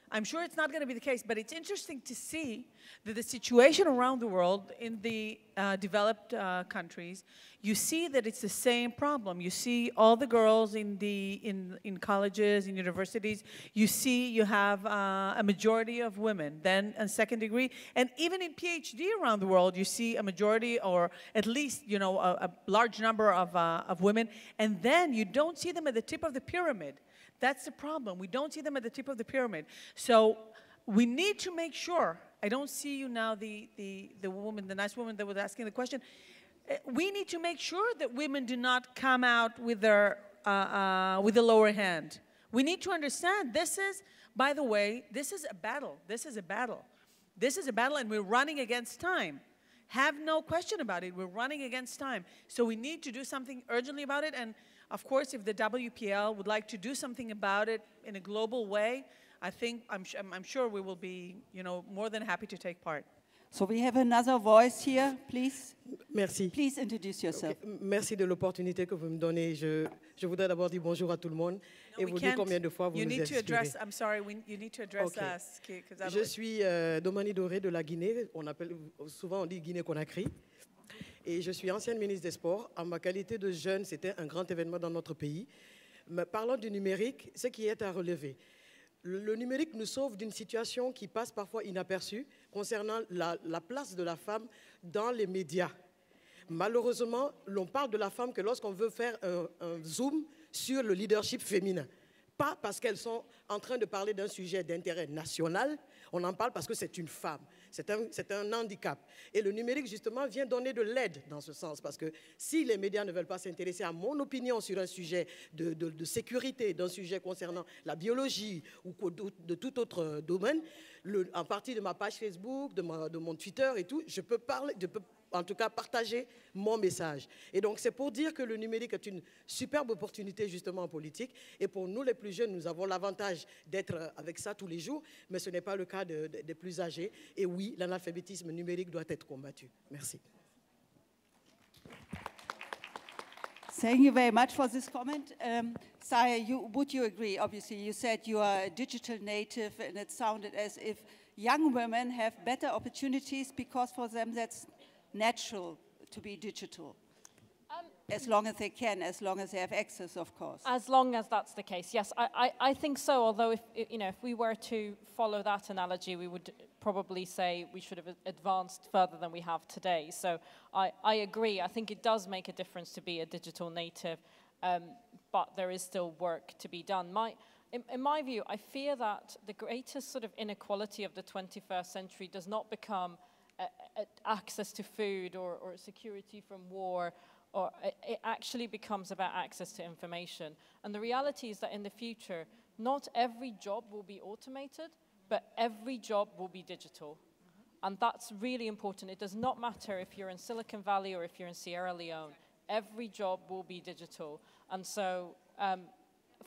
I'm sure it's not going to be the case, but it's interesting to see that the situation around the world in the developed countries, you see that it's the same problem. You see all the girls in colleges, in universities, you have a majority of women. Then in second degree, and even in PhD around the world, you see a majority or at least, a large number of women. And then you don't see them at the tip of the pyramid. That's the problem. We don't see them at the tip of the pyramid. So we need to make sure, I don't see you now, the woman, the nice woman that was asking the question. We need to make sure that women do not come out with the lower hand. We need to understand this is, by the way, this is a battle. This is a battle. This is a battle and we're running against time. Have no question about it. We're running against time. So we need to do something urgently about it. And of course, if the WPL would like to do something about it in a global way, I'm sure we will be, more than happy to take part. So we have another voice here, please. Merci. Please introduce yourself. Okay. Merci de l'opportunité que vous me donnez. Je voudrais d'abord dire bonjour à tout le monde et vous dire combien de fois vous nous inspirez. I'm sorry, you need to address us. Je suis Domani Doré de la Guinée. Souvent on dit Guinée-Conakry. et je suis ancienne ministre des Sports. En ma qualité de jeune, c'était un grand événement dans notre pays. Mais parlant du numérique, ce qui est à relever, le numérique nous sauve d'une situation qui passe parfois inaperçue concernant la place de la femme dans les médias. Malheureusement, l'on parle de la femme que lorsqu'on veut faire un zoom sur le leadership féminin. Pas parce qu'elles sont en train de parler d'un sujet d'intérêt national, on en parle parce que c'est une femme. C'est un handicap. Et le numérique, justement, vient donner de l'aide dans ce sens. Parce que si les médias ne veulent pas s'intéresser à mon opinion sur un sujet de sécurité, d'un sujet concernant la biologie ou de tout autre domaine, en partie de ma page Facebook, de mon Twitter et tout, je peux en tout cas partager mon message. Et donc c'est pour dire que le numérique est une superbe opportunité justement en politique. Et pour nous les plus jeunes, nous avons l'avantage d'être avec ça tous les jours, mais ce n'est pas le cas des plus âgés. Et oui, l'analphabétisme numérique doit être combattu. Merci. Thank you very much for this comment. Saya, would you agree? Obviously, you said you are a digital native, and it sounded as if young women have better opportunities because for them that's natural to be digital. As long as they can, as long as they have access, of course. As long as that's the case, yes. I think so, although if we were to follow that analogy, we would probably say we should have advanced further than we have today. So I agree. I think it does make a difference to be a digital native, but there is still work to be done. In my view, I fear that the greatest sort of inequality of the 21st century does not become access to food or security from war, or it actually becomes about access to information. And the reality is that in the future, not every job will be automated, but every job will be digital. And that's really important. It does not matter if you're in Silicon Valley or if you're in Sierra Leone. Every job will be digital. And so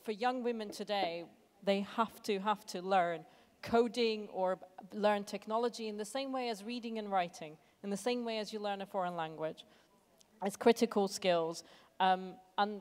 for young women today, they have to learn coding or learn technology in the same way as reading and writing, in the same way as you learn a foreign language, as critical skills. And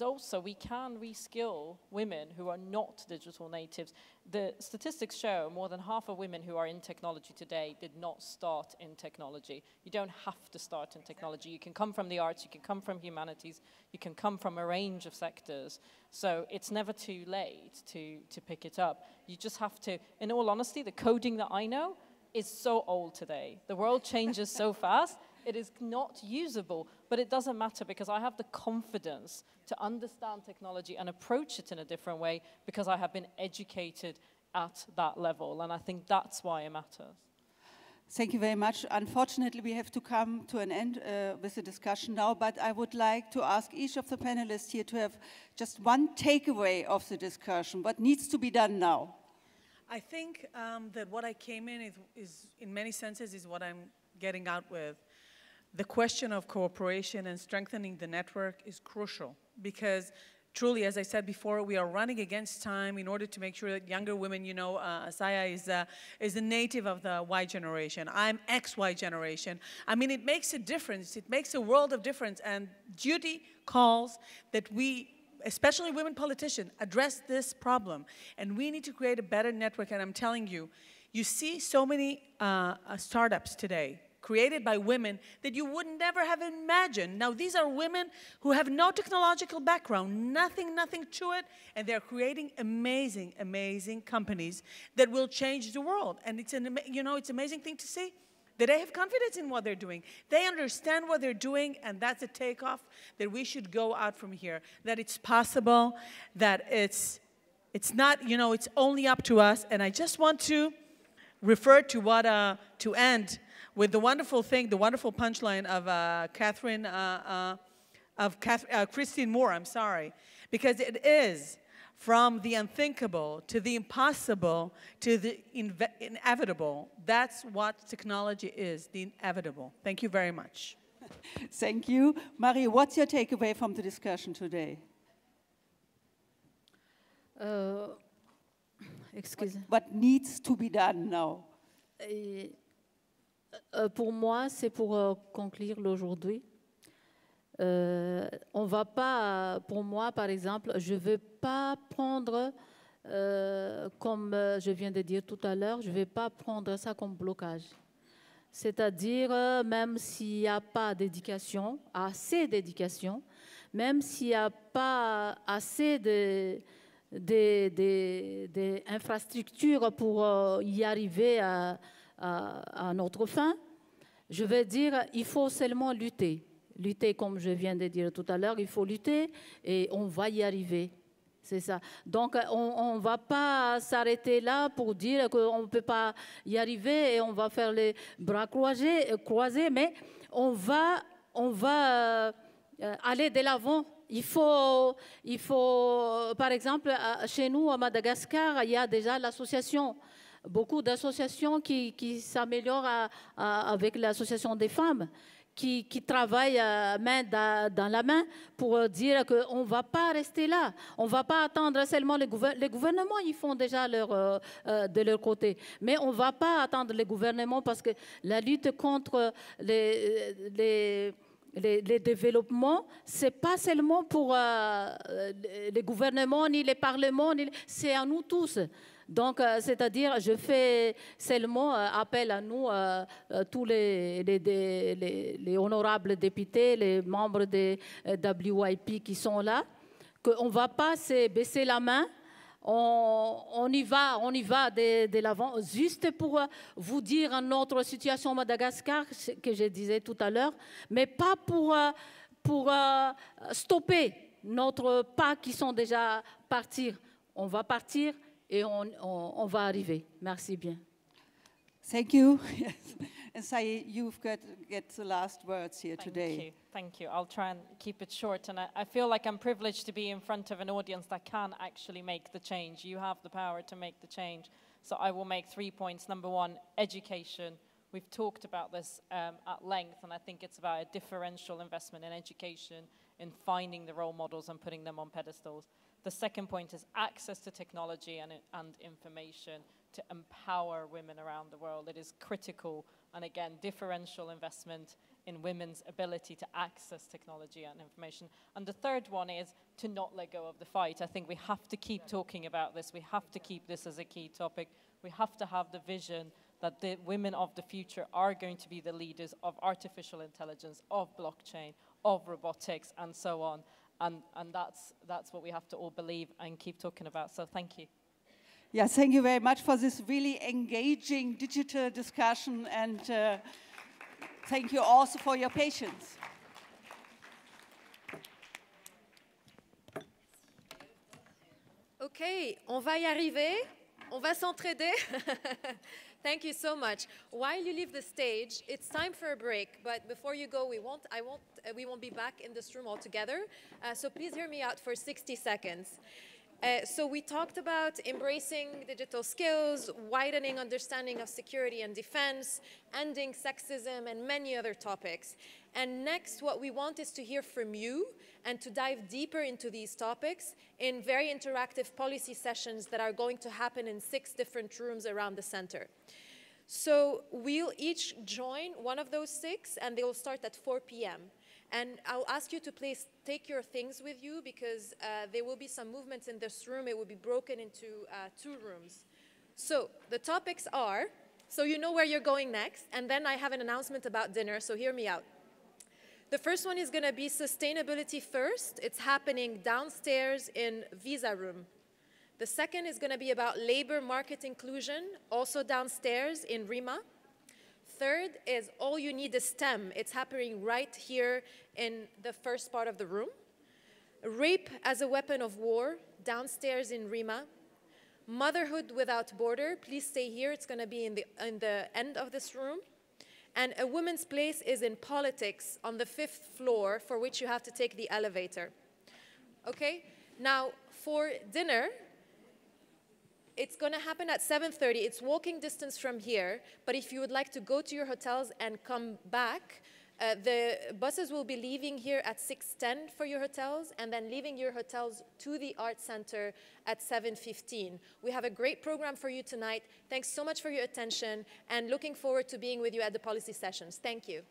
also we can reskill women who are not digital natives. The statistics show more than half of women who are in technology today did not start in technology. You don't have to start in technology. You can come from the arts, you can come from humanities, you can come from a range of sectors. So it's never too late to pick it up. You just have to, in all honesty, the coding that I know is so old today. The world changes so fast. It is not usable, but it doesn't matter because I have the confidence to understand technology and approach it in a different way because I have been educated at that level, and I think that's why it matters. Thank you very much. Unfortunately, we have to come to an end with the discussion now, but I would like to ask each of the panelists here to have just one takeaway of the discussion. What needs to be done now? I think that what I came in is, in many senses, is what I'm getting out with. The question of cooperation and strengthening the network is crucial because truly, as I said before, we are running against time in order to make sure that younger women, you know, Saya is a native of the Y generation. I'm XY generation. I mean, it makes a difference. It makes a world of difference. And duty calls that we, especially women politicians, address this problem. And we need to create a better network. And I'm telling you, you see so many startups today created by women that you would never have imagined. Now, these are women who have no technological background, nothing to it, and they're creating amazing, amazing companies that will change the world. And it's an amazing thing to see that they have confidence in what they're doing. They understand what they're doing, and that's a takeoff that we should go out from here, that it's possible, that it's not, you know, it's only up to us. And I just want to refer to what, to end with the wonderful thing, the wonderful punchline of Christine Moore, I'm sorry, because it is from the unthinkable to the impossible to the inevitable. That's what technology is, the inevitable. Thank you very much. Thank you. Marie, what's your takeaway from the discussion today? What needs to be done now? Pour moi, c'est pour conclure l'aujourd'hui. On va pas, pour moi, par exemple, je ne veux pas prendre, comme je viens de dire tout à l'heure, je ne vais pas prendre ça comme blocage. C'est-à-dire, même s'il n'y a pas d'éducation, assez d'éducation, même s'il n'y a pas assez d'infrastructures pour y arriver à notre fin, je veux dire, il faut seulement lutter. Lutter, comme je viens de dire tout à l'heure, il faut lutter et on va y arriver. C'est ça. Donc, on ne va pas s'arrêter là pour dire qu'on ne peut pas y arriver et on va faire les bras croisés, mais on va aller de l'avant. Il faut, par exemple, chez nous, à Madagascar, il y a déjà l'association, beaucoup d'associations qui s'améliorent avec l'association des femmes, qui travaillent main dans la main pour dire qu'on ne va pas rester là. On ne va pas attendre seulement les gouvernements, ils font déjà de leur côté. Mais on ne va pas attendre les gouvernements parce que la lutte contre les développements, ce n'est pas seulement pour les gouvernements, ni les parlements, c'est à nous tous. Donc, c'est-à-dire, je fais seulement appel à nous, tous les honorables députés, les membres des WIP qui sont là, qu'on ne va pas se baisser la main. On y va de l'avant, juste pour vous dire notre situation à Madagascar, que je disais tout à l'heure, mais pas pour stopper notre pas qui sont déjà partis. On va partir et on va arriver. Merci bien. Thank you. Yes. And Saïd, you've got the last words here today. Thank you. I'll try and keep it short. And I feel like I'm privileged to be in front of an audience that can actually make the change. You have the power to make the change. So I will make 3 points. Number one, education. We've talked about this at length, and I think it's about a differential investment in education, in finding the role models and putting them on pedestals. The second point is access to technology and information to empower women around the world. It is critical, and again, differential investment in women's ability to access technology and information. And the third one is to not let go of the fight. I think we have to keep talking about this. We have to keep this as a key topic. We have to have the vision that the women of the future are going to be the leaders of artificial intelligence, of blockchain, of robotics, and so on. And that's what we have to all believe and keep talking about. So thank you. Yeah, thank you very much for this really engaging digital discussion, and thank you also for your patience. Okay, on va y arriver. On va s'entraider. Thank you so much. While you leave the stage, it's time for a break. But before you go, we won't be back in this room all together. So please hear me out for 60 seconds. So we talked about embracing digital skills, widening understanding of security and defense, ending sexism, and many other topics. And next, what we want is to hear from you and to dive deeper into these topics in very interactive policy sessions that are going to happen in 6 different rooms around the center. So we'll each join one of those 6, and they will start at 4 p.m. And I'll ask you to please take your things with you, because there will be some movements in this room. It will be broken into 2 rooms. So the topics are, so you know where you're going next, and then I have an announcement about dinner, so hear me out. The first one is going to be sustainability first. It's happening downstairs in Visa Room. The second is going to be about labor market inclusion, also downstairs in RIMA. Third is All You Need is STEM. It's happening right here in the first part of the room. Rape as a weapon of war, downstairs in RIMA. Motherhood Without Border, please stay here. It's going to be in the end of this room. And A Woman's Place is in Politics on the 5th floor, for which you have to take the elevator. Okay? Now, for dinner, it's going to happen at 7:30. It's walking distance from here, but if you would like to go to your hotels and come back, the buses will be leaving here at 6:10 for your hotels, and then leaving your hotels to the Art Center at 7:15. We have a great program for you tonight. Thanks so much for your attention, and looking forward to being with you at the policy sessions. Thank you.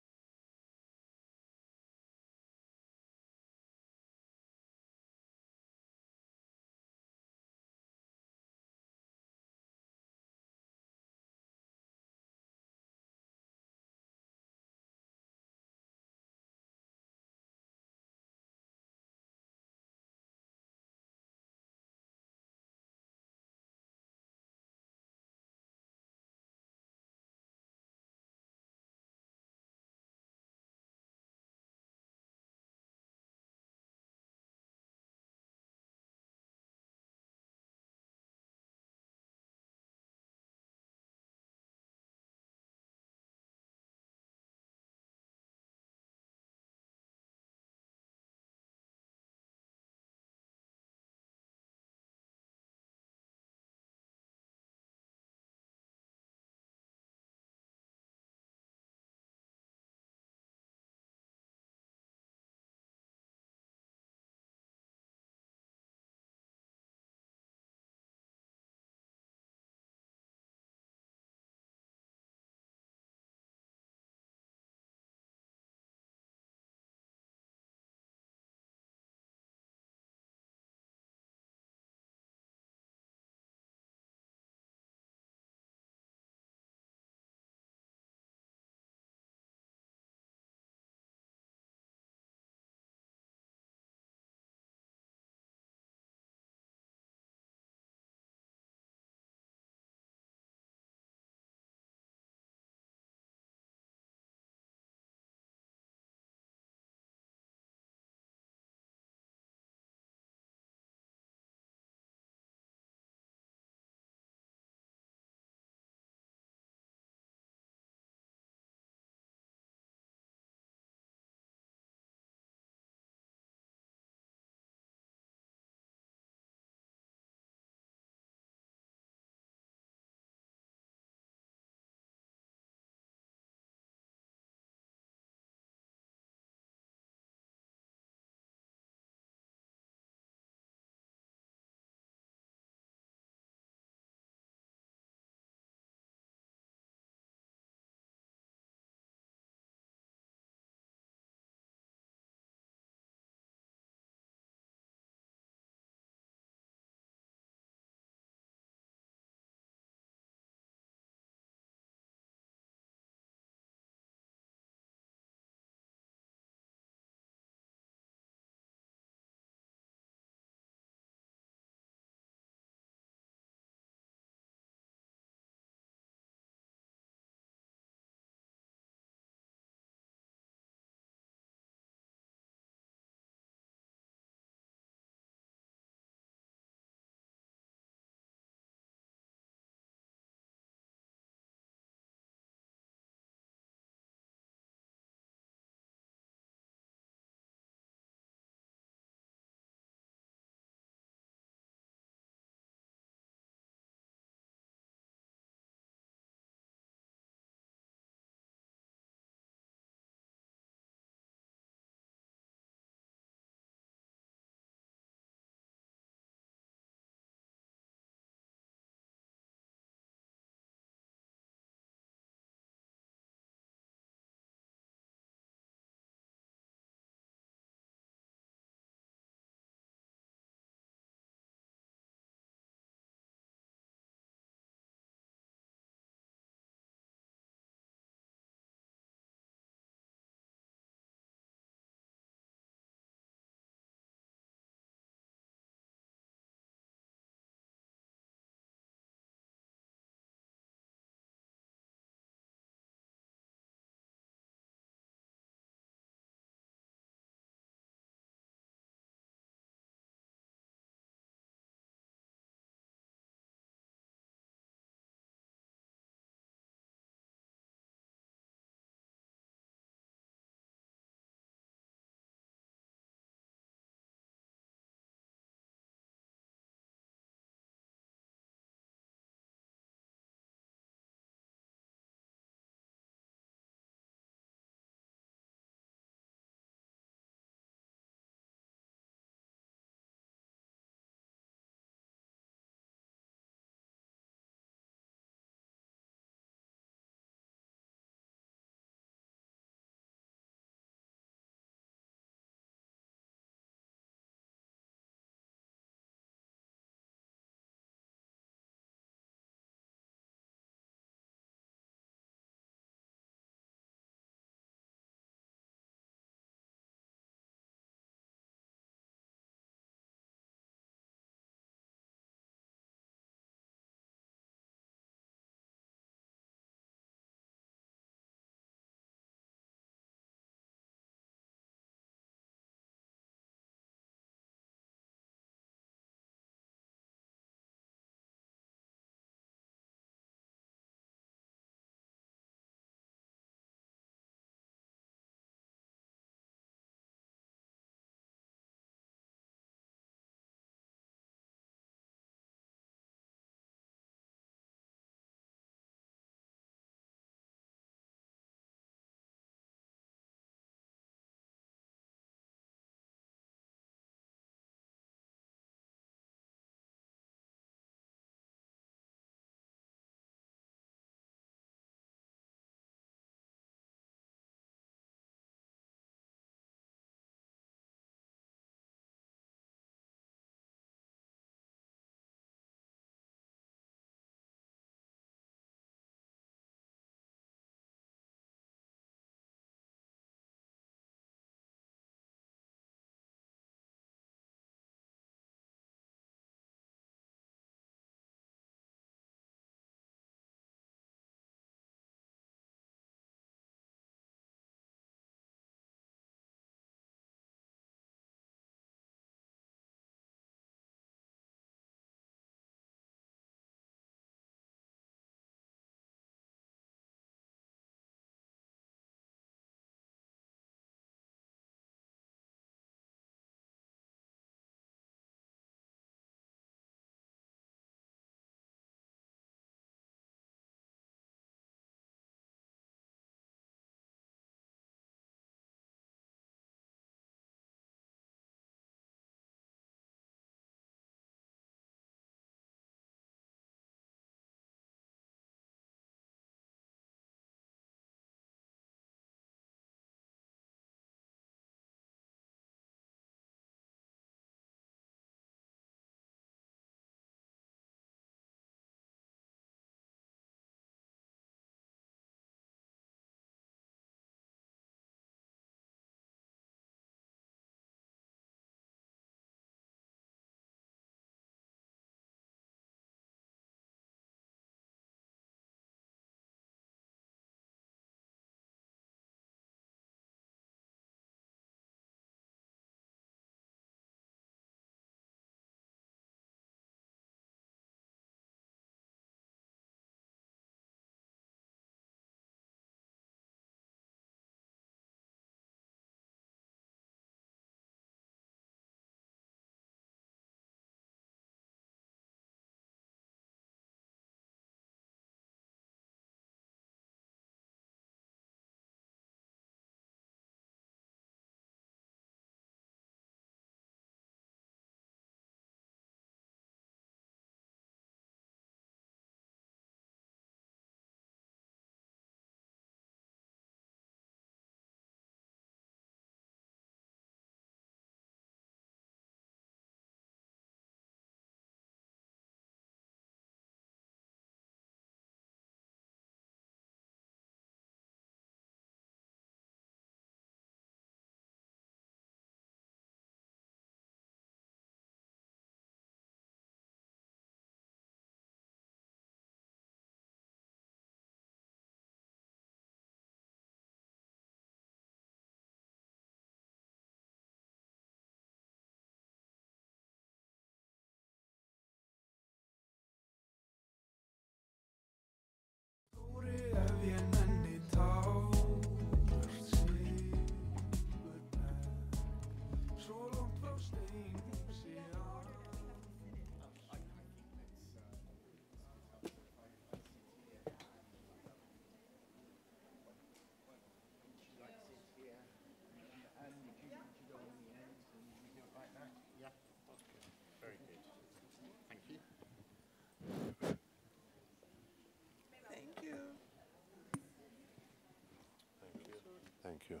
you.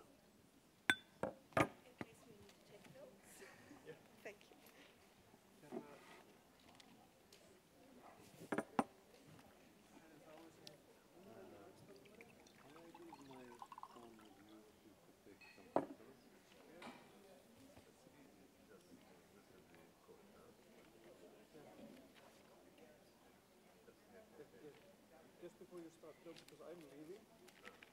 Just before you start, because I'm leaving.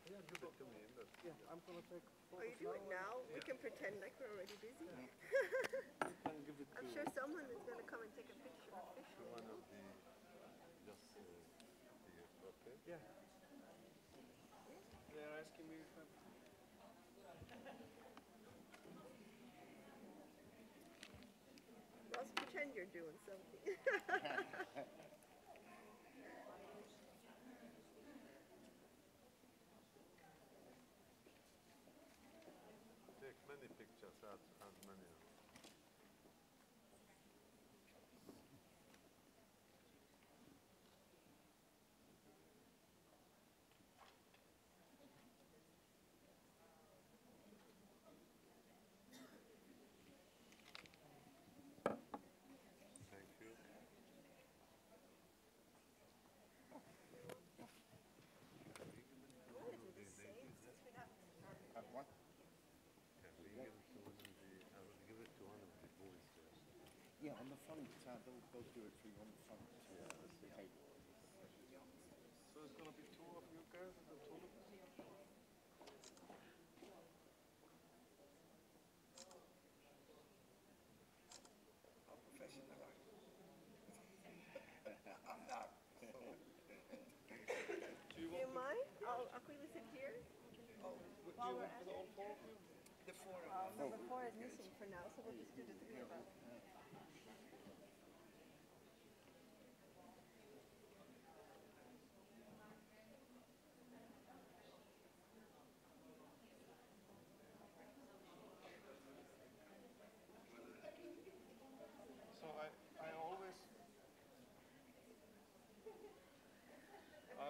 Yeah, give it to me. Yeah, I'm going to take photos. Oh, you do it now? We can pretend like we're already busy. I'm sure someone is going to come and take a picture officially. One of the, just okay? Yeah. They're asking me if I'm... Ross, pretend you're doing something. Take many pictures, as many. Thank you. Have one? Yeah, on the front, they'll do it for you on the front table. So it's going to be two of you guys and the two of us? How professional are you? I'm not. Do you mind? I'll quickly sit here. Oh, While we're at all four of you? The four of us. Number 4 is missing for now, so we'll just do the 3 of us. So I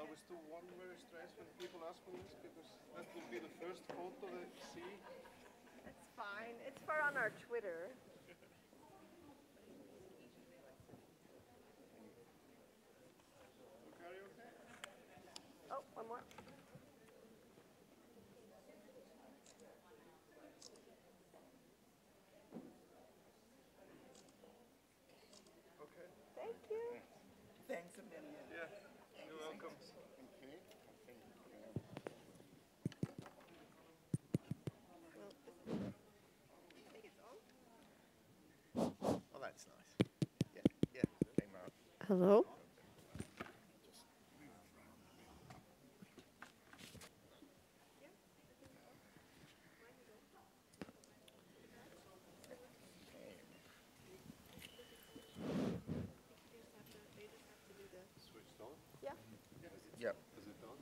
always do one very strange when people ask me this, because that will be the first photo they see. That's fine. It's for on our Twitter. Okay, are you okay? Oh, one more. Okay. Thank you. Thanks a million. Yeah, you're welcome. Okay. Oh, that's nice. Yeah, yeah. Came out. Hello? Switched on? Yeah. Yep. Is it on?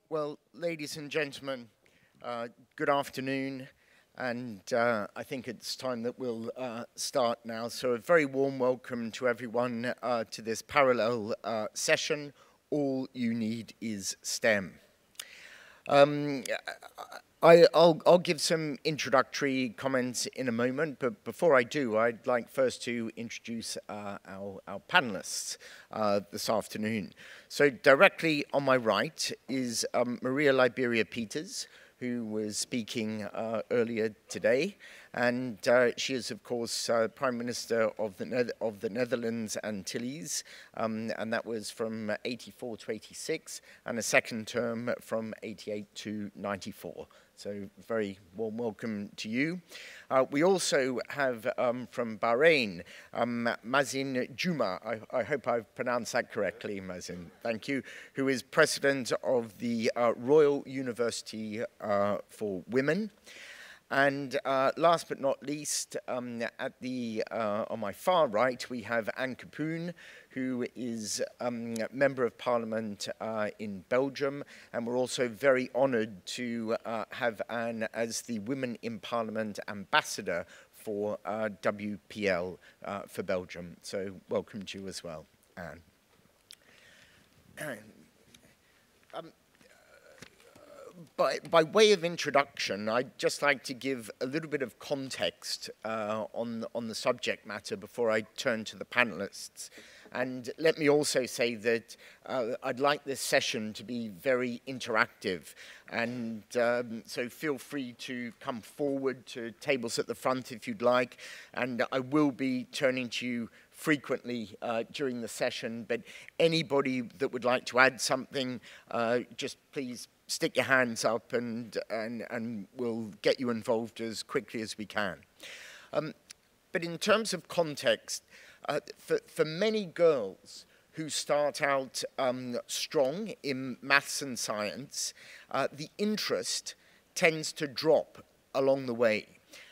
Well, ladies and gentlemen, good afternoon, and I think it's time that we'll start now. So a very warm welcome to everyone to this parallel session, All You Need is STEM. I'll give some introductory comments in a moment, but before I do, I'd like first to introduce our panelists this afternoon. So directly on my right is Maria Liberia Peters, who was speaking earlier today, And she is, of course, Prime Minister of the Netherlands Antilles, and that was from 84 to 86, and a second term from 88 to 94. So very warm welcome to you. We also have from Bahrain, Mazin Juma, I hope I've pronounced that correctly, Mazin, thank you, who is president of the Royal University for Women. And last but not least, on my far right, we have Anne Capoon, who is a Member of Parliament in Belgium. And we're also very honored to have Anne as the Women in Parliament Ambassador for WPL for Belgium. So welcome to you as well, Anne. By way of introduction, I'd just like to give a little bit of context on the subject matter before I turn to the panelists. And let me also say that I'd like this session to be very interactive. And so feel free to come forward to tables at the front if you'd like. And I will be turning to you frequently during the session. But anybody that would like to add something, just please stick your hands up and we'll get you involved as quickly as we can. But in terms of context, for many girls who start out strong in maths and science, the interest tends to drop along the way.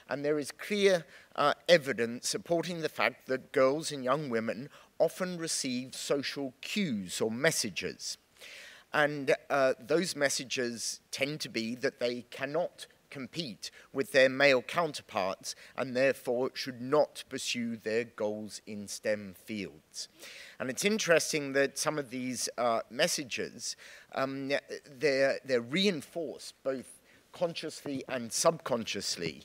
And there is clear evidence supporting the fact that girls and young women often receive social cues or messages. And those messages tend to be that they cannot compete with their male counterparts and therefore should not pursue their goals in STEM fields. And it's interesting that some of these messages, they're reinforced both consciously and subconsciously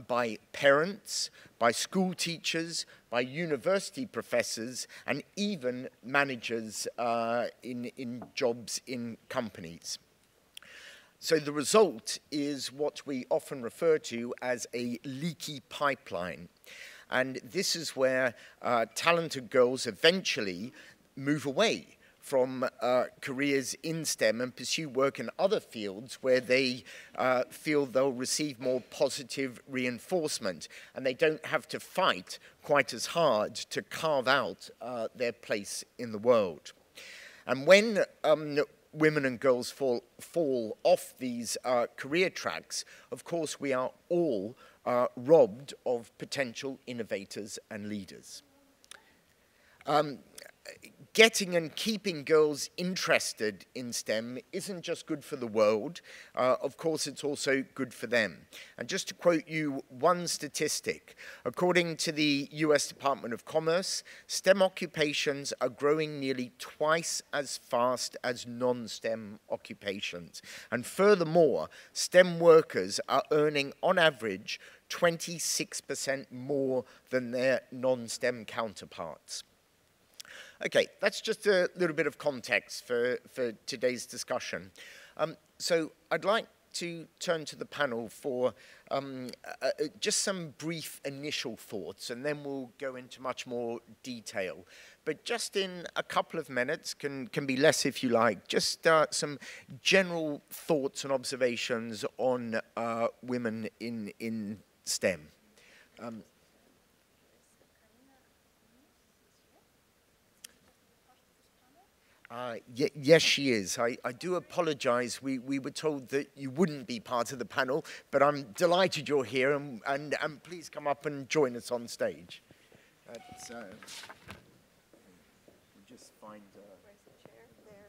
by parents, by school teachers, by university professors, and even managers in jobs in companies. So the result is what we often refer to as a leaky pipeline. And this is where talented girls eventually move away from careers in STEM and pursue work in other fields where they feel they'll receive more positive reinforcement and they don't have to fight quite as hard to carve out their place in the world. And when women and girls fall off these career tracks, of course we are all robbed of potential innovators and leaders. Getting and keeping girls interested in STEM isn't just good for the world, of course it's also good for them. And just to quote you one statistic, according to the US Department of Commerce, STEM occupations are growing nearly twice as fast as non-STEM occupations. And furthermore, STEM workers are earning on average 26% more than their non-STEM counterparts. Okay, that's just a little bit of context for today's discussion. So I'd like to turn to the panel for just some brief initial thoughts, and then we'll go into much more detail. But just in a couple of minutes, can be less if you like, just some general thoughts and observations on women in STEM. Yes, she is. I do apologize. We were told that you wouldn't be part of the panel, but I'm delighted you're here, and please come up and join us on stage. We'll just find... Where's the chair? There.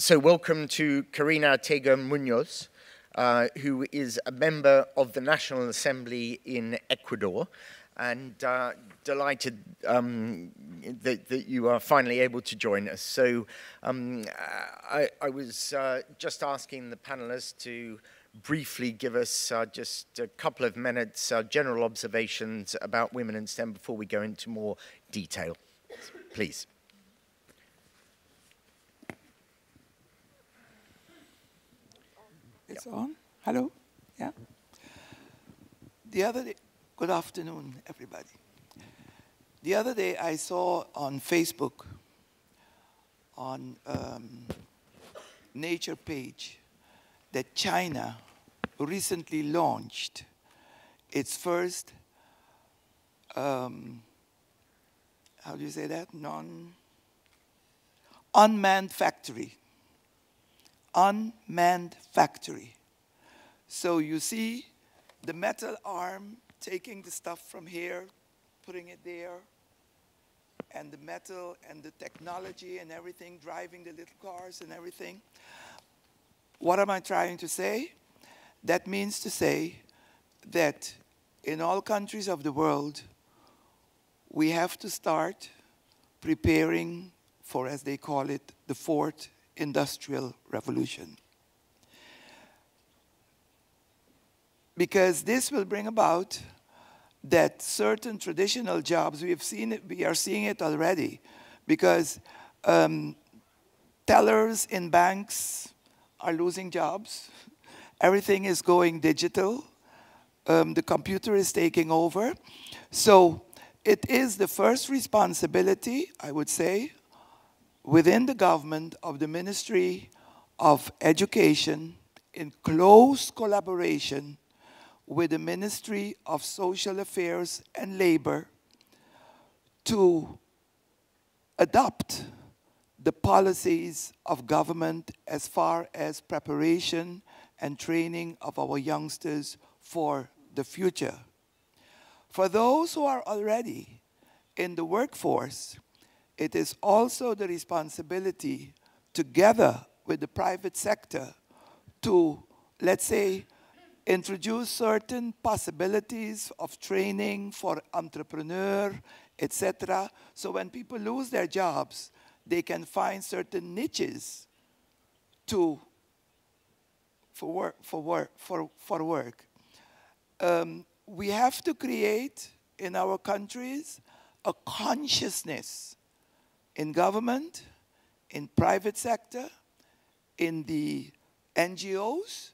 So welcome to Karina Ortega Munoz, who is a member of the National Assembly in Ecuador, and delighted that you are finally able to join us. So I was just asking the panelists to briefly give us just a couple of minutes general observations about women in STEM before we go into more detail. Please. It's on? Hello? Yeah? The other day, good afternoon, everybody. The other day I saw on Facebook, on Nature page, that China recently launched its first, how do you say that? Unmanned factory. Unmanned factory. So you see the metal arm taking the stuff from here, putting it there, and the metal and the technology and everything, driving the little cars and everything. What am I trying to say? That means to say that in all countries of the world, we have to start preparing for, as they call it, the fourth industrial revolution. Because this will bring about that certain traditional jobs, we are seeing it already, because tellers in banks are losing jobs. Everything is going digital. The computer is taking over. So it is the first responsibility, I would say, within the government of the Ministry of Education, in close collaboration with the Ministry of Social Affairs and Labor, to adopt the policies of government as far as preparation and training of our youngsters for the future. For those who are already in the workforce, it is also the responsibility, together with the private sector, to, let's say, introduce certain possibilities of training for entrepreneur, etc. So when people lose their jobs, they can find certain niches for work. We have to create in our countries a consciousness in government, in private sector, in the NGOs,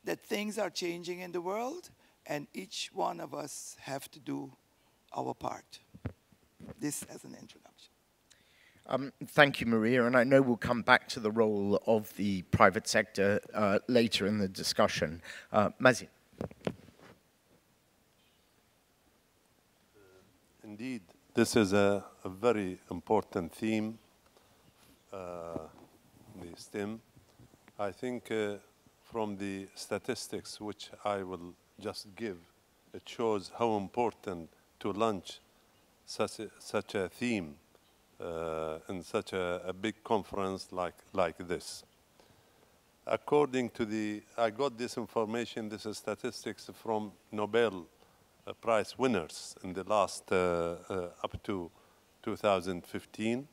that things are changing in the world, and each one of us have to do our part. This as an introduction. Thank you, Maria, and I know we'll come back to the role of the private sector later in the discussion. Mazin. Indeed, this is a very important theme, the STEM. I think from the statistics which I will just give, it shows how important to launch such a theme in such a big conference like this. According to I got this information, this is statistics from Nobel Prize winners in the last, up to 2015.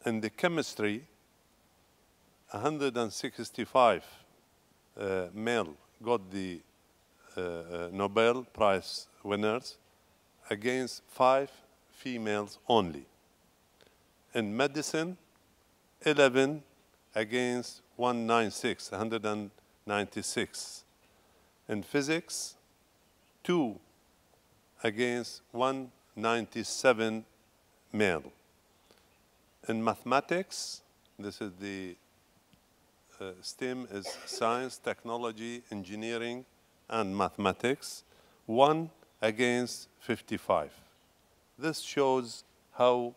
In the chemistry, 165 male got the Nobel Prize winners against 5 females only. In medicine, 11 against 196. In physics, 2 against 197 male. In mathematics, this is the STEM is science, technology, engineering, and mathematics, 1 against 55. This shows how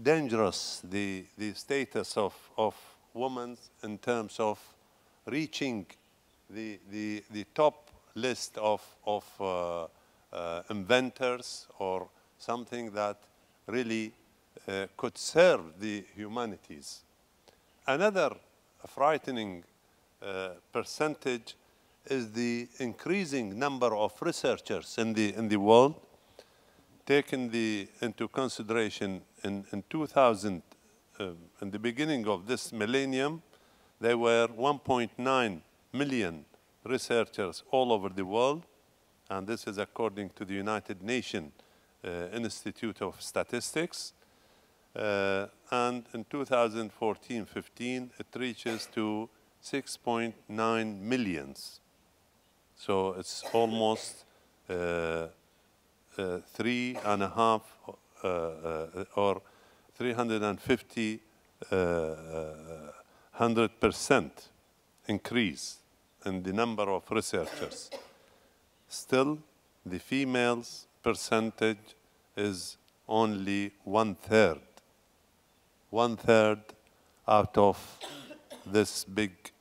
dangerous the status of women in terms of reaching the top list of inventors or something that really could serve the humanities. Another frightening percentage is the increasing number of researchers in the world. Taken into consideration in 2000, in the beginning of this millennium, there were 1.9 million researchers all over the world, and this is according to the United Nations Institute of Statistics. And in 2014-15, it reaches to 6.9 millions. So it's almost 3.5 or 350 100% increase in the number of researchers. Still, the females percentage is only 1/3. 1/3 out of this big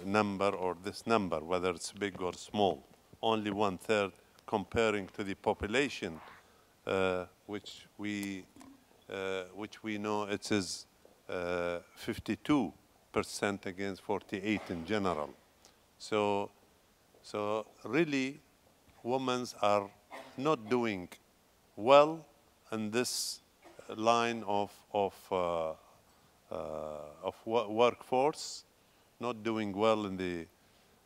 number, or this number, whether it's big or small. Only 1/3 comparing to the population, which we know it is 52% against 48 in general. So really, women are not doing well in this line of workforce, not doing well in the,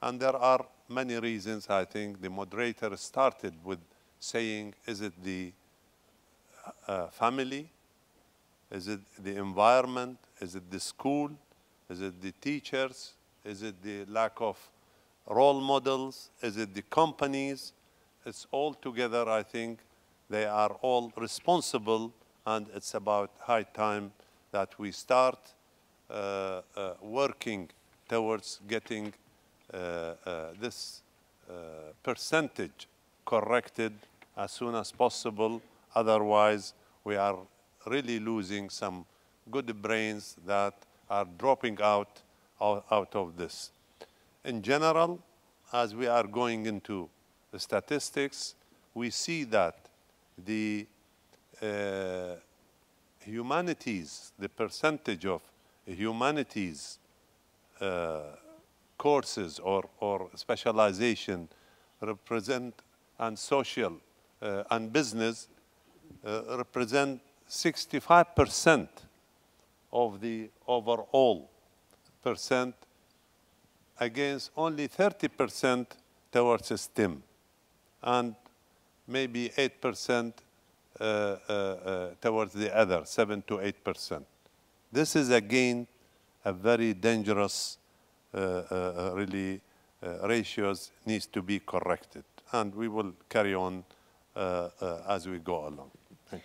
and there are many reasons. I think the moderator started with saying, is it the family? Is it the environment? Is it the school? Is it the teachers? Is it the lack of role models? Is it the companies? It's all together, I think. They are all responsible, and it's about high time that we start working towards getting this percentage corrected as soon as possible. Otherwise, we are really losing some good brains that are dropping out of this. In general, as we are going into the statistics, we see that the humanities, the percentage of humanities courses or specialization represent, and social and business represent 65% of the overall percent, against only 30% towards STEM, and maybe 8% towards the other, 7 to 8%. This is again a very dangerous, really, ratios needs to be corrected, and we will carry on as we go along. Thank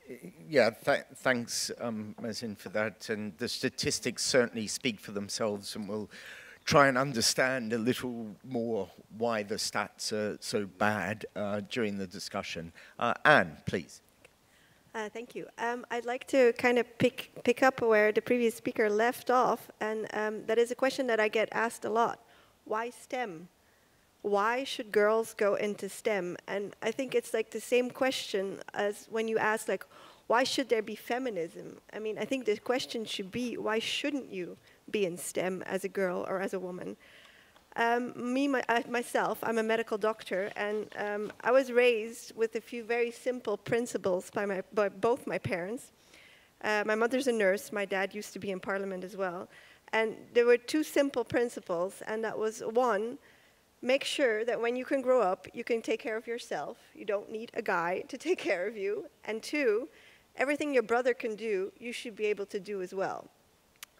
you. Yeah, thanks, Mazin, for that. And the statistics certainly speak for themselves, and we'll try and understand a little more why the stats are so bad during the discussion. Anne, please. Thank you. I'd like to kind of pick up where the previous speaker left off, and that is a question that I get asked a lot. Why STEM? Why should girls go into STEM? And I think it's like the same question as when you ask, like, why should there be feminism? I mean, I think the question should be, why shouldn't you be in STEM as a girl or as a woman? Myself, I'm a medical doctor, and I was raised with a few very simple principles by both my parents. My mother's a nurse, my dad used to be in parliament as well. And there were two simple principles, and that was, one, make sure that when you can grow up, you can take care of yourself. You don't need a guy to take care of you. And two, everything your brother can do, you should be able to do as well.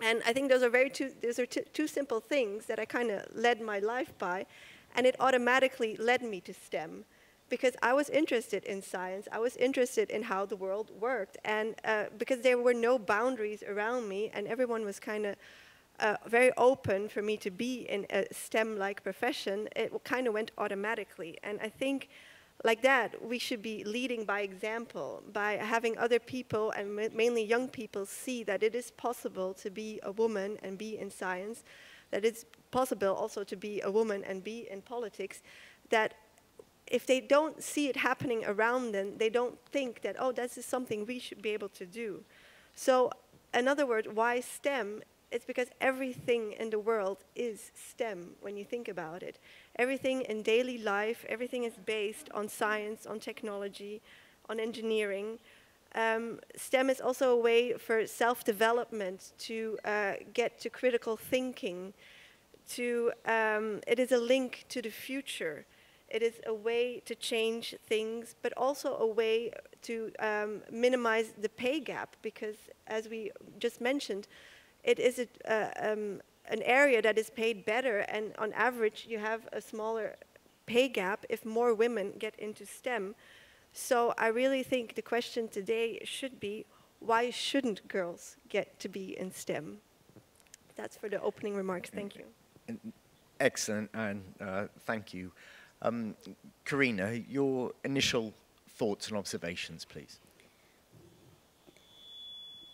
And I think those are two simple things that I kind of led my life by, and it automatically led me to STEM, because I was interested in science. I was interested in how the world worked, and because there were no boundaries around me, and everyone was kind of very open for me to be in a STEM-like profession, it kind of went automatically. And I think, like that, we should be leading by example, by having other people, and mainly young people, see that it is possible to be a woman and be in science, that it's possible also to be a woman and be in politics, that if they don't see it happening around them, they don't think that, oh, this is something we should be able to do. So, in other words, why STEM? It's because everything in the world is STEM when you think about it. Everything in daily life, everything is based on science, on technology, on engineering. STEM is also a way for self-development, to get to critical thinking. It is a link to the future. It is a way to change things, but also a way to minimize the pay gap, because as we just mentioned, it is an area that is paid better, and on average you have a smaller pay gap if more women get into STEM. So I really think the question today should be, why shouldn't girls get to be in STEM? That's for the opening remarks. Thank you. Excellent, and thank you. Karina, your initial thoughts and observations, please.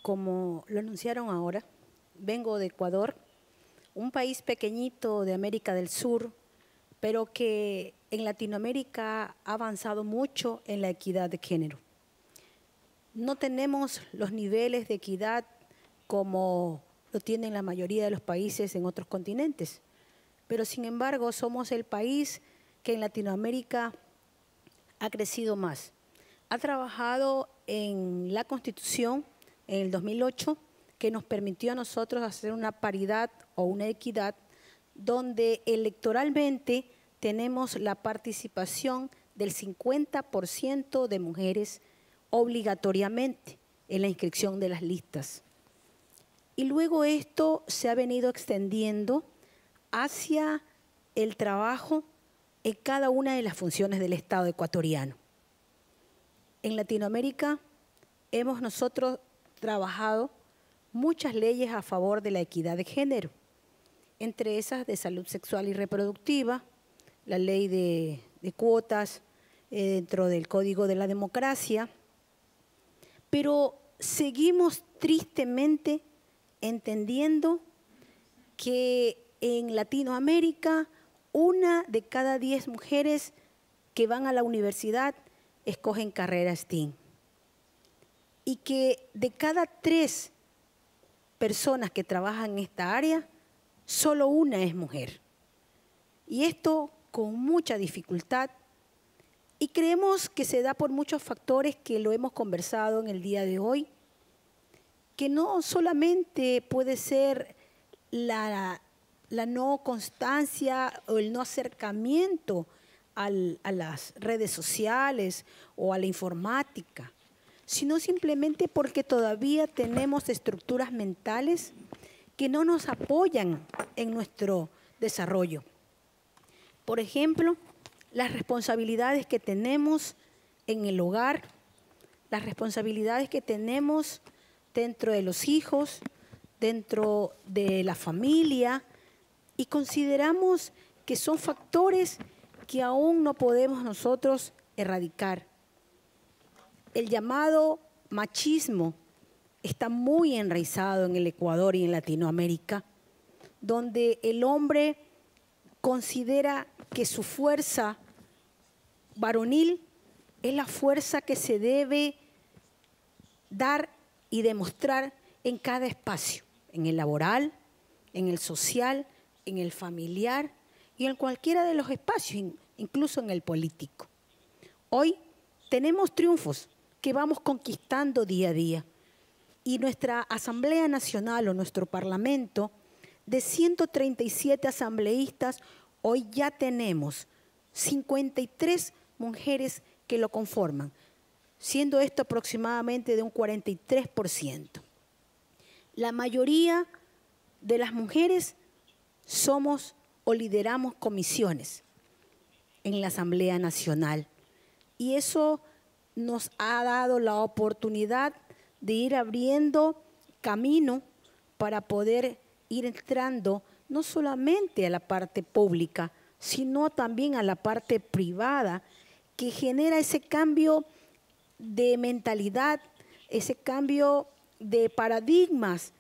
Como lo anunciaron ahora, vengo de Ecuador, un país pequeñito de América del Sur, pero que en Latinoamérica ha avanzado mucho en la equidad de género. No tenemos los niveles de equidad como lo tienen la mayoría de los países en otros continentes, pero sin embargo somos el país que en Latinoamérica ha crecido más. Ha trabajado en la Constitución en el 2008, que nos permitió a nosotros hacer una paridad o una equidad, donde electoralmente tenemos la participación del 50% de mujeres obligatoriamente en la inscripción de las listas. Y luego esto se ha venido extendiendo hacia el trabajo en cada una de las funciones del Estado ecuatoriano. En Latinoamérica hemos nosotros trabajado muchas leyes a favor de la equidad de género, entre esas de salud sexual y reproductiva, la ley de cuotas dentro del Código de la Democracia, pero seguimos tristemente entendiendo que en Latinoamérica 1 de cada 10 mujeres que van a la universidad escogen carrera STEAM y que de cada 3 personas que trabajan en esta área, solo 1 es mujer. Y esto con mucha dificultad, y creemos que se da por muchos factores que lo hemos conversado en el día de hoy, que no solamente puede ser la no constancia o el no acercamiento a las redes sociales o a la informática, sino simplemente porque todavía tenemos estructuras mentales que no nos apoyan en nuestro desarrollo. Por ejemplo, las responsabilidades que tenemos en el hogar, las responsabilidades que tenemos dentro de los hijos, dentro de la familia, y consideramos que son factores que aún no podemos nosotros erradicar. El llamado machismo está muy enraizado en el Ecuador y en Latinoamérica, donde el hombre considera que su fuerza varonil es la fuerza que se debe dar y demostrar en cada espacio, en el laboral, en el social, en el familiar y en cualquiera de los espacios, incluso en el político. Hoy tenemos triunfos que vamos conquistando día a día, y nuestra Asamblea Nacional o nuestro Parlamento, de 137 asambleístas, hoy ya tenemos 53 mujeres que lo conforman, siendo esto aproximadamente de un 43%. La mayoría de las mujeres somos o lideramos comisiones en la Asamblea Nacional, y eso nos ha dado la oportunidad de ir abriendo camino para poder ir entrando no solamente a la parte pública, sino también a la parte privada, que genera ese cambio de mentalidad, ese cambio de paradigmas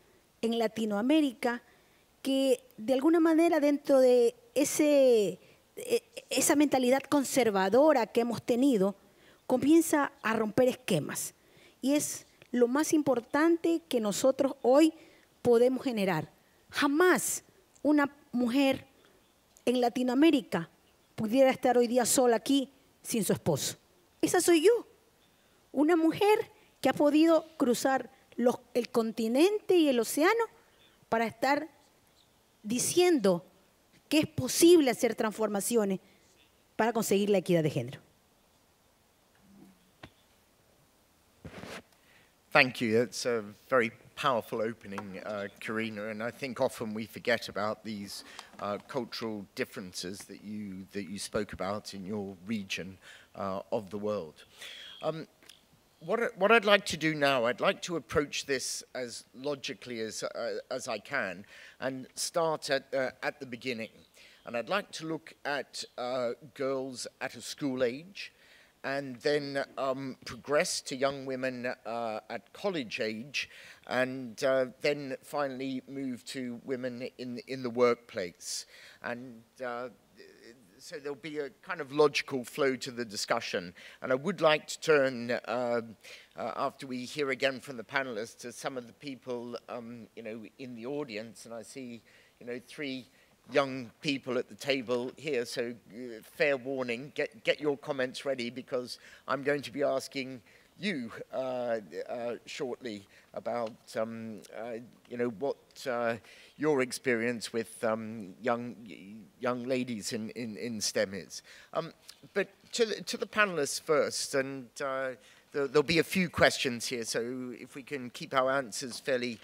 en Latinoamérica, que de alguna manera dentro de ese esa mentalidad conservadora que hemos tenido comienza a romper esquemas. Y es lo más importante que nosotros hoy podemos generar. Jamás una mujer en Latinoamérica pudiera estar hoy día sola aquí sin su esposo. Esa soy yo, una mujer que ha podido cruzar el continente y el océano para estar diciendo que es posible hacer transformaciones para conseguir la equidad de género. Thank you. That's a very powerful opening, Karina, and I think often we forget about these cultural differences that you spoke about in your region of the world. What I'd like to do now, I'd like to approach this as logically as I can and start at the beginning. And I'd like to look at girls at a school age, and then progress to young women at college age, and then finally move to women in the workplace. And so there'll be a kind of logical flow to the discussion. And I would like to turn, after we hear again from the panelists, to some of the people in the audience. And I see 3 young people at the table here, so fair warning, get your comments ready, because I'm going to be asking you shortly about what your experience with young ladies in STEM is. But to the panelists first, and there'll be a few questions here, so if we can keep our answers fairly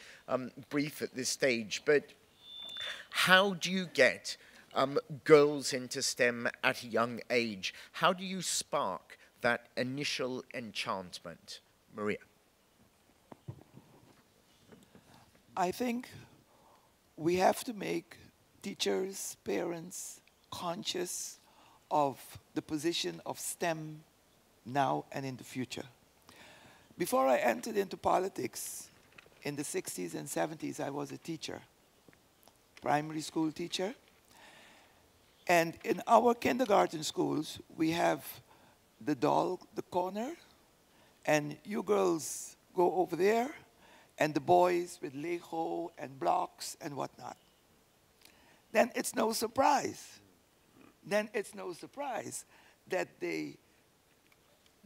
brief at this stage. But how do you get girls into STEM at a young age? How do you spark that initial enchantment? Maria. I think we have to make teachers, parents conscious of the position of STEM now and in the future. Before I entered into politics in the 60s and 70s, I was a teacher. Primary school teacher. And in our kindergarten schools, we have the corner, and you girls go over there, and the boys with Lego and blocks and whatnot. Then it's no surprise. That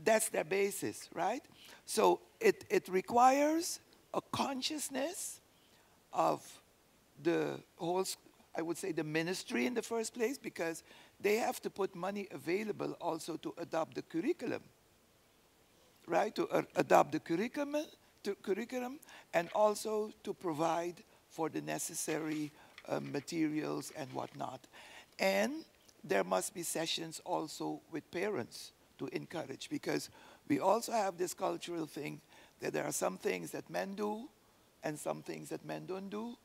that's their basis, right? So it requires a consciousness of the whole, I would say, the ministry in the first place, because they have to put money available also to adopt the curriculum, right? To adopt the curriculum and also to provide for the necessary materials and whatnot. And there must be sessions also with parents to encourage, because we also have this cultural thing that there are some things that men do and some things that men don't do.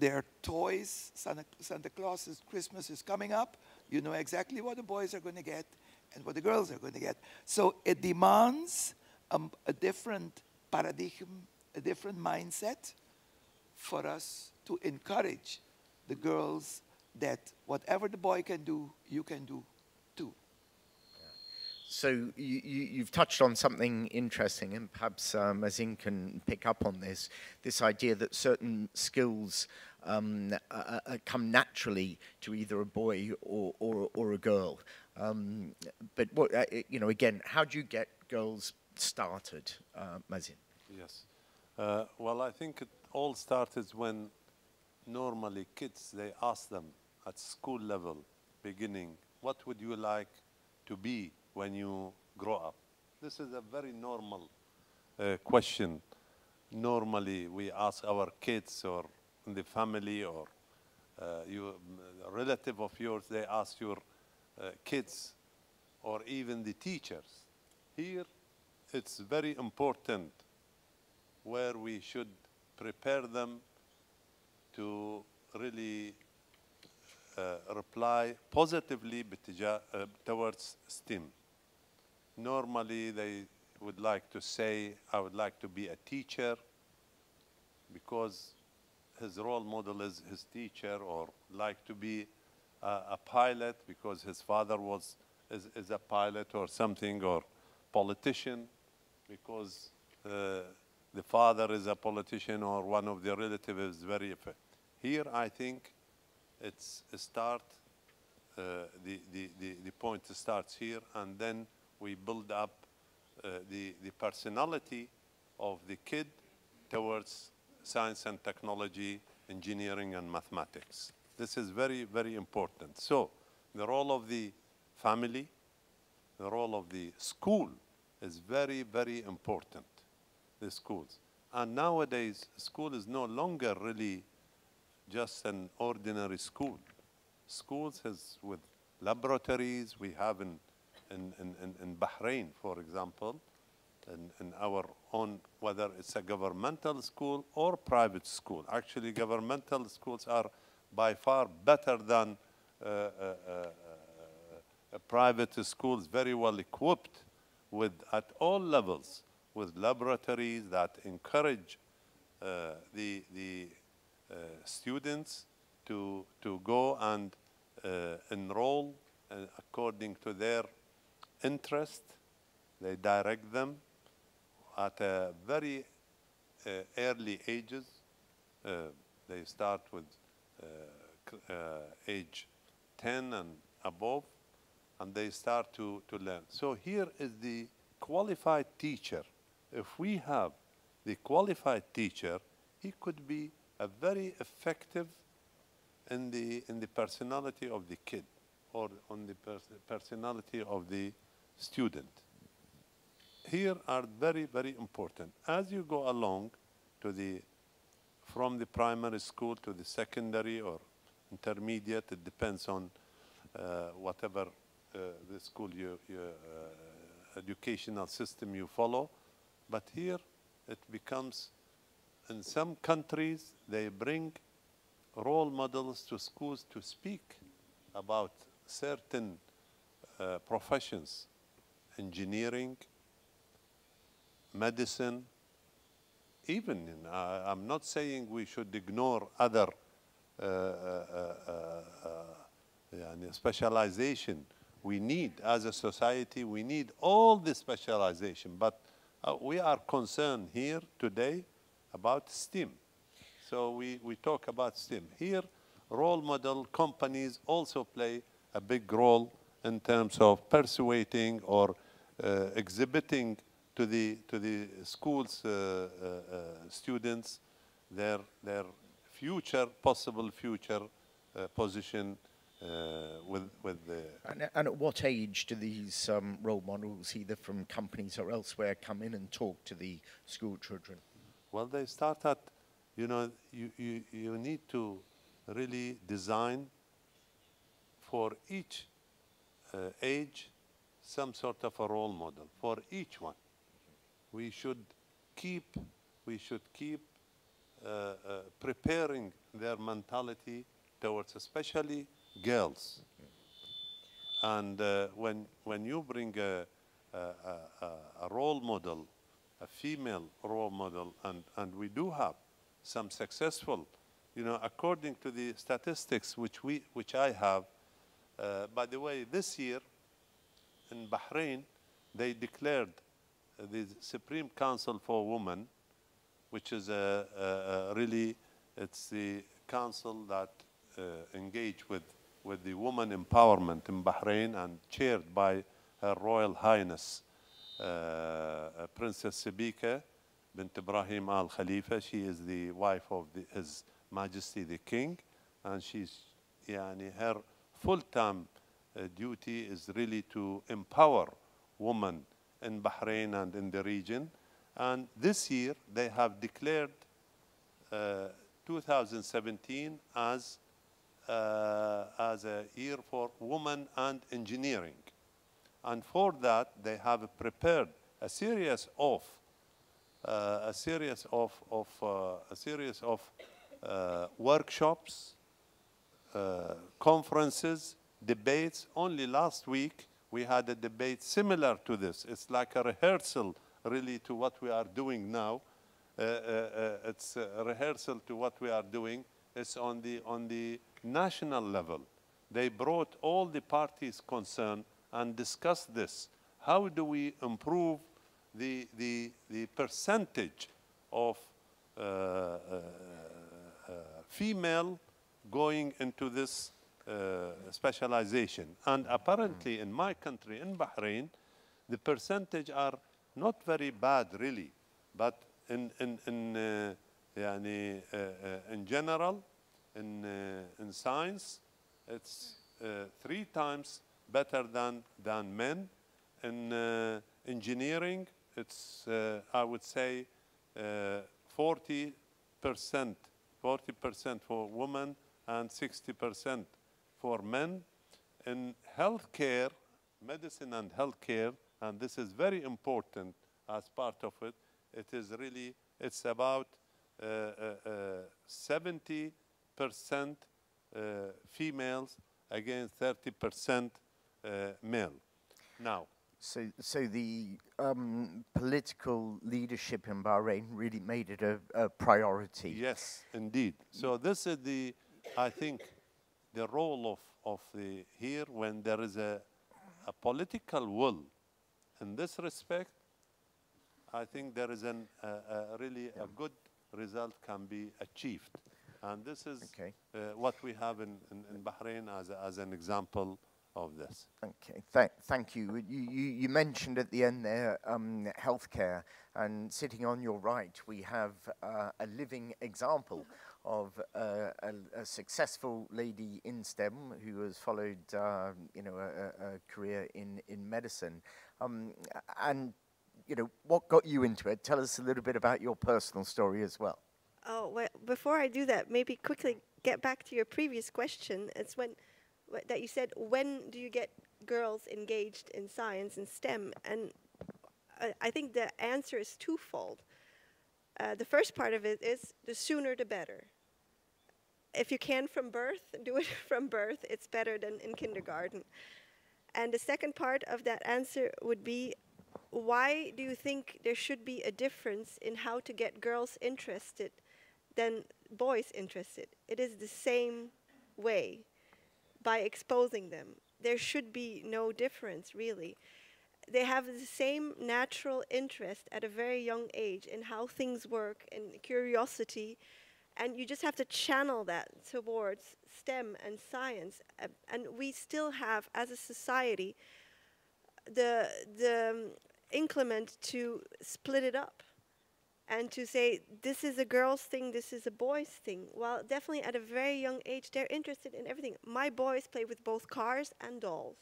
There are toys, Santa Claus, Christmas is coming up. You know exactly what the boys are going to get and what the girls are going to get. So it demands a different paradigm, a different mindset for us to encourage the girls that whatever the boy can do, you can do too. So you've touched on something interesting, and perhaps Mazin can pick up on this idea that certain skills come naturally to either a boy or a girl. But what, again, how do you get girls started, Mazin? Yes. Well, I think it all started when normally kids, they ask them at school level, beginning, what would you like to be when you grow up? This is a very normal question. Normally, we ask our kids or in the family or a relative of yours, they ask your kids or even the teachers. Here, it's very important where we should prepare them to really reply positively towards STEM. Normally, they would like to say, I would like to be a teacher, because his role model is his teacher, or like to be a pilot because his father is a pilot or something, or politician because the father is a politician or one of the relatives is very effective. Here, I think it's a start, the point starts here, and then we build up the personality of the kid towards science and technology, engineering and mathematics. This is very, very important. So the role of the family, the role of the school is very, very important, the schools. And nowadays, school is no longer really just an ordinary school. Schools has with laboratories we have in Bahrain, for example, in our own, whether it's a governmental school or private school. Actually, governmental schools are by far better than private schools, very well equipped with, at all levels, with laboratories that encourage the students to go and enroll according to their interest. They direct them at a very early ages. They start with age 10 and above, and they start to learn. So here is the qualified teacher. If we have the qualified teacher, he could be a very effective in the personality of the kid or on the personality of the student. Here are very, very important. As you go along to from the primary school to the secondary or intermediate, it depends on whatever the school educational system you follow. But here it becomes, in some countries, they bring role models to schools to speak about certain professions, engineering, medicine, even, I'm not saying we should ignore other specialization. We need, as a society, we need all the specialization, but we are concerned here today about STEM. So we talk about STEM. Here, role model companies also play a big role in terms of persuading or exhibiting to the schools students their future, possible future position with the... And at what age do these role models, either from companies or elsewhere, come in and talk to the school children? Well, they start at, you need to really design for each age some sort of a role model for each one. We should keep preparing their mentality towards, especially girls. And when you bring a role model, a female role model, and we do have some successful, according to the statistics which I have. By the way, this year in Bahrain, they declared the Supreme Council for Women, which is really, it's the council that engaged with the woman empowerment in Bahrain and chaired by Her Royal Highness Princess Sibika bint Ibrahim Al Khalifa. She is the wife of His Majesty the King, and her full-time duty is really to empower women in Bahrain and in the region. And this year they have declared 2017 as a year for women and engineering. And for that, they have prepared a series of workshops, conferences, debates. Only last week we had a debate similar to this. It's like a rehearsal, really, to what we are doing now. It's a rehearsal to what we are doing. It's on the national level. they brought all the parties concerned and discussed this. How do we improve the percentage of female going into this specialization? And apparently in my country, in Bahrain, the percentage are not very bad really, but in general, in science, it's 3 times better than men. In engineering, it's I would say 40% for women and 60% for men. In healthcare, medicine and healthcare, and this is very important as part of it, it's about 70% females against 30% male. Now, so the political leadership in Bahrain really made it a priority. Yes, indeed. So this is I think, the role of here when there is a political will. In this respect, I think there is really a good result can be achieved. And this is what we have in Bahrain as an example of this. Okay, thank you. You mentioned at the end there healthcare, and sitting on your right, we have a living example of a successful lady in STEM who has followed, a career in medicine. And what got you into it? Tell us a little bit about your personal story as well. Oh, well, before I do that, maybe quickly get back to your previous question. It's that you said, when do you get girls engaged in science and STEM? And I think the answer is twofold. The first part of it is the sooner the better. If you can from birth, do it from birth. It's better than in kindergarten. And the second part of that answer would be, why do you think there should be a difference in how to get girls interested than boys interested? It is the same way, by exposing them. There should be no difference, really. They have the same natural interest at a very young age in how things work and curiosity, and you just have to channel that towards STEM and science. And we still have, as a society, the inclement to split it up and to say, this is a girl's thing, this is a boy's thing. Well, definitely at a very young age, they're interested in everything. My boys play with both cars and dolls.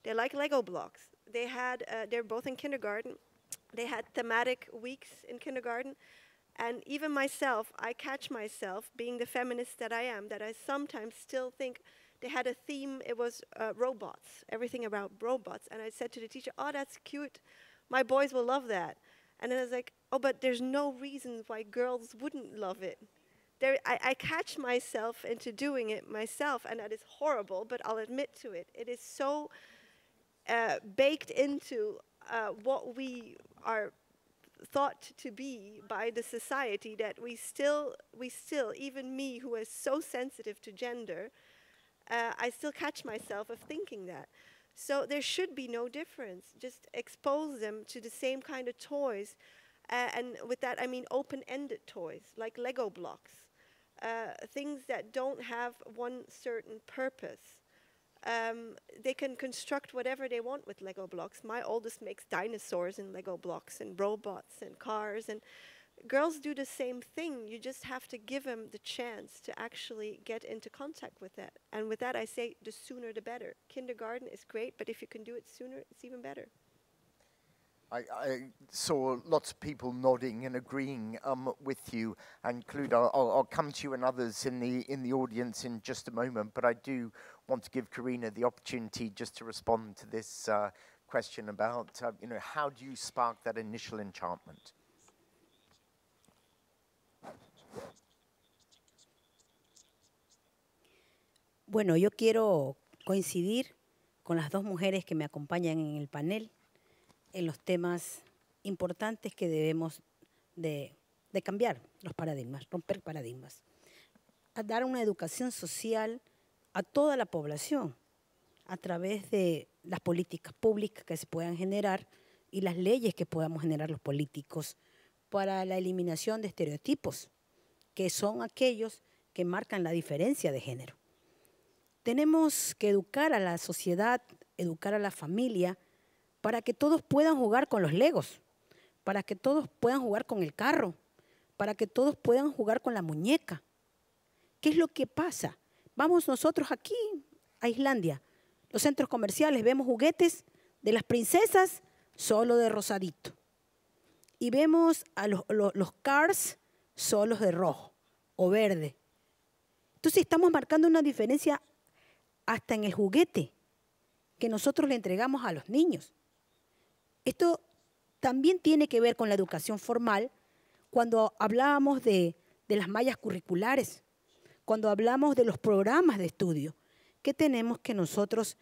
They like Lego blocks. They're both in kindergarten. They had thematic weeks in kindergarten. And even myself, I catch myself, being the feminist that I am, that I sometimes still think they had a theme, it was robots, everything about robots. And I said to the teacher, oh, that's cute. My boys will love that. And then I was like, oh, but there's no reason why girls wouldn't love it. I catch myself into doing it myself, and that is horrible, but I'll admit to it. It is so baked into what we are thought to be by the society that we still, even me who is so sensitive to gender, I still catch myself of thinking that. So there should be no difference. Just expose them to the same kind of toys. And with that, I mean open-ended toys, like Lego blocks. Things that don't have one certain purpose. They can construct whatever they want with Lego blocks. My oldest makes dinosaurs in Lego blocks and robots and cars. And girls do the same thing. You just have to give them the chance to actually get into contact with that. And with that, I say the sooner the better. Kindergarten is great, but if you can do it sooner, it's even better. I saw lots of people nodding and agreeing with you, and Khulud, I'll come to you and others in the audience in just a moment, but I do want to give Karina the opportunity just to respond to this question about, how do you spark that initial enchantment? Bueno, yo quiero coincidir con las dos mujeres que me acompañan en el panel en los temas importantes que debemos de cambiar los paradigmas, romper paradigmas. A dar una educación social a toda la población a través de las políticas públicas que se puedan generar y las leyes que podamos generar los políticos para la eliminación de estereotipos, que son aquellos que marcan la diferencia de género. Tenemos que educar a la sociedad, educar a la familia, para que todos puedan jugar con los legos, para que todos puedan jugar con el carro, para que todos puedan jugar con la muñeca. ¿Qué es lo que pasa? Vamos nosotros aquí a Islandia, los centros comerciales, vemos juguetes de las princesas solo de rosadito. Y vemos a los cars solos de rojo o verde. Entonces estamos marcando una diferencia hasta en el juguete que nosotros le entregamos a los niños. Esto también tiene que ver con la educación formal cuando hablábamos de las mallas curriculares, cuando hablamos de los programas de estudio, que tenemos que nosotros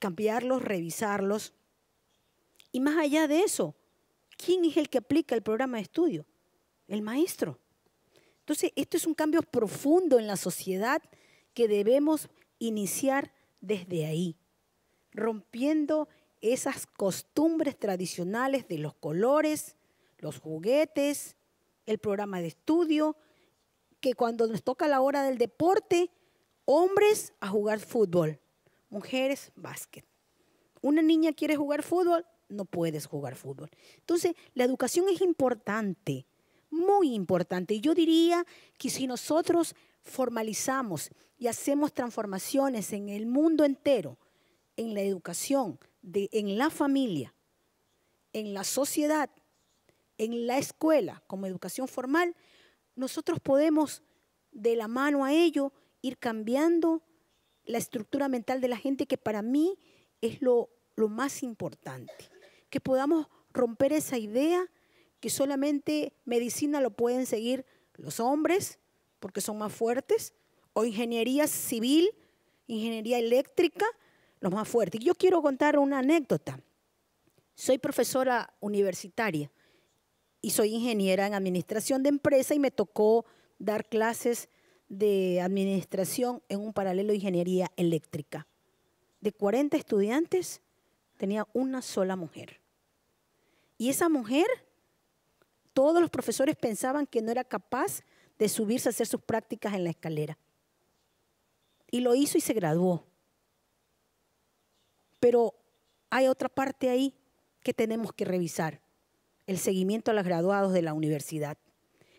cambiarlos, revisarlos. Y más allá de eso, ¿quién es el que aplica el programa de estudio? El maestro. Entonces, esto es un cambio profundo en la sociedad que debemos iniciar desde ahí, rompiendo esas costumbres tradicionales de los colores, los juguetes, el programa de estudio, que cuando nos toca la hora del deporte, hombres a jugar fútbol, mujeres básquet. Una niña quiere jugar fútbol, no puedes jugar fútbol. Entonces, la educación es importante, muy importante. Y yo diría que si nosotros formalizamos y hacemos transformaciones en el mundo entero, en la educación, en la familia, en la sociedad, en la escuela, como educación formal, nosotros podemos, de la mano a ello, ir cambiando la estructura mental de la gente, que para mí es lo más importante. Que podamos romper esa idea que solamente medicina lo pueden seguir los hombres, porque son más fuertes, o ingeniería civil, ingeniería eléctrica, los más fuertes. Yo quiero contar una anécdota. Soy profesora universitaria y soy ingeniera en administración de empresa y me tocó dar clases de administración en un paralelo de ingeniería eléctrica. De 40 estudiantes, tenía una sola mujer. Y esa mujer, todos los profesores pensaban que no era capaz de subirse a hacer sus prácticas en la escalera. Y lo hizo y se graduó. Pero hay otra parte ahí que tenemos que revisar, el seguimiento a los graduados de la universidad.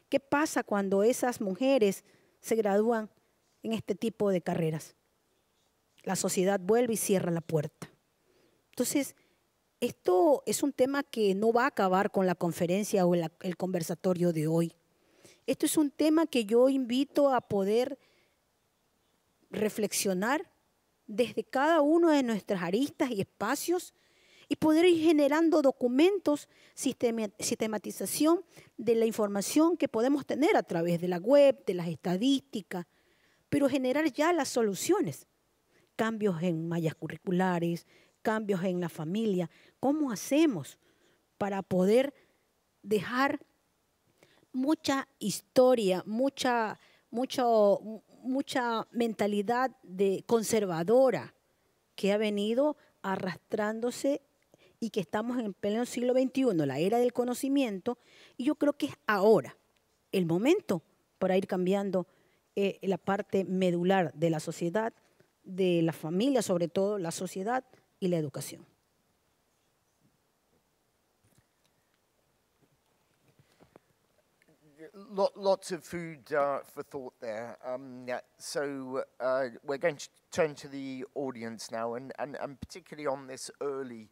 ¿Qué pasa cuando esas mujeres se gradúan en este tipo de carreras? La sociedad vuelve y cierra la puerta. Entonces, esto es un tema que no va a acabar con la conferencia o el conversatorio de hoy. Esto es un tema que yo invito a poder reflexionar desde cada uno de nuestras aristas y espacios y poder ir generando documentos, sistematización de la información que podemos tener a través de la web, de las estadísticas, pero generar ya las soluciones. Cambios en mallas curriculares, cambios en la familia. ¿Cómo hacemos para poder dejar mucha historia, mucha mentalidad conservadora que ha venido arrastrándose y que estamos en pleno siglo XXI, la era del conocimiento, y yo creo que es ahora el momento para ir cambiando la parte medular de la sociedad, de la familia, sobre todo la sociedad y la educación. Lots of food for thought there. We're going to turn to the audience now, and particularly on this early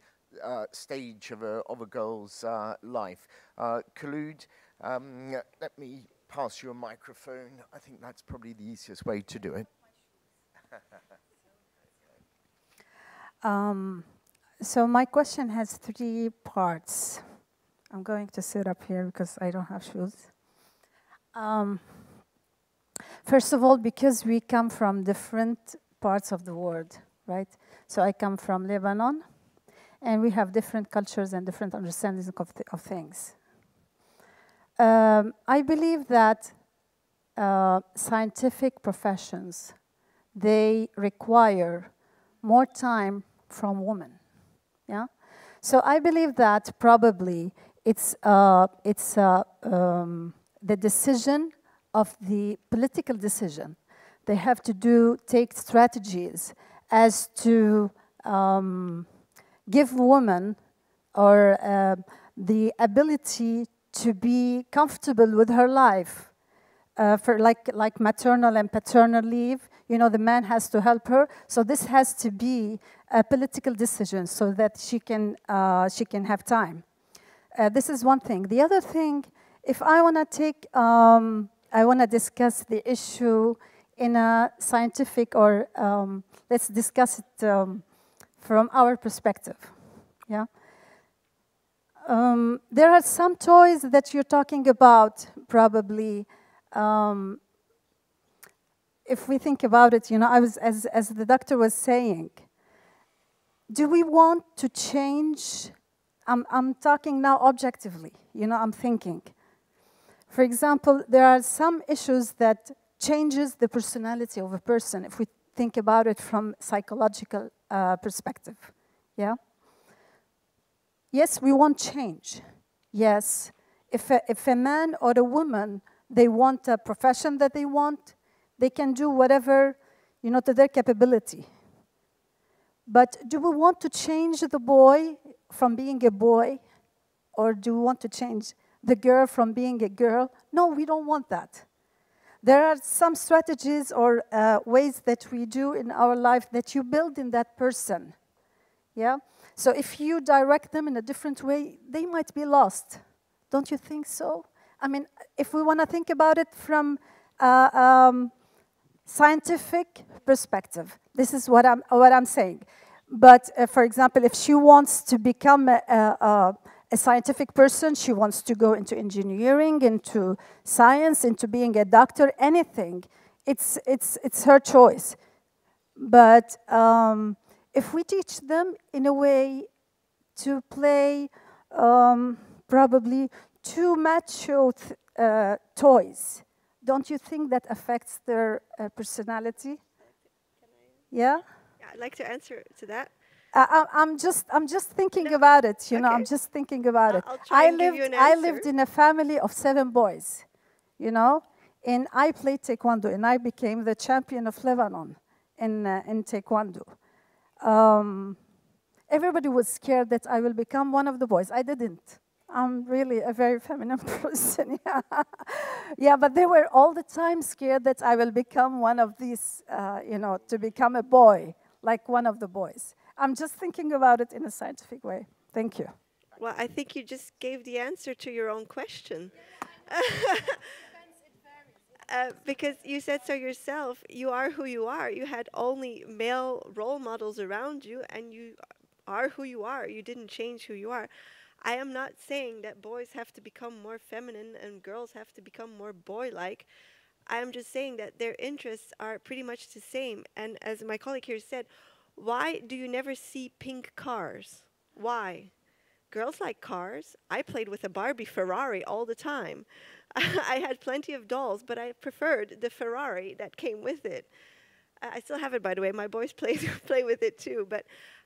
stage of a girl's life. Khulud, let me pass you a microphone. I think that's probably the easiest way to do it. So my question has 3 parts. I'm going to sit up here because I don't have shoes. First of all, because we come from different parts of the world, right? So I come from Lebanon, and we have different cultures and different understandings of things. I believe that scientific professions they require more time from women. Yeah? So I believe that probably it's the decision of the political decision. They have to take strategies as to give women or the ability to be comfortable with her life. For like maternal and paternal leave, you know, the man has to help her. So this has to be a political decision so that she can have time. This is one thing. The other thing, if I want to discuss the issue in a scientific or let's discuss it from our perspective. Yeah. There are some toys that you're talking about, probably. If we think about it, you know, as the doctor was saying, do we want to change? I'm talking now objectively, you know, I'm thinking. For example, there are some issues that changes the personality of a person if we think about it from psychological perspective, yeah? Yes, we want change. Yes, if a man or a woman, they want a profession that they want, they can do whatever, you know, to their capability. But do we want to change the boy from being a boy? Or do we want to change the girl from being a girl? No, we don't want that. There are some strategies or ways that we do in our life that you build in that person. Yeah? So if you direct them in a different way, they might be lost. Don't you think so? I mean, if we want to think about it from scientific perspective, this is what I'm saying. But for example, if she wants to become a scientific person, she wants to go into engineering, into science, into being a doctor, anything, it's her choice. But if we teach them in a way to play probably too macho toys, don't you think that affects their personality? Yeah? Yeah, I'd like to answer to that. I'm just thinking about it, you know, I'm just thinking about it. I'll try and give you an answer. I lived in a family of 7 boys, you know, and I played Taekwondo, and I became the champion of Lebanon in Taekwondo. Everybody was scared that I will become one of the boys. I didn't. I'm really a very feminine person. Yeah. Yeah, but they were all the time scared that I will become one of these, you know, to become a boy, like one of the boys. I'm just thinking about it in a scientific way. Thank you. Well, I think you just gave the answer to your own question. Because you said so yourself, you are who you are. You had only male role models around you, and you are who you are. You didn't change who you are. I am not saying that boys have to become more feminine and girls have to become more boy-like. I am just saying that their interests are pretty much the same. And as my colleague here said, why do you never see pink cars? Why? Girls like cars. I played with a Barbie Ferrari all the time. I had plenty of dolls, but I preferred the Ferrari that came with it. I still have it, by the way. My boys play with it too. But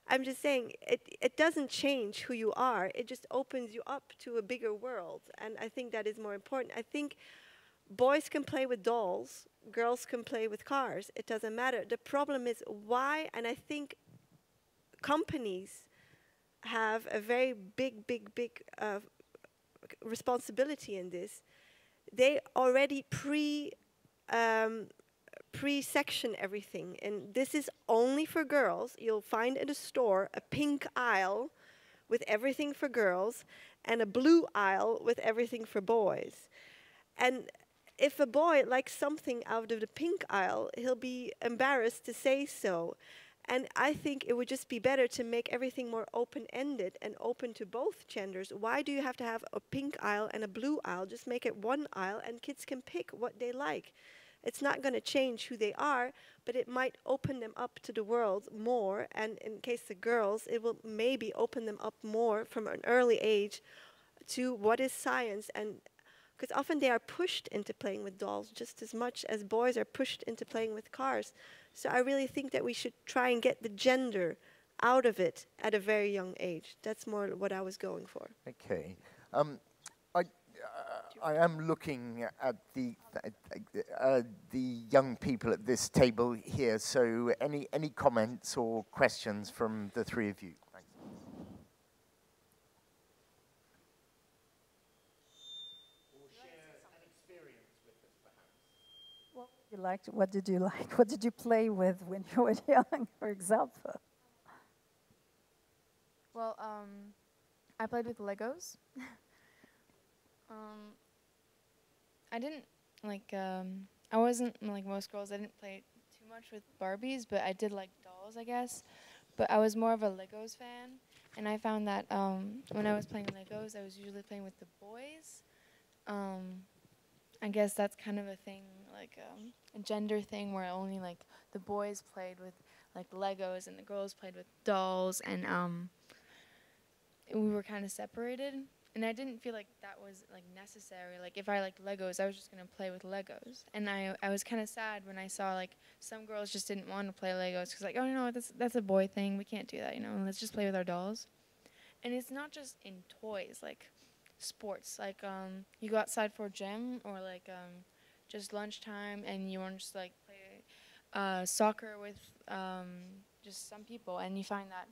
I'm just saying, it doesn't change who you are. It just opens you up to a bigger world. And I think that is more important. I think boys can play with dolls. Girls can play with cars. It doesn't matter. The problem is why, and I think companies have a very big responsibility in this. They already pre-section everything, and this is only for girls. You'll find in a store a pink aisle with everything for girls and a blue aisle with everything for boys. And if a boy likes something out of the pink aisle, he'll be embarrassed to say so. And I think it would just be better to make everything more open-ended and open to both genders. Why do you have to have a pink aisle and a blue aisle? Just make it one aisle and kids can pick what they like. It's not going to change who they are, but it might open them up to the world more. And in case the girls, it will maybe open them up more from an early age to what is science. And because often they are pushed into playing with dolls just as much as boys are pushed into playing with cars. So I really think that we should try and get the gender out of it at a very young age. That's more what I was going for. Okay. I am looking at the young people at this table here. So any comments or questions from the three of you? Thanks. Or share an experience with us, perhaps. What did you like? What did you play with when you were young, for example? Well, I played with Legos. I didn't like. I wasn't like most girls. I didn't play too much with Barbies, but I did like dolls, I guess. But I was more of a Legos fan, and I found that when I was playing Legos, I was usually playing with the boys. I guess that's kind of a thing, like a gender thing, where only like the boys played with like Legos and the girls played with dolls, and we were kind of separated. And I didn't feel like that was like necessary. Like if I liked Legos, I was just gonna play with Legos. And I was kind of sad when I saw like some girls just didn't want to play Legos because like, oh no, that's a boy thing. We can't do that, you know. Let's just play with our dolls. And it's not just in toys, like sports. Like you go outside for gym or like just lunchtime, and you want to just like play soccer with just some people, and you find that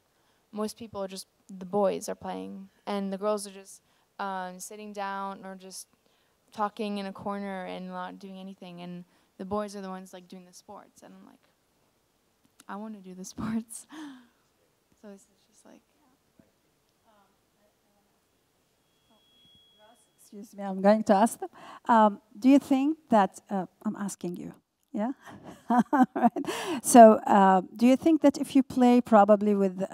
most people are just the boys are playing, and the girls are just sitting down or just talking in a corner and not doing anything, and the boys are the ones like doing the sports, and I'm like, I want to do the sports. So it's just like, Excuse me, I'm going to ask them. Do you think that, I'm asking you, yeah? Right. So do you think that if you play probably with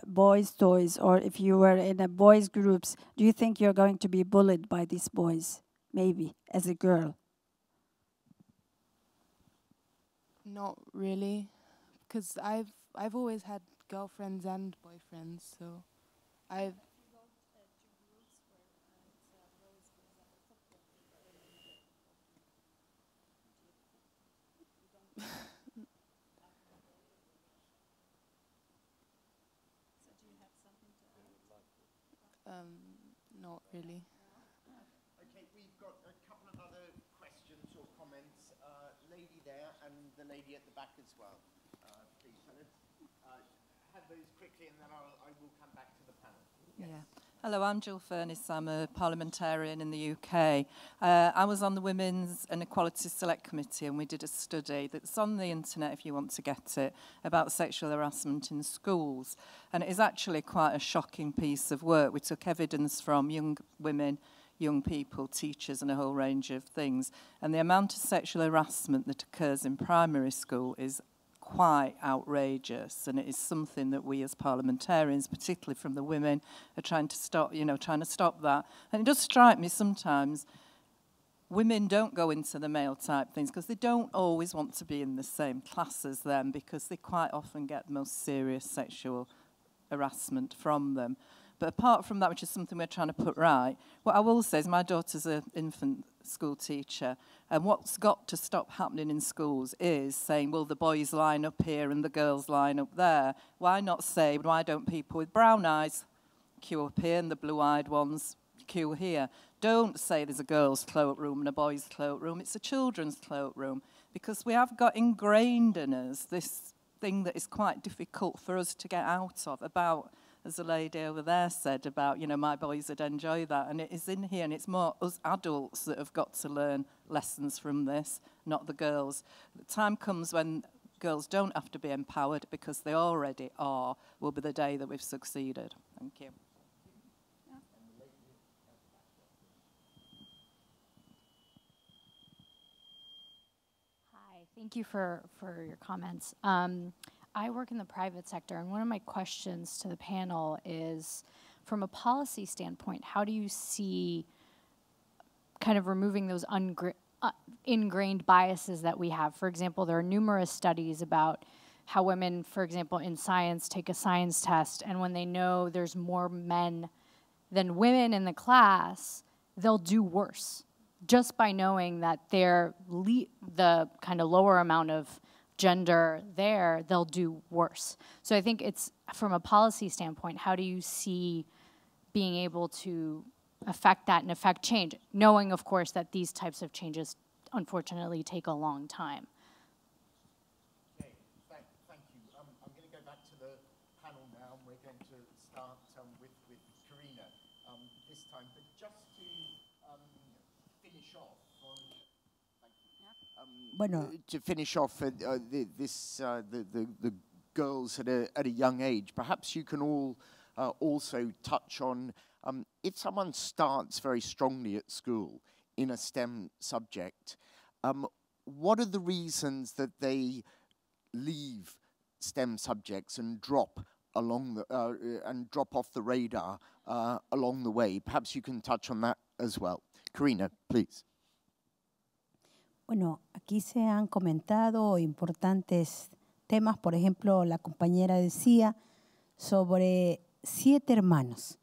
boys' toys, or if you were in a boys' groups, do you think you're going to be bullied by these boys, maybe, as a girl? Not really, because I've always had girlfriends and boyfriends, so I've... Not really. Okay, we've got a couple of other questions or comments. Lady there and the lady at the back as well. Please, so let's have those quickly, and then I will come back to the panel. Yes. Yeah. Hello, I'm Jill Furness. I'm a parliamentarian in the UK. I was on the Women's and Equality Select Committee, and we did a study that's on the internet if you want to get it, about sexual harassment in schools. And it is actually quite a shocking piece of work. We took evidence from young women, young people, teachers, and a whole range of things. And the amount of sexual harassment that occurs in primary school is quite outrageous, and it is something that we as parliamentarians, particularly from the women, are trying to stop, trying to stop that. And it does strike me sometimes women don't go into the male type things because they don't always want to be in the same class as them, because they quite often get the most serious sexual harassment from them. But apart from that, which is something we're trying to put right, what I will say is my daughter's an infant school teacher, and what's got to stop happening in schools is saying, well, the boys line up here and the girls line up there. Why not say, why don't people with brown eyes queue up here and the blue-eyed ones queue here? Don't say there's a girls' cloakroom and a boys' cloakroom. It's a children's cloakroom, because we have got ingrained in us this thing that is quite difficult for us to get out of, about, as the lady over there said, about, my boys would enjoy that. And it is in here, and it's more us adults that have got to learn lessons from this, not the girls. The time comes when girls don't have to be empowered, because they already are, will be the day that we've succeeded. Thank you. Hi, thank you for your comments. I work in the private sector, and one of my questions to the panel is, from a policy standpoint, how do you see kind of removing those ingrained biases that we have? For example, there are numerous studies about how women, for example, in science, take a science test, and when they know there's more men than women in the class, they'll do worse, just by knowing that they're the kind of lower amount of gender there, they'll do worse. So I think it's, from a policy standpoint, how do you see being able to affect that and affect change, knowing, of course, that these types of changes unfortunately take a long time? Okay, thank you. I'm going to go back to the panel now, and we're going to start with Karina this time. But just to finish off on, to finish off the girls at a young age, perhaps you can all also touch on if someone starts very strongly at school in a STEM subject, what are the reasons that they leave STEM subjects and drop along the and drop off the radar along the way? Perhaps you can touch on that as well. Karina, please. Bueno, aquí se han comentado importantes temas. Por ejemplo, la compañera decía sobre 7 hermanos.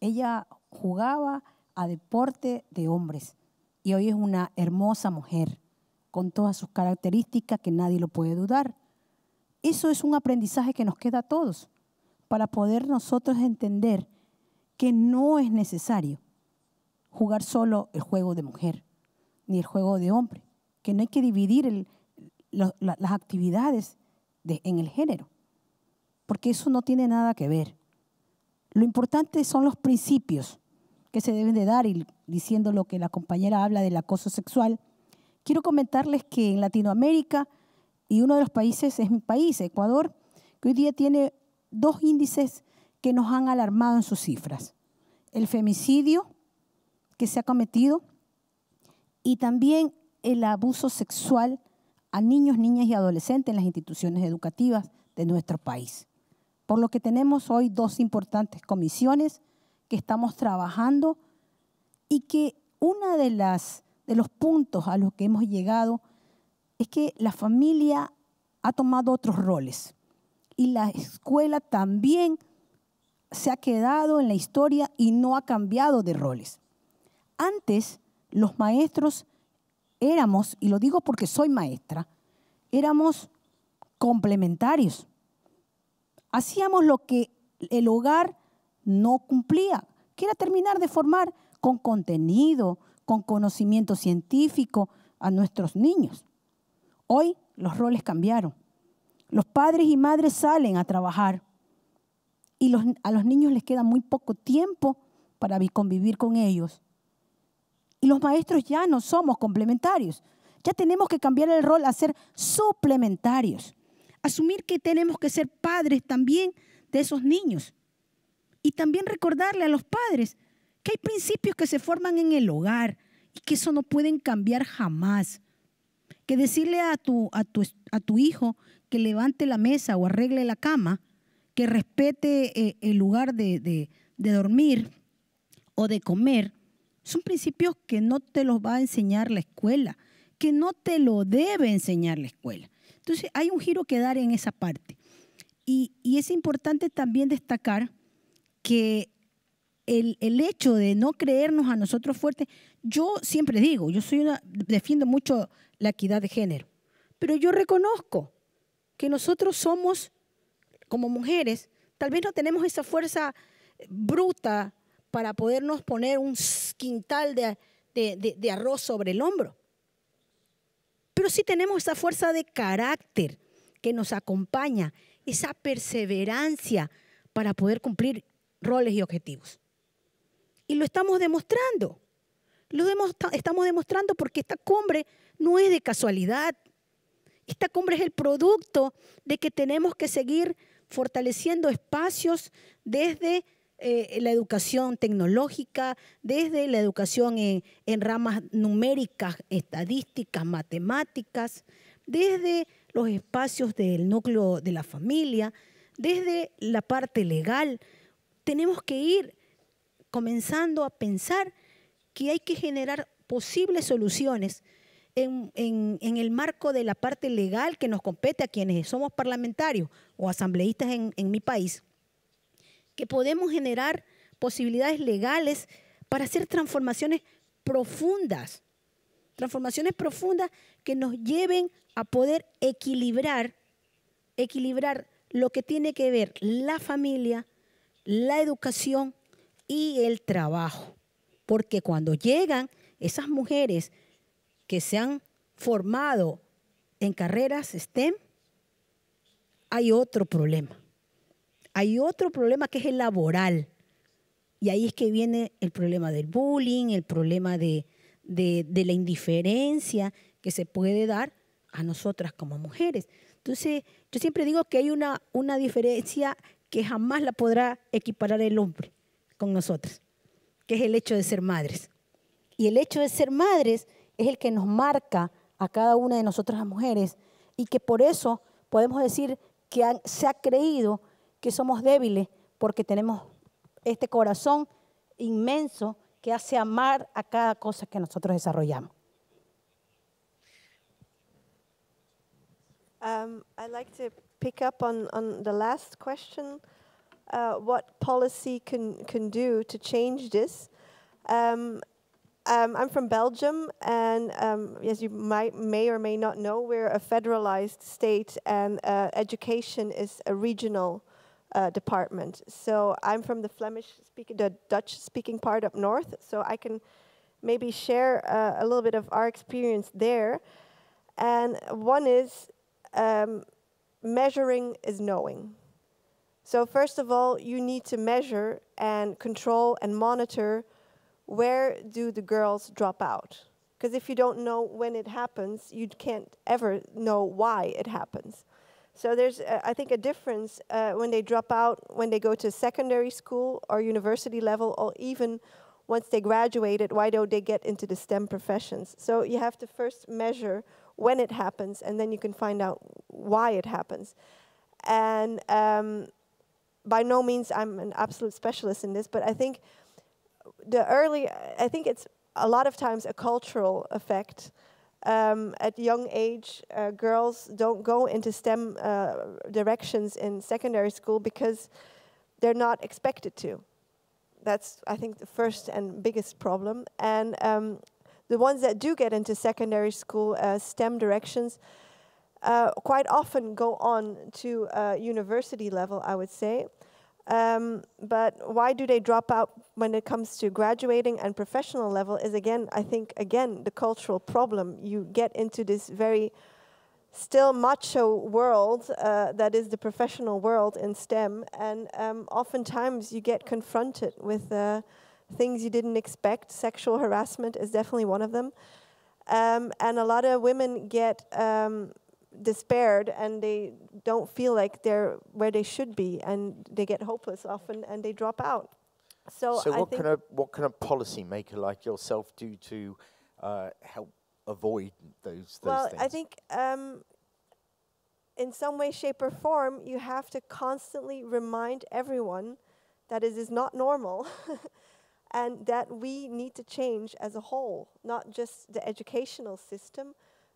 Ella jugaba a deporte de hombres y hoy es una hermosa mujer con todas sus características que nadie lo puede dudar. Eso es un aprendizaje que nos queda a todos para poder nosotros entender que no es necesario jugar solo el juego de mujer ni el juego de hombre, que no hay que dividir las actividades en el género, porque eso no tiene nada que ver. Lo importante son los principios que se deben de dar, y diciendo lo que la compañera habla del acoso sexual, quiero comentarles que en Latinoamérica, y uno de los países es mi país, Ecuador, que hoy día tiene 2 índices que nos han alarmado en sus cifras. El femicidio que se ha cometido y también el abuso sexual a niños, niñas y adolescentes en las instituciones educativas de nuestro país. Por lo que tenemos hoy 2 importantes comisiones que estamos trabajando y que uno de los puntos a los que hemos llegado es que la familia ha tomado otros roles y la escuela también se ha quedado en la historia y no ha cambiado de roles. Antes los maestros éramos, y lo digo porque soy maestra, éramos complementarios. Hacíamos lo que el hogar no cumplía, que era terminar de formar con contenido, con conocimiento científico a nuestros niños. Hoy los roles cambiaron. Los padres y madres salen a trabajar y a los niños les queda muy poco tiempo para convivir con ellos. Y los maestros ya no somos complementarios. Ya tenemos que cambiar el rol a ser suplementarios. Asumir que tenemos que ser padres también de esos niños. Y también recordarle a los padres que hay principios que se forman en el hogar y que eso no pueden cambiar jamás. Que decirle a tu hijo que levante la mesa o arregle la cama, que respete el lugar de dormir o de comer, son principios que no te los va a enseñar la escuela, que no te lo debe enseñar la escuela. Entonces hay un giro que dar en esa parte. Y es importante también destacar que el hecho de no creernos a nosotros fuertes, yo siempre digo, defiendo mucho la equidad de género, pero yo reconozco que nosotros somos, como mujeres, tal vez no tenemos esa fuerza bruta para podernos poner un quintal de arroz sobre el hombro. Pero sí tenemos esa fuerza de carácter que nos acompaña, esa perseverancia para poder cumplir roles y objetivos. Y lo estamos demostrando. Estamos demostrando porque esta cumbre no es de casualidad. Esta cumbre es el producto de que tenemos que seguir fortaleciendo espacios desde la educación tecnológica, desde la educación en ramas numéricas, estadísticas, matemáticas, desde los espacios del núcleo de la familia, desde la parte legal. Tenemos que ir comenzando a pensar que hay que generar posibles soluciones en el marco de la parte legal que nos compete a quienes somos parlamentarios o asambleístas en mi país, que podemos generar posibilidades legales para hacer transformaciones profundas transformaciones profundas que nos lleven a poder equilibrar lo que tiene que ver la familia, la educación y el trabajo. Porque cuando llegan esas mujeres que se han formado en carreras STEM, hay otro problema. Hay otro problema que es el laboral. Y ahí es que viene el problema del bullying, el problema de la indiferencia que se puede dar a nosotras como mujeres. Entonces, yo siempre digo que hay una diferencia que jamás la podrá equiparar el hombre con nosotras, que es el hecho de ser madres. Y el hecho de ser madres es el que nos marca a cada una de nosotras las mujeres y que por eso podemos decir que se ha creído que somos débiles porque tenemos este corazón inmenso que hace amar a cada cosa que nosotros desarrollamos. I'd like to pick up on the last question, what policy can do to change this. I'm from Belgium, and as you may or may not know, we're a federalized state, and education is a regional department. So I'm from the Dutch-speaking part up north, so I can maybe share a little bit of our experience there. And one is measuring is knowing. So first of all, you need to measure and control and monitor where do the girls drop out. Because if you don't know when it happens, you can't ever know why it happens. So there's, I think, a difference when they drop out, when they go to secondary school or university level, or even once they graduated, why don't they get into the STEM professions? So you have to first measure when it happens, and then you can find out why it happens. And by no means I'm an absolute specialist in this, but I think I think it's a lot of times a cultural effect. At young age, girls don't go into STEM directions in secondary school because they're not expected to. That's, I think, the first and biggest problem. And the ones that do get into secondary school STEM directions quite often go on to university level, I would say. But why do they drop out when it comes to graduating and professional level is, again, I think, again, the cultural problem. You get into this very still macho world that is the professional world in STEM, and oftentimes you get confronted with things you didn't expect. Sexual harassment is definitely one of them. And a lot of women get despaired, and they don't feel like they're where they should be, and they get hopeless often, and they drop out. So what can a policymaker like yourself do to help avoid those well, things? I think in some way, shape, or form, you have to constantly remind everyone that it is not normal and that we need to change as a whole, not just the educational system,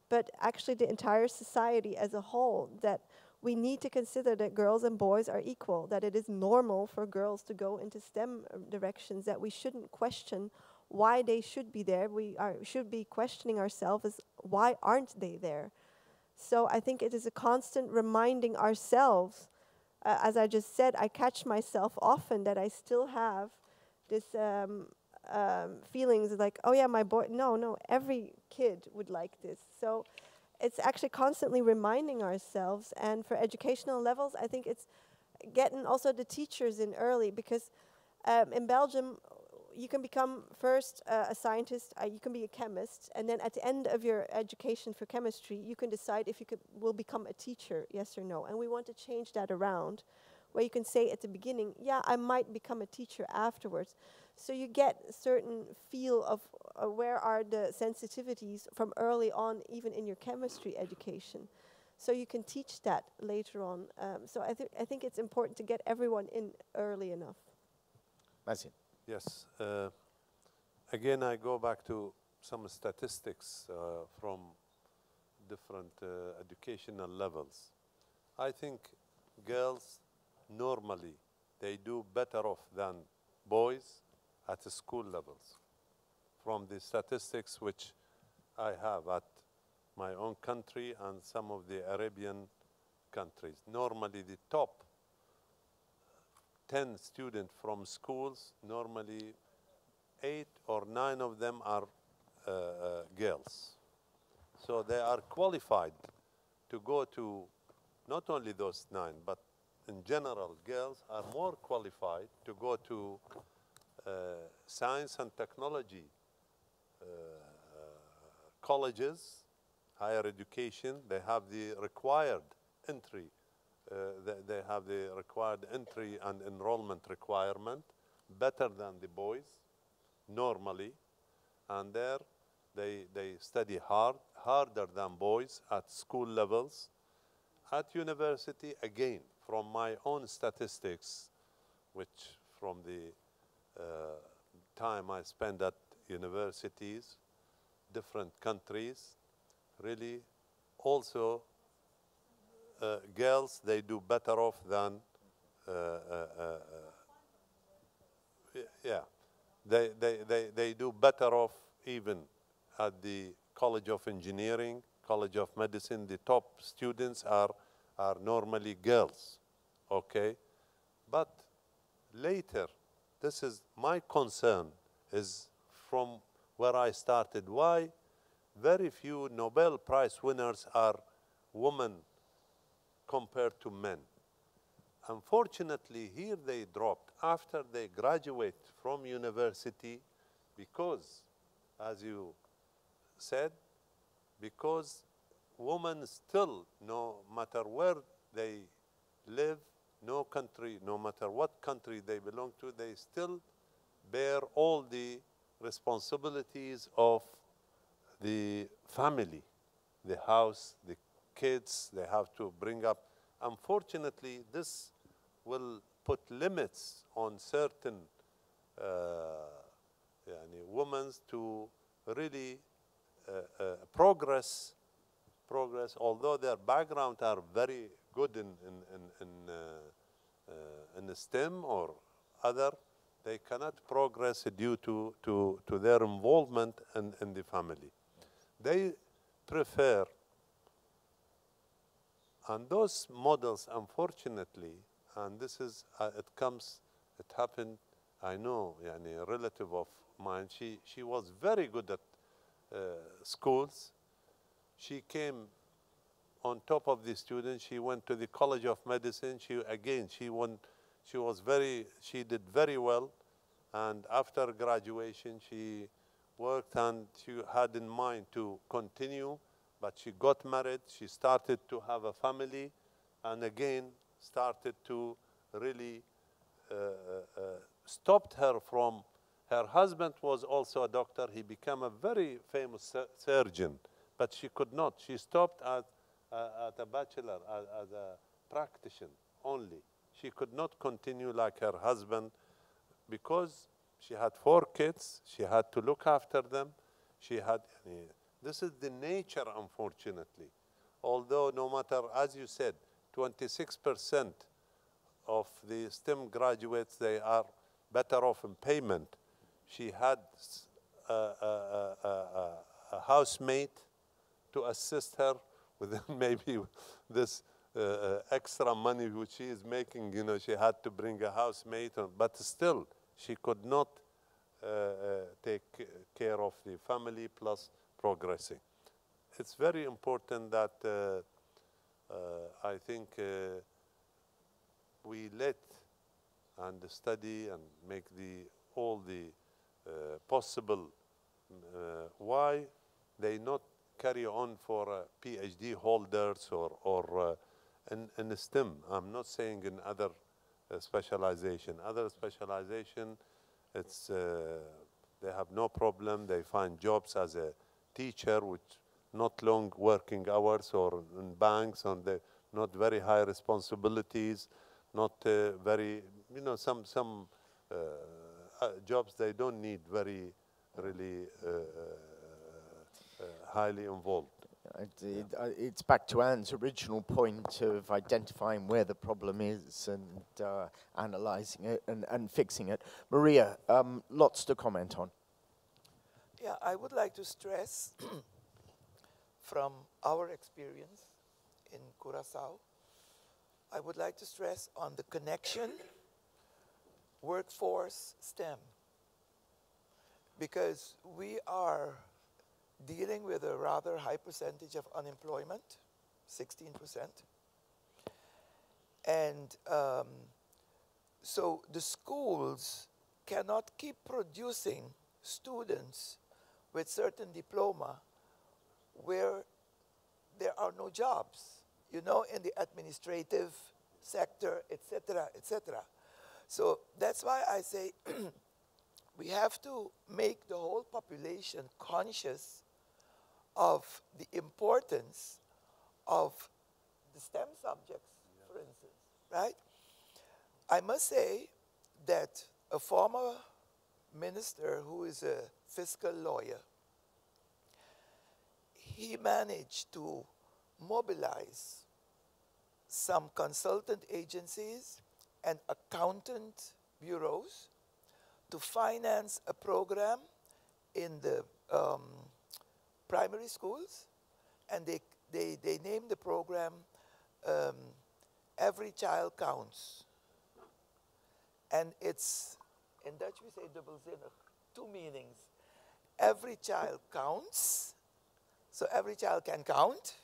but actually the entire society as a whole, that we need to consider that girls and boys are equal, that it is normal for girls to go into STEM directions, that we shouldn't question why they should be there. We should be questioning ourselves as why aren't they there? So I think it is a constant reminding ourselves. As I just said, I catch myself often that I still have this feelings like, oh yeah, my boy, no, every kid would like this. So it's actually constantly reminding ourselves. And for educational levels, I think it's getting also the teachers in early, because in Belgium, you can become first a scientist, you can be a chemist, and then at the end of your education for chemistry, you can decide if you will become a teacher, yes or no. And we want to change that around, where you can say at the beginning, yeah, I might become a teacher afterwards. So you get a certain feel of where are the sensitivities from early on, even in your chemistry education. So you can teach that later on. So I think it's important to get everyone in early enough. Marcin. Yes. Again, I go back to some statistics from different educational levels. I think girls normally, they do better off than boys at the school levels. From the statistics which I have at my own country and some of the Arabian countries. Normally the top 10 students from schools, normally 8 or 9 of them are girls. So they are qualified to go to not only those 9, but in general, girls are more qualified to go to science and technology colleges, higher education. They have the required entry. They have the required entry and enrollment requirement better than the boys normally. And there they study harder than boys at school levels. At university, again, from my own statistics, which from the time I spend at universities, different countries, really also girls, they do better off than, yeah, they do better off even at the College of Engineering, College of Medicine. The top students are normally girls, okay? But later, this is my concern, is from where I started. Why very few Nobel Prize winners are women compared to men? Unfortunately, here they dropped after they graduate from university because, as you said, because women still, no matter where they live, no country, no matter what country they belong to, they still bear all the responsibilities of the family, the house, the kids they have to bring up. Unfortunately, this will put limits on certain women to really progress, although their background are very good in the STEM or other, they cannot progress due to their involvement in the family. They prefer, and those models, unfortunately, and this is, it happened, I know, a relative of mine, she was very good at schools. She came on top of the students. She went to the College of Medicine. She did very well. And after graduation, she worked and she had in mind to continue, but she got married. She started to have a family and again started to really stopped her from, her husband was also a doctor. He became a very famous surgeon, but she could not. She stopped at a bachelor, as a practitioner only. She could not continue like her husband because she had 4 kids. She had to look after them. This is the nature, unfortunately. Although no matter, as you said, 26% of the STEM graduates, they are better off in payment. She had a housemate to assist her with maybe this extra money which she is making. She had to bring a housemate, but still she could not take care of the family plus progressing. It's very important that I think we let and study and make all the possible why they not carry on for PhD holders or in STEM. I'm not saying in other specialization. Other specialization, it's they have no problem. They find jobs as a teacher, which not long working hours, or in banks, and not very high responsibilities, not very, some jobs they don't need very really highly involved. It's back to Anne's original point of identifying where the problem is and analyzing it and fixing it. Maria, lots to comment on. Yeah, I would like to stress from our experience in Curaçao, I would like to stress on the connection workforce STEM, because we are dealing with a rather high percentage of unemployment, 16%. And so the schools cannot keep producing students with certain diploma where there are no jobs, you know, in the administrative sector, etc., etc. So that's why I say we have to make the whole population conscious of the importance of the STEM subjects, for instance, right? I must say that a former minister who is a fiscal lawyer, he managed to mobilize some consultant agencies and accountant bureaus to finance a program in the primary schools, and they named the program Every Child Counts. And it's, in Dutch we say dubbelzinnig, two meanings. Every child counts, so every child can count,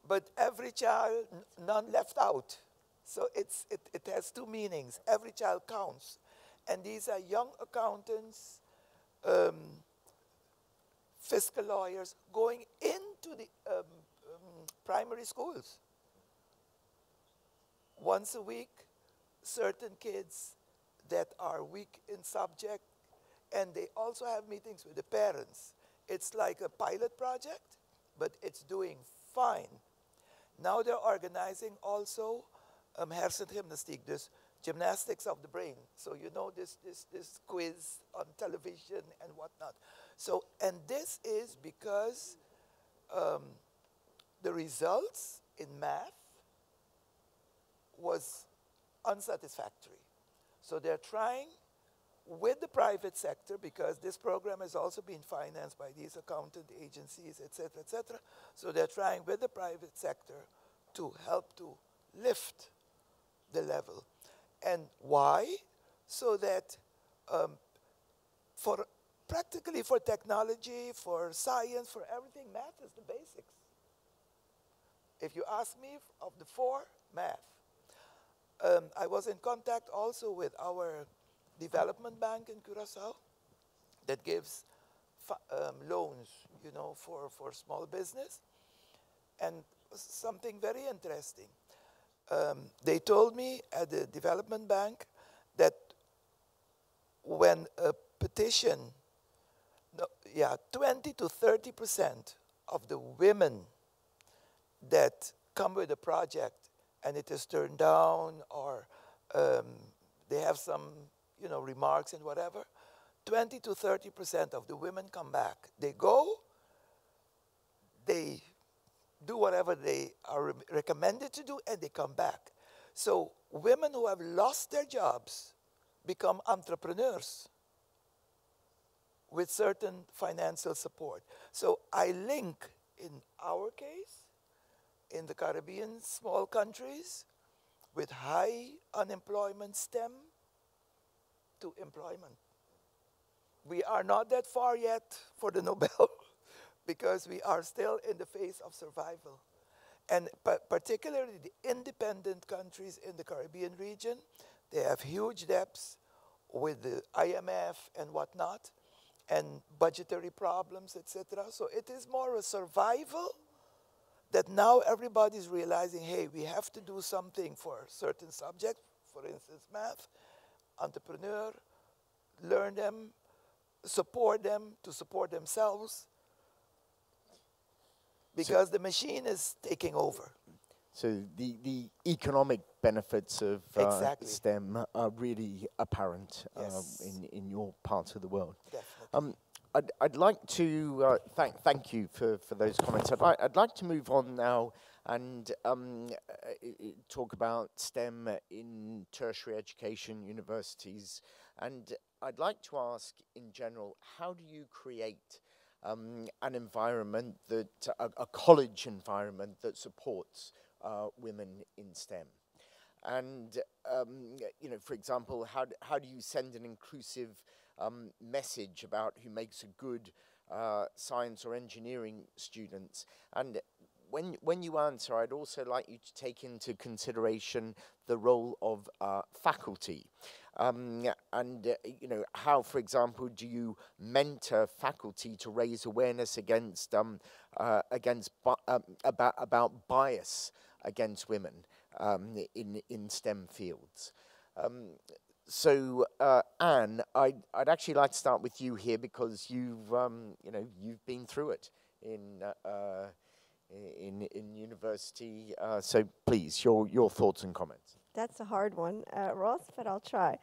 but every child, none left out. So it has two meanings. Every child counts. And these are young accountants, fiscal lawyers going into the primary schools. Once a week, certain kids that are weak in subject, and they also have meetings with the parents. It's like a pilot project, but it's doing fine. Now they're organizing also hersengymnastiek, dus gymnastics of the brain. So you know this quiz on television and whatnot. So, and this is because the results in math was unsatisfactory. So they're trying with the private sector, because this program has also been financed by these accountant agencies, et cetera, et cetera. So they're trying with the private sector to help to lift the level. And why? So that practically for technology, for science, for everything, math is the basics. If you ask me, of the four, math. I was in contact also with our development bank in Curaçao that gives loans, you know, for small business. And something very interesting. They told me at the development bank that when a petition, 20 to 30% of the women that come with a project and it is turned down, or they have some, you know, remarks and whatever, 20 to 30% of the women come back. They go, they do whatever they are recommended to do, and they come back. So women who have lost their jobs become entrepreneurs with certain financial support. So I link, in our case, in the Caribbean small countries with high unemployment STEM to employment. We are not that far yet for the Nobel because we are still in the phase of survival. And particularly the independent countries in the Caribbean region, they have huge debts with the IMF and whatnot, and budgetary problems, etc. So it is more a survival that now everybody's realizing, hey, we have to do something for certain subjects, for instance, math, entrepreneur, learn them, support them to support themselves, because the machine is taking over. So the economic benefits of Exactly. STEM are really apparent Yes. in your part of the world. Definitely. I'd like to thank you for those comments. I'd like to move on now and talk about STEM in tertiary education, universities. And I'd like to ask, in general, how do you create an environment that, a college environment that supports women in STEM. And, you know, for example, how do you send an inclusive message about who makes a good science or engineering student? And when you answer, I'd also like you to take into consideration the role of faculty. And, you know, how, for example, do you mentor faculty to raise awareness against, about bias against women in STEM fields? So, Anne, I'd actually like to start with you here because you've, you know, you've been through it in university. So, please, your thoughts and comments. That's a hard one, Ross, but I'll try.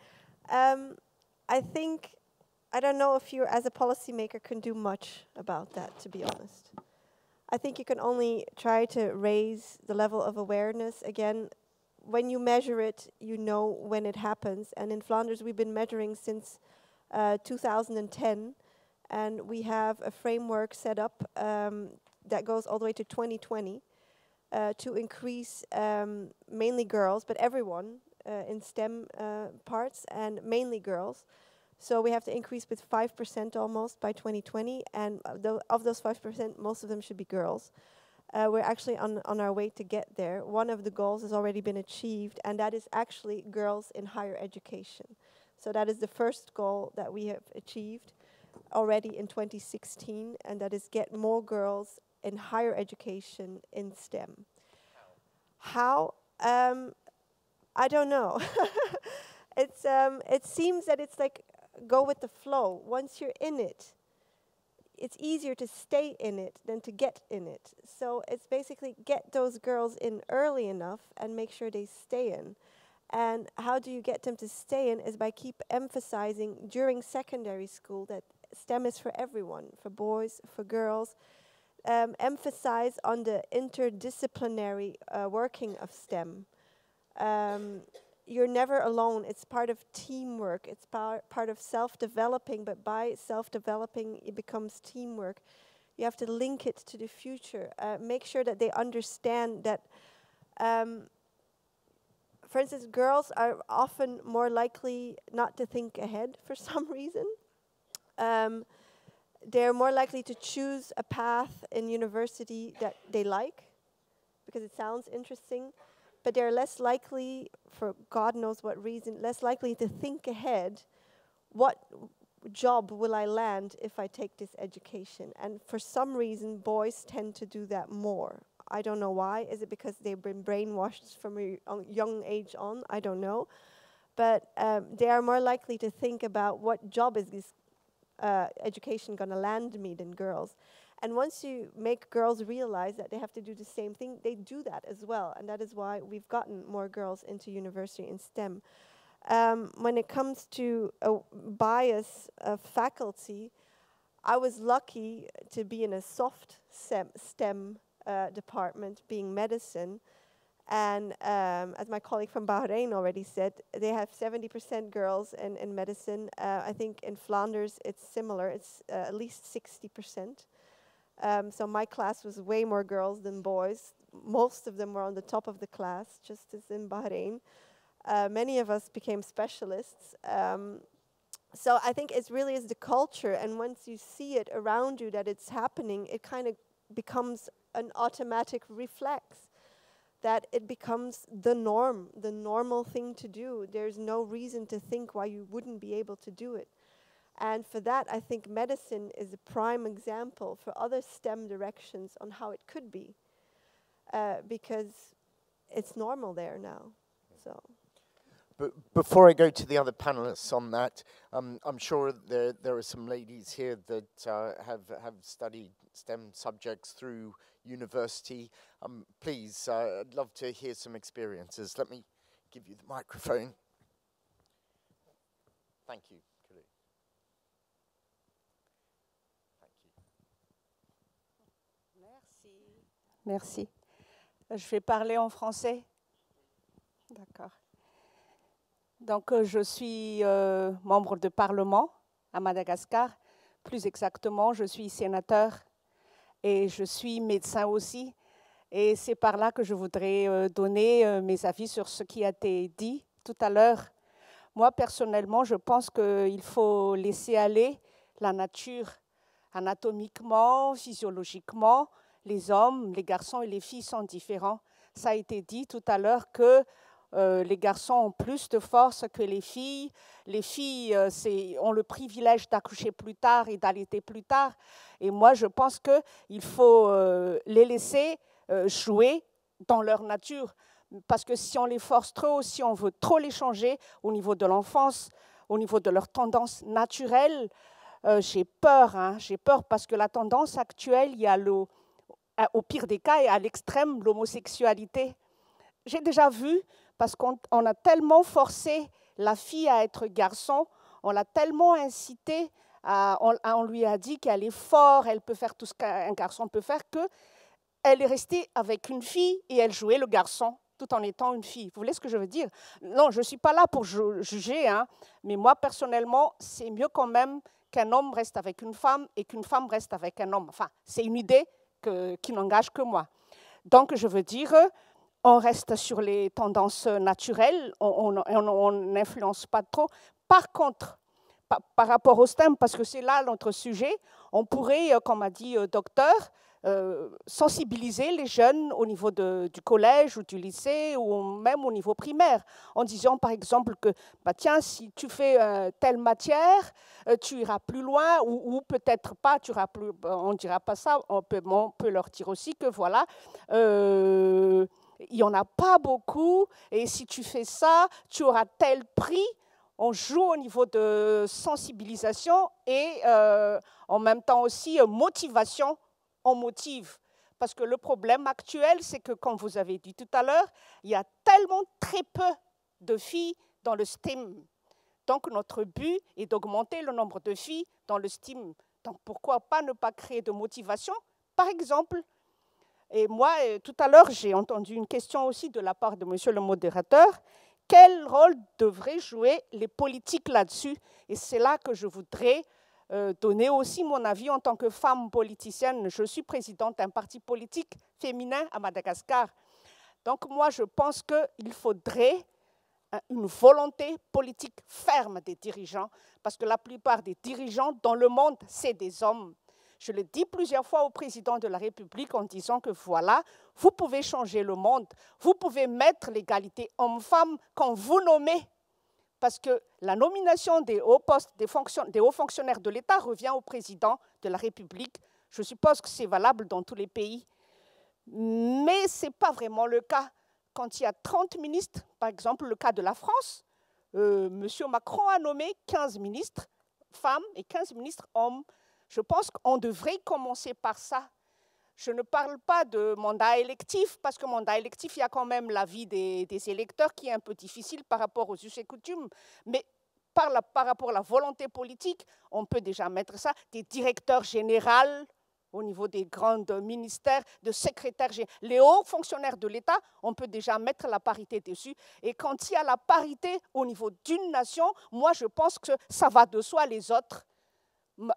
I think, I don't know if you, as a policymaker, can do much about that, to be honest. I think you can only try to raise the level of awareness. Again, when you measure it, you know when it happens. And in Flanders, we've been measuring since 2010. And we have a framework set up that goes all the way to 2020 to increase mainly girls, but everyone in STEM parts, and mainly girls. So we have to increase with 5% almost by 2020, and of those 5%, most of them should be girls. We're actually on our way to get there. One of the goals has already been achieved, and that is actually girls in higher education. So that is the first goal that we have achieved already in 2016, and that is get more girls in higher education in STEM. How? I don't know. It seems that it's like go with the flow. Once you're in it, it's easier to stay in it than to get in it. So it's basically get those girls in early enough and make sure they stay in. And how do you get them to stay in is by keep emphasizing during secondary school that STEM is for everyone, for boys, for girls. Emphasize on the interdisciplinary working of STEM. You're never alone. It's part of teamwork. It's part of self-developing, but by self-developing, it becomes teamwork. You have to link it to the future. Make sure that they understand that, for instance, girls are often more likely not to think ahead for some reason. They're more likely to choose a path in university that they like, because it sounds interesting. But they're less likely, for God knows what reason, less likely to think ahead, what job will I land if I take this education? And for some reason, boys tend to do that more. I don't know why. Is it because they've been brainwashed from a young age on? I don't know. But they are more likely to think about what job is this education going to land me than girls. And once you make girls realize that they have to do the same thing, they do that as well. And that is why we've gotten more girls into university in STEM. When it comes to bias of faculty, I was lucky to be in a soft STEM department, being medicine. And as my colleague from Bahrain already said, they have 70% girls in medicine. I think in Flanders it's similar. It's at least 60%. So my class was way more girls than boys. Most of them were on the top of the class, just as in Bahrain. Many of us became specialists. So I think it really is the culture, and once you see it around you that it's happening, it kind of becomes an automatic reflex, that it becomes the norm, the normal thing to do. There's no reason to think why you wouldn't be able to do it. And for that, I think medicine is a prime example for other STEM directions on how it could be, because it's normal there now. So. But before I go to the other panelists on that, I'm sure there are some ladies here that have studied STEM subjects through university. Please, I'd love to hear some experiences. Let me give you the microphone. Thank you. Merci. Je vais parler en français. D'accord. Donc, je suis membre de parlement à Madagascar, Plus exactement, je suis sénateur et je suis médecin aussi. Et c'est par là que je voudrais donner mes avis sur ce qui a été dit tout à l'heure. Moi, personnellement, je pense qu'il faut laisser aller la nature anatomiquement, physiologiquement. Les hommes, les garçons et les filles sont différents. Ça a été dit tout à l'heure que les garçons ont plus de force que les filles. Les filles ont le privilège d'accoucher plus tard et d'allaiter plus tard. Et moi, je pense qu'il faut les laisser jouer dans leur nature. Parce que si on les force trop, si on veut trop les changer au niveau de l'enfance, au niveau de leurs tendances naturelles, j'ai peur parce que la tendance actuelle, il y a au pire des cas et à l'extrême, l'homosexualité. J'ai déjà vu, parce qu'on a tellement forcé la fille à être garçon, on l'a tellement incitée, on lui a dit qu'elle est forte, elle peut faire tout ce qu'un garçon peut faire, qu'elle est restée avec une fille et elle jouait le garçon tout en étant une fille. Vous voyez ce que je veux dire? Non, je ne suis pas là pour juger, mais moi, personnellement, c'est mieux quand même qu'un homme reste avec une femme et qu'une femme reste avec un homme. Enfin, c'est une idée qui n'engage que moi. Donc, je veux dire, on reste sur les tendances naturelles, on n'influence pas trop. Par contre, par rapport au STEM, parce que c'est là notre sujet, on pourrait, comme a dit docteur, sensibiliser les jeunes au niveau du collège ou du lycée ou même au niveau primaire, en disant par exemple que tiens, si tu fais telle matière, tu iras plus loin ou peut-être pas, tu iras plus, on ne dira pas ça, on peut leur dire aussi que voilà, il n'y en a pas beaucoup et si tu fais ça, tu auras tel prix. On joue au niveau de sensibilisation et en même temps aussi motivation. On motive. Parce que le problème actuel, c'est que, comme vous avez dit tout à l'heure, il y a tellement très peu de filles dans le STEM. Donc, notre but est d'augmenter le nombre de filles dans le STEM. Donc, pourquoi pas ne pas créer de motivation, par exemple. Et moi, tout à l'heure, j'ai entendu une question aussi de la part de monsieur le modérateur. Quel rôle devraient jouer les politiques là-dessus? Et c'est là que je voudrais donner aussi mon avis en tant que femme politicienne. Je suis présidente d'un parti politique féminin à Madagascar. Donc moi, je pense qu'il faudrait une volonté politique ferme des dirigeants, parce que la plupart des dirigeants dans le monde, c'est des hommes. Je le dis plusieurs fois au président de la République en disant que voilà, vous pouvez changer le monde, vous pouvez mettre l'égalité homme-femme quand vous nommez. Parce que la nomination des hauts postes, des hauts fonctionnaires de l'État revient au président de la République. Je suppose que c'est valable dans tous les pays. Mais ce n'est pas vraiment le cas. Quand il y a 30 ministres, par exemple le cas de la France, M. Macron a nommé 15 ministres femmes et 15 ministres hommes. Je pense qu'on devrait commencer par ça. Je ne parle pas de mandat électif, parce que mandat électif, il y a quand même l'avis des électeurs qui est un peu difficile par rapport aux us et coutumes. Mais par rapport à la volonté politique, on peut déjà mettre ça, des directeurs généraux au niveau des grands ministères, de secrétaires généraux. Les hauts fonctionnaires de l'État, on peut déjà mettre la parité dessus. Et quand il y a la parité au niveau d'une nation, moi, je pense que ça va de soi les autres.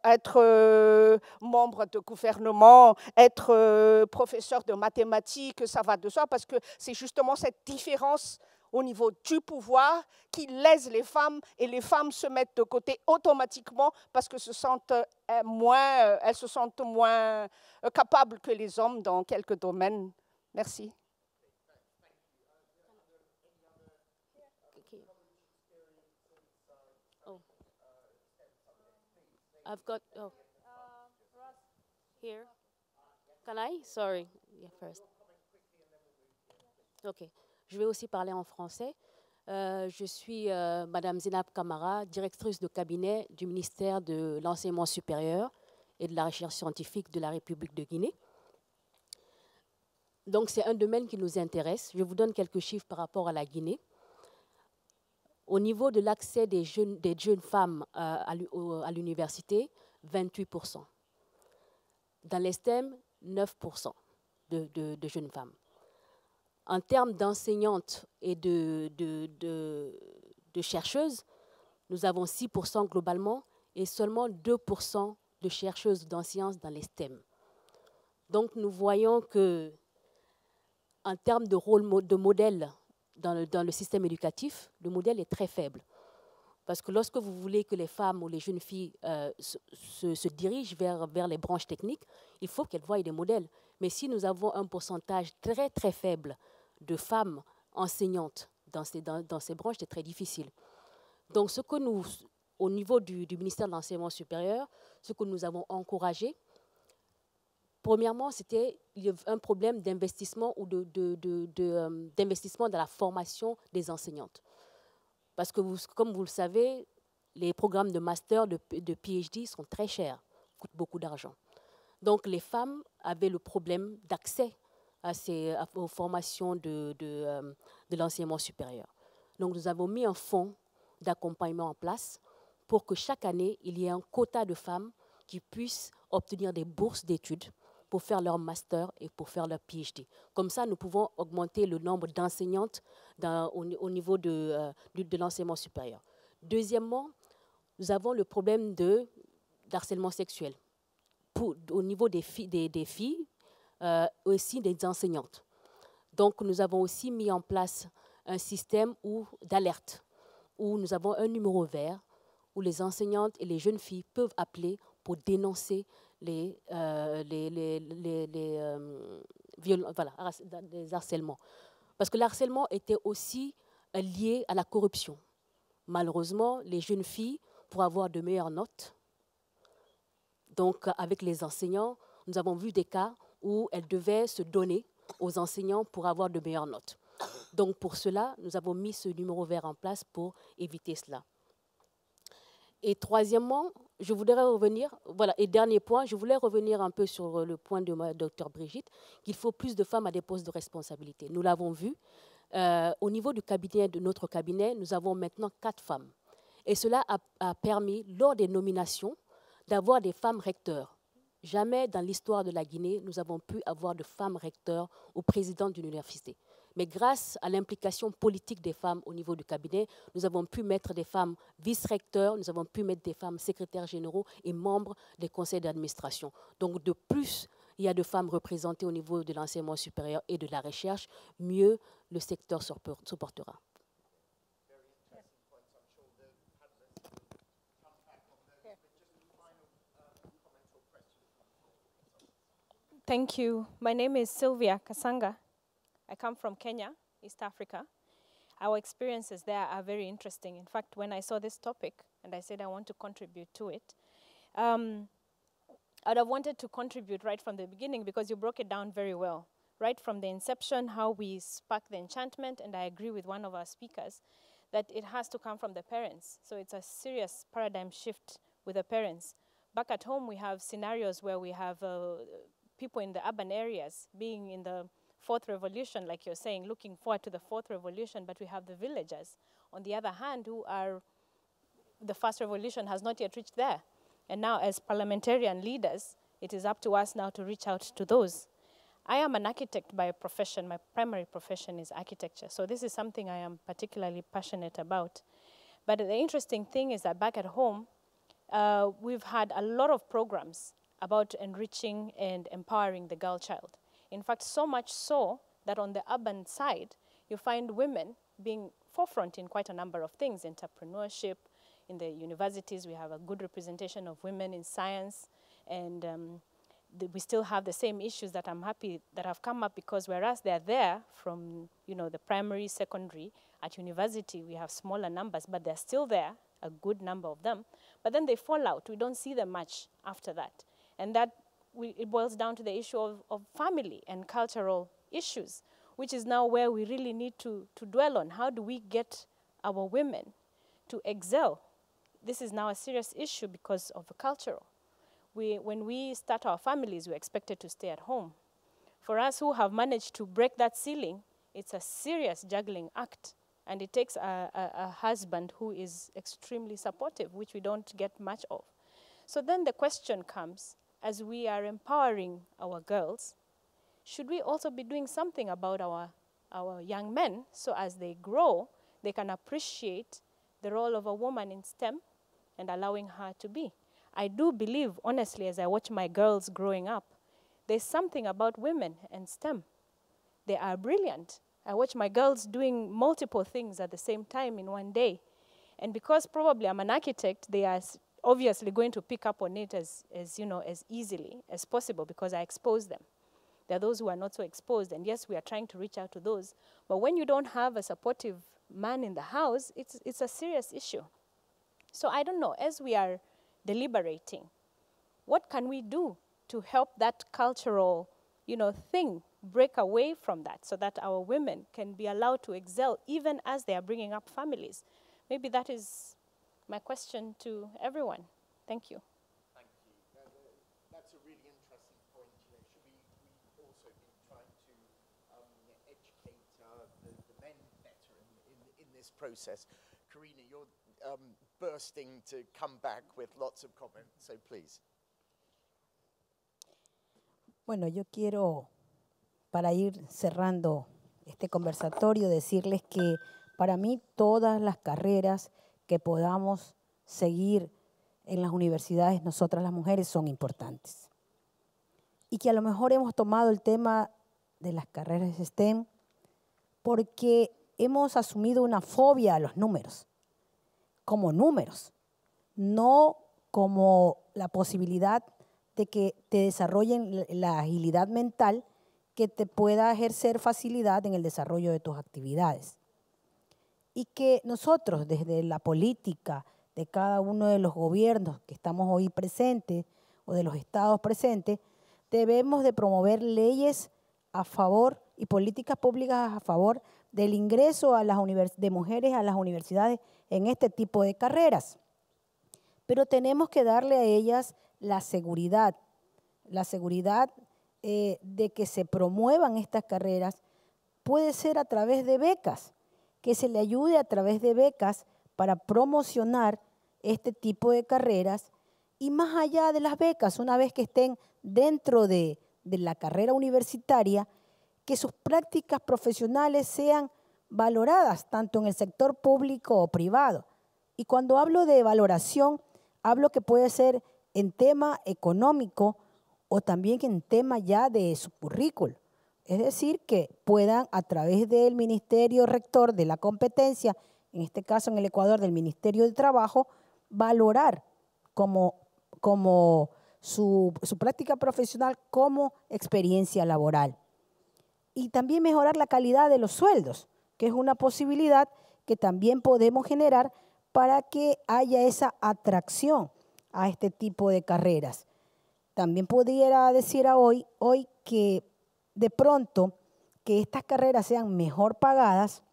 Être membre de gouvernement, être professeur de mathématiques, ça va de soi parce que c'est justement cette différence au niveau du pouvoir qui lèse les femmes et les femmes se mettent de côté automatiquement parce que elles se sentent moins capables que les hommes dans quelques domaines. Merci. I've got, here. Can I? Sorry. Yeah, first. OK. Je vais aussi parler en français. Je suis Madame Zinab Kamara, directrice de cabinet du ministère de l'Enseignement supérieur et de la Recherche scientifique de la République de Guinée. Donc, c'est un domaine qui nous intéresse. Je vous donne quelques chiffres par rapport à la Guinée. Au niveau de l'accès des jeunes femmes à l'université, 28%. Dans les STEM, 9% de jeunes femmes. En termes d'enseignantes et de chercheuses, nous avons 6% globalement et seulement 2% de chercheuses en sciences dans les STEM. Donc nous voyons que, en termes de rôle de modèle dans le système éducatif, le modèle est très faible. Parce que lorsque vous voulez que les femmes ou les jeunes filles se dirigent vers les branches techniques, il faut qu'elles voient des modèles. Mais si nous avons un pourcentage très très faible de femmes enseignantes dans ces branches, c'est très difficile. Donc ce que nous, au niveau du ministère de l'Enseignement supérieur, ce que nous avons encouragé, premièrement, c'était un problème d'investissement ou d'investissement dans la formation des enseignantes. Parce que, comme vous le savez, les programmes de master, de PhD sont très chers, coûtent beaucoup d'argent. Donc, les femmes avaient le problème d'accès aux formations de l'enseignement supérieur. Donc, nous avons mis un fonds d'accompagnement en place pour que chaque année, il y ait un quota de femmes qui puissent obtenir des bourses d'études pour faire leur master et pour faire leur PhD. Comme ça, nous pouvons augmenter le nombre d'enseignantes au niveau de l'enseignement supérieur. Deuxièmement, nous avons le problème d'harcèlement sexuel au niveau des filles, aussi des enseignantes. Donc, nous avons aussi mis en place un système d'alerte, où nous avons un numéro vert, où les enseignantes et les jeunes filles peuvent appeler pour dénoncer les harcèlements. Parce que le harcèlement était aussi lié à la corruption. Malheureusement, les jeunes filles, pour avoir de meilleures notes, donc avec les enseignants, nous avons vu des cas où elles devaient se donner aux enseignants pour avoir de meilleures notes. Donc pour cela, nous avons mis ce numéro vert en place pour éviter cela. Et troisièmement, je voudrais revenir, et dernier point, je voulais revenir un peu sur le point de ma Dr Brigitte, qu'il faut plus de femmes à des postes de responsabilité. Nous l'avons vu, au niveau du cabinet, de notre cabinet, nous avons maintenant 4 femmes. Et cela a permis, lors des nominations, d'avoir des femmes recteurs. Jamais dans l'histoire de la Guinée, nous avons pu avoir de femmes recteurs ou présidentes d'une université. Mais grâce à l'implication politique des femmes au niveau du cabinet, nous avons pu mettre des femmes vice-recteurs, nous avons pu mettre des femmes secrétaires généraux et membres des conseils d'administration. Donc de plus il y a de femmes représentées au niveau de l'enseignement supérieur et de la recherche, mieux le secteur se portera. Thank you. My name is Sylvia Kasanga. I come from Kenya, East Africa. Our experiences there are very interesting. In fact, when I saw this topic and I said I want to contribute to it, I'd have wanted to contribute right from the beginning because you broke it down very well. Right from the inception, how we spark the enchantment, and I agree with one of our speakers that it has to come from the parents. So it's a serious paradigm shift with the parents. Back at home, we have scenarios where we have people in the urban areas being in the fourth revolution, like you're saying, looking forward to the fourth revolution, but we have the villagers, on the other hand, who are, the first revolution has not yet reached there. And now as parliamentarian leaders, it is up to us now to reach out to those. I am an architect by profession. My primary profession is architecture. So this is something I am particularly passionate about. But the interesting thing is that back at home, we've had a lot of programs about enriching and empowering the girl child. In fact, so much so that on the urban side, you find women being forefront in quite a number of things, entrepreneurship. In the universities, we have a good representation of women in science, and we still have the same issues that I'm happy that have come up, because whereas they're there from the primary, secondary, at university we have smaller numbers, but they're still there, a good number of them, but then they fall out. We don't see them much after that. And that it boils down to the issue of family and cultural issues, which is now where we really need to dwell on. How do we get our women to excel? This is now a serious issue because of the cultural. When we start our families, we're expected to stay at home. For us who have managed to break that ceiling, it's a serious juggling act. And it takes a husband who is extremely supportive, which we don't get much of. So then the question comes, as we are empowering our girls, should we also be doing something about our young men, so as they grow, they can appreciate the role of a woman in STEM and allowing her to be? I do believe, honestly, as I watch my girls growing up, there's something about women and STEM. They are brilliant. I watch my girls doing multiple things at the same time in one day. And because probably I'm an architect, they are obviously going to pick up on it as easily as possible because I expose them. There are those who are not so exposed, and yes, we are trying to reach out to those. But when you don't have a supportive man in the house, it's a serious issue. So I don't know, as we are deliberating, what can we do to help that cultural, thing break away from that so that our women can be allowed to excel even as they are bringing up families? Maybe that is my question to everyone. Thank you. Thank you. That's a really interesting point. Should we also be trying to educate the men better in this process? Karina, you're bursting to come back with lots of comments, so please. Bueno, yo quiero, para ir cerrando este conversatorio, decirles que para mí todas las carreras que podamos seguir en las universidades, nosotras las mujeres, son importantes. Y que a lo mejor hemos tomado el tema de las carreras STEM porque hemos asumido una fobia a los números, no como la posibilidad de que te desarrollen la agilidad mental que te pueda ejercer facilidad en el desarrollo de tus actividades. Y que nosotros, desde la política de cada uno de los gobiernos que estamos hoy presentes o de los estados presentes, debemos de promover leyes a favor y políticas públicas a favor del ingreso de mujeres a las universidades en este tipo de carreras. Pero tenemos que darle a ellas la seguridad de que se promuevan estas carreras puede ser a través de becas, que se le ayude a través de becas para promocionar este tipo de carreras y más allá de las becas, una vez que estén dentro de la carrera universitaria, que sus prácticas profesionales sean valoradas tanto en el sector público o privado. Y cuando hablo de valoración, hablo que puede ser en tema económico o también en tema ya de su currículo. Es decir, que puedan a través del Ministerio Rector de la competencia, en este caso en el Ecuador del Ministerio de Trabajo, valorar como su práctica profesional como experiencia laboral. Y también mejorar la calidad de los sueldos, que es una posibilidad que también podemos generar para que haya esa atracción a este tipo de carreras. También pudiera decir hoy que de pronto que estas carreras sean mejor pagadas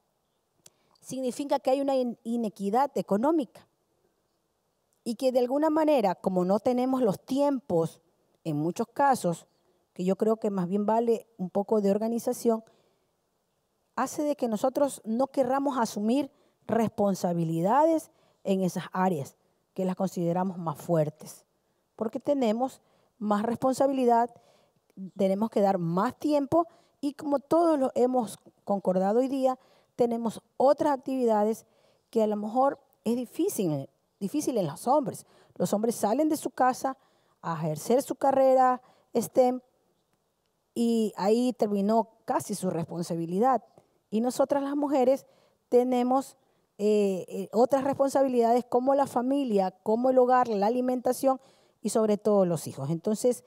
significa que hay una inequidad económica y que de alguna manera, como no tenemos los tiempos en muchos casos, que yo creo que más bien vale un poco de organización, hace de que nosotros no querramos asumir responsabilidades en esas áreas que las consideramos más fuertes, porque tenemos más responsabilidad, tenemos que dar más tiempo y como todos lo hemos concordado hoy día, tenemos otras actividades que a lo mejor es difícil en los hombres. Los hombres salen de su casa a ejercer su carrera STEM y ahí terminó casi su responsabilidad. Y nosotras las mujeres tenemos otras responsabilidades como la familia, como el hogar, la alimentación y sobre todo los hijos. Entonces,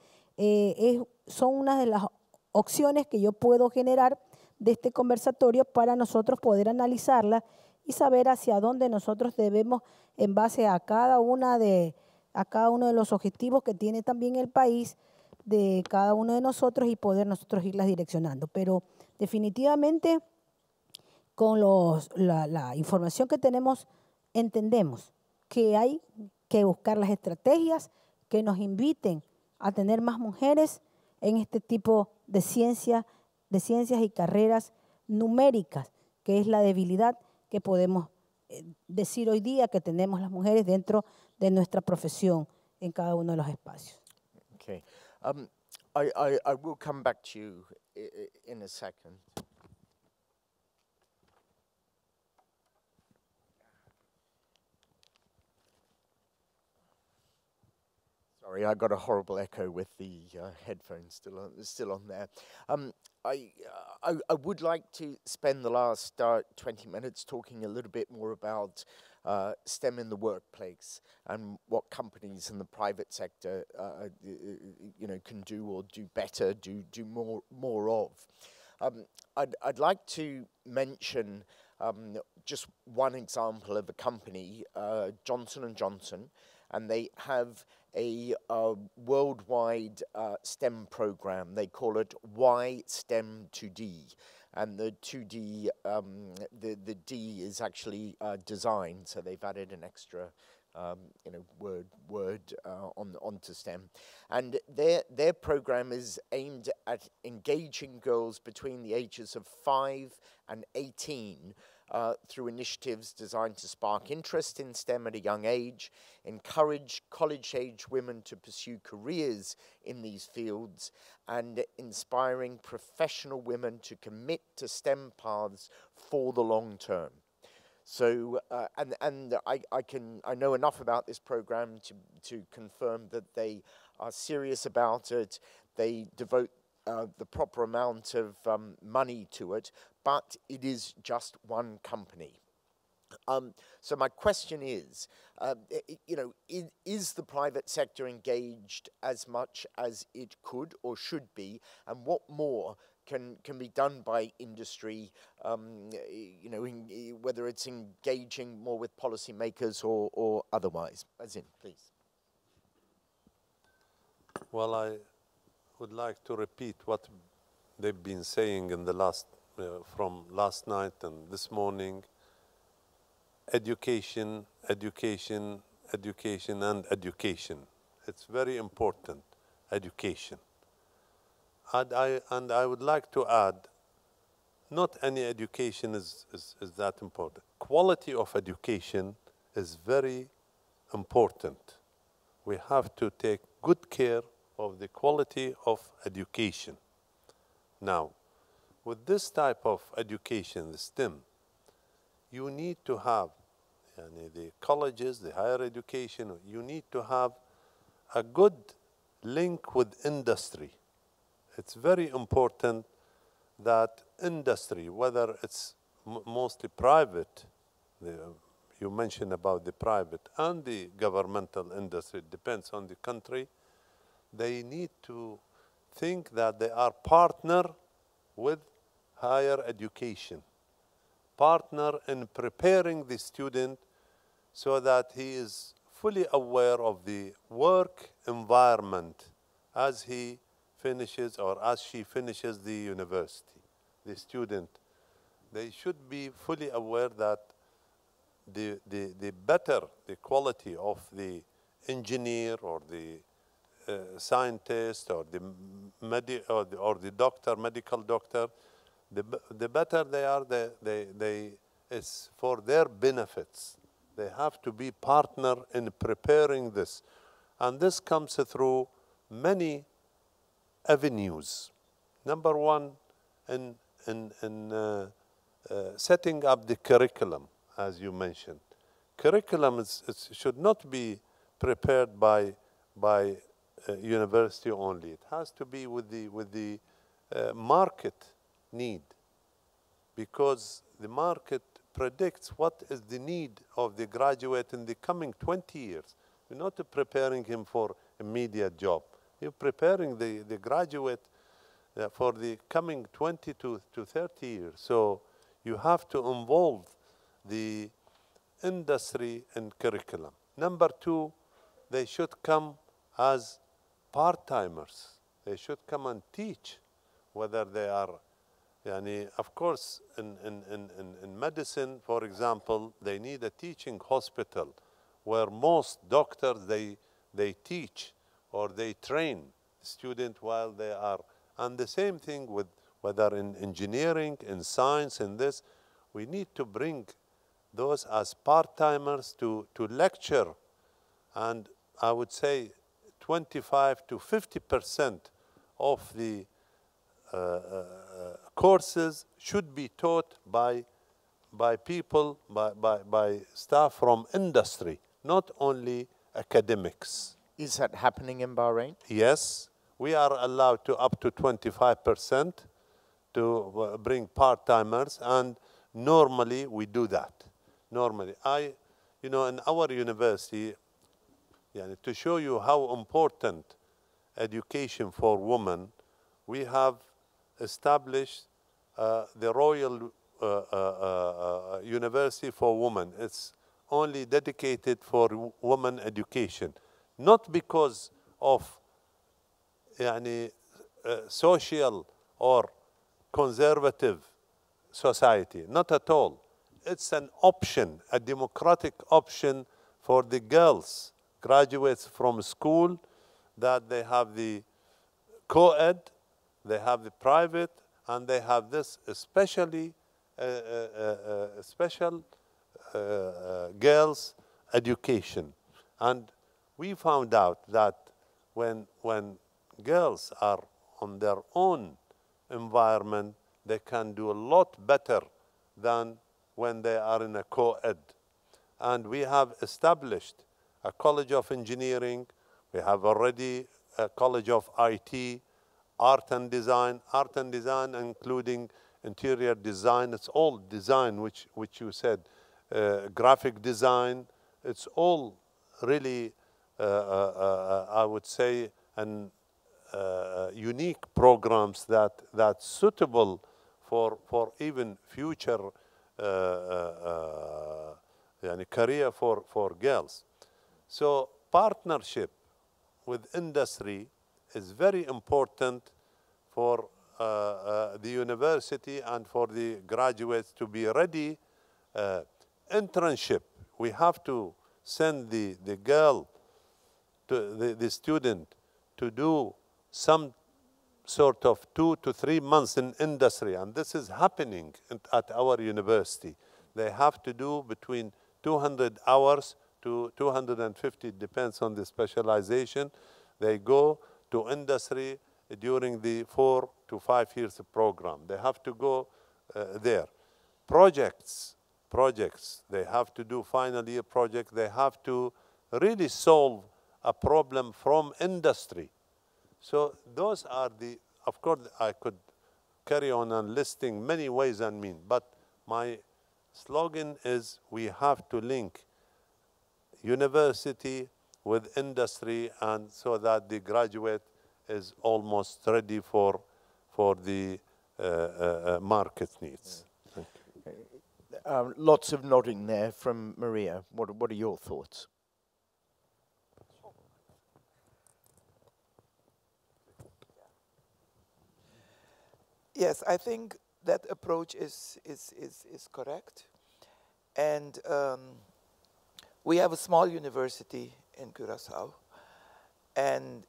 son una de las opciones que yo puedo generar de este conversatorio para nosotros poder analizarla y saber hacia dónde nosotros debemos, en base a cada uno de los objetivos que tiene también el país, de cada uno de nosotros y poder nosotros irlas direccionando. Pero definitivamente con la información que tenemos, entendemos que hay que buscar las estrategias que nos inviten a tener más mujeres en este tipo de ciencias y carreras numéricas, que es la debilidad que podemos decir hoy día que tenemos las mujeres dentro de nuestra profesión en cada uno de los espacios. Okay. I will come back to you in a second. Sorry, I got a horrible echo with the headphones still on there. I would like to spend the last 20 minutes talking a little bit more about STEM in the workplace and what companies in the private sector can do or do better, do more of. I'd like to mention just one example of a company, Johnson & Johnson, and they have a worldwide STEM program. They call it Y-STEM2D. And the 2D, the D is actually design, so they've added an extra word onto STEM. And their program is aimed at engaging girls between the ages of 5 and 18 through initiatives designed to spark interest in STEM at a young age, encourage college-age women to pursue careers in these fields, and inspiring professional women to commit to STEM paths for the long term. So, I know enough about this program to confirm that they are serious about it. They devote the proper amount of money to it, but it is just one company. So my question is, is the private sector engaged as much as it could or should be, and what more can be done by industry, whether it's engaging more with policymakers or otherwise? As in, please. Well, I would like to repeat what they've been saying in the from last night and this morning. Education, education, education, and education. It's very important, education. And I would like to add, not any education is that important. Quality of education is very important. We have to take good care of the quality of education. Now, with this type of education, the STEM, you need to have, the colleges, the higher education, you need to have a good link with industry. It's very important that industry, whether it's mostly private, you mentioned about the private and the governmental industry, it depends on the country, they need to think that they are partner with higher education, partner in preparing the student so that he is fully aware of the work environment as he finishes or as she finishes the university. The student, they should be fully aware that the quality of the engineer or the scientist or the doctor, medical doctor, the better they are, it's for their benefits. They have to be partner in preparing this. And this comes through many avenues. Number one, in setting up the curriculum, as you mentioned. Curriculum should not be prepared by university only. It has to be with the market need, because the market predicts what is the need of the graduate in the coming 20 years. You're not preparing him for immediate job. You're preparing the graduate for the coming 20 to 30 years. So you have to involve the industry in curriculum. Number two, they should come as part-timers. They should come and teach, whether they are, of course, in medicine, for example, they need a teaching hospital where most doctors, they teach or they train students while they are. And the same thing with whether in engineering, in science, in this, we need to bring those as part-timers to lecture. And I would say 25 to 50% of the courses should be taught by staff from industry, not only academics. Is that happening in Bahrain? Yes, we are allowed to up to 25% to bring part-timers, and normally we do that. Normally, in our university, to show you how important education for women, we have established the Royal University for Women. It's only dedicated for women education, not because of social or conservative society, not at all. It's an option, a democratic option for the girls, graduates from school, that they have the co-ed, they have the private, and they have this especially special girls education. And we found out that when girls are on their own environment, they can do a lot better than when they are in a co-ed. And we have established a College of Engineering. We have already a College of IT, Art and Design including interior design. It's all design, which you said, graphic design. It's all really, I would say, unique programs that suitable for even future career for girls. So partnership with industry is very important for the university and for the graduates to be ready. Internship, we have to send the girl, the student, to do some sort of 2 to 3 months in industry, and this is happening at our university. They have to do between 200 hours to 250, depends on the specialization. They go to industry during the 4 to 5 years program. They have to go there. Projects, they have to do final year project. They have to really solve a problem from industry. So those are of course, I could carry on and listing many ways and means, but my slogan is we have to link university with industry, and so that the graduate is almost ready for the market needs. Lots of nodding there from Maria. What are your thoughts? Yes, I think that approach is correct. And we have a small university in Curaçao. And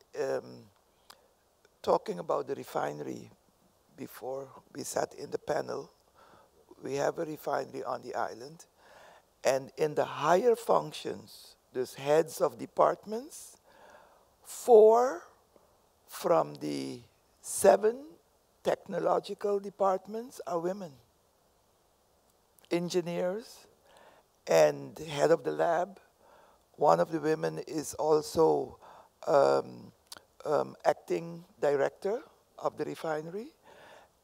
talking about the refinery, before we sat in the panel, we have a refinery on the island. And in the higher functions, there's heads of departments, 4 from the 7 technological departments are women. Engineers and head of the lab. One of the women is also acting director of the refinery.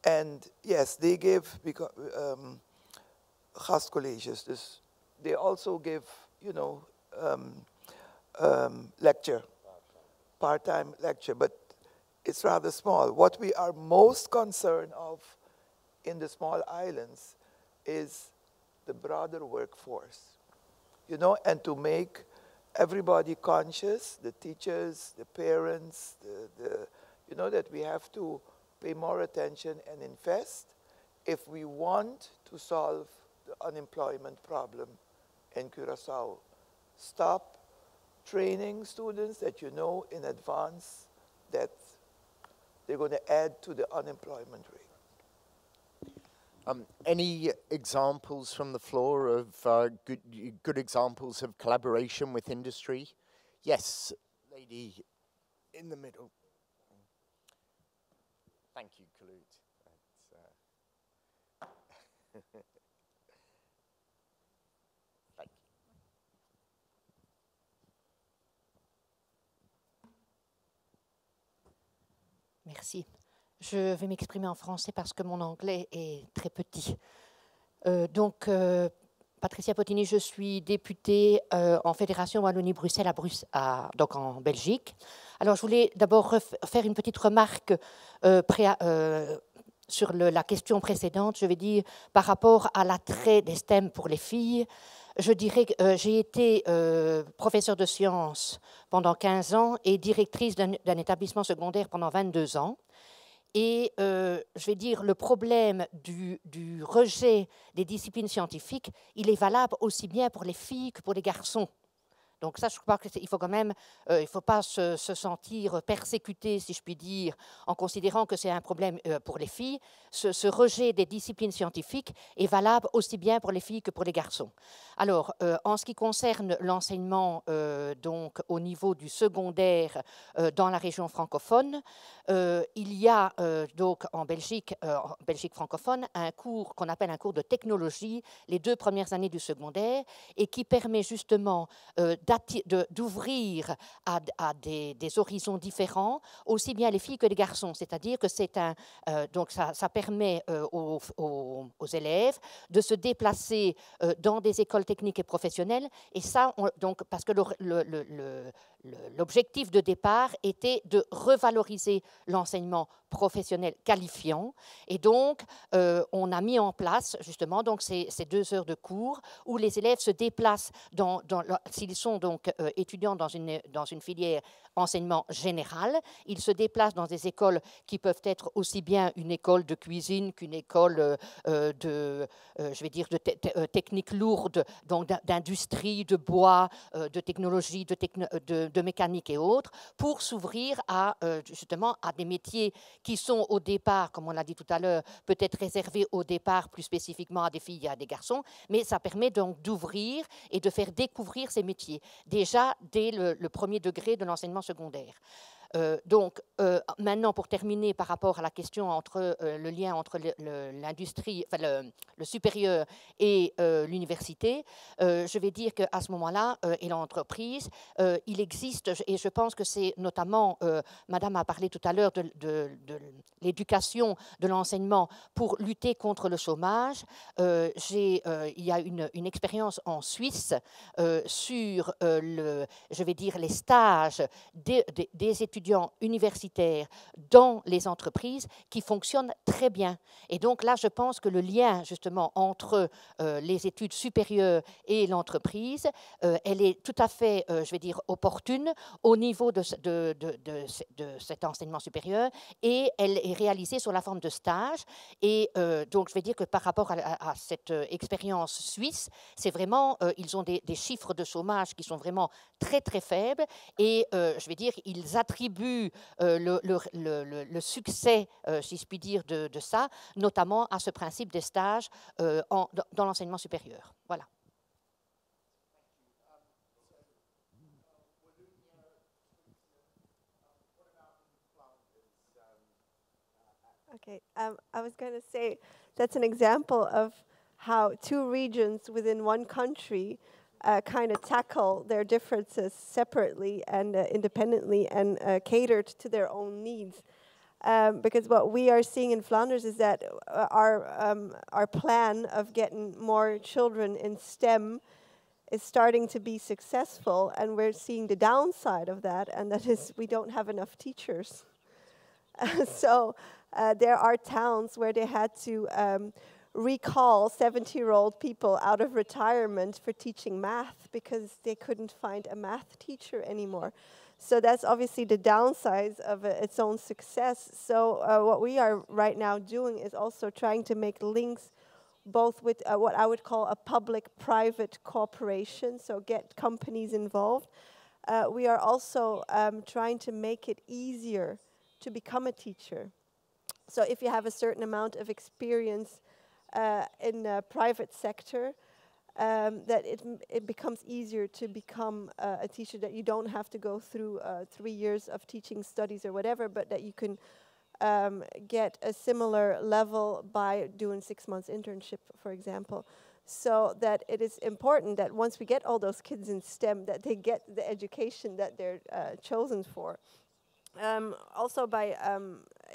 And yes, they give gastcolleges. They also give, lecture, part-time lecture, but it's rather small. What we are most concerned of in the small islands is the broader workforce, and to make everybody conscious, the teachers, the parents, that we have to pay more attention and invest if we want to solve the unemployment problem in Curaçao. Stop training students that you know in advance that they're going to add to the unemployment rate. Any examples from the floor of good examples of collaboration with industry? Yes, lady in the middle. Thank you, Khulud. Thank you. Merci. Je vais m'exprimer en français parce que mon anglais est très petit. Patricia Potini, je suis députée en Fédération Wallonie-Bruxelles donc en Belgique. Alors, je voulais d'abord faire une petite remarque sur la question précédente. Je vais dire par rapport à l'attrait des STEM pour les filles. Je dirais que j'ai été professeure de sciences pendant 15 ans et directrice d'un établissement secondaire pendant 22 ans. Et je vais dire, le problème du rejet des disciplines scientifiques, il est valable aussi bien pour les filles que pour les garçons. Donc ça, je crois qu'il faut quand même, il ne faut pas se sentir persécuté, si je puis dire, en considérant que c'est un problème pour les filles. Ce rejet des disciplines scientifiques est valable aussi bien pour les filles que pour les garçons. Alors, en ce qui concerne l'enseignement donc au niveau du secondaire dans la région francophone, il y a donc en Belgique francophone un cours qu'on appelle un cours de technologie les 2 premières années du secondaire et qui permet justement d'ouvrir à des horizons différents, aussi bien les filles que les garçons. C'est-à-dire que donc ça permet aux élèves de se déplacer dans des écoles techniques et professionnelles. Et ça, donc, parce que l'objectif de départ était de revaloriser l'enseignement professionnel qualifiant. Et donc, on a mis en place justement donc, ces 2 heures de cours où les élèves se déplacent, s'ils sont donc étudiants dans une filière enseignement général, ils se déplacent dans des écoles qui peuvent être aussi bien une école de cuisine qu'une école de technique lourde, donc d'industrie, de bois, de technologie, de mécanique et autres, pour s'ouvrir justement à des métiers qui sont au départ, comme on l'a dit tout à l'heure, peut-être réservés au départ plus spécifiquement à des filles et à des garçons, mais ça permet donc d'ouvrir et de faire découvrir ces métiers, déjà dès le premier degré de l'enseignement secondaire. Maintenant, pour terminer par rapport à la question entre le lien entre l'industrie, le supérieur et l'université, je vais dire qu'à ce moment-là, et l'entreprise, il existe, et je pense que c'est notamment, Madame a parlé tout à l'heure de l'éducation, de l'enseignement pour lutter contre le chômage. Il y a une expérience en Suisse sur, je vais dire, les stages des étudiants universitaires dans les entreprises qui fonctionnent très bien. Et donc là, je pense que le lien justement entre les études supérieures et l'entreprise, elle est tout à fait, je vais dire, opportune au niveau de cet enseignement supérieur et elle est réalisée sous la forme de stage. Et donc, je vais dire que par rapport à cette expérience suisse, c'est vraiment, ils ont des chiffres de chômage qui sont vraiment très, très faibles et je vais dire, ils attribuent le succès, si je puis dire, de ça, notamment à ce principe des stages dans l'enseignement supérieur. Voilà. Okay, I was going to say that's an example of how 2 regions within one country kind of tackle their differences separately and independently and catered to their own needs. Because what we are seeing in Flanders is that our plan of getting more children in STEM is starting to be successful, and we're seeing the downside of that, and that is we don't have enough teachers. So there are towns where they had to recall 70-year-old people out of retirement for teaching math because they couldn't find a math teacher anymore. So that's obviously the downside of its own success. So what we are right now doing is also trying to make links both with what I would call a public-private cooperation, so get companies involved. We are also trying to make it easier to become a teacher. So if you have a certain amount of experience in the private sector, that it becomes easier to become a teacher, that you don't have to go through 3 years of teaching studies or whatever, but that you can get a similar level by doing 6 months internship, for example. So that it is important that once we get all those kids in STEM, that they get the education that they're chosen for. Also by,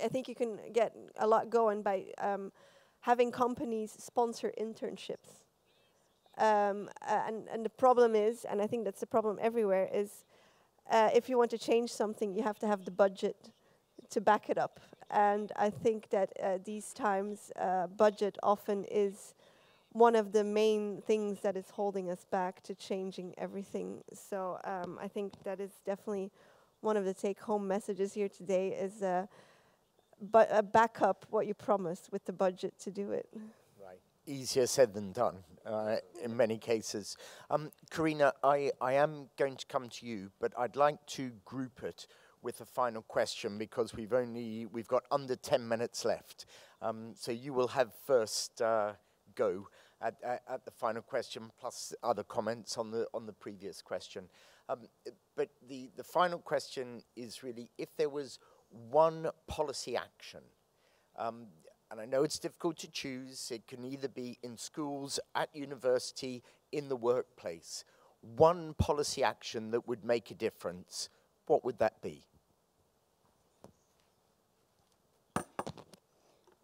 I think you can get a lot going by having companies sponsor internships. And the problem is, and I think that's the problem everywhere, is if you want to change something, you have to have the budget to back it up. And I think that these times, budget often is one of the main things that is holding us back to changing everything. So I think that is definitely one of the take-home messages here today is back up what you promised with the budget to do it. Right. Easier said than done in many cases. Karina, I am going to come to you, but I'd like to group it with a final question because we've got under 10 minutes left. So you will have first go at the final question, plus other comments on the previous question. But the final question is really, if there was one policy action, and I know it's difficult to choose, it can either be in schools, at university, in the workplace, one policy action that would make a difference, what would that be?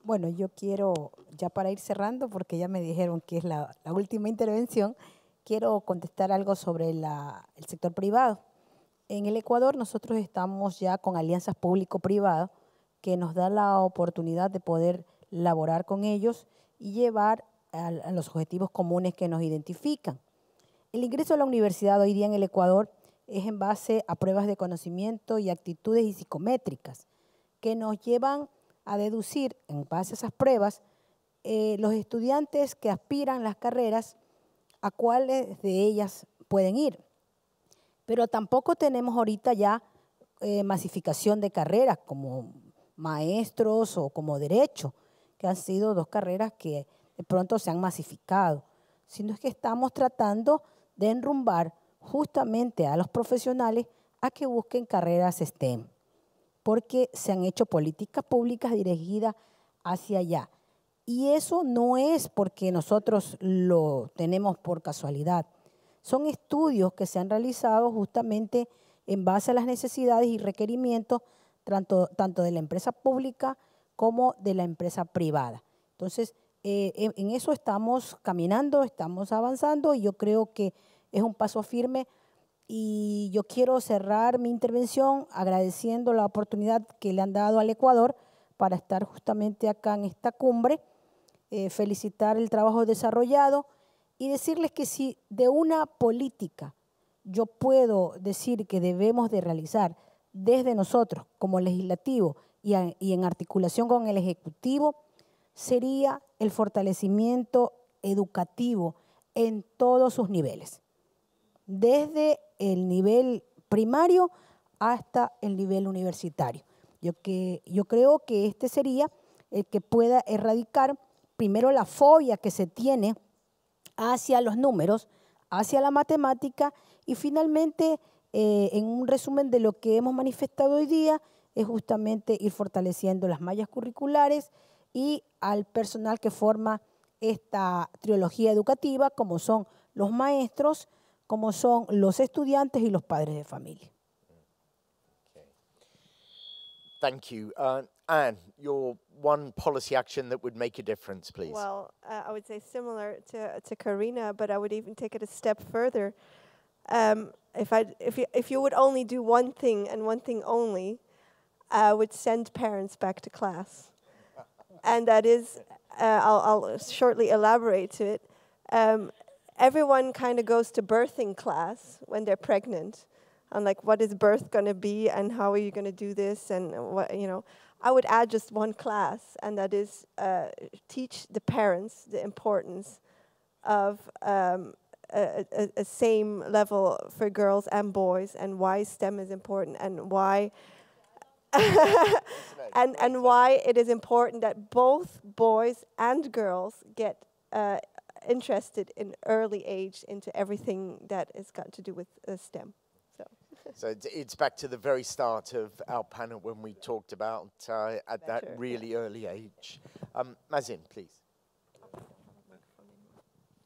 Bueno, yo quiero, ya para ir cerrando, porque ya me dijeron que es la última intervención, quiero contestar algo sobre el sector privado. En el Ecuador nosotros estamos ya con alianzas público-privadas que nos da la oportunidad de poder laborar con ellos y llevar a los objetivos comunes que nos identifican. El ingreso a la universidad hoy día en el Ecuador es en base a pruebas de conocimiento y actitudes y psicométricas que nos llevan a deducir en base a esas pruebas los estudiantes que aspiran las carreras a cuáles de ellas pueden ir. Pero tampoco tenemos ahorita ya masificación de carreras como maestros o como derecho, que han sido dos carreras que de pronto se han masificado, sino es que estamos tratando de enrumbar justamente a los profesionales a que busquen carreras STEM, porque se han hecho políticas públicas dirigidas hacia allá. Y eso no es porque nosotros lo tenemos por casualidad. Son estudios que se han realizado justamente en base a las necesidades y requerimientos tanto de la empresa pública como de la empresa privada. Entonces, en eso estamos caminando, estamos avanzando y yo creo que es un paso firme. Y yo quiero cerrar mi intervención agradeciendo la oportunidad que le han dado al Ecuador para estar justamente acá en esta cumbre, felicitar el trabajo desarrollado y decirles que si de una política yo puedo decir que debemos de realizar desde nosotros como legislativo y en articulación con el Ejecutivo, sería el fortalecimiento educativo en todos sus niveles, desde el nivel primario hasta el nivel universitario. Yo creo que este sería el que pueda erradicar primero la fobia que se tiene hacia los números, hacia la matemática y finalmente, en un resumen de lo que hemos manifestado hoy día, es justamente ir fortaleciendo las mallas curriculares y al personal que forma esta trilogía educativa, como son los maestros, como son los estudiantes y los padres de familia. Okay. Thank you. Anne, your one policy action that would make a difference, please. Well, I would say similar to Karina, but I would even take it a step further. If you would only do one thing and one thing only, I would send parents back to class. And that is, I'll shortly elaborate to it. Everyone kind of goes to birthing class when they're pregnant, and like, what is birth going to be, and how are you going to do this, and what, you know. I would add just one class, and that is teach the parents the importance of a same level for girls and boys, and why STEM is important, and why and why it is important that both boys and girls get interested in early age into everything that has got to do with STEM. So it's back to the very start of our panel when we talked about at that really early age. Mazin, please.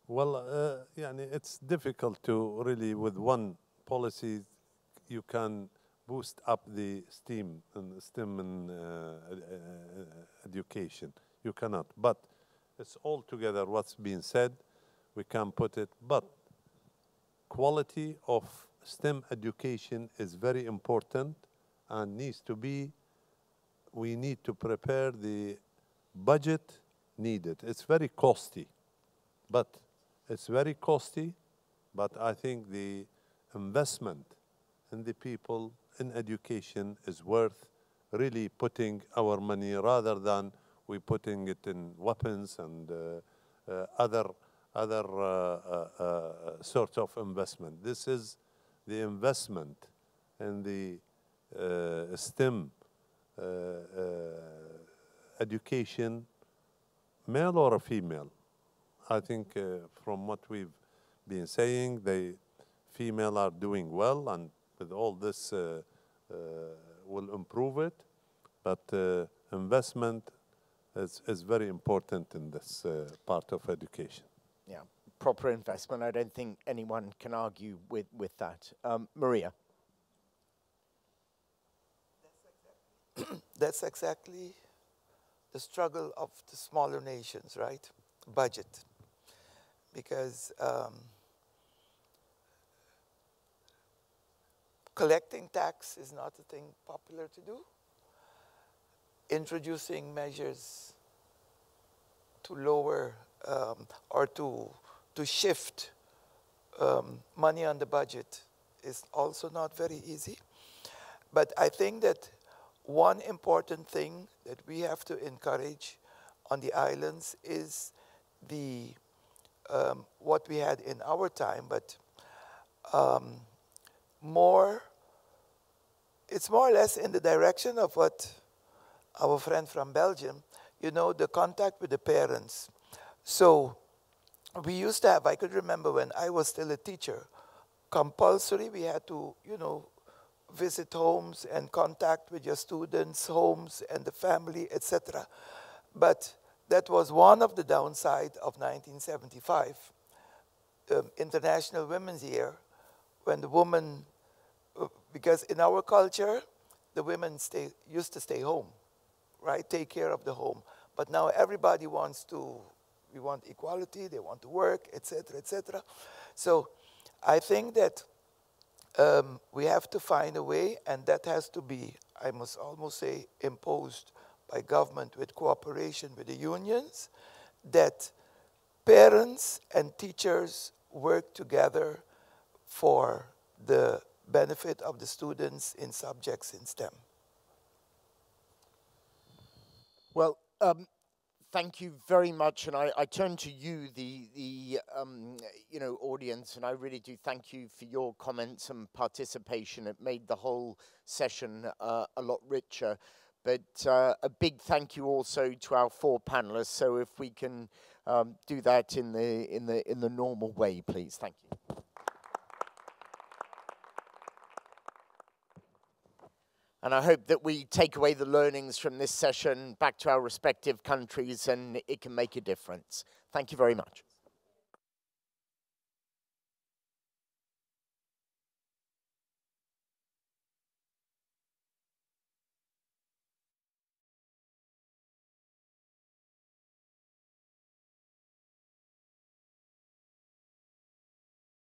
Well, it's difficult to really, with one policy, you can boost up the STEM and education. You cannot. But it's all together what's being said. We can put it. But quality of STEM education is very important and needs to be, we need to prepare the budget needed. It's very costly, but I think the investment in the people in education is worth really putting our money rather than we putting it in weapons and other sort of investment. This is the investment in the STEM education, male or female. I think from what we've been saying, the female are doing well, and with all this will improve it. But investment is very important in this part of education. Yeah, proper investment. I don't think anyone can argue with that. Maria. That's exactly the struggle of the smaller nations, right? Budget. Because collecting tax is not a thing popular to do. Introducing measures to lower or to shift money on the budget is also not very easy. But I think that one important thing that we have to encourage on the islands is the what we had in our time, but it's more or less in the direction of what our friend from Belgium, you know, the contact with the parents. So we used to have, I could remember when I was still a teacher, compulsory, we had to, you know, visit homes and contact with your students' homes and the family, etc. But that was one of the downsides of 1975, International Women's Year, when the woman, because in our culture, the women used to stay home, right? Take care of the home. But now everybody wants to, we want equality, they want to work, etc., etc. So I think that we have to find a way, and that has to be, I must almost say, imposed by government with cooperation with the unions, that parents and teachers work together for the benefit of the students in subjects in STEM. Well, thank you very much, and I turn to you, the you know, audience, and I really do thank you for your comments and participation. It made the whole session a lot richer. But a big thank you also to our 4 panelists. So if we can do that in the normal way, please. Thank you. And I hope that we take away the learnings from this session back to our respective countries, and it can make a difference. Thank you very much.